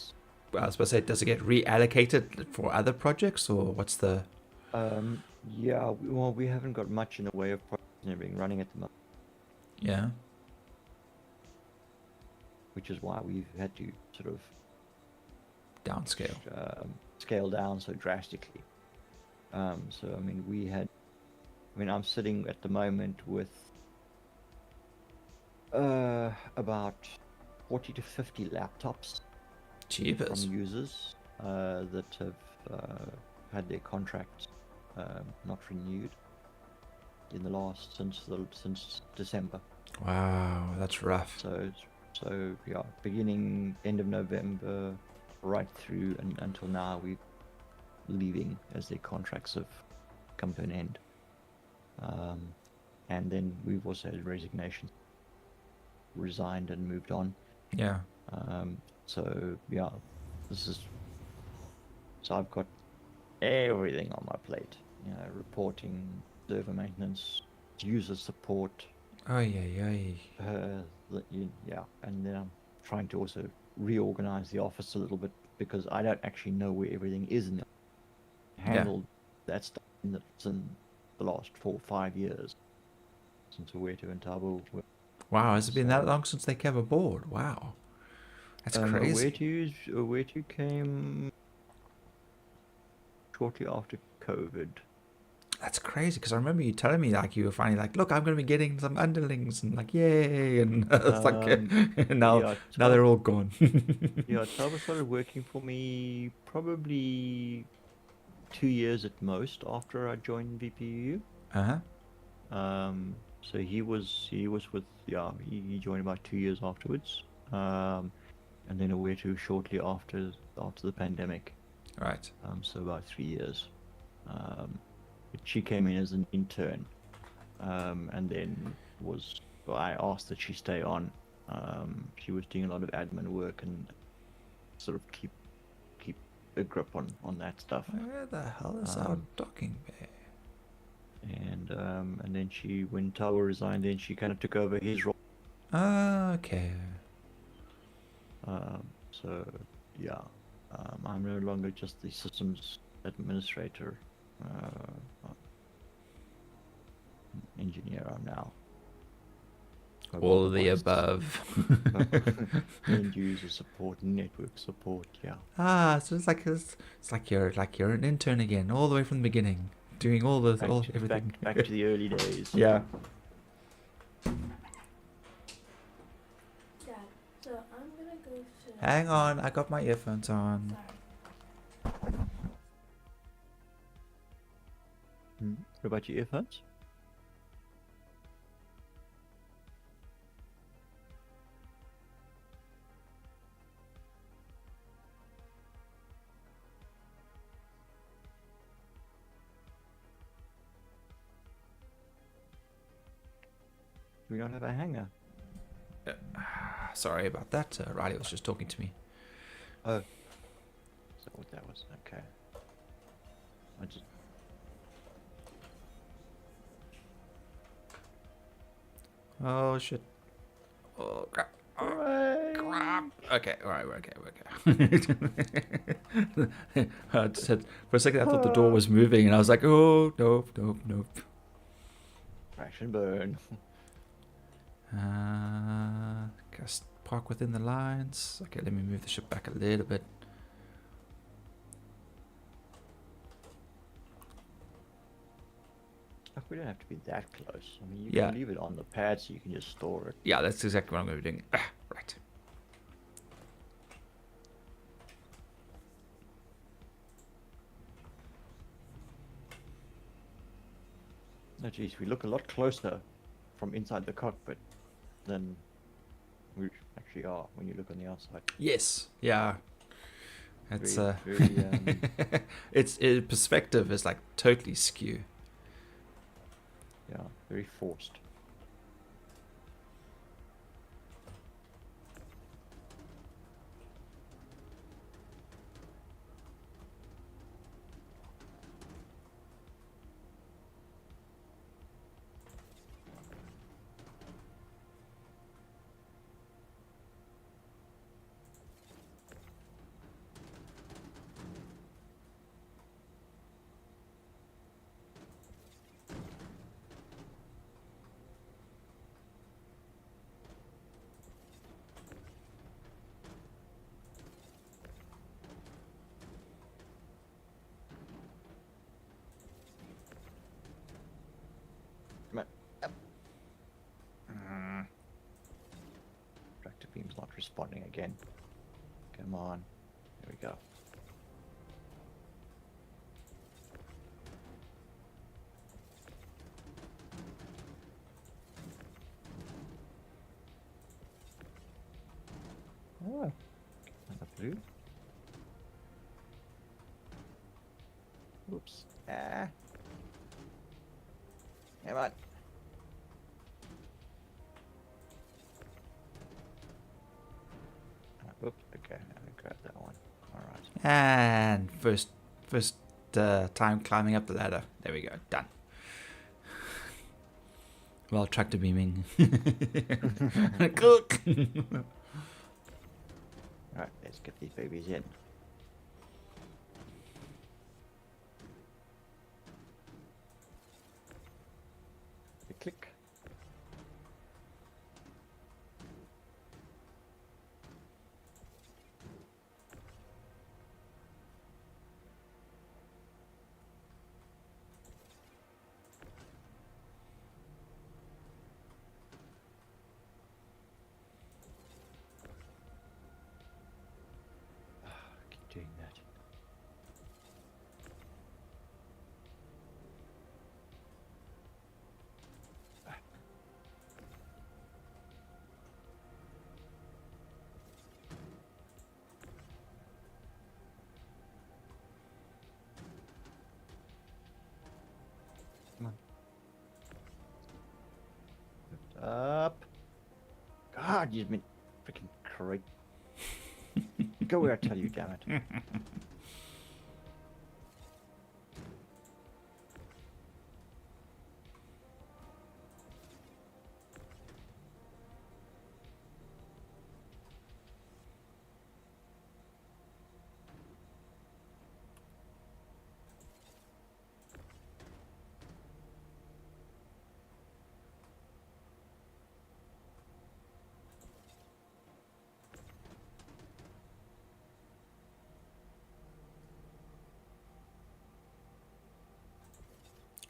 I was about to say, does it get reallocated for other projects, or what's the... Yeah, well, we haven't got much in the way of projects and everything running at the moment, Yeah. which is why we've had to sort of Downscale. scale down so drastically. So, I mean, I'm sitting at the moment with about 40 to 50 laptops Jeepers. from users that have had their contracts not renewed in the last since December. Wow, that's rough. So yeah, end of November, right through and until now, we're leaving as their contracts have come to an end. And then we've also had resignation, resigned and moved on. Yeah. So yeah, so I've got everything on my plate. You know, reporting, server maintenance, user support. Oh, yeah. Yeah, and then I'm trying to also reorganize the office a little bit because I don't actually know where everything is in there. handled that stuff in the last 4 or 5 years since Wetu and Tabo were. Wow, has it been that long since they came aboard? Wow. That's crazy. Wetu came shortly after COVID. That's crazy, because I remember you telling me, like, you were finally like, look, I'm going to be getting some underlings, and like, yay, and it's like, now they're all gone. Yeah, Tabo started working for me probably 2 years at most after I joined VPU. So he was with he joined about 2 years afterwards, and then Wetu shortly after the pandemic. Right. So about 3 years. But she came in as an intern, and then I asked that she stay on. She was doing a lot of admin work and sort of keep a grip on that stuff. Where the hell is our docking bay? And then when Tabo resigned, then she kind of took over his role. Okay. So yeah, I'm no longer just the systems administrator, engineer. I'm now all of the above. End user support, network support. Yeah. So it's like you're an intern again, all the way from the beginning, doing everything. Back to the early days. Yeah. Dad, so I'm gonna go to. Hang on, I got my earphones on. What about your earphones? We don't have a hanger. Sorry about that. Riley was just talking to me. Oh. Is that what that was? Okay. Oh shit. Oh crap. Hooray! Crap. Okay, alright, we're okay. I just had, for a second I thought the door was moving and I was like, oh, nope. Crash and burn. Just park within the lines. Okay, let me move the ship back a little bit. We don't have to be that close. I mean, you can leave it on the pad so you can just store it. Yeah, that's exactly what I'm going to be doing. Right. Oh, geez, we look a lot closer from inside the cockpit than we actually are when you look on the outside. Yes. Yeah. It's very its perspective is like totally skew. Yeah, very forced. Tractor beam's not responding again. Come on. There we go. Oh, another blue. Oops. Come on. Oops, okay, I grabbed that one. Alright. And first time climbing up the ladder. There we go. Done. Well, tractor beaming. Cook. Alright, let's get these babies in. click. Keep doing that. Come on. Lift up. God, you've been freaking creep. Go where I tell you, damn it.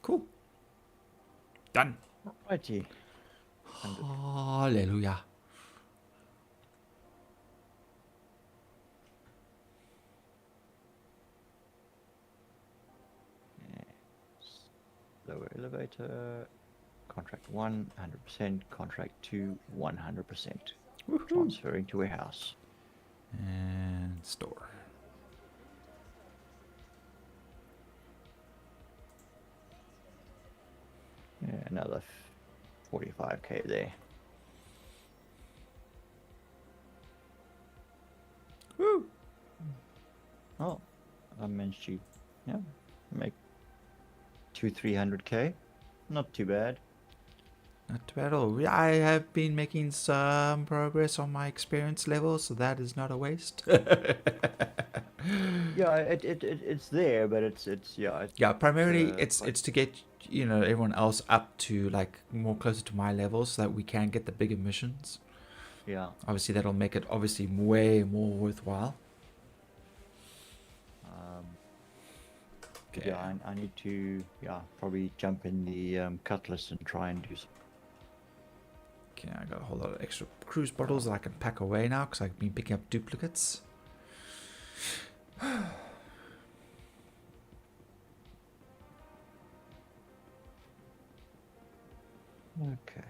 Cool. Done. Righty. Hallelujah. Lower elevator. Contract 1, 100%. Contract 2, 100%. Transferring to warehouse. And store. Yeah, another 45k there. Woo! Oh, I managed to, make 300k. Not too bad. Not too bad at all. I have been making some progress on my experience level, so that is not a waste. Yeah, it's there, but it's Yeah, primarily it's, it's to get everyone else up to like more closer to my level, so that we can get the bigger missions. yeah. Obviously, that'll make it obviously way more worthwhile. Okay. Yeah, I need to probably jump in the cutlass and try and do some. Okay, I got a whole lot of extra cruise bottles that I can pack away now because I've been picking up duplicates. Okay.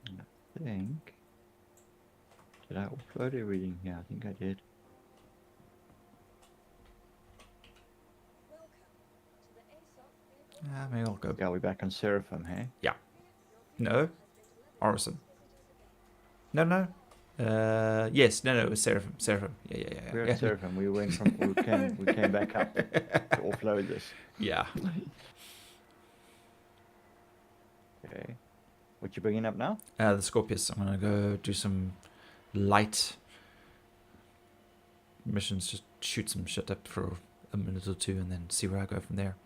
I think. Did I upload everything? Yeah, I think I did. Maybe I'll go. Yeah, we're back on Seraphim, hey? Yeah. No. Orison. No. Yes. No. It was Seraphim. Seraphim. Yeah. We're at Seraphim. We went from. We came back up to offload this. Yeah. Okay. What you bringing up now? The Scorpius. I'm gonna go do some light missions. Just shoot some shit up for a minute or two, and then see where I go from there.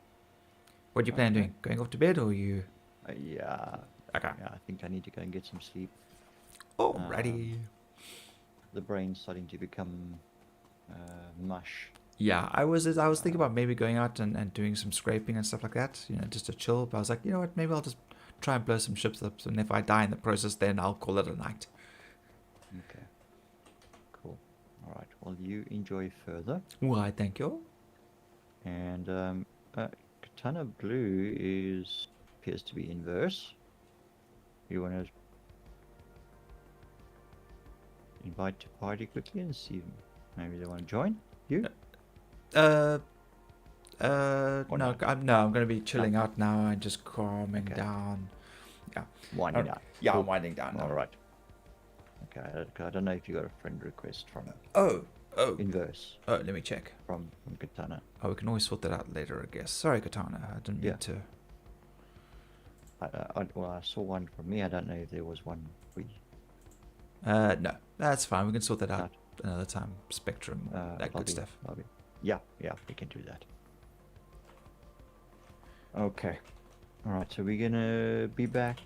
What do you plan on doing? Going off to bed, or you? Yeah. Okay. Yeah, I think I need to go and get some sleep. Alrighty. The brain's starting to become mush. Yeah, I was thinking about maybe going out and doing some scraping and stuff like that, just to chill. But I was like, you know what, maybe I'll just try and blow some ships up, and if I die in the process, then I'll call it a night. Okay. Cool. All right. Well, you enjoy further. Why, thank you. And Katana Blue appears to be inverse. You want to invite to party quickly and see if maybe they want to join you? No, not? I'm going to be chilling out now and just calming down. Yeah. Winding down. Yeah, Cool. I'm winding down now. All right. Okay. I don't know if you got a friend request from Oh. inverse Oh, let me check. from Katana. Oh, we can always sort that out later, I guess. Sorry, Katana. I didn't mean to. I saw one from me. I don't know if there was one for you. No, that's fine. We can sort that out. another time. Spectrum, that good stuff. Yeah, we can do that. Okay. All right, so we're gonna be back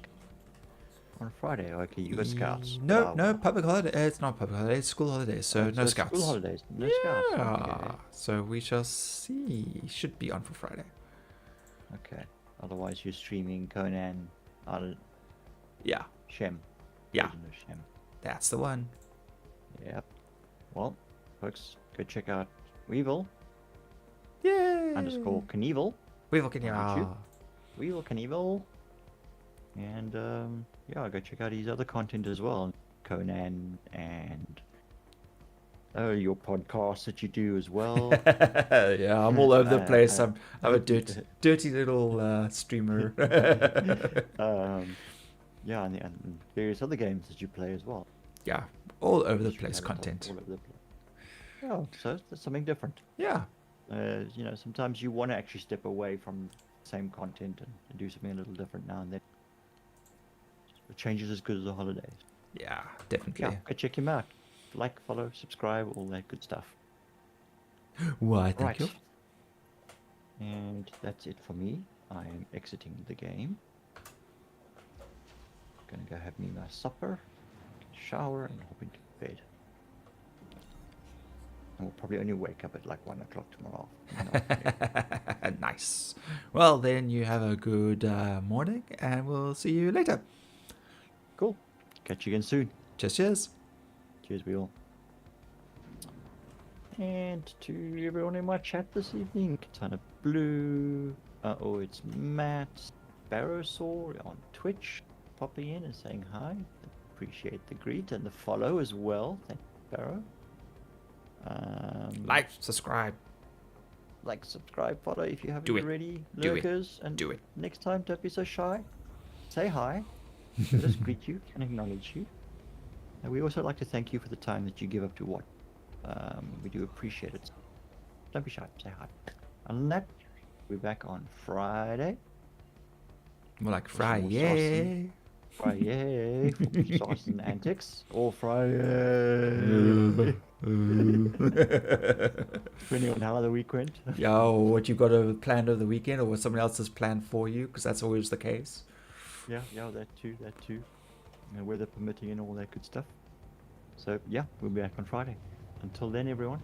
on Friday. Okay, you got scouts. No, public holiday. It's not public holiday. It's school holidays, so no scouts. School holidays, no scouts. Okay. So we shall see. Should be on for Friday. Okay. Otherwise, you're streaming Conan out Yeah. Shem. Yeah. Shem. That's the one. Yep. Well, folks, go check out Weevil. Yay! _ Kneevil. Weevil Kneevil. Weevil Kneevil. And yeah, go check out his other content as well. Conan and your podcast that you do as well. Yeah, I'm all over the place. I'm a dirty little streamer. Yeah, and various other games that you play as well. Yeah, all over the place content. All over the place. Yeah, so that's something different. Yeah. You know, sometimes you want to actually step away from the same content and do something a little different now and then. A change is as good as the holidays. Yeah, definitely. Yeah, go check him out. Like, follow, subscribe, all that good stuff. Why, thank you. And that's it for me. I am exiting the game. Gonna go have me my supper, shower, and hop into bed. I will probably only wake up at like 1 o'clock tomorrow. Nice. Well, then you have a good morning, and we'll see you later. Cool. Catch you again soon. Cheers. Cheers, we all. And to everyone in my chat this evening, Katana Blue. It's Matt Barrowsaw on Twitch, popping in and saying hi. Appreciate the greet and the follow as well. Thank you, Barrow. Like, subscribe, follow if you haven't already. Do it. Next time, don't be so shy. Say hi. Let us greet you and acknowledge you. And we also like to thank you for the time that you give up to watch. We do appreciate it. Don't be shy. Say hi. Other than that, we're back on Friday. More like Friday. Friday for sauce and antics. Or Friday. Depending on how the week went. Yo, what you got planned over the weekend, or what someone else has planned for you, because that's always the case. Yeah, that too. Weather permitting and all that good stuff. So yeah, we'll be back on Friday. Until then, everyone,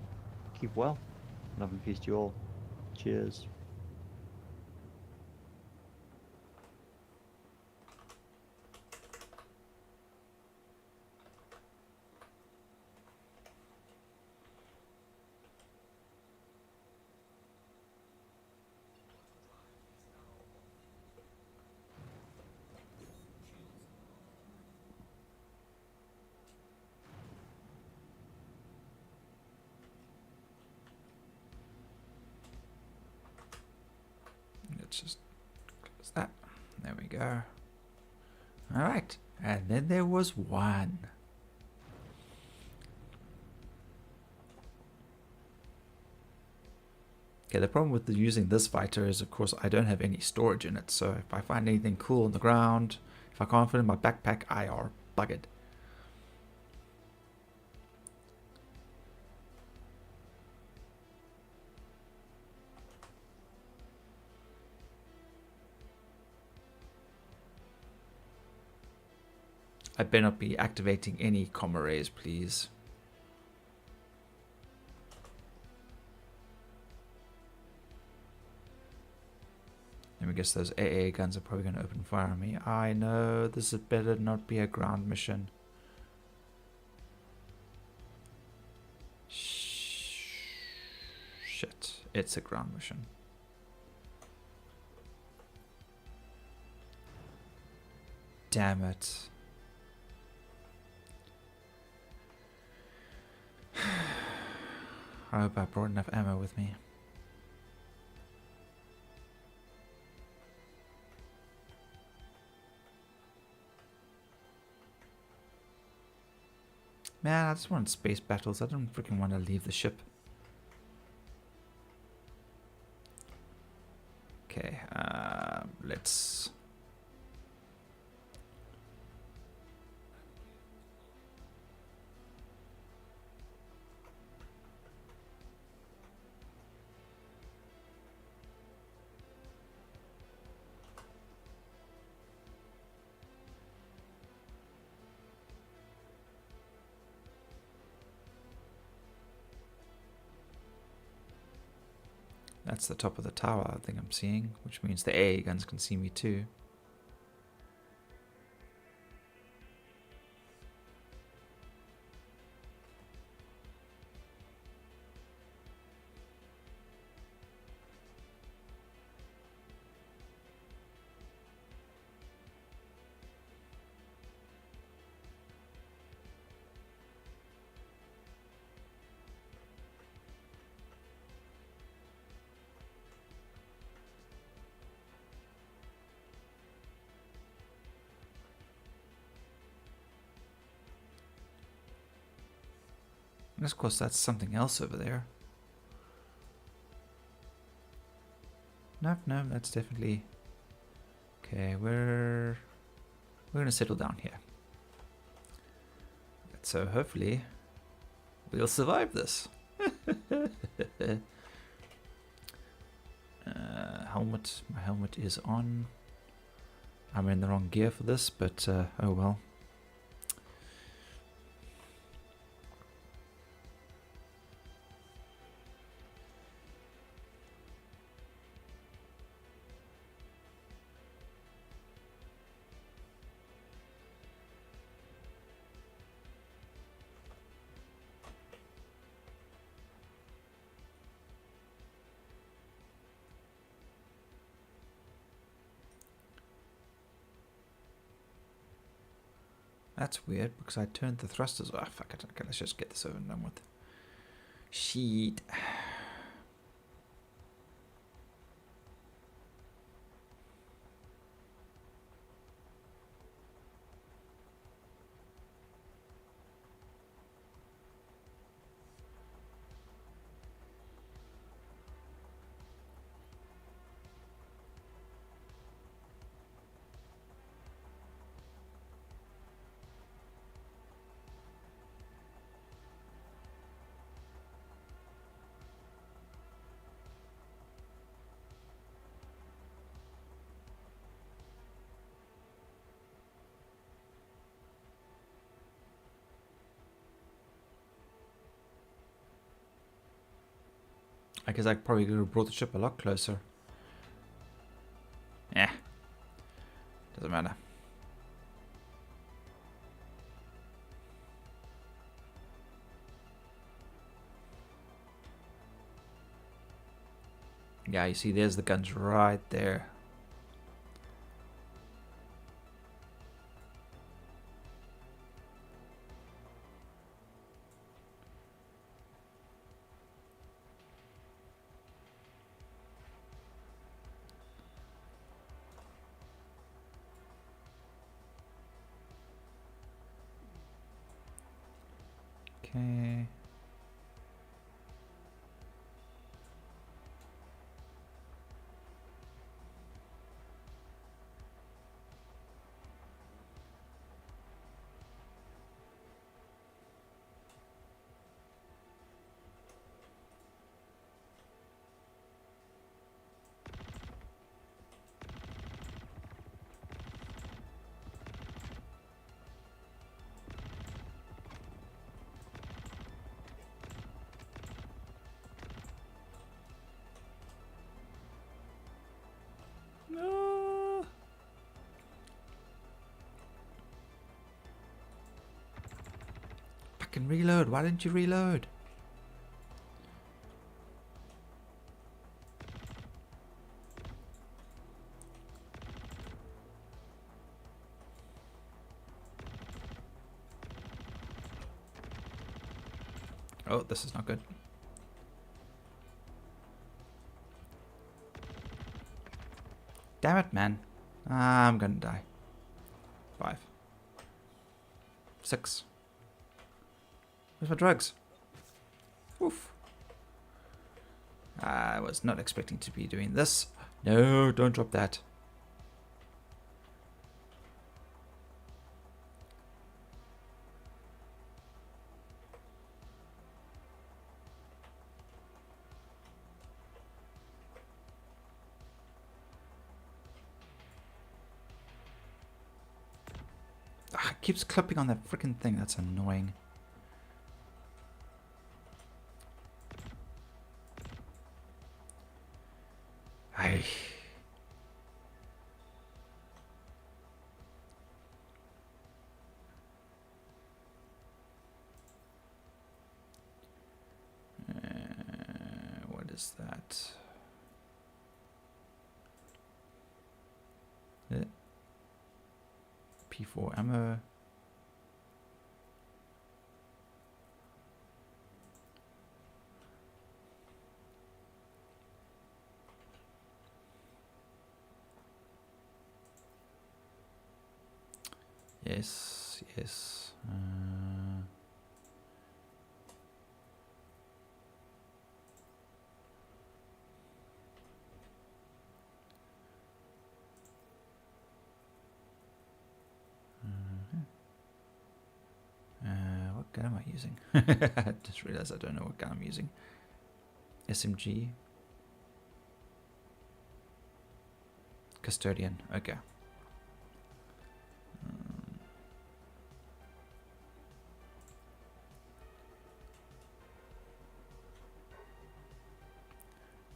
keep well. Love and peace to you all. Cheers. Let's just close that. There we go. All right. And then there was one. Okay, the problem with using this fighter is, of course, I don't have any storage in it. So if I find anything cool on the ground, if I can't fit in my backpack, I are buggered. I better not be activating any comma rays, please. Let me guess, those AA guns are probably going to open fire on me. I know, this had better not be a ground mission. Shit, it's a ground mission. Damn it. I hope I brought enough ammo with me. Man, I just want space battles. I don't freaking want to leave the ship. Okay, let's... That's the top of the tower I think I'm seeing, which means the AA guns can see me too. And of course, that's something else over there. Nope, no, that's definitely... Okay, we're gonna settle down here. So hopefully, we'll survive this. Helmet, my helmet is on. I'm in the wrong gear for this, but oh well. That's weird because I turned the thrusters off. Fuck it. Okay, let's just get this over and done with. Shit. I guess I probably could have brought the ship a lot closer. Yeah. Doesn't matter. Yeah, you see there's the guns right there. Okay. No. Fucking reload. Why didn't you reload? Oh, this is not good. Damn it, man. I'm gonna die. 5. 6. Where's my drugs? Oof. I was not expecting to be doing this. No, don't drop that. It keeps clipping on that freaking thing. That's annoying. is that? P4 ammo. Yes, yes. What gun am I using? I just realized I don't know what gun I'm using. SMG. Custodian. Okay.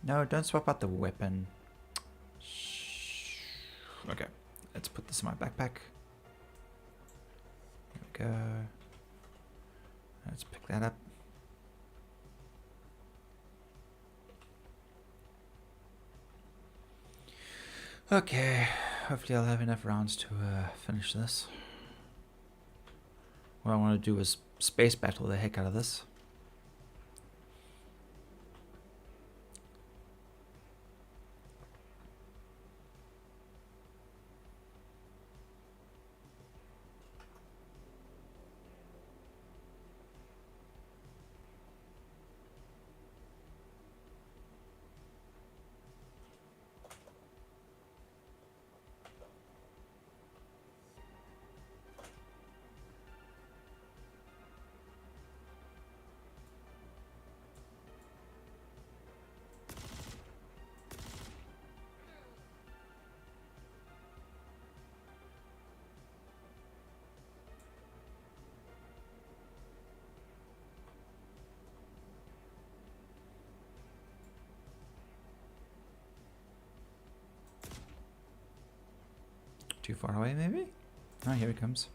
No, don't swap out the weapon. Okay, let's put this in my backpack. There we go. Let's pick that up. Okay, hopefully I'll have enough rounds to finish this. What I want to do is space battle the heck out of this. Too far away, maybe? Oh, here he comes.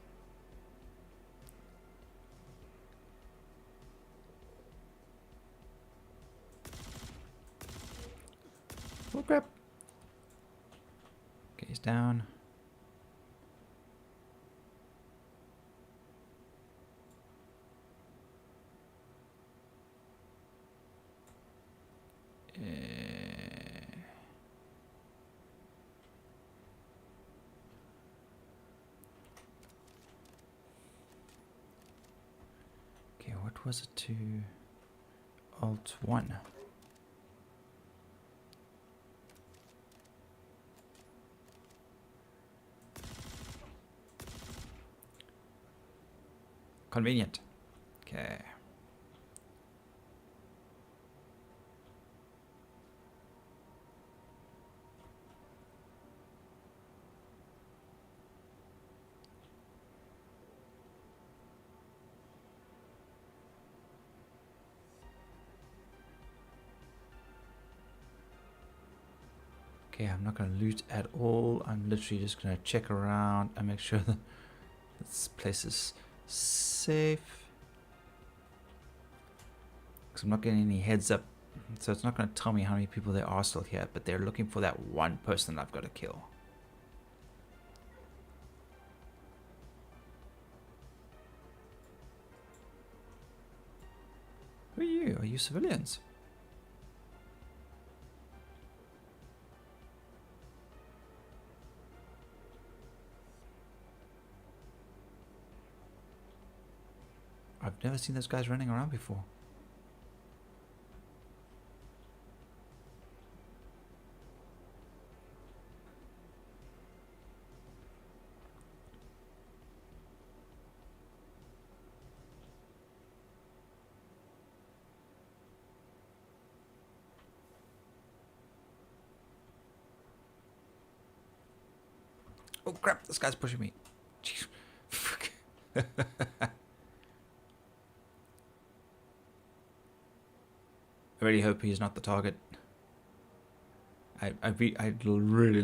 Oh, crap. Okay, he's down. Okay, what was it to Alt 1? Convenient. Okay. Okay, I'm not going to loot at all. I'm literally just going to check around and make sure that this place is safe. Because I'm not getting any heads up. So it's not going to tell me how many people there are still here. But they're looking for that one person I've got to kill. Who are you? Are you civilians? I've never seen those guys running around before. Oh crap, this guy's pushing me. Jeez. Fuck. I really hope he's not the target. I'd really